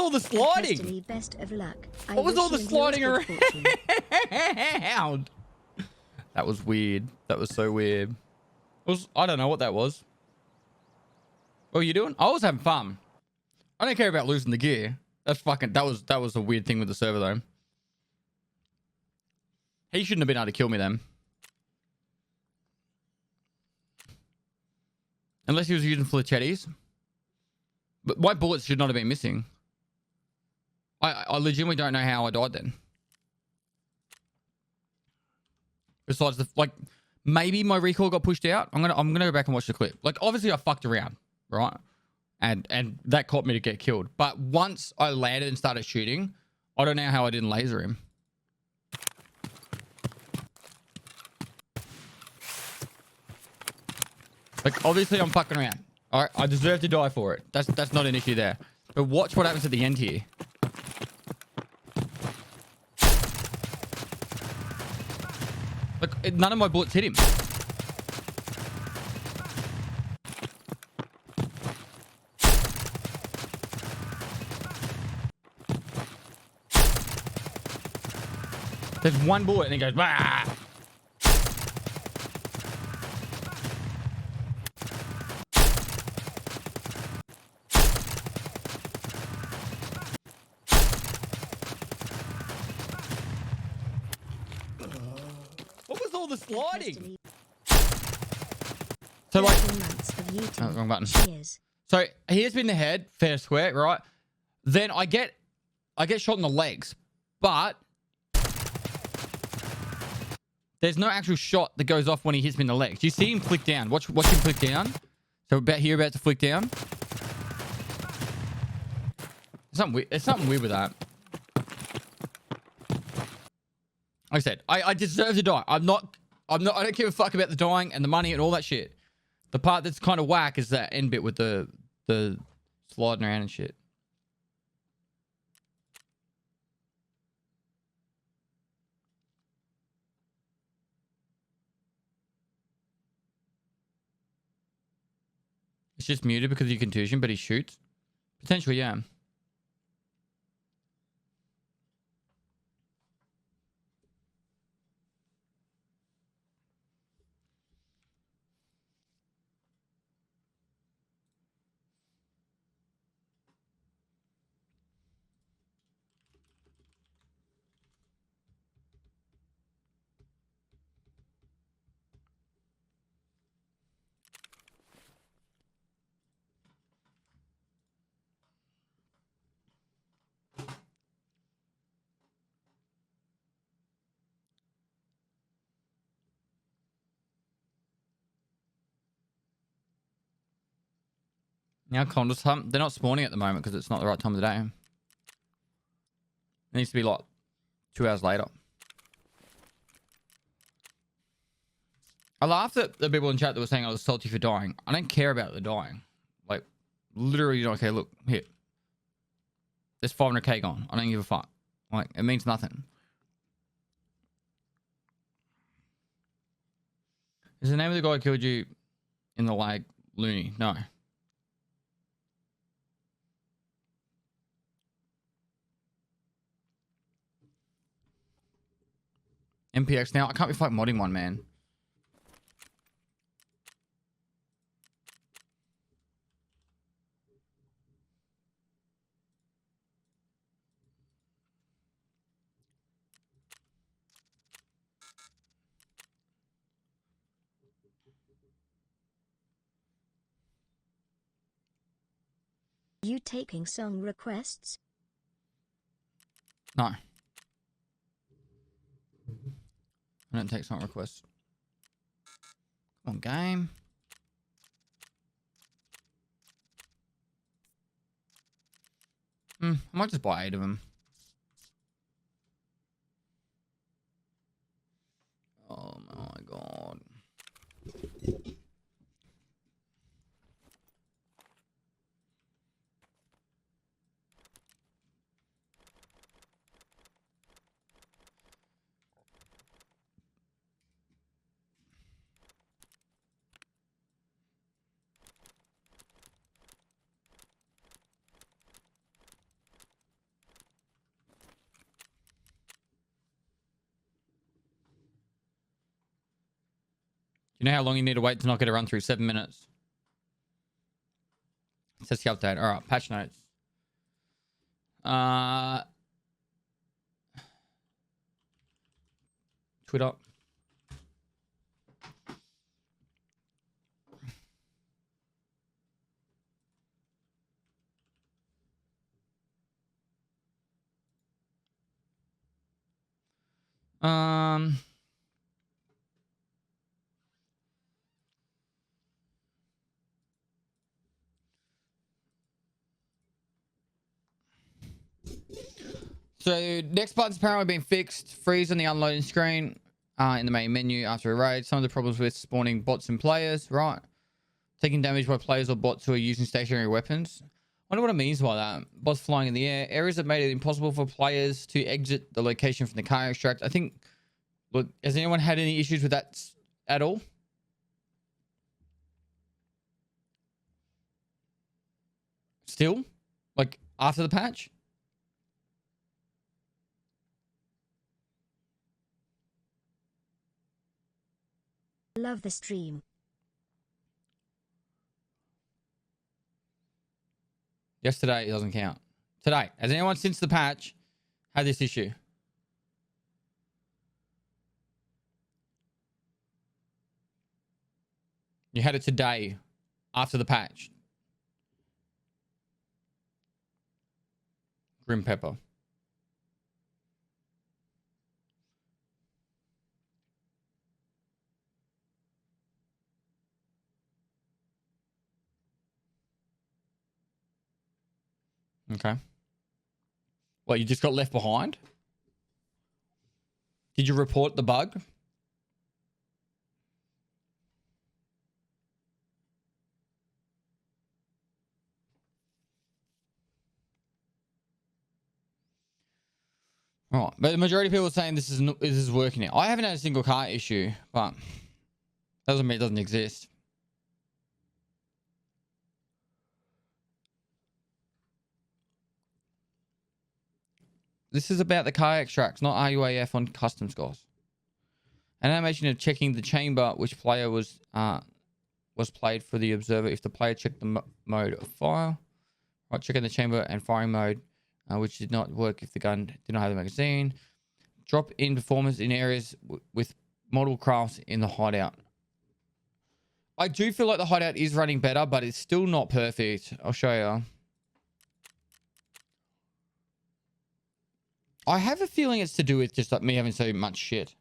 all the sliding? Destiny, best of luck. I What was wish all the you and sliding yours good fortune. around? That was weird. That was so weird. I don't know what that was. What were you doing? I was having fun. I don't care about losing the gear. That was a weird thing with the server though. He shouldn't have been able to kill me then. Unless he was using fletchettis. But my bullets should not have been missing. I legitimately don't know how I died then. Besides maybe my recoil got pushed out. I'm gonna go back and watch the clip. Like obviously I fucked around, right? And that caught me to get killed. But once I landed and started shooting, I don't know how I didn't laser him. Like obviously I'm fucking around. Alright, I deserve to die for it. That's not an issue there. But watch what happens at the end here. Like none of my bullets hit him. There's one bullet and he goes, bah! What was all the sliding? So like, oh, wrong button. Cheers. So here's been the head, fair square, right? Then I get shot in the legs, but there's no actual shot that goes off when he hits me in the legs. You see him flick down. Watch him flick down. So about to flick down. There's something weird with that. Like I said, I deserve to die. I don't give a fuck about the dying and the money and all that shit. The part that's kind of whack is that end bit with the sliding around and shit. It's just muted because of your contusion, but he shoots. Potentially, yeah. Now Condors Hunt, they're not spawning at the moment because it's not the right time of the day. It needs to be like 2 hours later. I laughed at the people in chat that were saying I was salty for dying. I don't care about the dying. Like, literally don't care. Look, here. There's 500k gone. I don't give a fuck. Like, it means nothing. Is the name of the guy who killed you in the lag Looney? No. MPX now. I can't be fucking modding one, man. You taking song requests? No. I don't take song requests. Come on, game. I might just buy 8 of them. Oh my god. You know how long you need to wait to not get a run through? 7 minutes. That's the update. All right, patch notes. Twitter. So next button's apparently been fixed. Freeze on the unloading screen in the main menu after a raid. Some of the problems with spawning bots and players, right? Taking damage by players or bots who are using stationary weapons. I wonder what it means by that. Bots flying in the air. Areas that made it impossible for players to exit the location from the car extract. I think, look, has anyone had any issues with that at all? Still? Like after the patch? Love the stream. Yesterday, it doesn't count. Today. Has anyone since the patch had this issue? You had it today after the patch. Grim Pepper. Okay. What, you just got left behind? Did you report the bug? Right, but the majority of people are saying this is working now. I haven't had a single car issue, but doesn't mean it doesn't exist. This is about the car extracts, not RUAF on custom scores. An animation of checking the chamber, which player was played for the observer. If the player checked the mode of fire, right, checking the chamber and firing mode, which did not work if the gun did not have the magazine. Drop in performance in areas with model crafts in the hideout. I do feel like the hideout is running better, but it's still not perfect. I'll show you. I have a feeling it's to do with just like me having so much shit.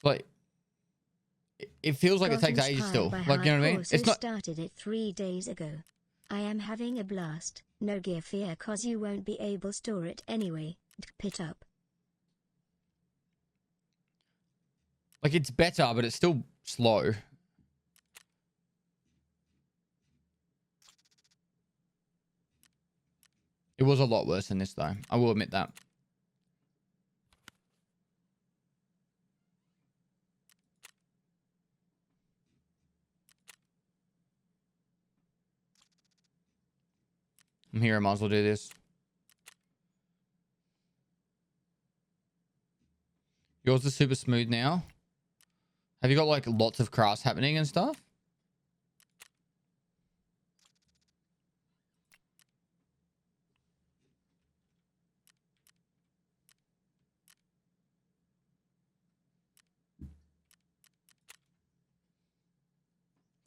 Like, it feels like it takes ages still. Like, you know what I mean? It's not. Started it 3 days ago. I am having a blast. No gear fear, cause you won't be able to store it anyway. Pit up. Like, it's better, but it's still slow. It was a lot worse than this, though. I will admit that. I'm here. I might as well do this. Yours is super smooth now. Have you got like lots of crafts happening and stuff?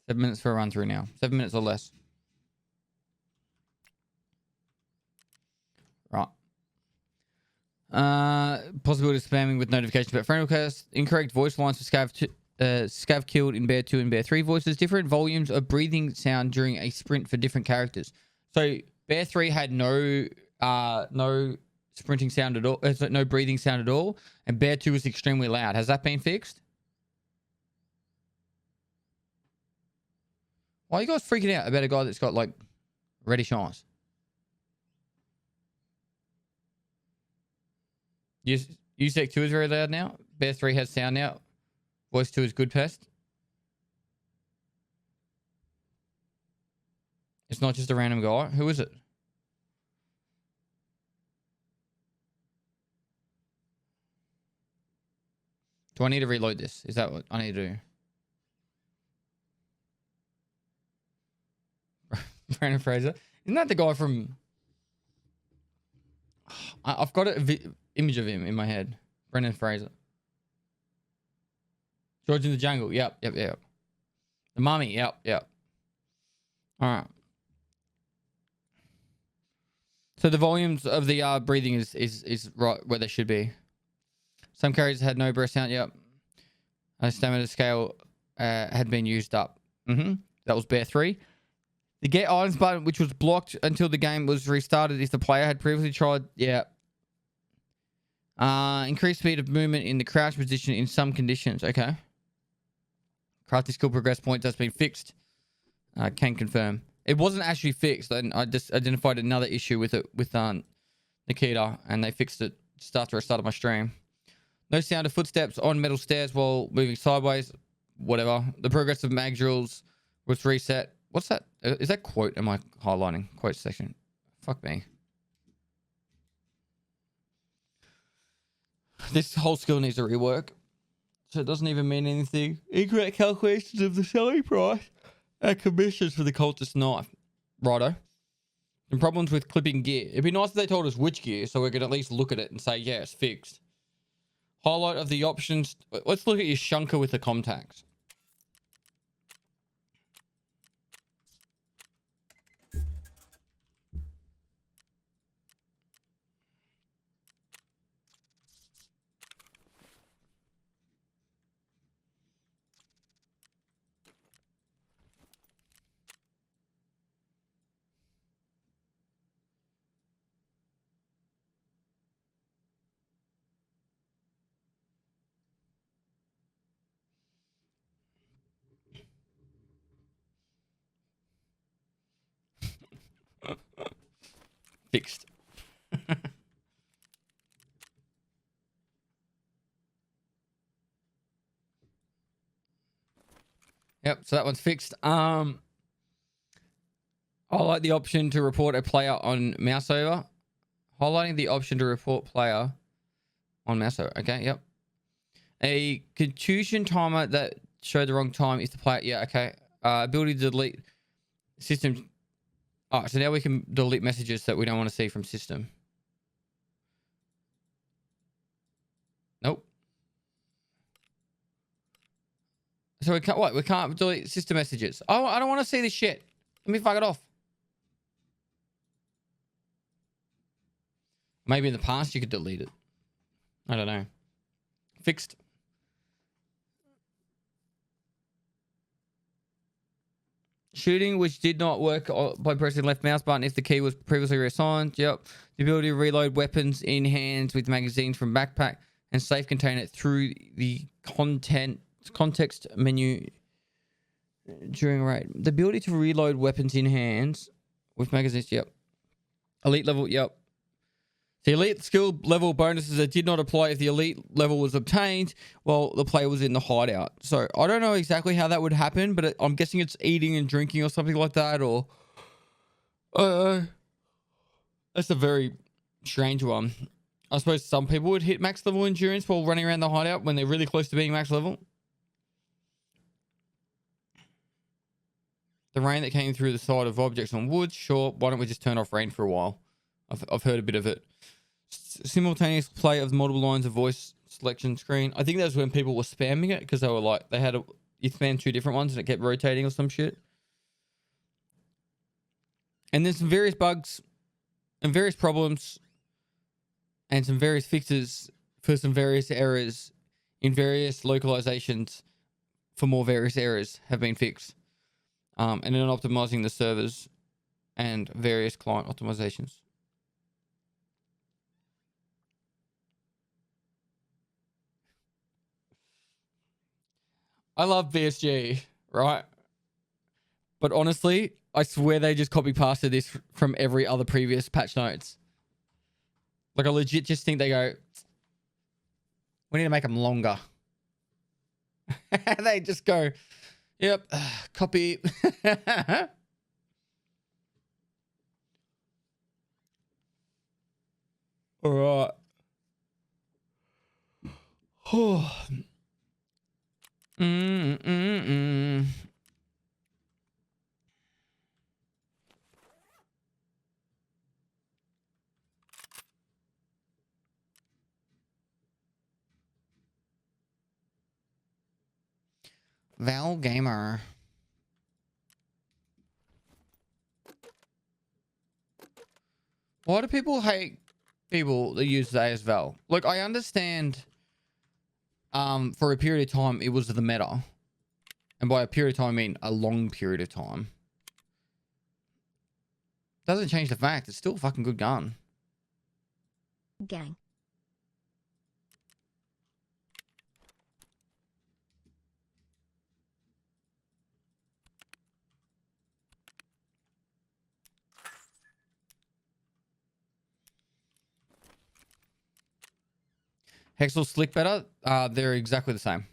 Seven minutes for a run through now. 7 minutes or less. Right. Possibility of spamming with notifications about friend requests. Incorrect voice lines for Scav killed in Bear 2 and Bear 3 voices. Different volumes of breathing sound during a sprint for different characters. So Bear 3 had no sprinting sound at all. No breathing sound at all. And Bear 2 was extremely loud. Has that been fixed? Why are you guys freaking out about a guy that's got like reddish eyes? USEC 2 is very loud now. Bear 3 has sound now. Voice 2 is good pest. It's not just a random guy. Who is it? Do I need to reload this? Is that what I need to do? Brandon Fraser. Isn't that the guy from... I've got an image of him in my head. Brendan Fraser. George in the Jungle. Yep. The Mummy. Yep. All right. So the volumes of the breathing is right where they should be. Some carriers had no breath sound. Yep. A stamina scale had been used up. That was Bear 3. The get items button, which was blocked until the game was restarted if the player had previously tried. Yeah. Increased speed of movement in the crouch position in some conditions. Okay. Crafty skill progress point that's been fixed. Can confirm. It wasn't actually fixed. I just identified another issue with it with Nikita, and they fixed it just after I started my stream. No sound of footsteps on metal stairs while moving sideways. Whatever. The progress of mag drills was reset. What's that? Is that quote? Am I highlighting? Quote section. Fuck me. This whole skill needs a rework. So it doesn't even mean anything. Incorrect calculations of the selling price and commissions for the cultist knife. Righto. And problems with clipping gear. It'd be nice if they told us which gear so we could at least look at it and say, yeah, it's fixed. Highlight of the options. Let's look at your shunker with the contacts. Fixed. Yep, so that one's fixed. I like the option to report a player on mouse over. Highlighting the option to report player on mouse over. Okay, yep. A contusion timer that showed the wrong time if the player... Yeah, okay. Ability to delete system... Alright, so now we can delete messages that we don't want to see from system. Nope. So we can't... What? We can't delete system messages. Oh, I don't want to see this shit. Let me fuck it off. Maybe in the past you could delete it. I don't know. Fixed. Shooting, which did not work by pressing left mouse button if the key was previously reassigned. Yep. The ability to reload weapons in hands with magazines from backpack and safe contain it through the context menu during a raid. The ability to reload weapons in hands with magazines. Yep. Elite level. Yep. The elite skill level bonuses that did not apply if the elite level was obtained while the player was in the hideout. So I don't know exactly how that would happen, but I'm guessing it's eating and drinking or something like that, or that's a very strange one. I suppose some people would hit max level endurance while running around the hideout when they're really close to being max level. The rain that came through the side of objects on wood. Sure, why don't we just turn off rain for a while? I've heard a bit of it. Simultaneous play of multiple lines of voice selection screen. I think that's when people were spamming it because they were like, you spam 2 different ones and it kept rotating or some shit. And there's some various bugs and various problems and some various fixes for some various errors in various localizations for more various errors have been fixed. And then optimizing the servers and various client optimizations. I love BSG, right? But honestly, I swear they just copy pasted this from every other previous patch notes. Like I legit just think they go, We need to make them longer. They just go, yep, copy. All right. Mm. Val Gamer. Why do people hate people that use the AS Val? Like, I understand for a period of time it was the meta. And by a period of time I mean a long period of time. Doesn't change the fact it's still a fucking good gun. Gang. Hexel Slick better? They're exactly the same.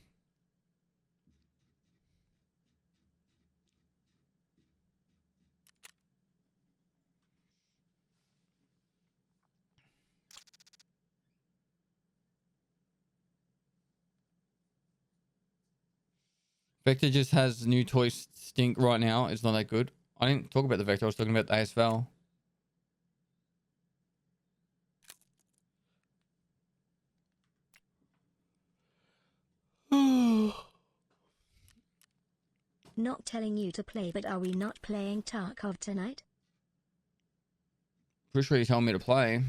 Vector just has new toy stink right now. It's not that good. I didn't talk about the Vector. I was talking about the ASVAL. Not telling you to play, but are we not playing Tarkov tonight? Pretty sure you're telling me to play.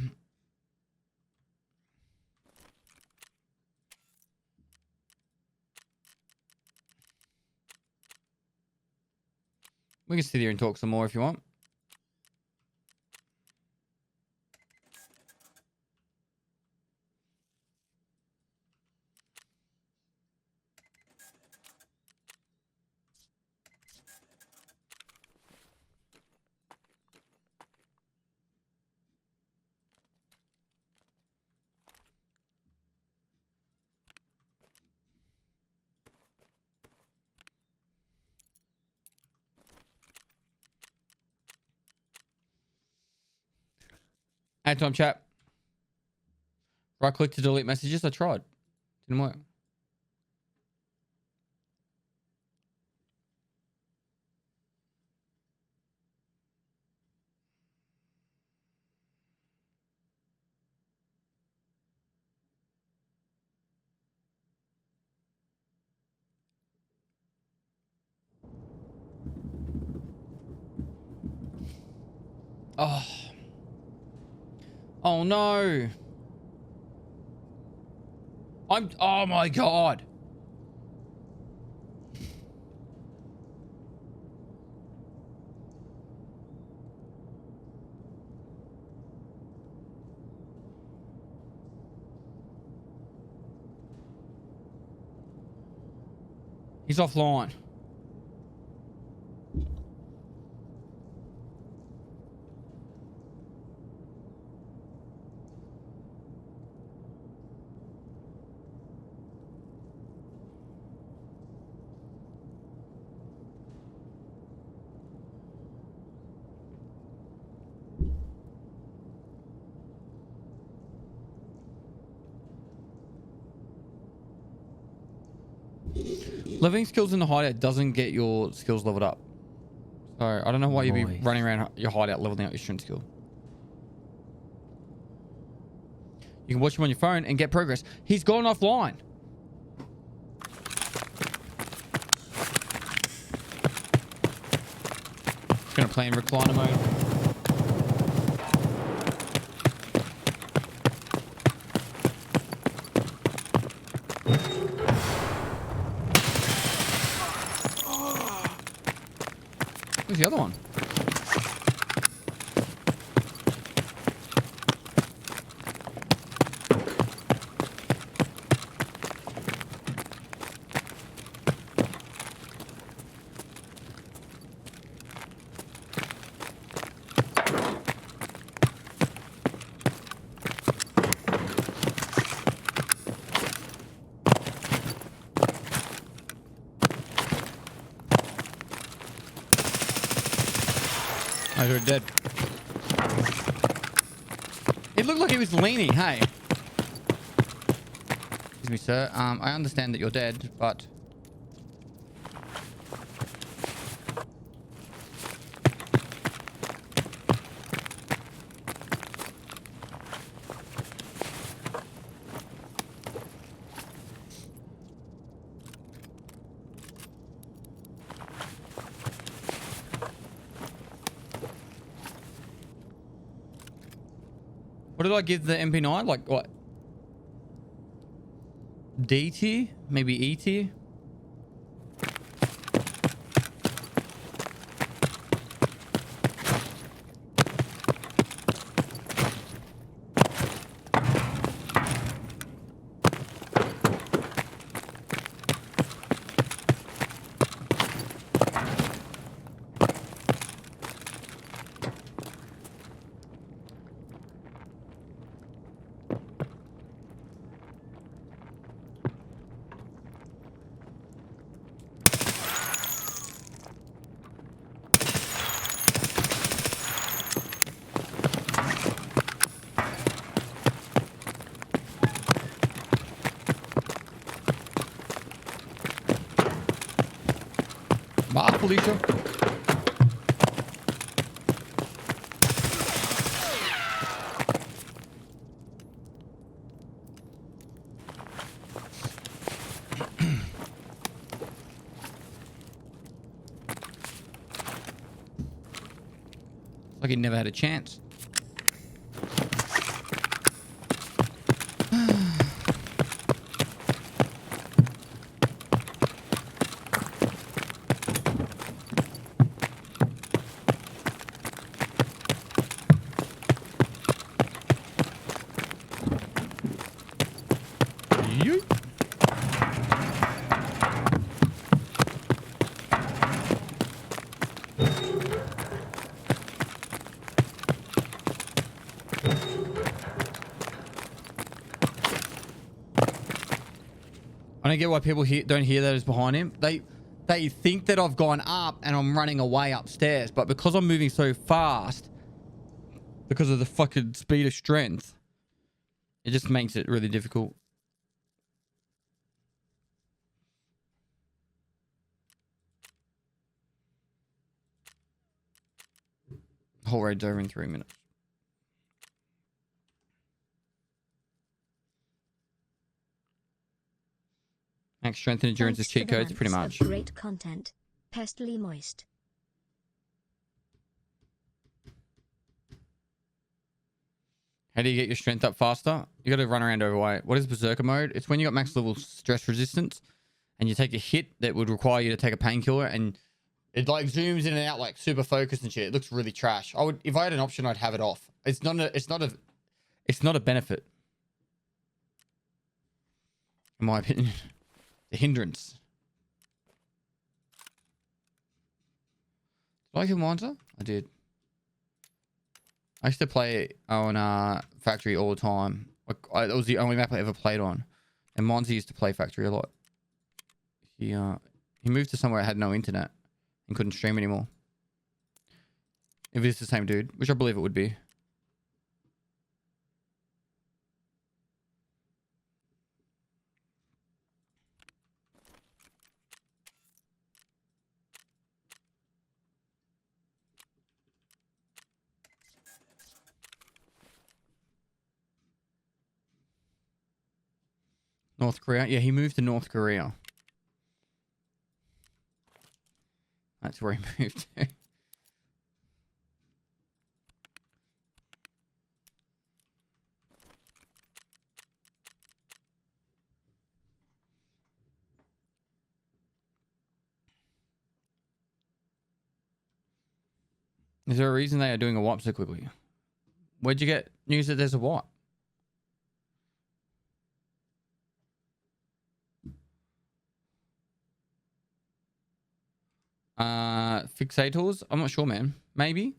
We can sit here and talk some more if you want. Add time chat. Right click to delete messages. I tried. Didn't work. Oh. Oh no. Oh my God. He's offline. Living skills in the hideout doesn't get your skills leveled up. So I don't know why you'd be running around your hideout leveling up your strength skill. You can watch him on your phone and get progress. He's gone offline. He's gonna play in recliner mode. Where's the other one? I heard dead. It looked like he was leaning, hey. Excuse me, sir. I understand that you're dead, but... What did I give the MP9? Like what? D tier? Maybe E tier? Felicia. Like he never had a chance. I don't get why people don't hear that as behind him. They think that I've gone up and I'm running away upstairs, but because I'm moving so fast, because of the fucking speed of strength, it just makes it really difficult. The whole raid's over in 3 minutes. Max strength and endurance is cheat codes, pretty much. Great content. Pestily moist. How do you get your strength up faster? You got to run around overweight. What is berserker mode? It's when you got max level stress resistance and you take a hit that would require you to take a painkiller, and it like zooms in and out like super focused and shit. It looks really trash. If I had an option, I'd have it off. It's not a benefit, in my opinion. The hindrance. Did I kill Monster? I did. I used to play on Factory all the time. Like, it was the only map I ever played on. And Monza used to play Factory a lot. He moved to somewhere that had no internet and couldn't stream anymore. If it's the same dude, which I believe it would be. North Korea? Yeah, he moved to North Korea. That's where he moved to. Is there a reason they are doing a wipe so quickly? Where'd you get news that there's a wipe? Fixators? I'm not sure, man. Maybe.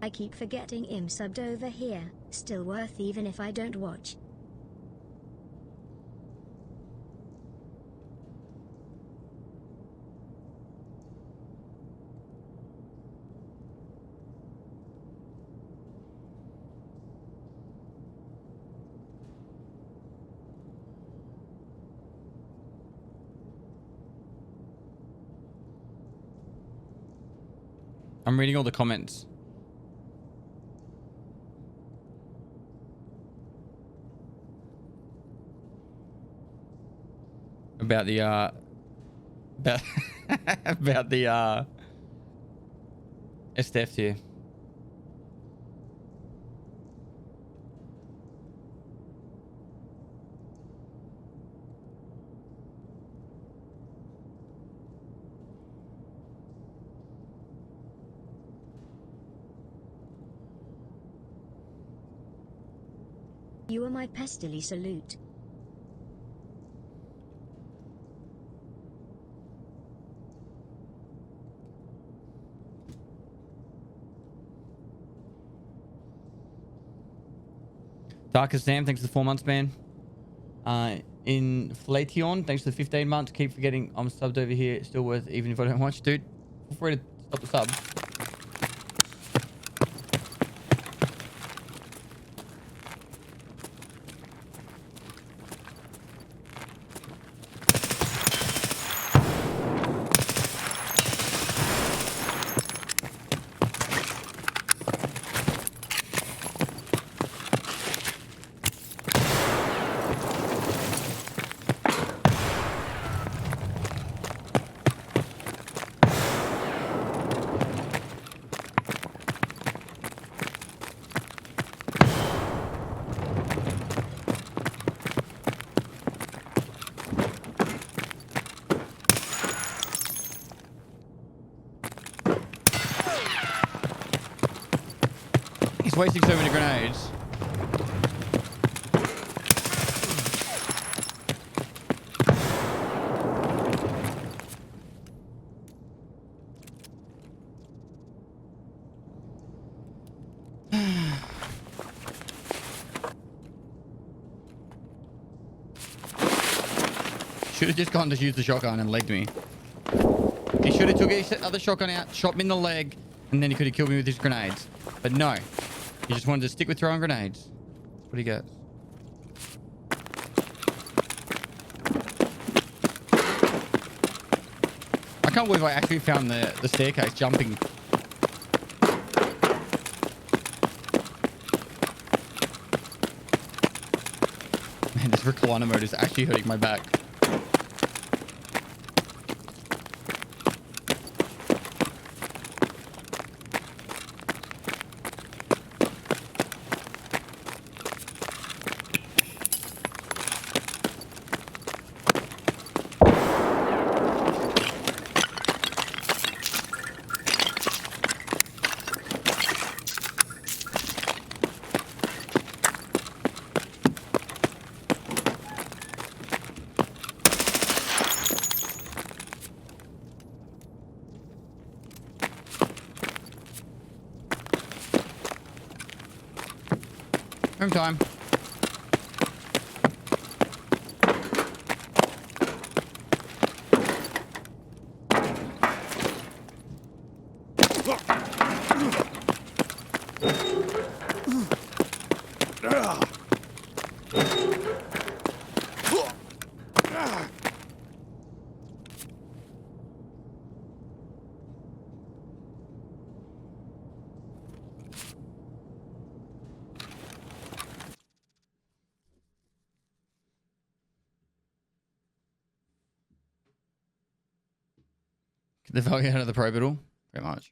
I keep forgetting I'm subbed over here. Still worth even if I don't watch. I'm reading all the comments. About the about about the SDF here. You are my pestily salute. Darkest Sam, thanks for the 4 months, man. Inflation, thanks for the 15 months. Keep forgetting I'm subbed over here. Still worth even if I don't watch. Dude, feel free to stop the sub. He's wasting so many grenades. Should have just gone to use the shotgun and legged me. He should have took his other shotgun out, shot me in the leg, and then he could have killed me with his grenades. But no. He just wanted to stick with throwing grenades. That's what he gets. I can't believe I actually found the staircase jumping. Man, this recliner mode is actually hurting my back. Home time. The value out of the probital, pretty much.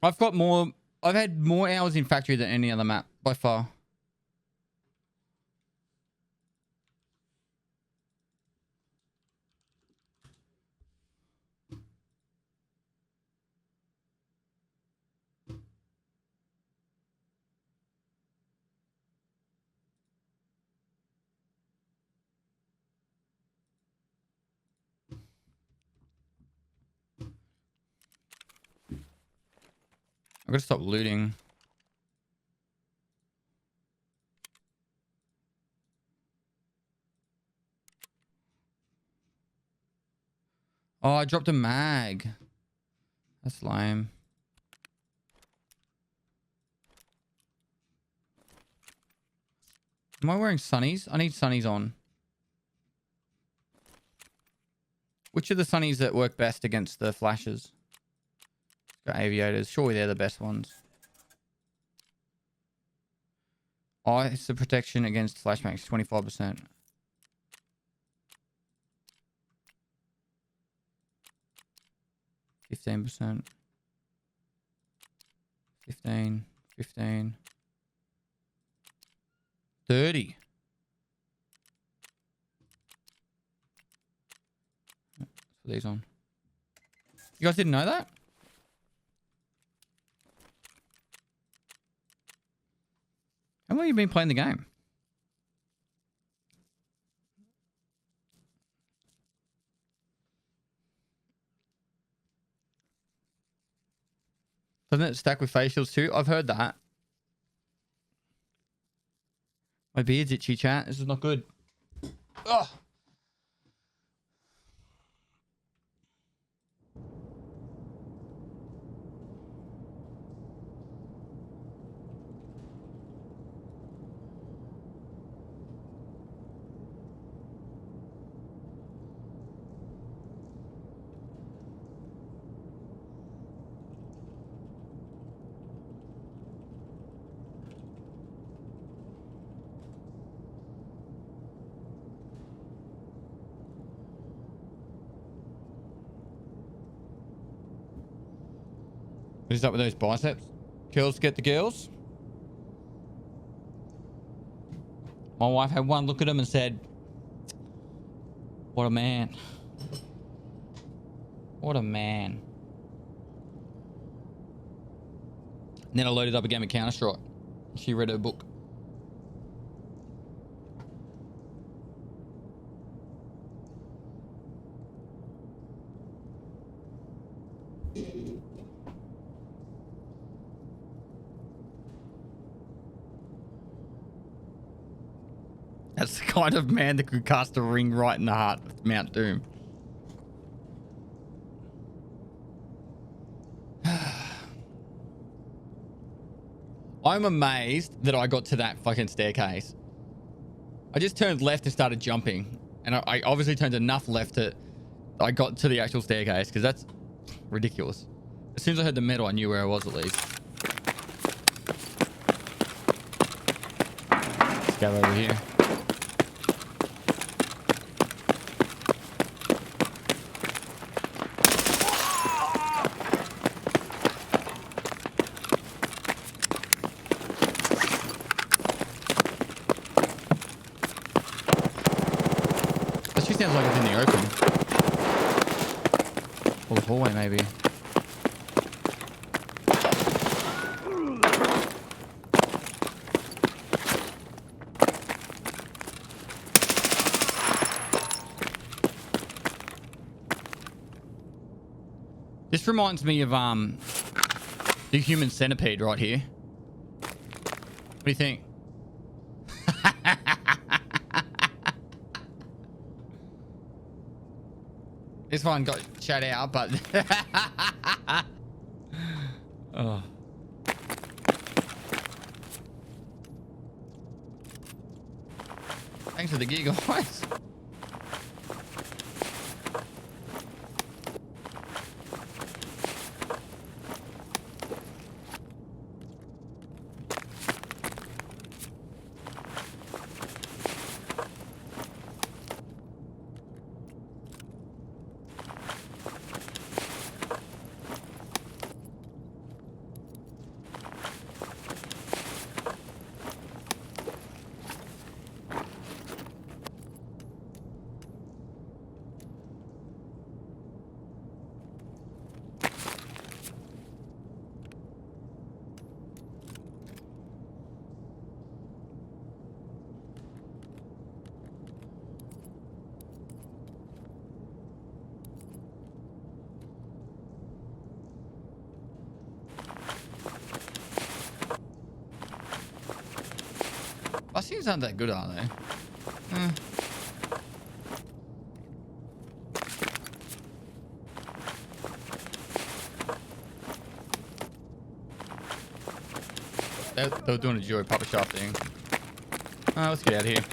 I've had more hours in factory than any other map by far. I've got to stop looting. Oh, I dropped a mag. That's lame. Am I wearing sunnies? I need sunnies on. Which are the sunnies that work best against the flashes? Got aviators. Surely they're the best ones. Oh, it's the protection against flashbangs, 25%. %. 15, 15, 30. Put these on. You guys didn't know that? How long have you been playing the game? Doesn't it stack with facials too? I've heard that. My beard's itchy, chat. This is not good. Ugh. What is up with those biceps? Girls get the girls. My wife had one look at him and said, "What a man. What a man." And then I loaded up a game of Counter-Strike. She read her book. That's the kind of man that could cast a ring right in the heart of Mount Doom. I'm amazed that I got to that fucking staircase. I just turned left and started jumping. And I obviously turned enough left that I got to the actual staircase, because that's ridiculous. As soon as I heard the metal, I knew where I was at least. Let's go over here. Sounds like it's in the open. Or the hallway, maybe. This reminds me of the human centipede right here. What do you think? This one got shut out, but oh. Thanks for the gig, guys. Bussings aren't that good, are they? They were doing a Joy Papa Shop thing. Let's get out of here.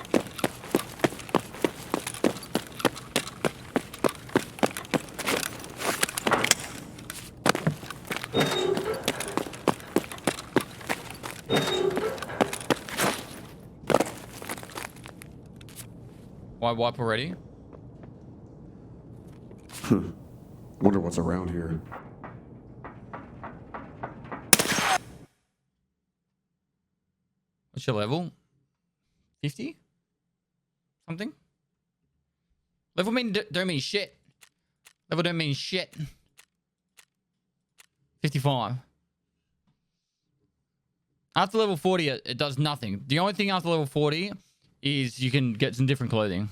Why wipe already? Wonder what's around here. What's your level? 50? Something? Level don't mean shit. Level don't mean shit. 55. After level 40, it does nothing. The only thing after level 40 is you can get some different clothing.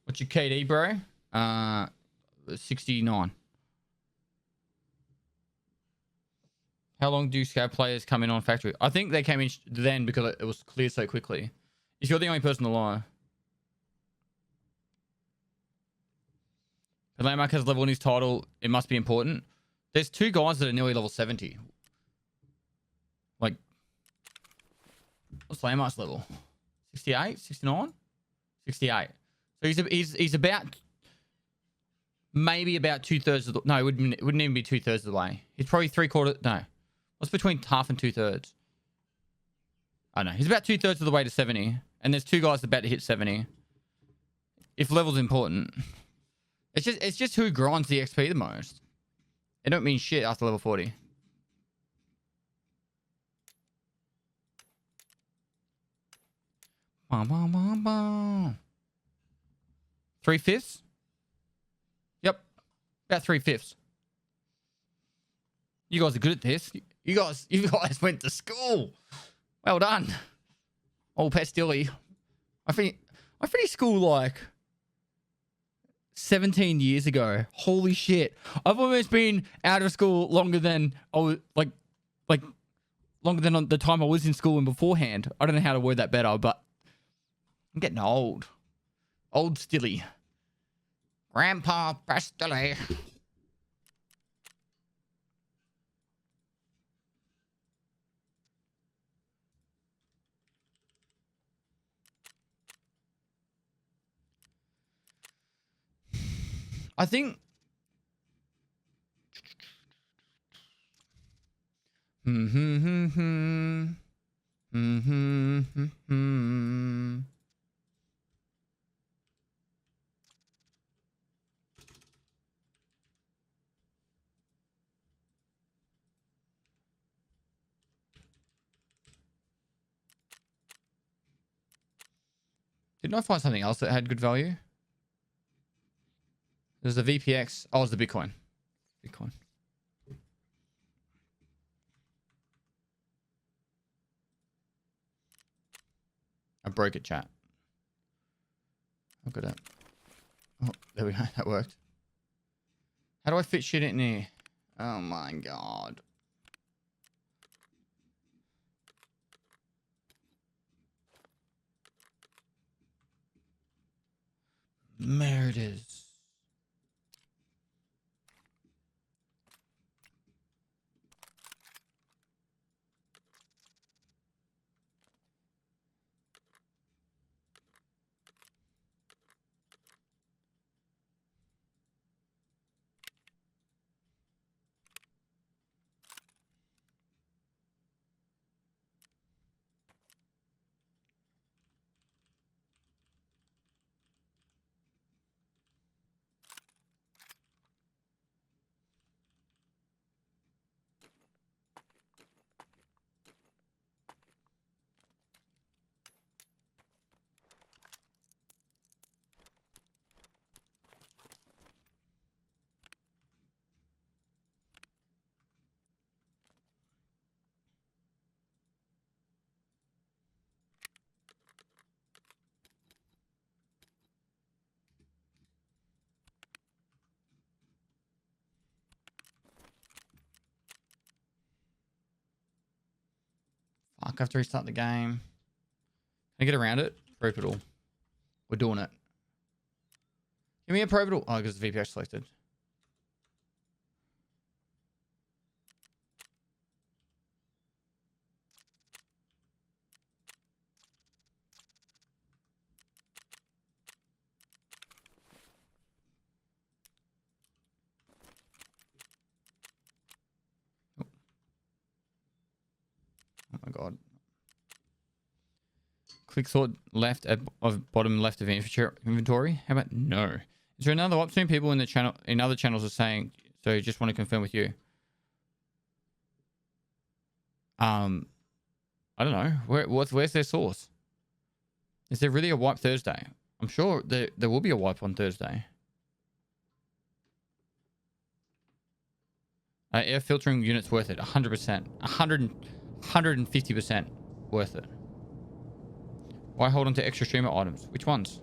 What's your KD, bro? 69. How long do scout players come in on factory? I think they came in then because it was cleared so quickly. If you're the only person alive. The Landmark has level in his title. It must be important. There's 2 guys that are nearly level 70. Like, what's Landmark's level? 68? 69? 68. So he's about maybe about 2/3 of the... No, it wouldn't even be 2/3 of the way. He's probably 3/4... No. What's between half and 2/3? I don't know. He's about 2/3 of the way to 70. And there's 2 guys about to hit 70. If level's important. It's just who grinds the XP the most. It don't mean shit after level 40. Bum, bum, bum, bum. 3/5? Yep. About 3/5. You guys are good at this. You guys went to school. Well done. Old Pestilly. I finished school like 17 years ago. Holy shit. I've almost been out of school longer than longer than the time I was in school and beforehand. I don't know how to word that better, but I'm getting old. Old Stilly. Grandpa Pestilly. I think didn't I find something else that had good value? There's the VPX. Oh, it's the Bitcoin. Bitcoin. I broke it, chat. I've got it. Oh, there we go. That worked. How do I fit shit in here? Oh my god. Murders. Fuck, I have to restart the game. Can I get around it? Propital. We're doing it. Give me a Propital. Oh, because the VPX selected. God. Click sort left of bottom left of inventory. How about no? Is there another option? People in the channel, in other channels are saying, so just want to confirm with you. I don't know. Where's their source? Is there really a wipe Thursday? I'm sure there will be a wipe on Thursday. Air filtering units worth it. 100%. 150% worth it. Why hold on to extra streamer items? Which ones?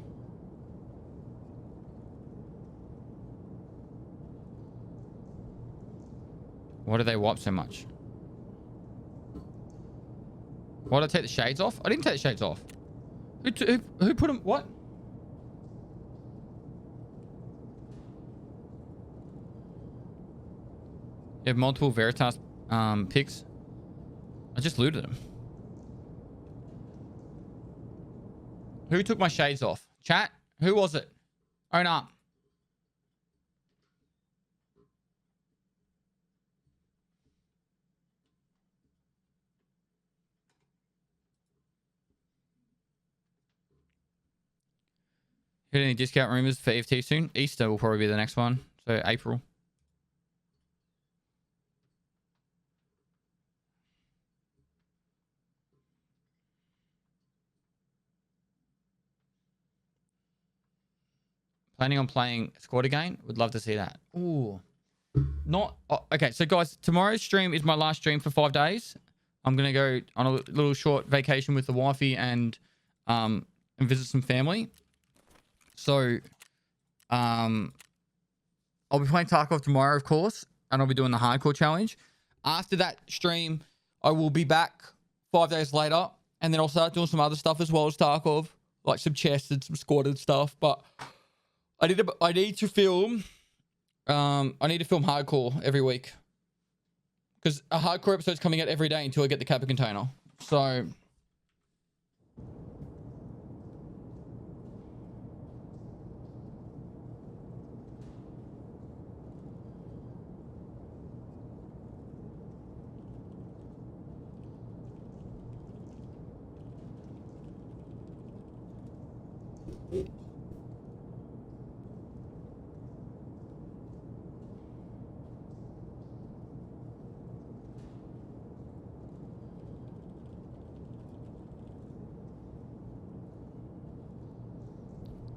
Why do they wipe so much? Why did I take the shades off? I didn't take the shades off. Who put them? What? You have multiple Veritas picks. I just looted them. Who took my shades off? Chat? Who was it? Own up. Hit any discount rumors for EFT soon? Easter will probably be the next one. So April. Planning on playing squad again? Would love to see that. Ooh. Not... Oh, okay, so guys, tomorrow's stream is my last stream for 5 days. I'm going to go on a little short vacation with the wifey and visit some family. So, I'll be playing Tarkov tomorrow, of course, and I'll be doing the hardcore challenge. After that stream, I will be back 5 days later, and then I'll start doing some other stuff as well as Tarkov, like some chest and some squatted stuff. But I need to film hardcore every week, because a hardcore episode's coming out every day until I get the Kappa container. So.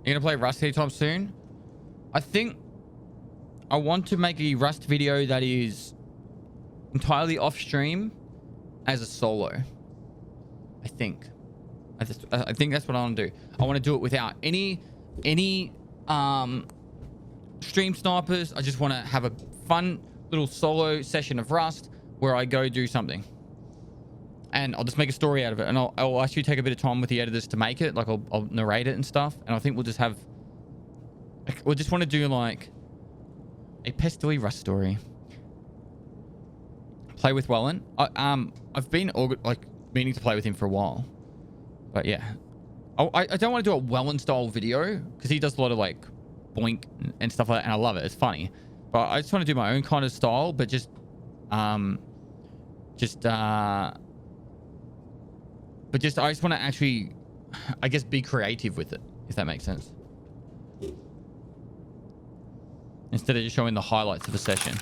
You gonna play Rust anytime soon? I think I want to make a Rust video that is entirely off stream as a solo. I think that's what I want to do. I want to do it without any stream snipers. I just want to have a fun little solo session of Rust where I go do something. And I'll just make a story out of it. And I'll actually take a bit of time with the editors to make it. Like, I'll narrate it and stuff. And I think we'll just have... We'll just want to do, like, a pestily Rust story. Play with Wellen. I've been, like, meaning to play with him for a while. But, yeah. I don't want to do a Wellen-style video. Because he does a lot of, like, boink and stuff like that. And I love it. It's funny. But I just want to do my own kind of style. But I just want to actually, I guess, be creative with it, if that makes sense. Instead of just showing the highlights of a session.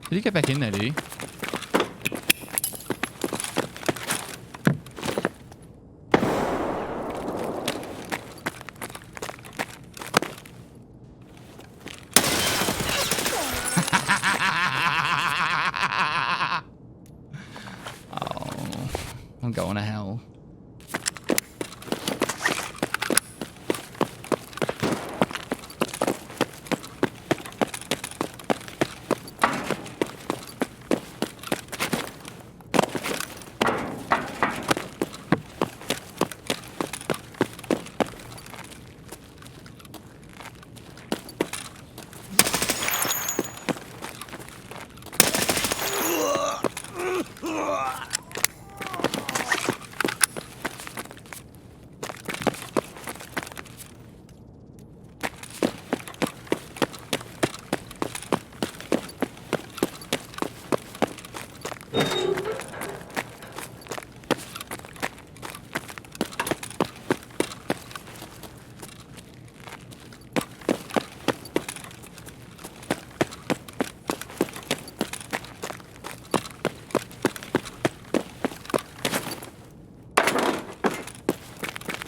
Did he get back in there, did he? I'm going to hell.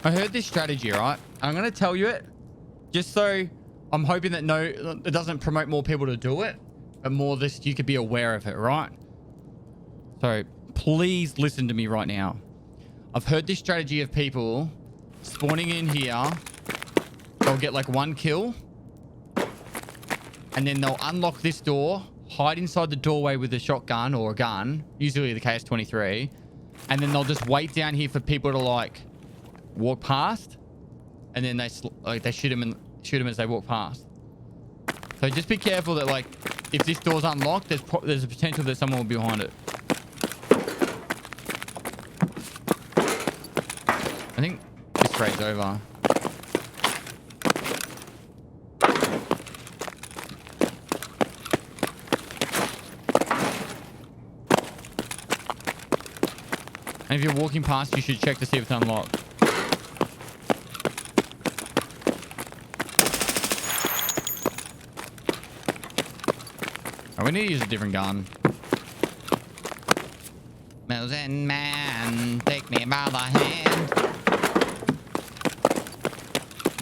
I heard this strategy, right? I'm going to tell you it just so I'm hoping that it doesn't promote more people to do it, but more this, you could be aware of it, right? So please listen to me right now. I've heard this strategy of people spawning in here. They'll get like 1 kill and then they'll unlock this door, hide inside the doorway with a shotgun or a gun, usually the KS-23, and then they'll just wait down here for people to like walk past, and then they shoot them as they walk past. So just be careful that like if this door's unlocked, there's a potential that someone will be behind it. I think this raid's over. And if you're walking past, you should check to see if it's unlocked. Oh, we need to use a different gun. Mountain man, take me by the hand.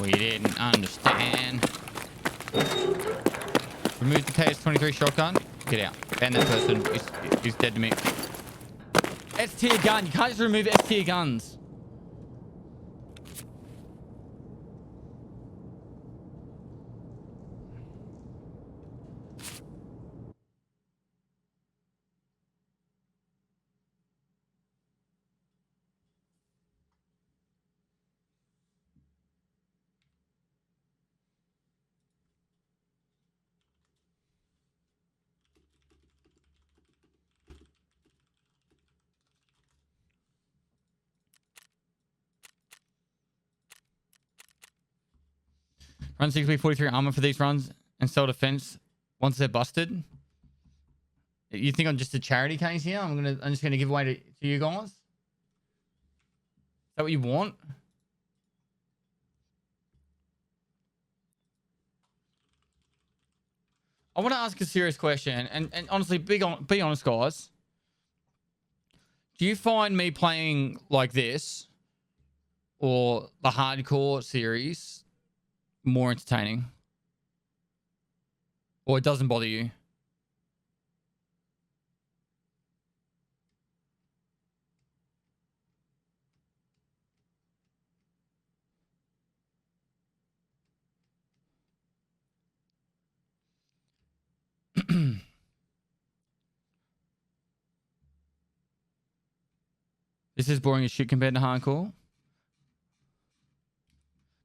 We didn't understand. Remove the KS-23 shotgun. Get out. Ban that person. He's dead to me. S-tier gun. You can't just remove S-tier guns. Run 6v43 armor for these runs and sell defense once they're busted. You think I'm just a charity case here? I'm just gonna give away to you guys? Is that what you want? I want to ask a serious question, and honestly, be honest, guys. Do you find me playing like this or the hardcore series more entertaining, or it doesn't bother you? This is boring as shit compared to hardcore.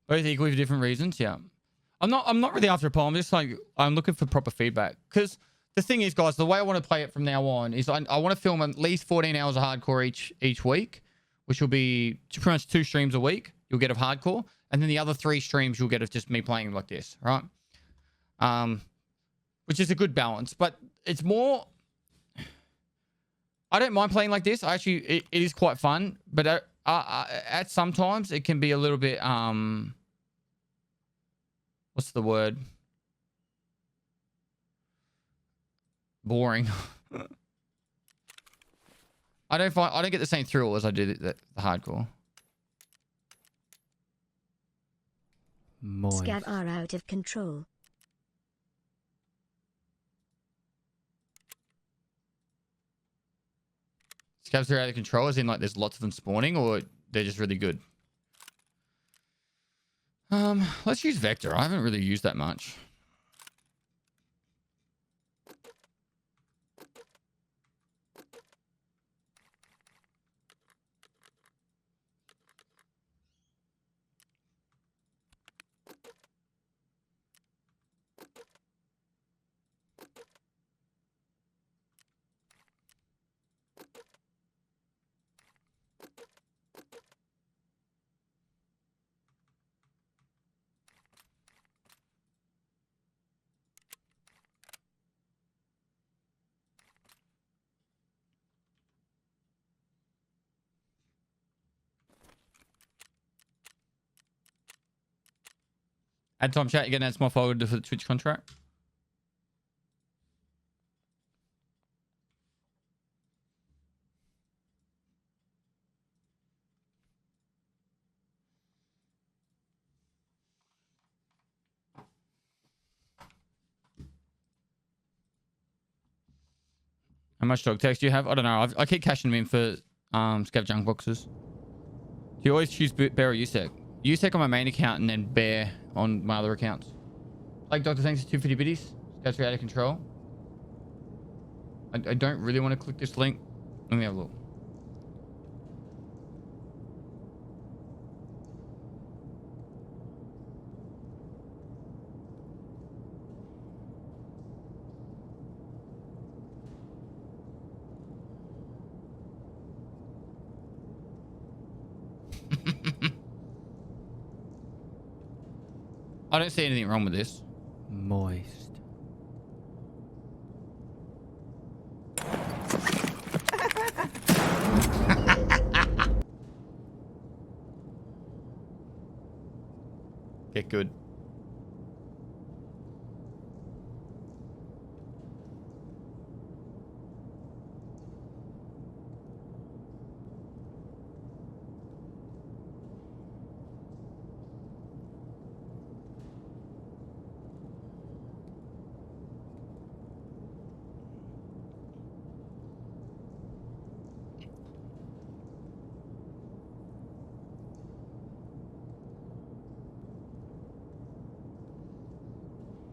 Both equally for different reasons. Yeah. I'm not really after a poll. I'm just like, I'm looking for proper feedback. Because the thing is, guys, the way I want to play it from now on is I want to film at least 14 hours of hardcore each week, which will be pretty much 2 streams a week. You'll get of hardcore. And then the other 3 streams you'll get of just me playing like this, right? Which is a good balance. But it's more... I don't mind playing like this. Actually, it is quite fun. But at sometimes it can be a little bit... what's the word? Boring. I don't get the same thrill as I do the hardcore. Moist. Scav are out of control. Scavs are out of control, as in like there's lots of them spawning, or they're just really good? Let's use Vector. I haven't really used that much. Add time chat. You getting that small forward for the Twitch contract? How much dog tags do you have? I don't know. I keep cashing them in for scav junk boxes. Do you always choose Bear or USEC? USEC on my main account and then Bear on my other accounts. Like Dr. Thanks for 250 biddies. Scavs are out of control. I don't really want to click this link. Let me have a look. I don't see anything wrong with this. Moist. Get good.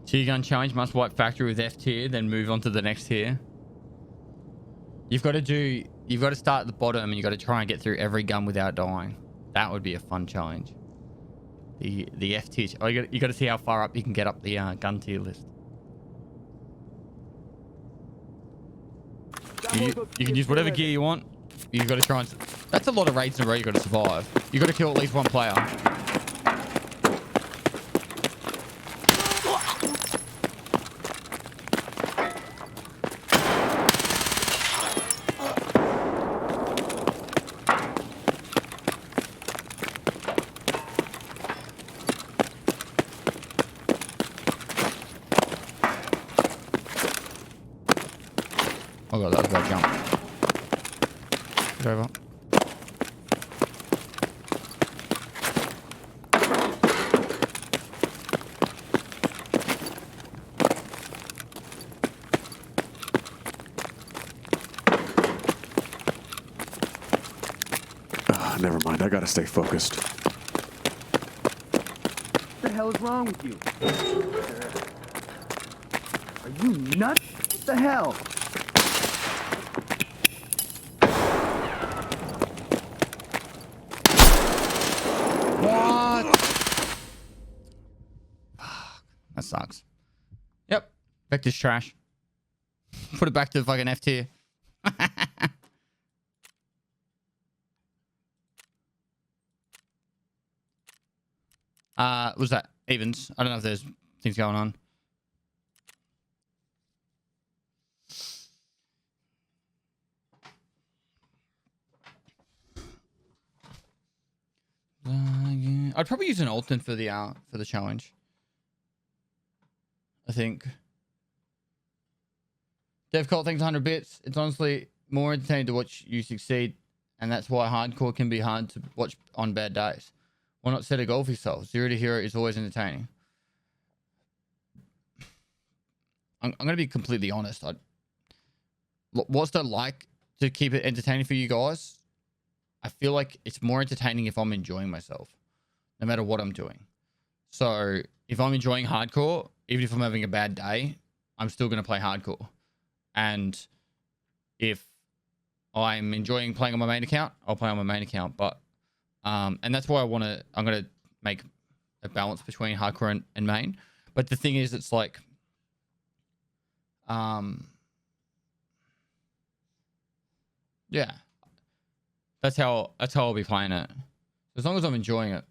So you're going to challenge must wipe factory with F tier, then move on to the next tier. You've got to start at the bottom and you've got to try and get through every gun without dying. That would be a fun challenge. The F tier. Oh, you got to see how far up you can get up the gun tier list. You can use whatever gear you want. You've got to try and... That's a lot of raids in a row you've got to survive. You've got to kill at least one player. Oh god, that was a bad jump. Get over. Never mind, I gotta stay focused. What the hell is wrong with you? Are you nuts? What the hell? What? That sucks. Yep. Vector's trash. Put it back to fucking F tier. Was that evens? I don't know if there's things going on. Yeah. I'd probably use an Alton for the challenge. I think. DevCult thinks 100 bits. It's honestly more entertaining to watch you succeed, and that's why hardcore can be hard to watch on bad days. Why not set a goal for yourself? 0 to hero is always entertaining. I'm going to be completely honest. What's that like to keep it entertaining for you guys? I feel like it's more entertaining if I'm enjoying myself, no matter what I'm doing. So if I'm enjoying hardcore, even if I'm having a bad day, I'm still going to play hardcore. And if I'm enjoying playing on my main account, I'll play on my main account. But and that's why I'm going to make a balance between hardcore and main. But the thing is, it's like, yeah, that's how I'll be playing it. As long as I'm enjoying it.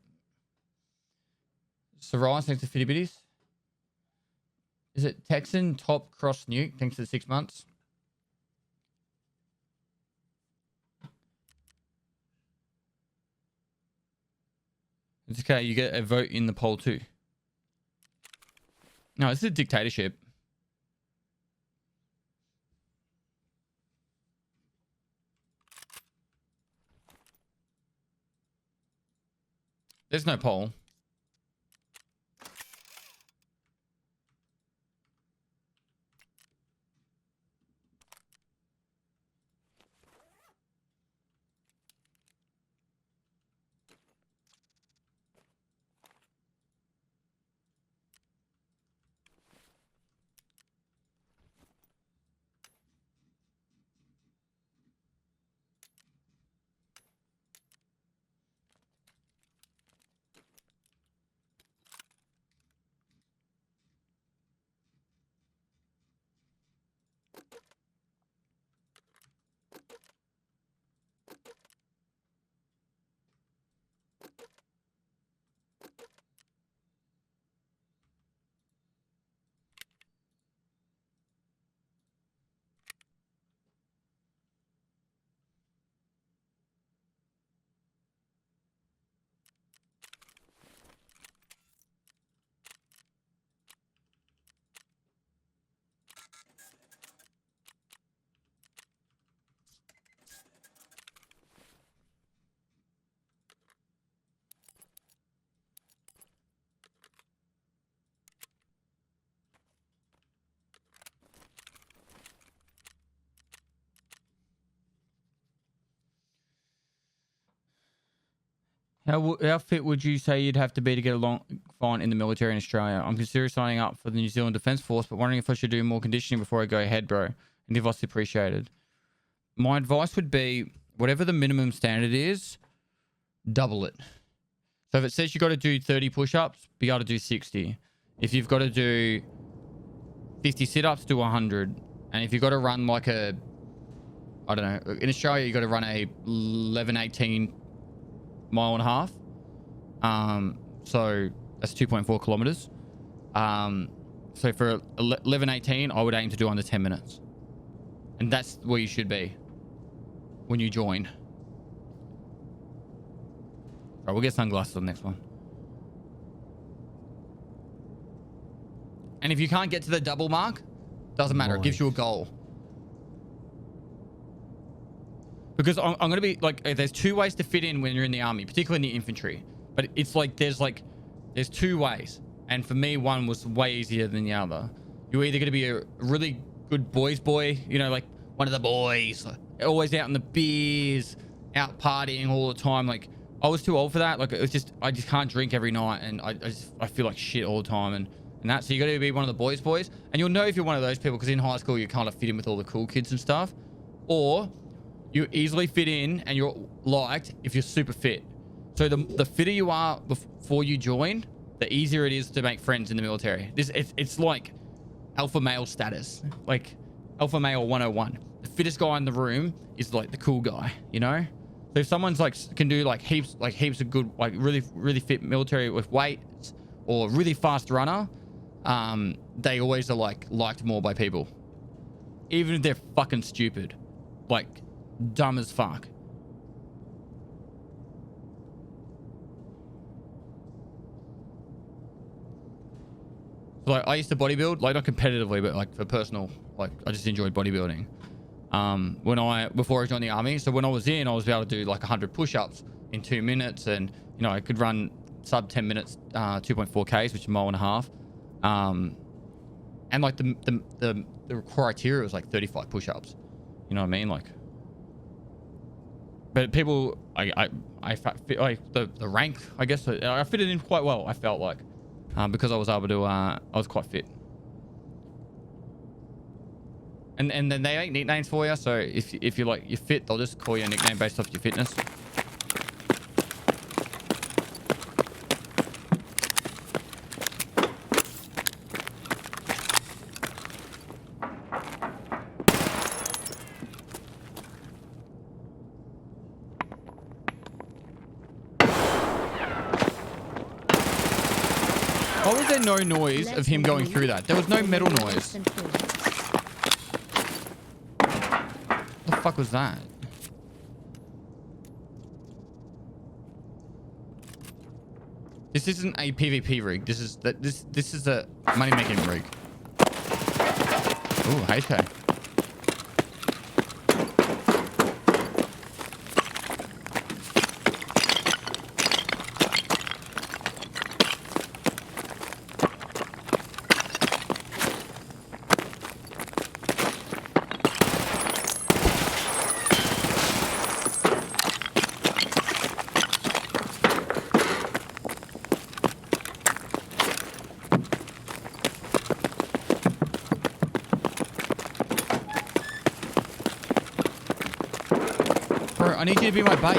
Sarai, thanks to Fitty Bitties. Is it Texan top cross nuke? Thanks to the 6 months. It's okay. You get a vote in the poll too. No, this is a dictatorship. There's no poll. How fit would you say you'd have to be to get along fine in the military in Australia? I'm considering signing up for the New Zealand Defence Force, but wondering if I should do more conditioning before I go ahead, bro. And if I appreciated. My advice would be, whatever the minimum standard is, double it. So if it says you got to do 30 push-ups, be able to do 60. If you've got to do 50 sit-ups, do 100. And if you've got to run like a, I don't know, in Australia, you got to run a 11, 18 mile and a half. So that's 2.4 kilometers. So for 11, 18, I would aim to do under 10 minutes. And that's where you should be when you join. All right, we'll get sunglasses on the next one. And if you can't get to the double mark, doesn't matter. It gives you a goal. Because I'm going to be like, there's two ways to fit in when you're in the army, particularly in the infantry. But it's like, there's two ways. And for me, one was way easier than the other. You're either going to be a really good boys boy, you know, like one of the boys, always out in the beers, out partying all the time. Like, I was too old for that. Like, it was just, I just can't drink every night. And I feel like shit all the time. And that, so you got to be one of the boys. And you'll know if you're one of those people, because in high school, you kind of fit in with all the cool kids and stuff. Or you easily fit in and you're liked if you're super fit. So the fitter you are before you join, the easier it is to make friends in the military. It's like alpha male status, like alpha male 101. The fittest guy in the room is like the cool guy, you know? So if someone's like can do like heaps of good, like really fit military with weights, or really fast runner, they always are like liked more by people, even if they're fucking stupid, like dumb as fuck. Like, I used to bodybuild, like not competitively, but like for personal, like I just enjoyed bodybuilding. Before I joined the army. So when I was in, I was able to do like 100 push-ups in 2 minutes, and you know, I could run sub 10 minutes, 2.4 Ks, which is a mile and a half. And like the criteria was like 35 push-ups. You know what I mean? Like, but people, I fit like the rank, I guess I fitted in quite well. I felt like, because I was able to, I was quite fit. And then they make nicknames for you. So if you're like, you're fit, they'll just call you a nickname based off your fitness. Why was there no noise of him going through that? There was no metal noise. What the fuck was that? This isn't a PvP rig. This is a money making rig. Ooh, HK. Bro, I need you to be my bait.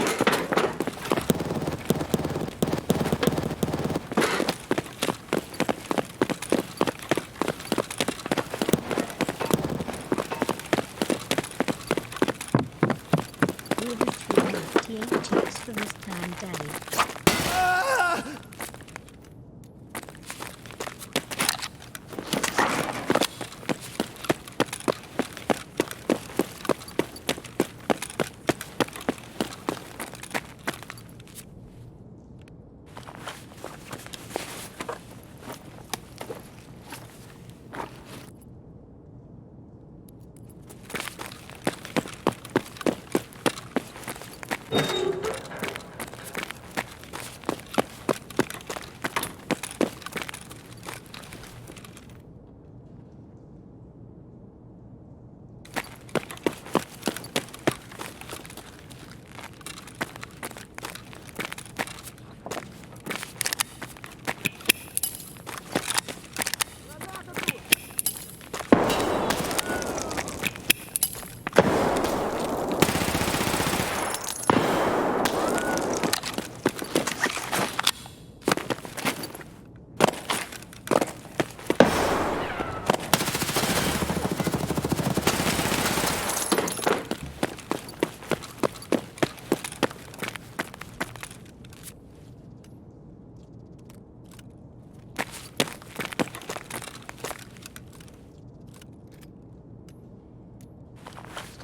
Will be 3 THX for this time, Daddy.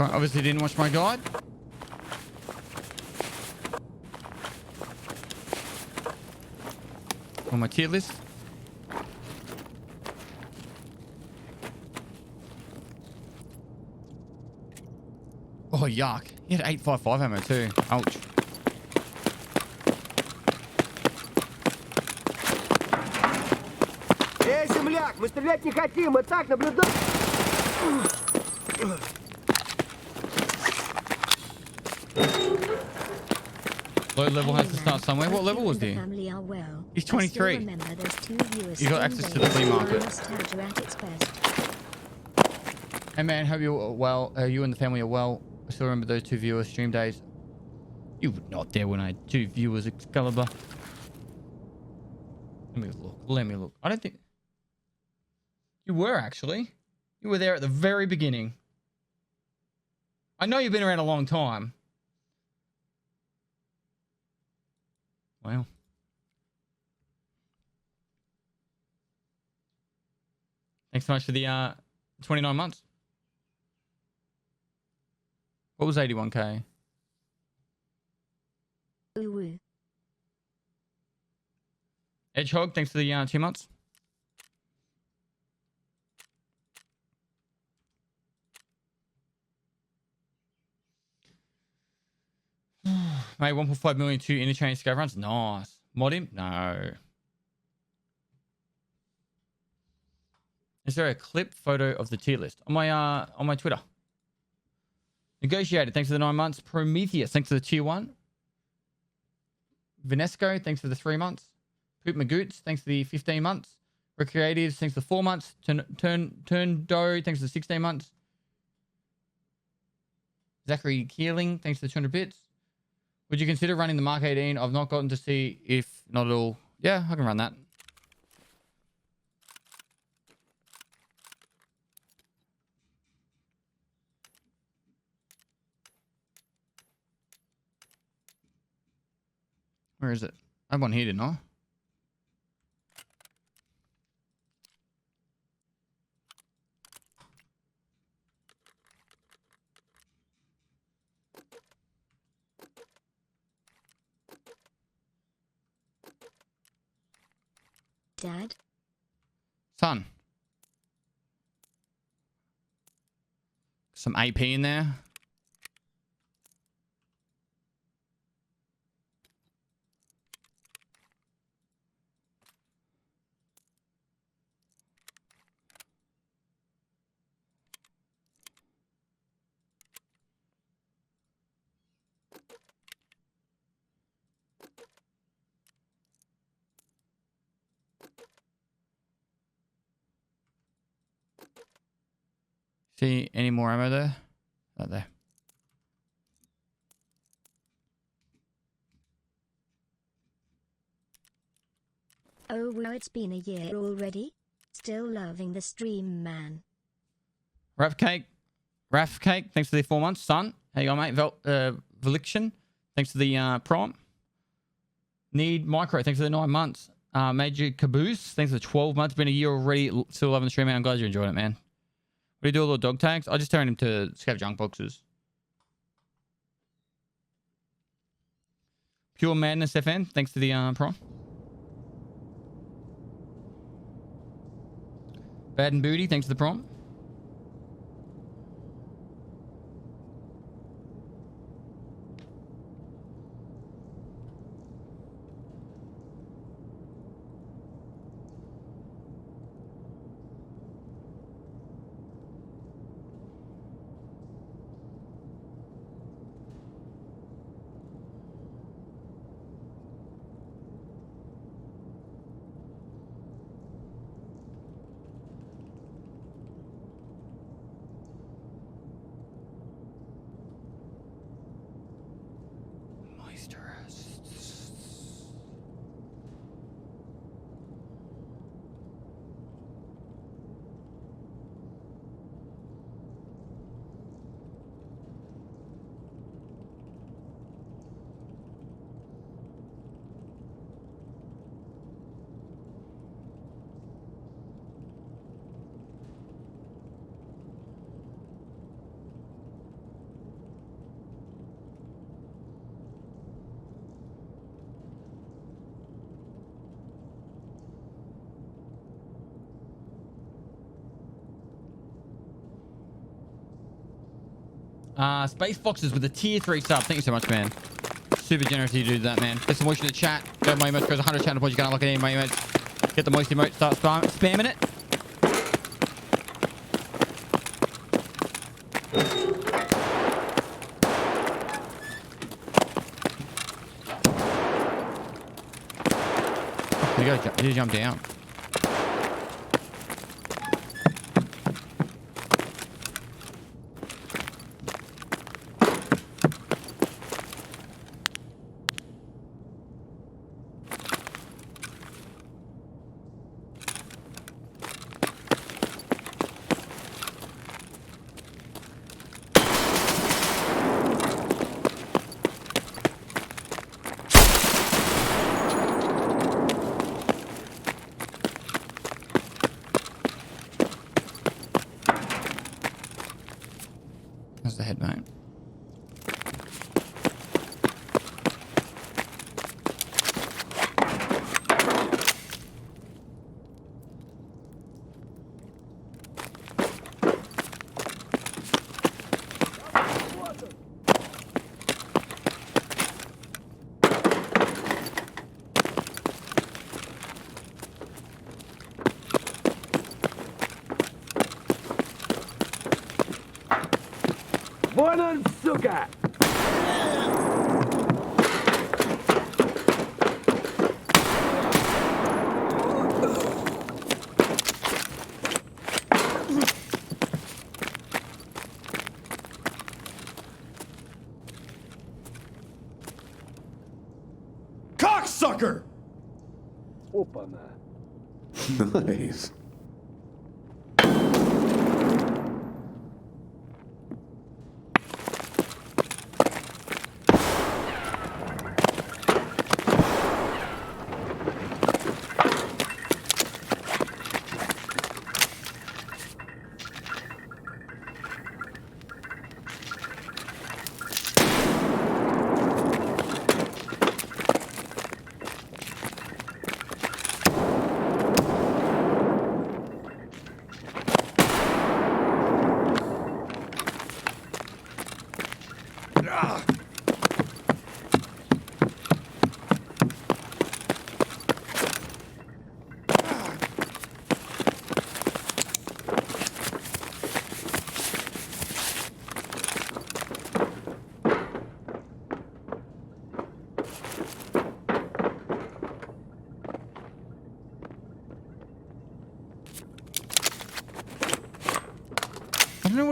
Obviously didn't watch my guide. On my tier list. Oh, yuck. He had 855 ammo too. Ouch. Эй, земляк, мы стрелять не хотим, мы так наблюдаем. Low level has to start somewhere. What level was he? He's 23. You got access to the flea market. Hey man, hope you're well. You and the family are well. I still remember those 2 viewers stream days. You were not there when I had 2 viewers, Excalibur. Let me look. Let me look. I don't think... You were, actually. You were there at the very beginning. I know you've been around a long time. Wow. Thanks so much for the 29 months. What was 81k? Ooh. Edgehog, thanks for the 2 months. Mate, 1.5 million 2 interchange scav runs. Nice. Mod him? No. Is there a clip photo of the tier list on my Twitter? Negotiated, thanks for the 9 months. Prometheus, thanks for the tier 1. Vinesco, thanks for the 3 months. Poop Magoots, thanks for the 15 months. Recreatives, thanks for the 4 months. Turn Doe, thanks for the 16 months. Zachary Keeling, thanks for the 200 bits. Would you consider running the Mark 18? I've not gotten to see if not at all. Yeah, I can run that. Where is it? I have one here, didn't I? Dad? Son. Some AP in there. See any more ammo there? Not there. Oh wow, it's been a year already? Still loving the stream, man. Raf Cake, thanks for the 4 months. Son, how you going, mate? Voliction, thanks for the prompt. Need Micro, thanks for the 9 months. Major Caboose, thanks for the 12 months. Been a year already. Still loving the stream, man. I'm glad you're enjoying it, man. What do you do, all the dog tags? I just turn him to scav junk boxes. Pure Madness FN, thanks for the prom. Bad and Booty, thanks for the prom. Space Foxes with a tier 3 sub. Thank you so much, man. Super generous of you to do that, man. Get some moisture in the chat. Go to my emotes. Goes 100 channel points. You can't unlock any of my emotes. Get the moist emote. Start spamming it. There you go. You jump down. That's the head, mate. Вон он, сука! Cocksucker! Опа-на. Nice.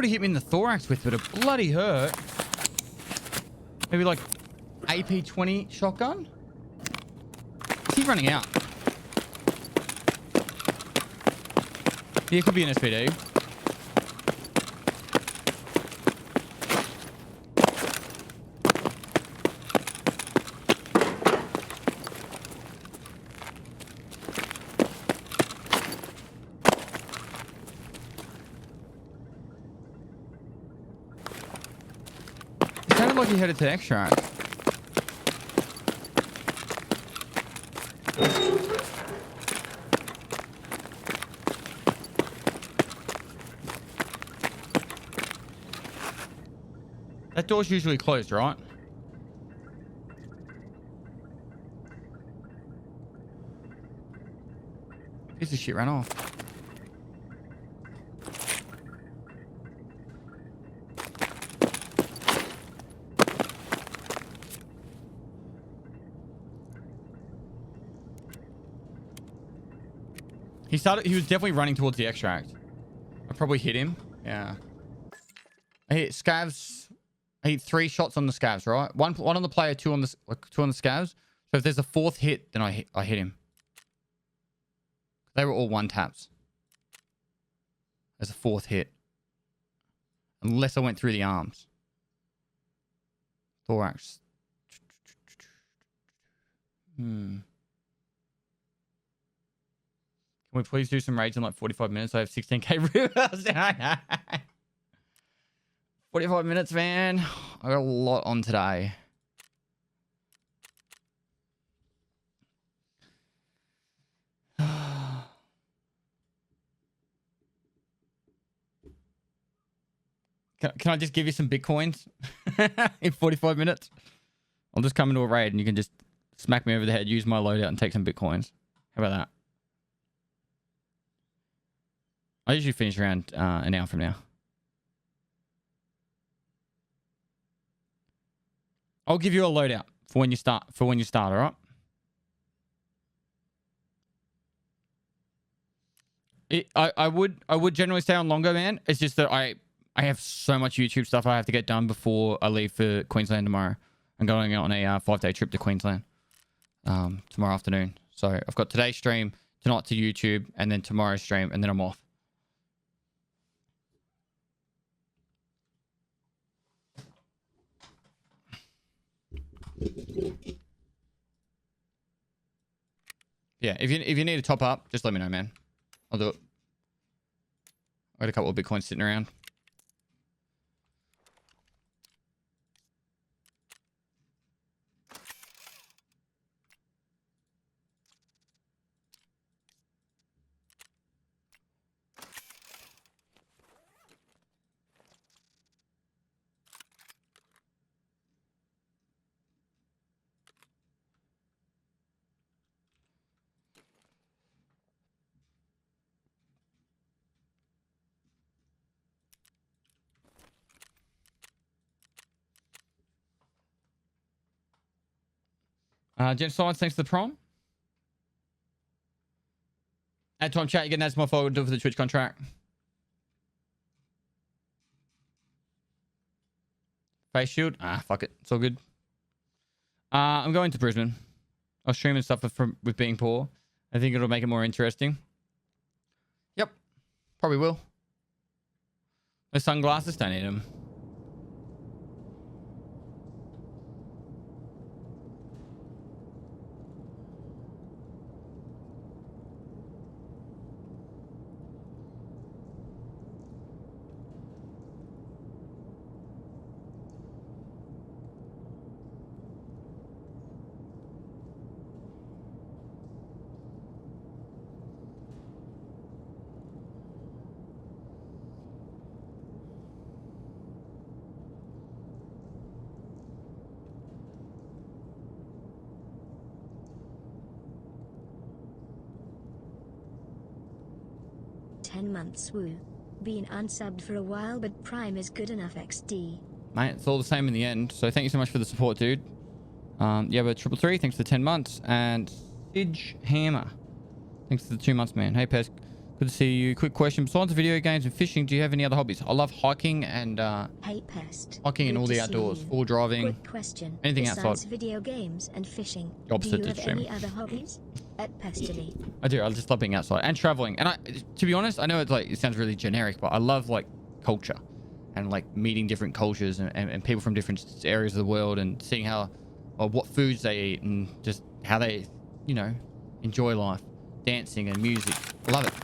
he hit me in the thorax with, but it bloody hurt. Maybe like AP-20 shotgun? Is he running out? Yeah, it could be an SPD. It sounded like he headed to extract. That door's usually closed, right? Piece of shit ran off. He was definitely running towards the extract. I probably hit him. Yeah. I hit scavs. I hit 3 shots on the scavs, right? One on the player, 2 on the scavs. So if there's a 4th hit, then I hit him. They were all 1 taps. There's a 4th hit. Unless I went through the arms. Thorax. Can we please do some raids in like 45 minutes? I have 16k reels. 45 minutes, man. I got a lot on today. Can I just give you some Bitcoins in 45 minutes? I'll just come into a raid and you can just smack me over the head, use my loadout and take some Bitcoins. How about that? I usually finish around an hour from now. I'll give you a loadout for when you start. All right? I would generally stay on longer, man. It's just that I have so much YouTube stuff I have to get done before I leave for Queensland tomorrow. I'm going on a 5-day trip to Queensland tomorrow afternoon. So I've got today's stream, tonight to YouTube, and then tomorrow's stream, and then I'm off. Yeah, if you need a top up, just let me know, man. I'll do it. I got a couple of Bitcoins sitting around. Jen Science, thanks for the prom. At Tom Chat, you can add my follow do it for the Twitch contract. Face shield. Fuck it. It's all good. I'm going to Brisbane. I'll stream and stuff with being poor. I think it'll make it more interesting. Yep. Probably will. Those sunglasses, don't need them. Months woo. Been unsubbed for a while, but Prime is good enough XD. Mate, it's all the same in the end. So thank you so much for the support, dude. Yeah, but 333, thanks for the 10 months. And Sidge Hammer, thanks for the 2 months, man. Hey, Pez, Good to see you. Quick question. Besides video games and fishing, do you have any other hobbies? I love hiking and Hey Pest. hiking and Good all to the see outdoors. you. Full driving. Quick question. Anything Besides outside. video games and fishing, Opposite do you to have any streaming. other hobbies? At Pestily. I do. I just love being outside and traveling. And to be honest, I know it's like, it sounds really generic, but I love like culture and like meeting different cultures and people from different areas of the world and seeing how, or what foods they eat and just how they, you know, enjoy life, dancing and music. I love it.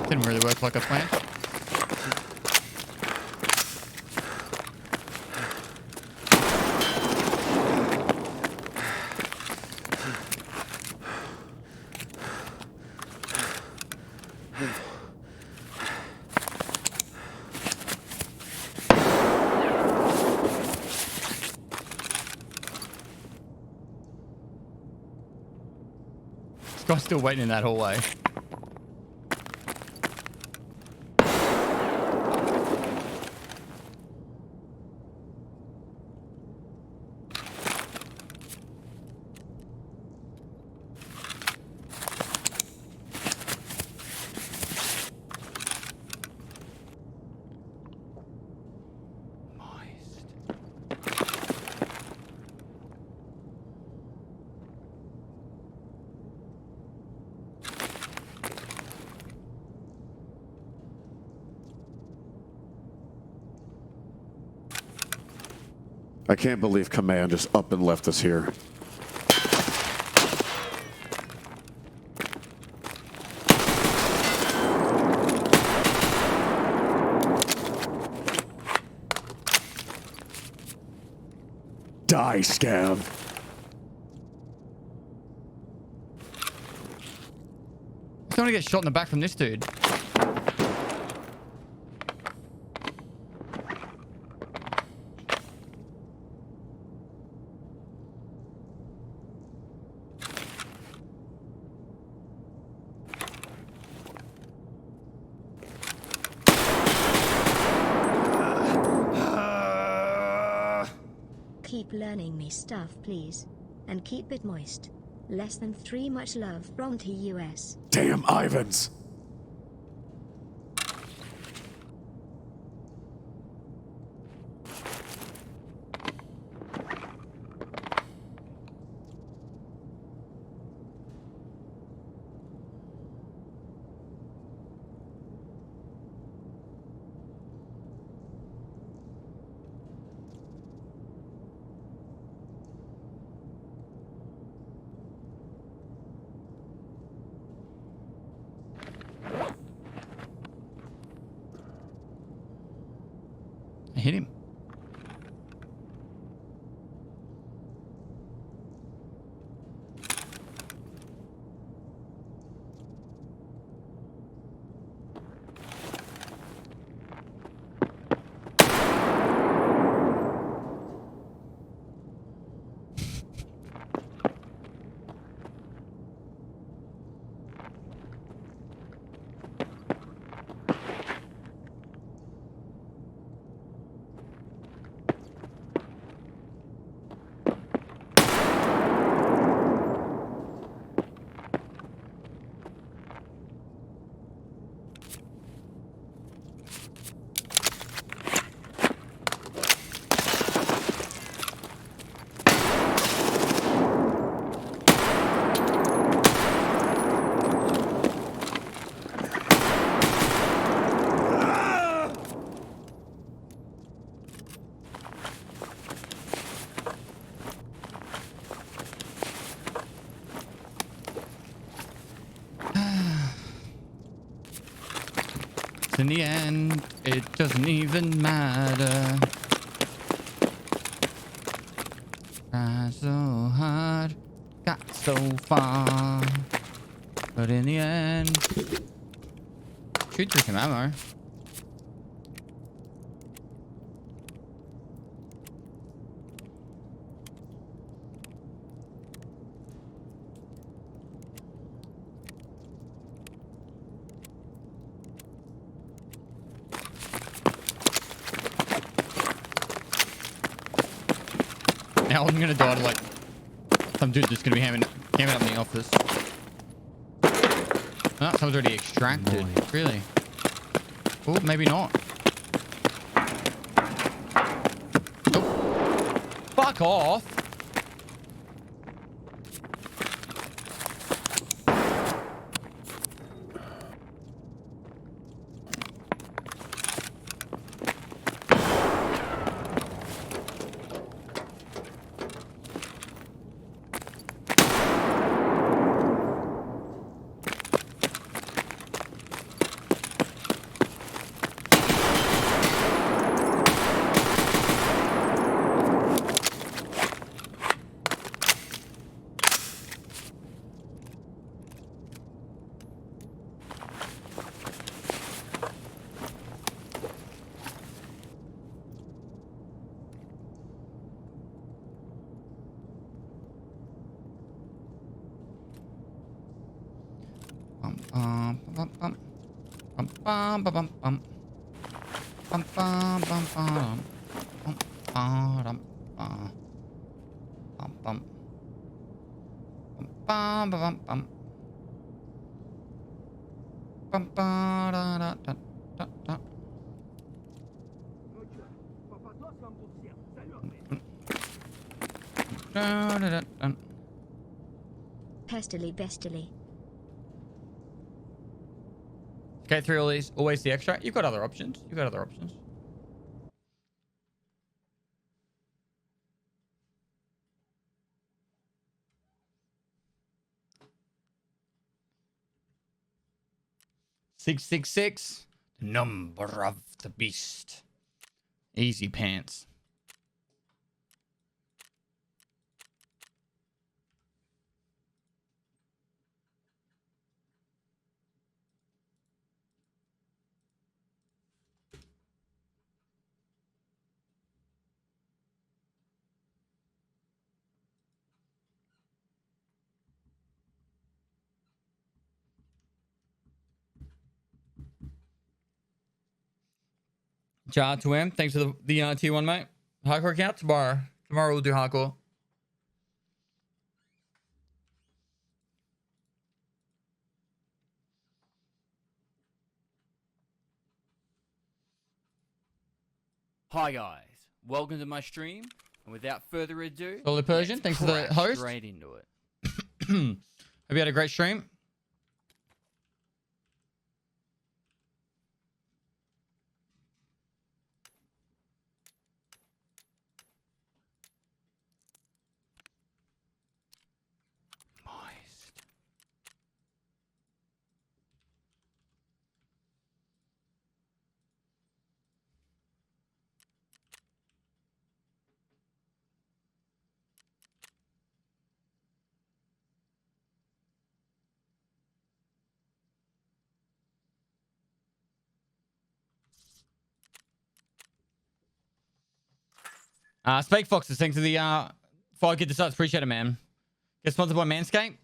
Didn't really work like a plan. This guy's still waiting in that hallway. I can't believe Command just up and left us here. Die, scab. I don't want to get shot in the back from this dude. Keep learning me stuff, please. And keep it moist. Less than 3 much love from TUS. Damn Ivans. I hit him. In the end, it doesn't even matter. Tried so hard, got so far, but in the end, shoot through some ammo. Now I'm gonna die to like some dude that's gonna be hamming up in the office. Oh, someone's already extracted. Really? Oh, maybe not. Oh. Fuck off. Pestily bestily. Okay, through all these, always the extra. You've got other options. You've got other options. Six, 666. The number of the beast. Easy pants. Jar to M. Thanks for the T1, mate. Hardcore account tomorrow. Tomorrow we'll do hardcore. Hi guys, welcome to my stream. And without further ado, Solid Persian, thanks for the crash host. straight into it. Hope you had a great stream. Spake Foxes, thanks for the 5 good decides. Appreciate it, man. Get sponsored by Manscaped?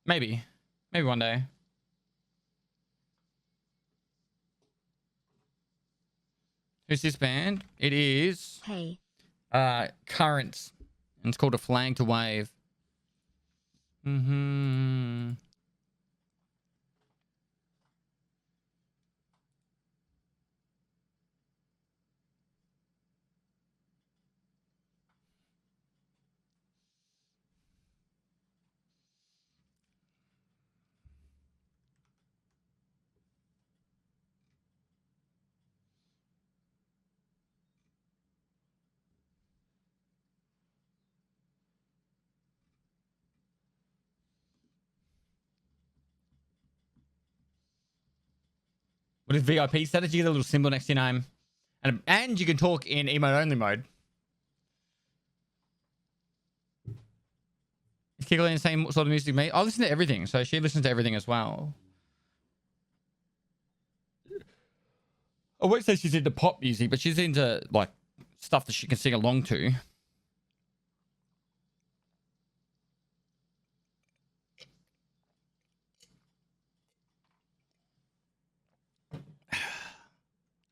Maybe. Maybe one day. Who's this band? It is Hey. Currents. And it's called A Flag to Wave. Mm-hmm. What is VIP status? You get a little symbol next to your name. And you can talk in emote only mode. Is Kiko in the same sort of music as me? I listen to everything, so she listens to everything as well. I won't say she's into pop music, but she's into like stuff that she can sing along to.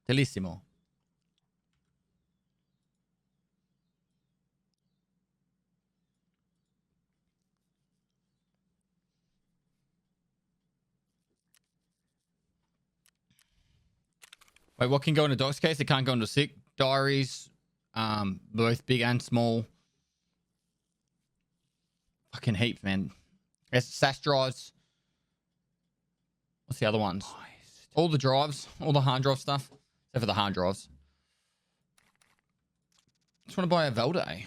Delissimo. Wait, what can go into doc's case? It can't go into sick. Diaries, both big and small. Fucking heaps, man. SAS drives. What's the other ones? All the drives, all the hard drive stuff, except for the hard drives. Just want to buy a Valde.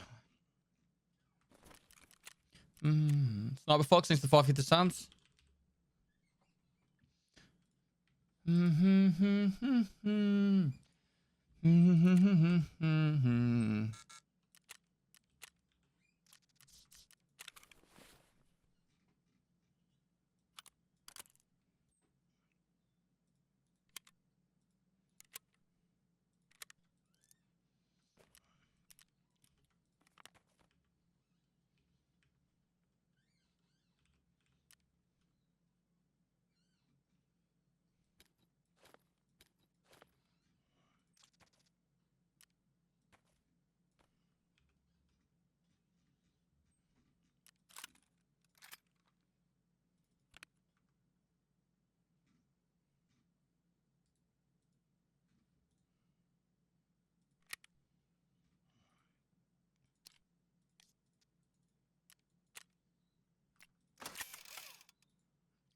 Sniper Fox, thanks to 550 subs.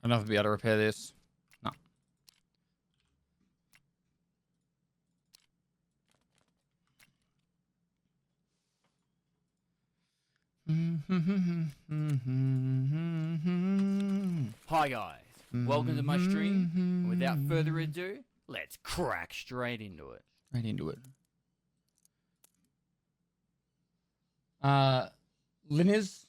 I'll never be able to repair this. No. Hi guys, welcome to my stream. And without further ado, let's crack straight into it. Right into it. Liz,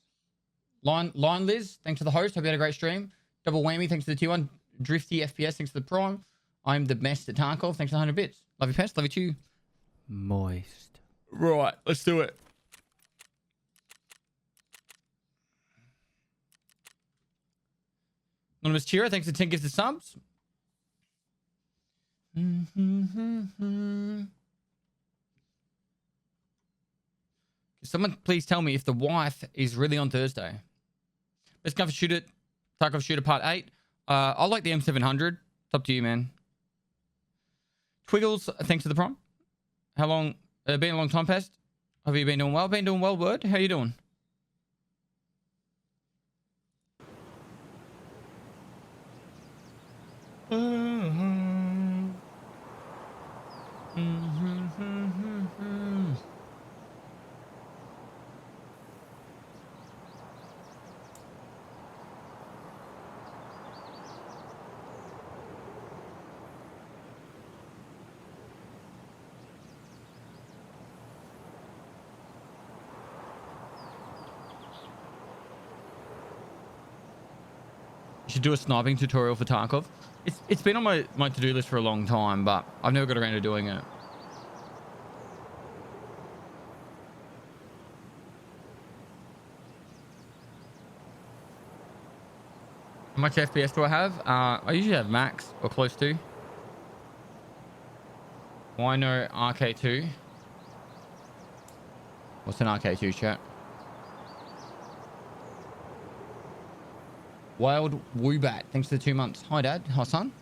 Line Liz, thanks for the host. Hope you had a great stream. Double whammy, thanks to the T1. Drifty FPS, thanks to the Prime. I'm the best at Tarkov, thanks to 100 bits. Love you, Pest. Love you too. Moist. Right, let's do it. Anonymous Cheerer, thanks to 10 gifted subs. Can someone please tell me if the wife is really on Thursday? Let's go for shoot it. Tarkov Shooter Part 8. I like the M700. It's up to you, man. Twiggles, thanks to the prompt. How long? Been a long time, Pest. Have you been doing well? Been doing well, Word. How you doing? Should do a sniping tutorial for Tarkov. It's been on my to-do list for a long time, but I've never got around to doing it. How much FPS do I have? I usually have max or close to. Why no RK2? What's an RK2, chat? Wild Woobat, thanks for the 2 months. Hi, Dad. Hi, son.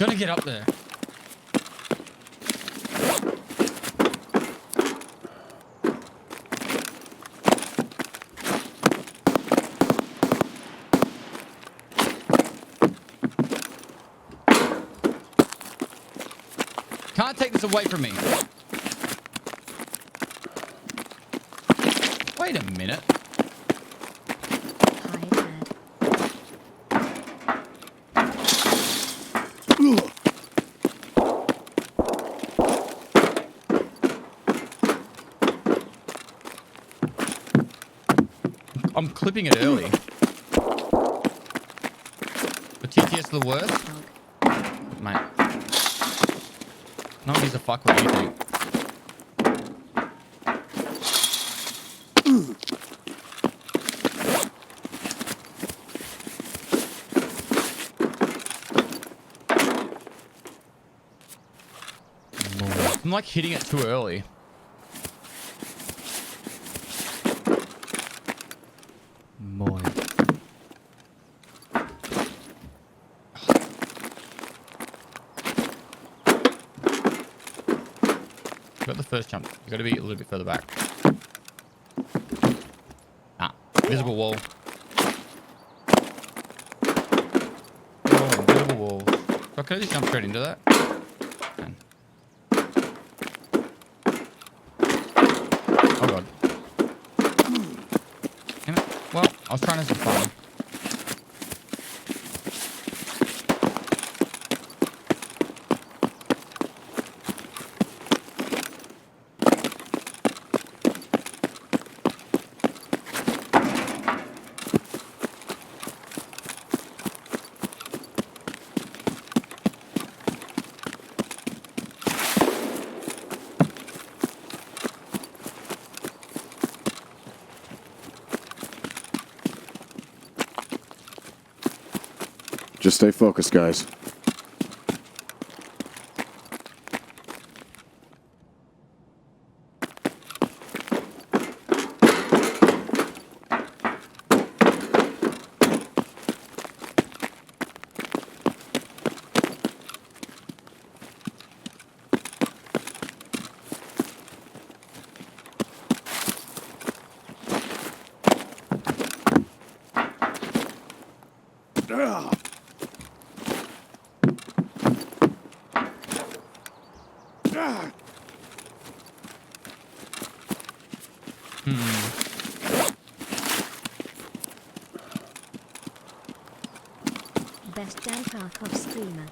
Gotta get up there. Can't take this away from me. Wait a minute. Hi, Dad. I'm clipping it early. The TTS the worst? Mate. No one gives a fuck what you think. I'm like hitting it too early. Boy. Got the first jump. You gotta be a little bit further back. Ah, invisible wall. Oh, invisible wall. So can I just jump straight into that? Man. Oh god. Damn it. Well, I was trying to have some fun. Just stay focused, guys. Best damn Tarkov streamer.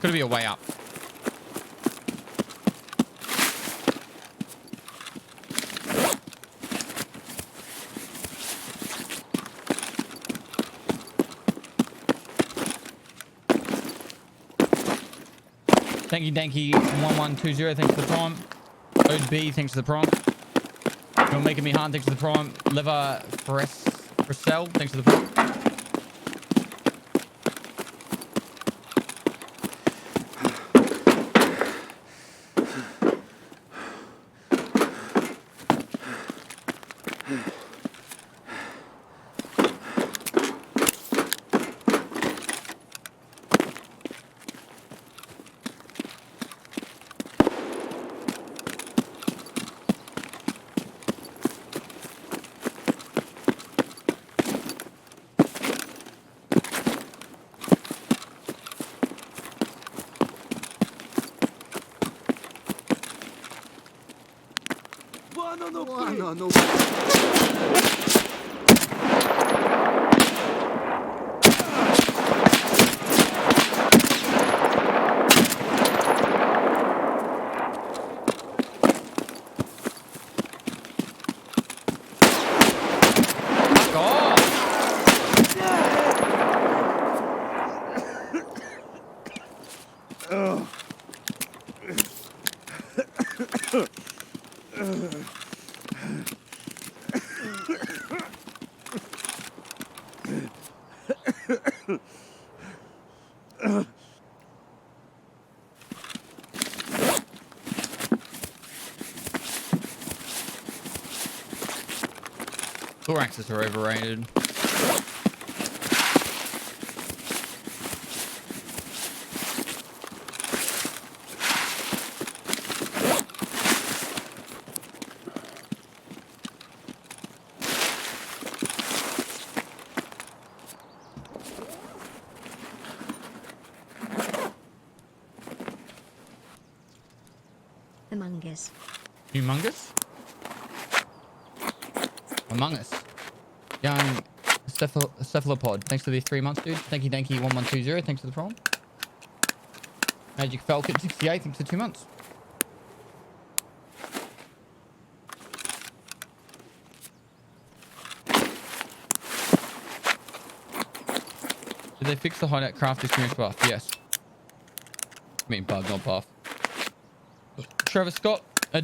Could be a way up. Thank you, Danky 1120. Thanks for the prime. OB, thanks for the prime. You're making me hard. Thanks for the prime. Lever Fressel, thanks for the prime. Thoraxes are overrated. Among Us. Humongous? Among Us. Young cephalopod. Thanks for the 3 months, dude. Thank you, 1120. Thanks for the prime. Magic Falcon 68. Thanks for 2 months. Did they fix the hideout craft experience buff? Yes. I mean bug, not buff. Travis Scott, a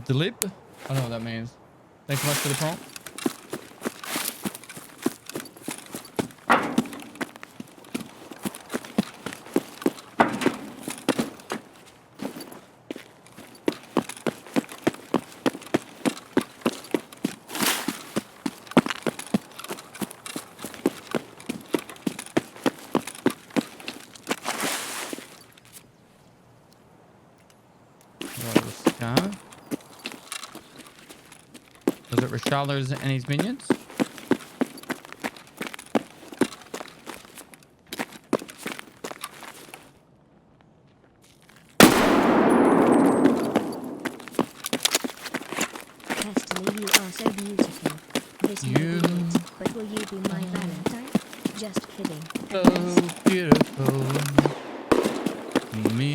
delib? I don't know what that means. Thanks so much for the prompt. Was it Rishalos and his minions? Testily, you are so beautiful. This may be it, but will you be my Valentine? Just kidding. So beautiful. Me.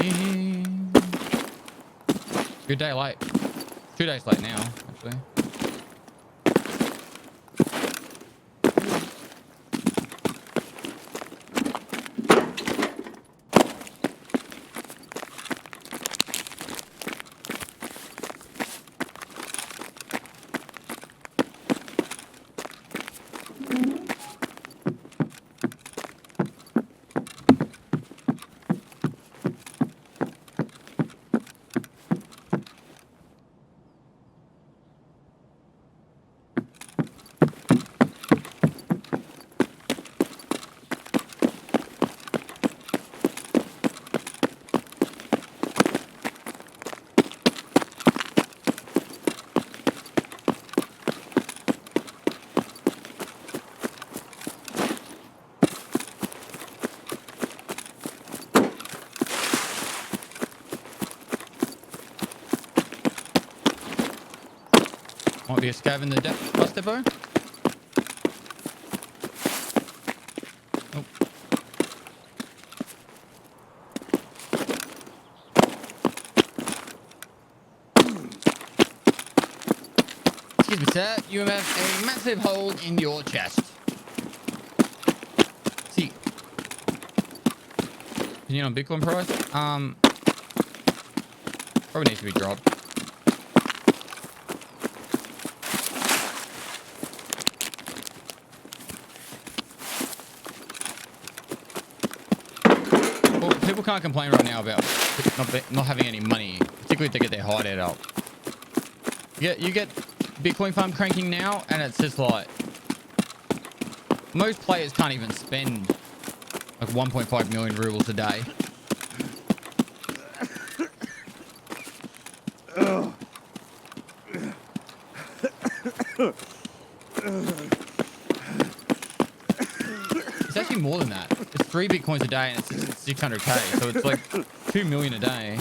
Good day late. 2 days late now, actually. Might be a scav in the bus depot. Oh. Excuse me, sir. You have a massive hole in your chest. See. You know Bitcoin price? Probably needs to be dropped. People can't complain right now about not having any money, particularly to get their hideout up. You get Bitcoin farm cranking now, and it's just like most players can't even spend like 1.5 million rubles a day. It's actually more than that. It's 3 Bitcoins a day and it's 600k, so it's like 2 million a day.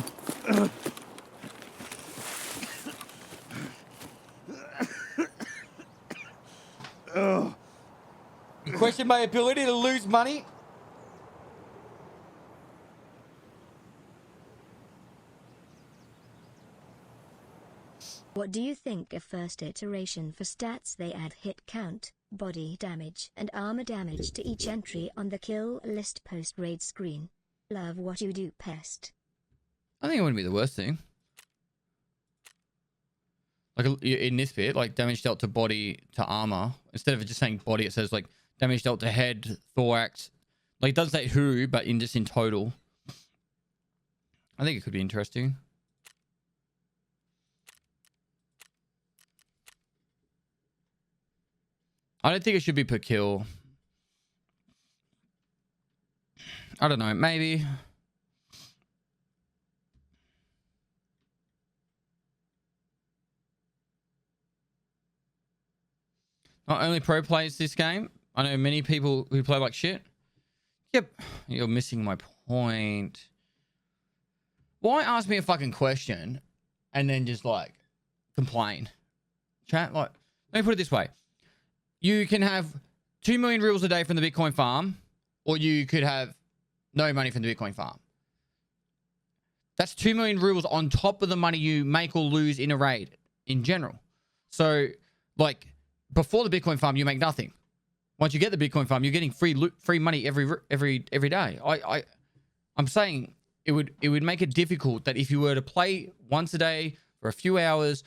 You question my ability to lose money? What do you think of first iteration for stats? They add hit count, body damage and armor damage to each entry on the kill list post raid screen. Love what you do, Pest. I think it wouldn't be the worst thing. Like in this bit, like damage dealt to body to armor, instead of it just saying body, it says like damage dealt to head, thorax. Like, it doesn't say who, but just in total. I think it could be interesting. I don't think it should be per kill. I don't know. Maybe. Not only pro plays this game. I know many people who play like shit. Yep. You're missing my point. Why ask me a fucking question and then just like complain? Chat, like, let me put it this way. You can have 2 million reals a day from the Bitcoin farm, or you could have no money from the Bitcoin farm. That's 2 million reals on top of the money you make or lose in a raid in general. So, like, before the Bitcoin farm, you make nothing. Once you get the Bitcoin farm, you're getting free money every day. I'm saying it would make it difficult that if you were to play once a day for a few hours,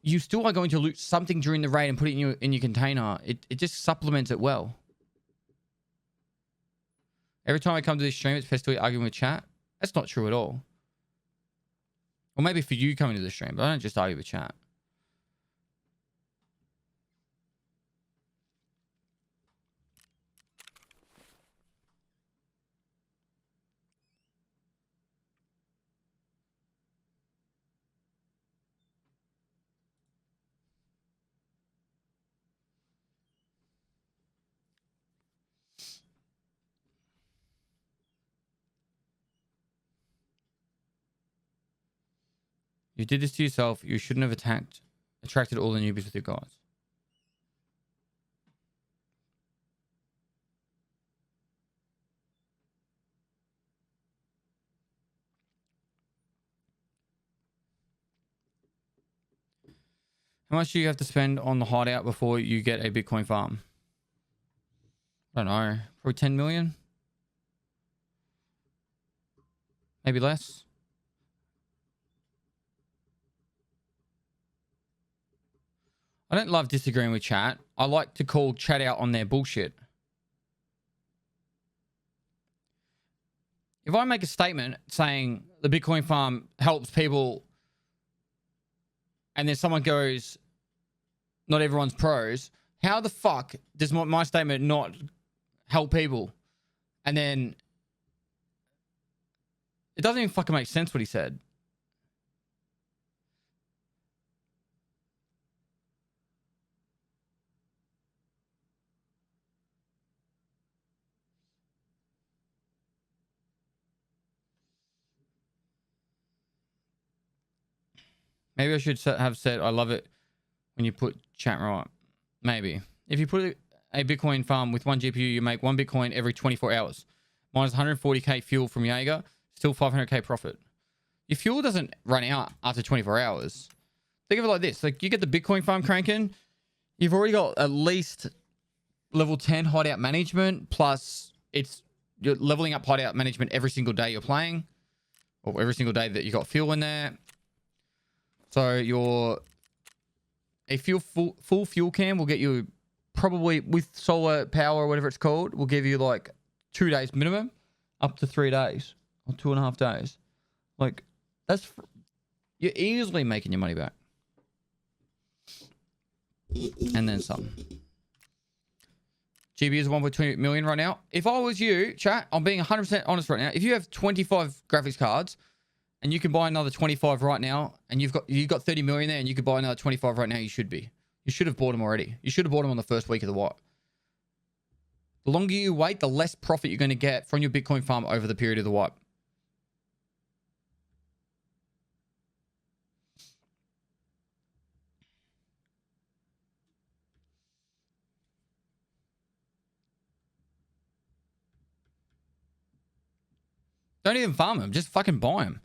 you still are going to loot something during the raid and put it in your container. It just supplements it well. Every time I come to this stream, it's Festoy arguing with chat. That's not true at all. Or maybe for you coming to the stream, but I don't just argue with chat. You did this to yourself. You shouldn't have attracted all the newbies with your guys. How much do you have to spend on the hideout before you get a Bitcoin farm? I don't know. Probably 10 million? Maybe less? I don't love disagreeing with chat. I like to call chat out on their bullshit. If I make a statement saying the Bitcoin farm helps people and then someone goes, not everyone's pros, how the fuck does my statement not help people? And then it doesn't even fucking make sense what he said. Maybe I should have said, I love it when you put chat right. Maybe. If you put a Bitcoin farm with one GPU, you make 1 Bitcoin every 24 hours. Minus 140k fuel from Jaeger, still 500k profit. Your fuel doesn't run out after 24 hours. Think of it like this. Like, you get the Bitcoin farm cranking, you've already got at least level 10 hideout management, plus you're leveling up hideout management every single day you're playing, or every single day that you got fuel in there. So a full fuel can will get you, probably with solar power or whatever it's called, will give you like 2 days minimum, up to 3 days or 2.5 days. Like, you're easily making your money back. And then some. GB is 1.2 million right now. If I was you, chat, I'm being 100% honest right now. If you have 25 graphics cards, and you can buy another 25 right now, and you've got 30 million there, and you could buy another 25 right now, you should have bought them already. You should have bought them on the first week of the wipe. The longer you wait, the less profit you're going to get from your Bitcoin farm over the period of the wipe. Don't even farm them. Just fucking buy them.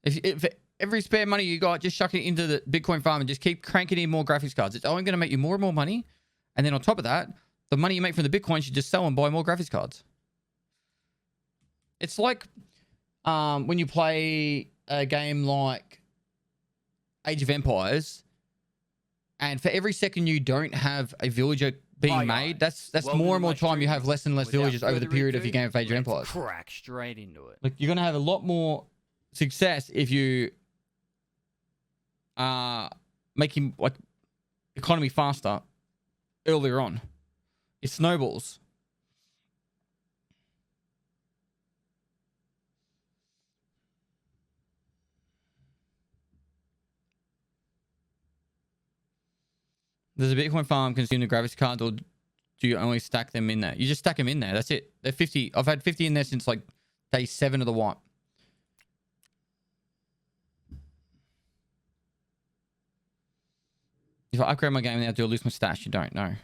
If every spare money you got, just chuck it into the Bitcoin farm and just keep cranking in more graphics cards. It's only going to make you more and more money. And then on top of that, the money you make from the Bitcoin, you should just sell and buy more graphics cards. It's like when you play a game like Age of Empires, and for every second you don't have a villager being Hi, made, guys. that's Welcome more to and more my time you have stream. less and less Without villages over the further period of ado, your Game of Age let's Empires. crack straight into it. Like, you're going to have a lot more success if you making like economy faster earlier on. It snowballs. Does a Bitcoin farm consume the graphics cards, or do you only stack them in there? You just stack them in there. That's it. They're 50. I've had 50 in there since like day 7 of the wipe. If I upgrade my game now, do I lose my stash? You don't know.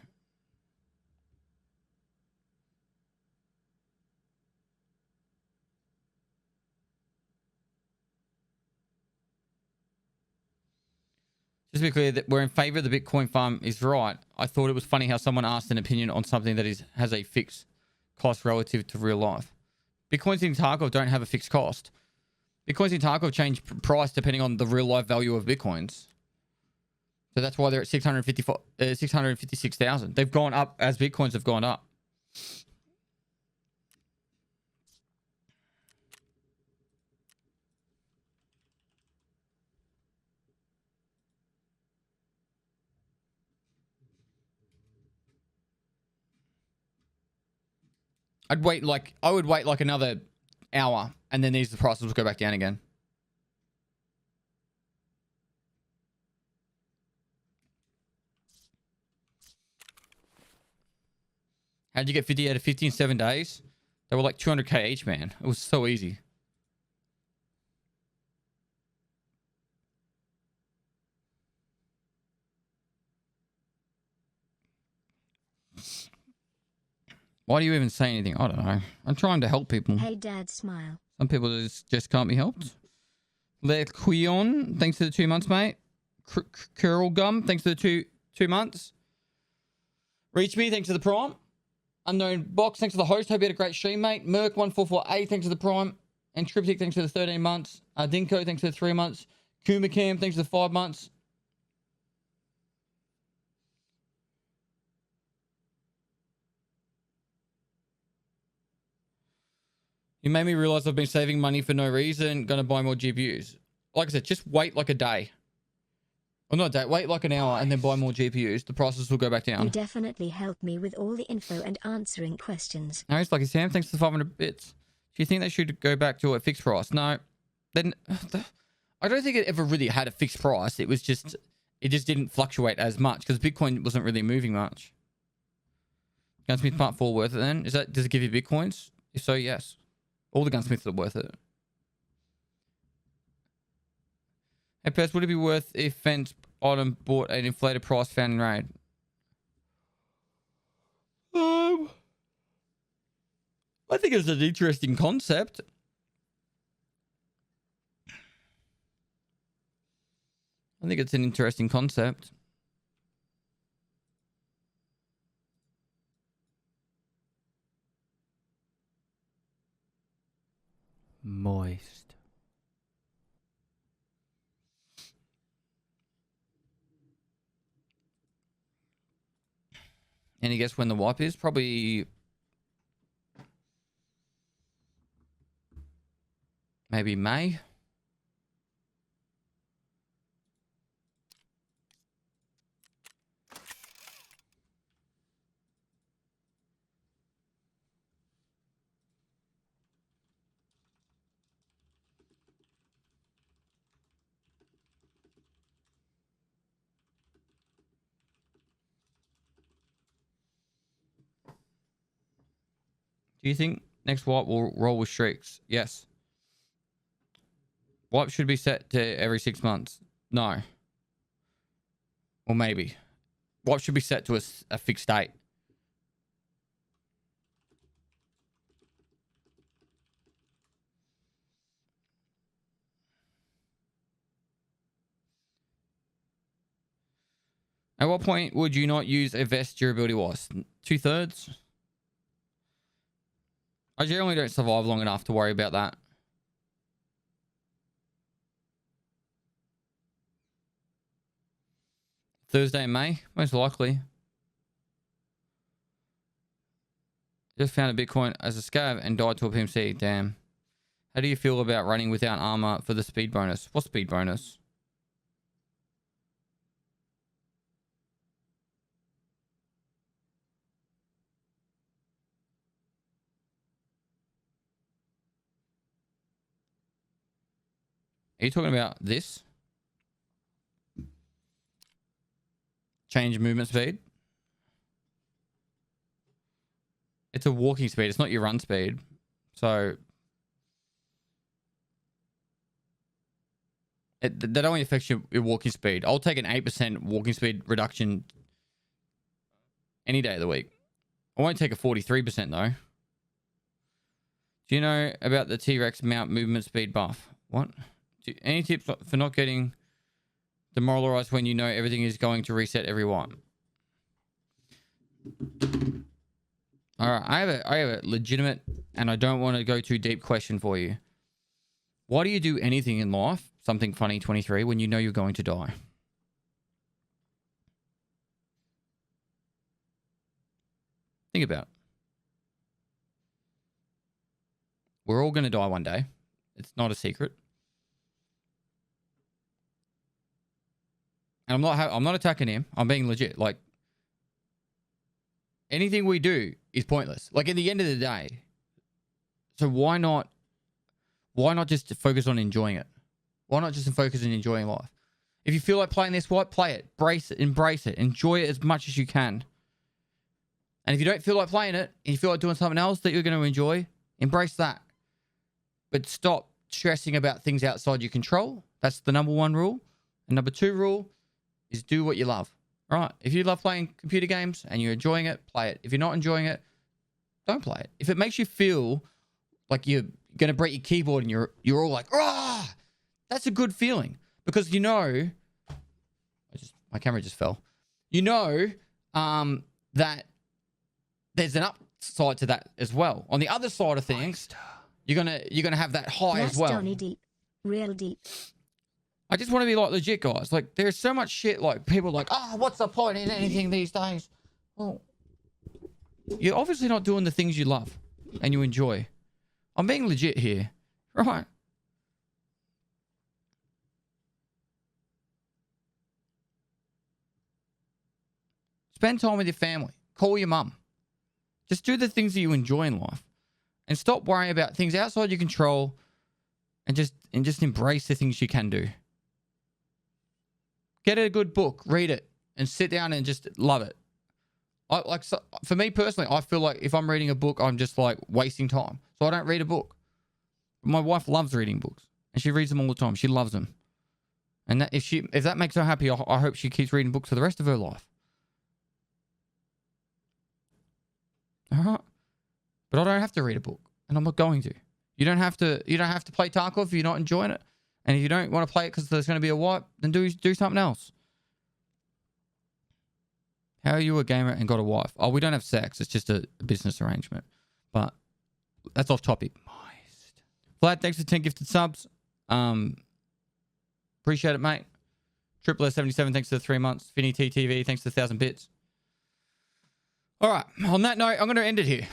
Just to be clear, that we're in favor of the Bitcoin farm is right. I thought it was funny how someone asked an opinion on something that has a fixed cost relative to real life. Bitcoins in Tarkov don't have a fixed cost. Bitcoins in Tarkov change price depending on the real life value of Bitcoins. So that's why they're at 656,000. They've gone up as Bitcoins have gone up. I would wait like another hour, and then the prices will go back down again. How'd you get 50 out of 50 in 7 days? They were like 200k each, man. It was so easy. Why do you even say anything? I don't know. I'm trying to help people. Hey, Dad, smile. Some people just can't be helped. Le Quion, thanks for the 2 months, mate. Curl Gum, thanks for the two months. Reach Me, thanks for the prime. Unknown Box, thanks for the host. Hope you had a great stream, mate. Merc1448, thanks for the prime. And Triptych, thanks for the 13 months. Dinko, thanks for the 3 months. Kumakam, thanks for the 5 months. You made me realize I've been saving money for no reason. Gonna buy more GPUs. Like I said, just wait like a day. Well, not a day. Wait like an hour and then buy more GPUs. The prices will go back down. You definitely helped me with all the info and answering questions. No, it's Lucky Sam. Thanks for the 500 bits. Do you think they should go back to a fixed price? No. Then I don't think it ever really had a fixed price. It just didn't fluctuate as much because Bitcoin wasn't really moving much. Gunsmith Part 4 worth it then? Does it give you Bitcoins? If so, yes. All the gunsmiths are worth it. Hey, Pers, would it be worth if Fence Item bought an inflated price found in raid? I think it's an interesting concept. I think it's an interesting concept. Moist. Any guess when the wipe is? Probably maybe May. Do you think next wipe will roll with streaks? Yes. Wipe should be set to every 6 months. No. Or maybe. Wipe should be set to a fixed date. At what point would you not use a vest durability wise? 2/3? I generally don't survive long enough to worry about that. Thursday in May, most likely. Just found a Bitcoin as a scav and died to a PMC. Damn. How do you feel about running without armor for the speed bonus? What speed bonus? Are you talking about this? Change movement speed? It's a walking speed. It's not your run speed. So that only affects your walking speed. I'll take an 8% walking speed reduction any day of the week. I won't take a 43% though. Do you know about the T-Rex mount movement speed buff? What? Any tips for not getting demoralized when you know everything is going to reset every one? All right, I have a legitimate, and I don't want to go too deep question for you. Why do you do anything in life, something funny 23, when you know you're going to die? Think about it. We're all going to die one day. It's not a secret. And I'm not attacking him. I'm being legit. Like, anything we do is pointless. Like, at the end of the day. So why not just focus on enjoying it? Why not just focus on enjoying life? If you feel like playing this, what? Play it. Embrace it. Enjoy it as much as you can. And if you don't feel like playing it, and you feel like doing something else that you're going to enjoy, embrace that. But stop stressing about things outside your control. That's the number 1 rule. And number 2 rule is do what you love. All right. If you love playing computer games and you're enjoying it, play it. If you're not enjoying it, don't play it. If it makes you feel like you're going to break your keyboard and you're all like, ah, that's a good feeling. Because you know, my camera just fell. You know that there's an upside to that as well. On the other side of things, you're gonna have that high as well. Johnny deep. Real deep. I just want to be like legit, guys. Like, there's so much shit. Like, people are like, oh, what's the point in anything these days? Well, you're obviously not doing the things you love and you enjoy. I'm being legit here, right? Spend time with your family. Call your mum. Just do the things that you enjoy in life, and stop worrying about things outside your control, and just embrace the things you can do. Get a good book, read it, and sit down and just love it. For me personally, I feel like if I'm reading a book, I'm just like wasting time. So I don't read a book. My wife loves reading books, and she reads them all the time. She loves them. And that, if that makes her happy, I hope she keeps reading books for the rest of her life. All right. But I don't have to read a book, and I'm not going to. You don't have to play Tarkov if you're not enjoying it. And if you don't want to play it because there's going to be a wipe, then do something else. How are you a gamer and got a wife? Oh, we don't have sex. It's just a business arrangement. But that's off topic. Vlad, thanks for 10 gifted subs. Appreciate it, mate. Triple S77, thanks for the 3 months. Finny TTV, thanks for the 1,000 bits. All right. On that note, I'm going to end it here.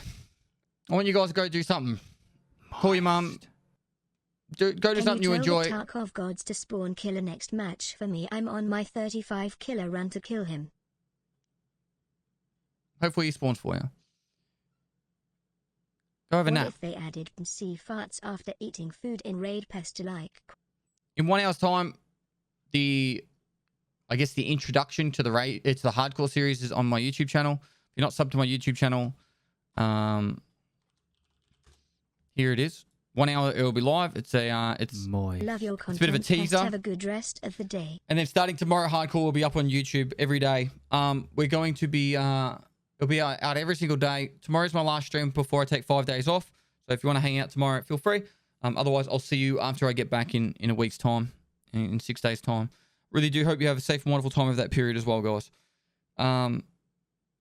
I want you guys to go do something. Call your mum. Go do something you enjoy. Tell the Tarkov gods to spawn killer next match for me. I'm on my 35 killer run to kill him. Hopefully he spawns for you. Go have a nap. What if they added MC farts after eating food in Raid Pest like? In 1 hour's time, I guess the introduction to the raid, it's the hardcore series is on my YouTube channel. If you're not subbed to my YouTube channel, here it is. 1 hour it will be live. It's Love your content. It's a bit of a teaser. Have a good rest of the day. And then starting tomorrow, hardcore will be up on YouTube every day. We're going to be it'll be out every single day. Tomorrow's my last stream before I take 5 days off. So if you want to hang out tomorrow, feel free. Otherwise, I'll see you after I get back in a week's time, in 6 days' time. Really do hope you have a safe and wonderful time of that period as well, guys.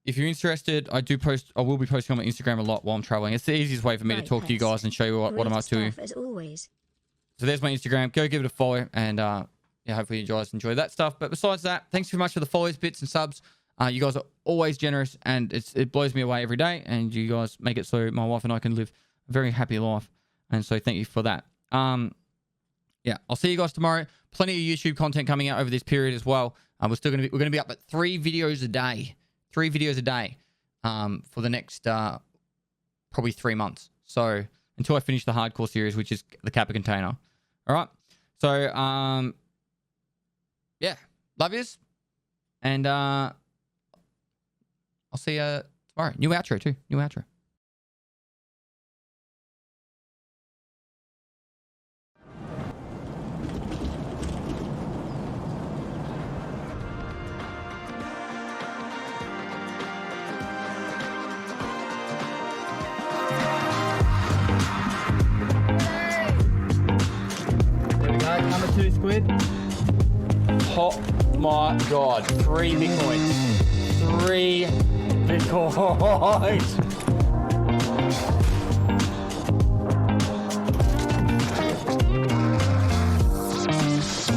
If you're interested, I will be posting on my Instagram a lot while I'm traveling. It's the easiest way for me to talk to you guys and show you what I'm up to. As always. So there's my Instagram. Go give it a follow, and yeah, hopefully you guys enjoy that stuff. But besides that, thanks very much for the follows, bits, and subs. You guys are always generous, and it blows me away every day. And you guys make it so my wife and I can live a very happy life. And so thank you for that. Yeah, I'll see you guys tomorrow. Plenty of YouTube content coming out over this period as well. We're gonna be up at 3 videos a day. 3 videos a day for the next probably 3 months. So until I finish the hardcore series, which is the Kappa container. All right. So yeah, love yous, and I'll see you tomorrow. New outro too. New outro. Number 2 squid. Oh my god. 3 Bitcoins. 3 Bitcoins.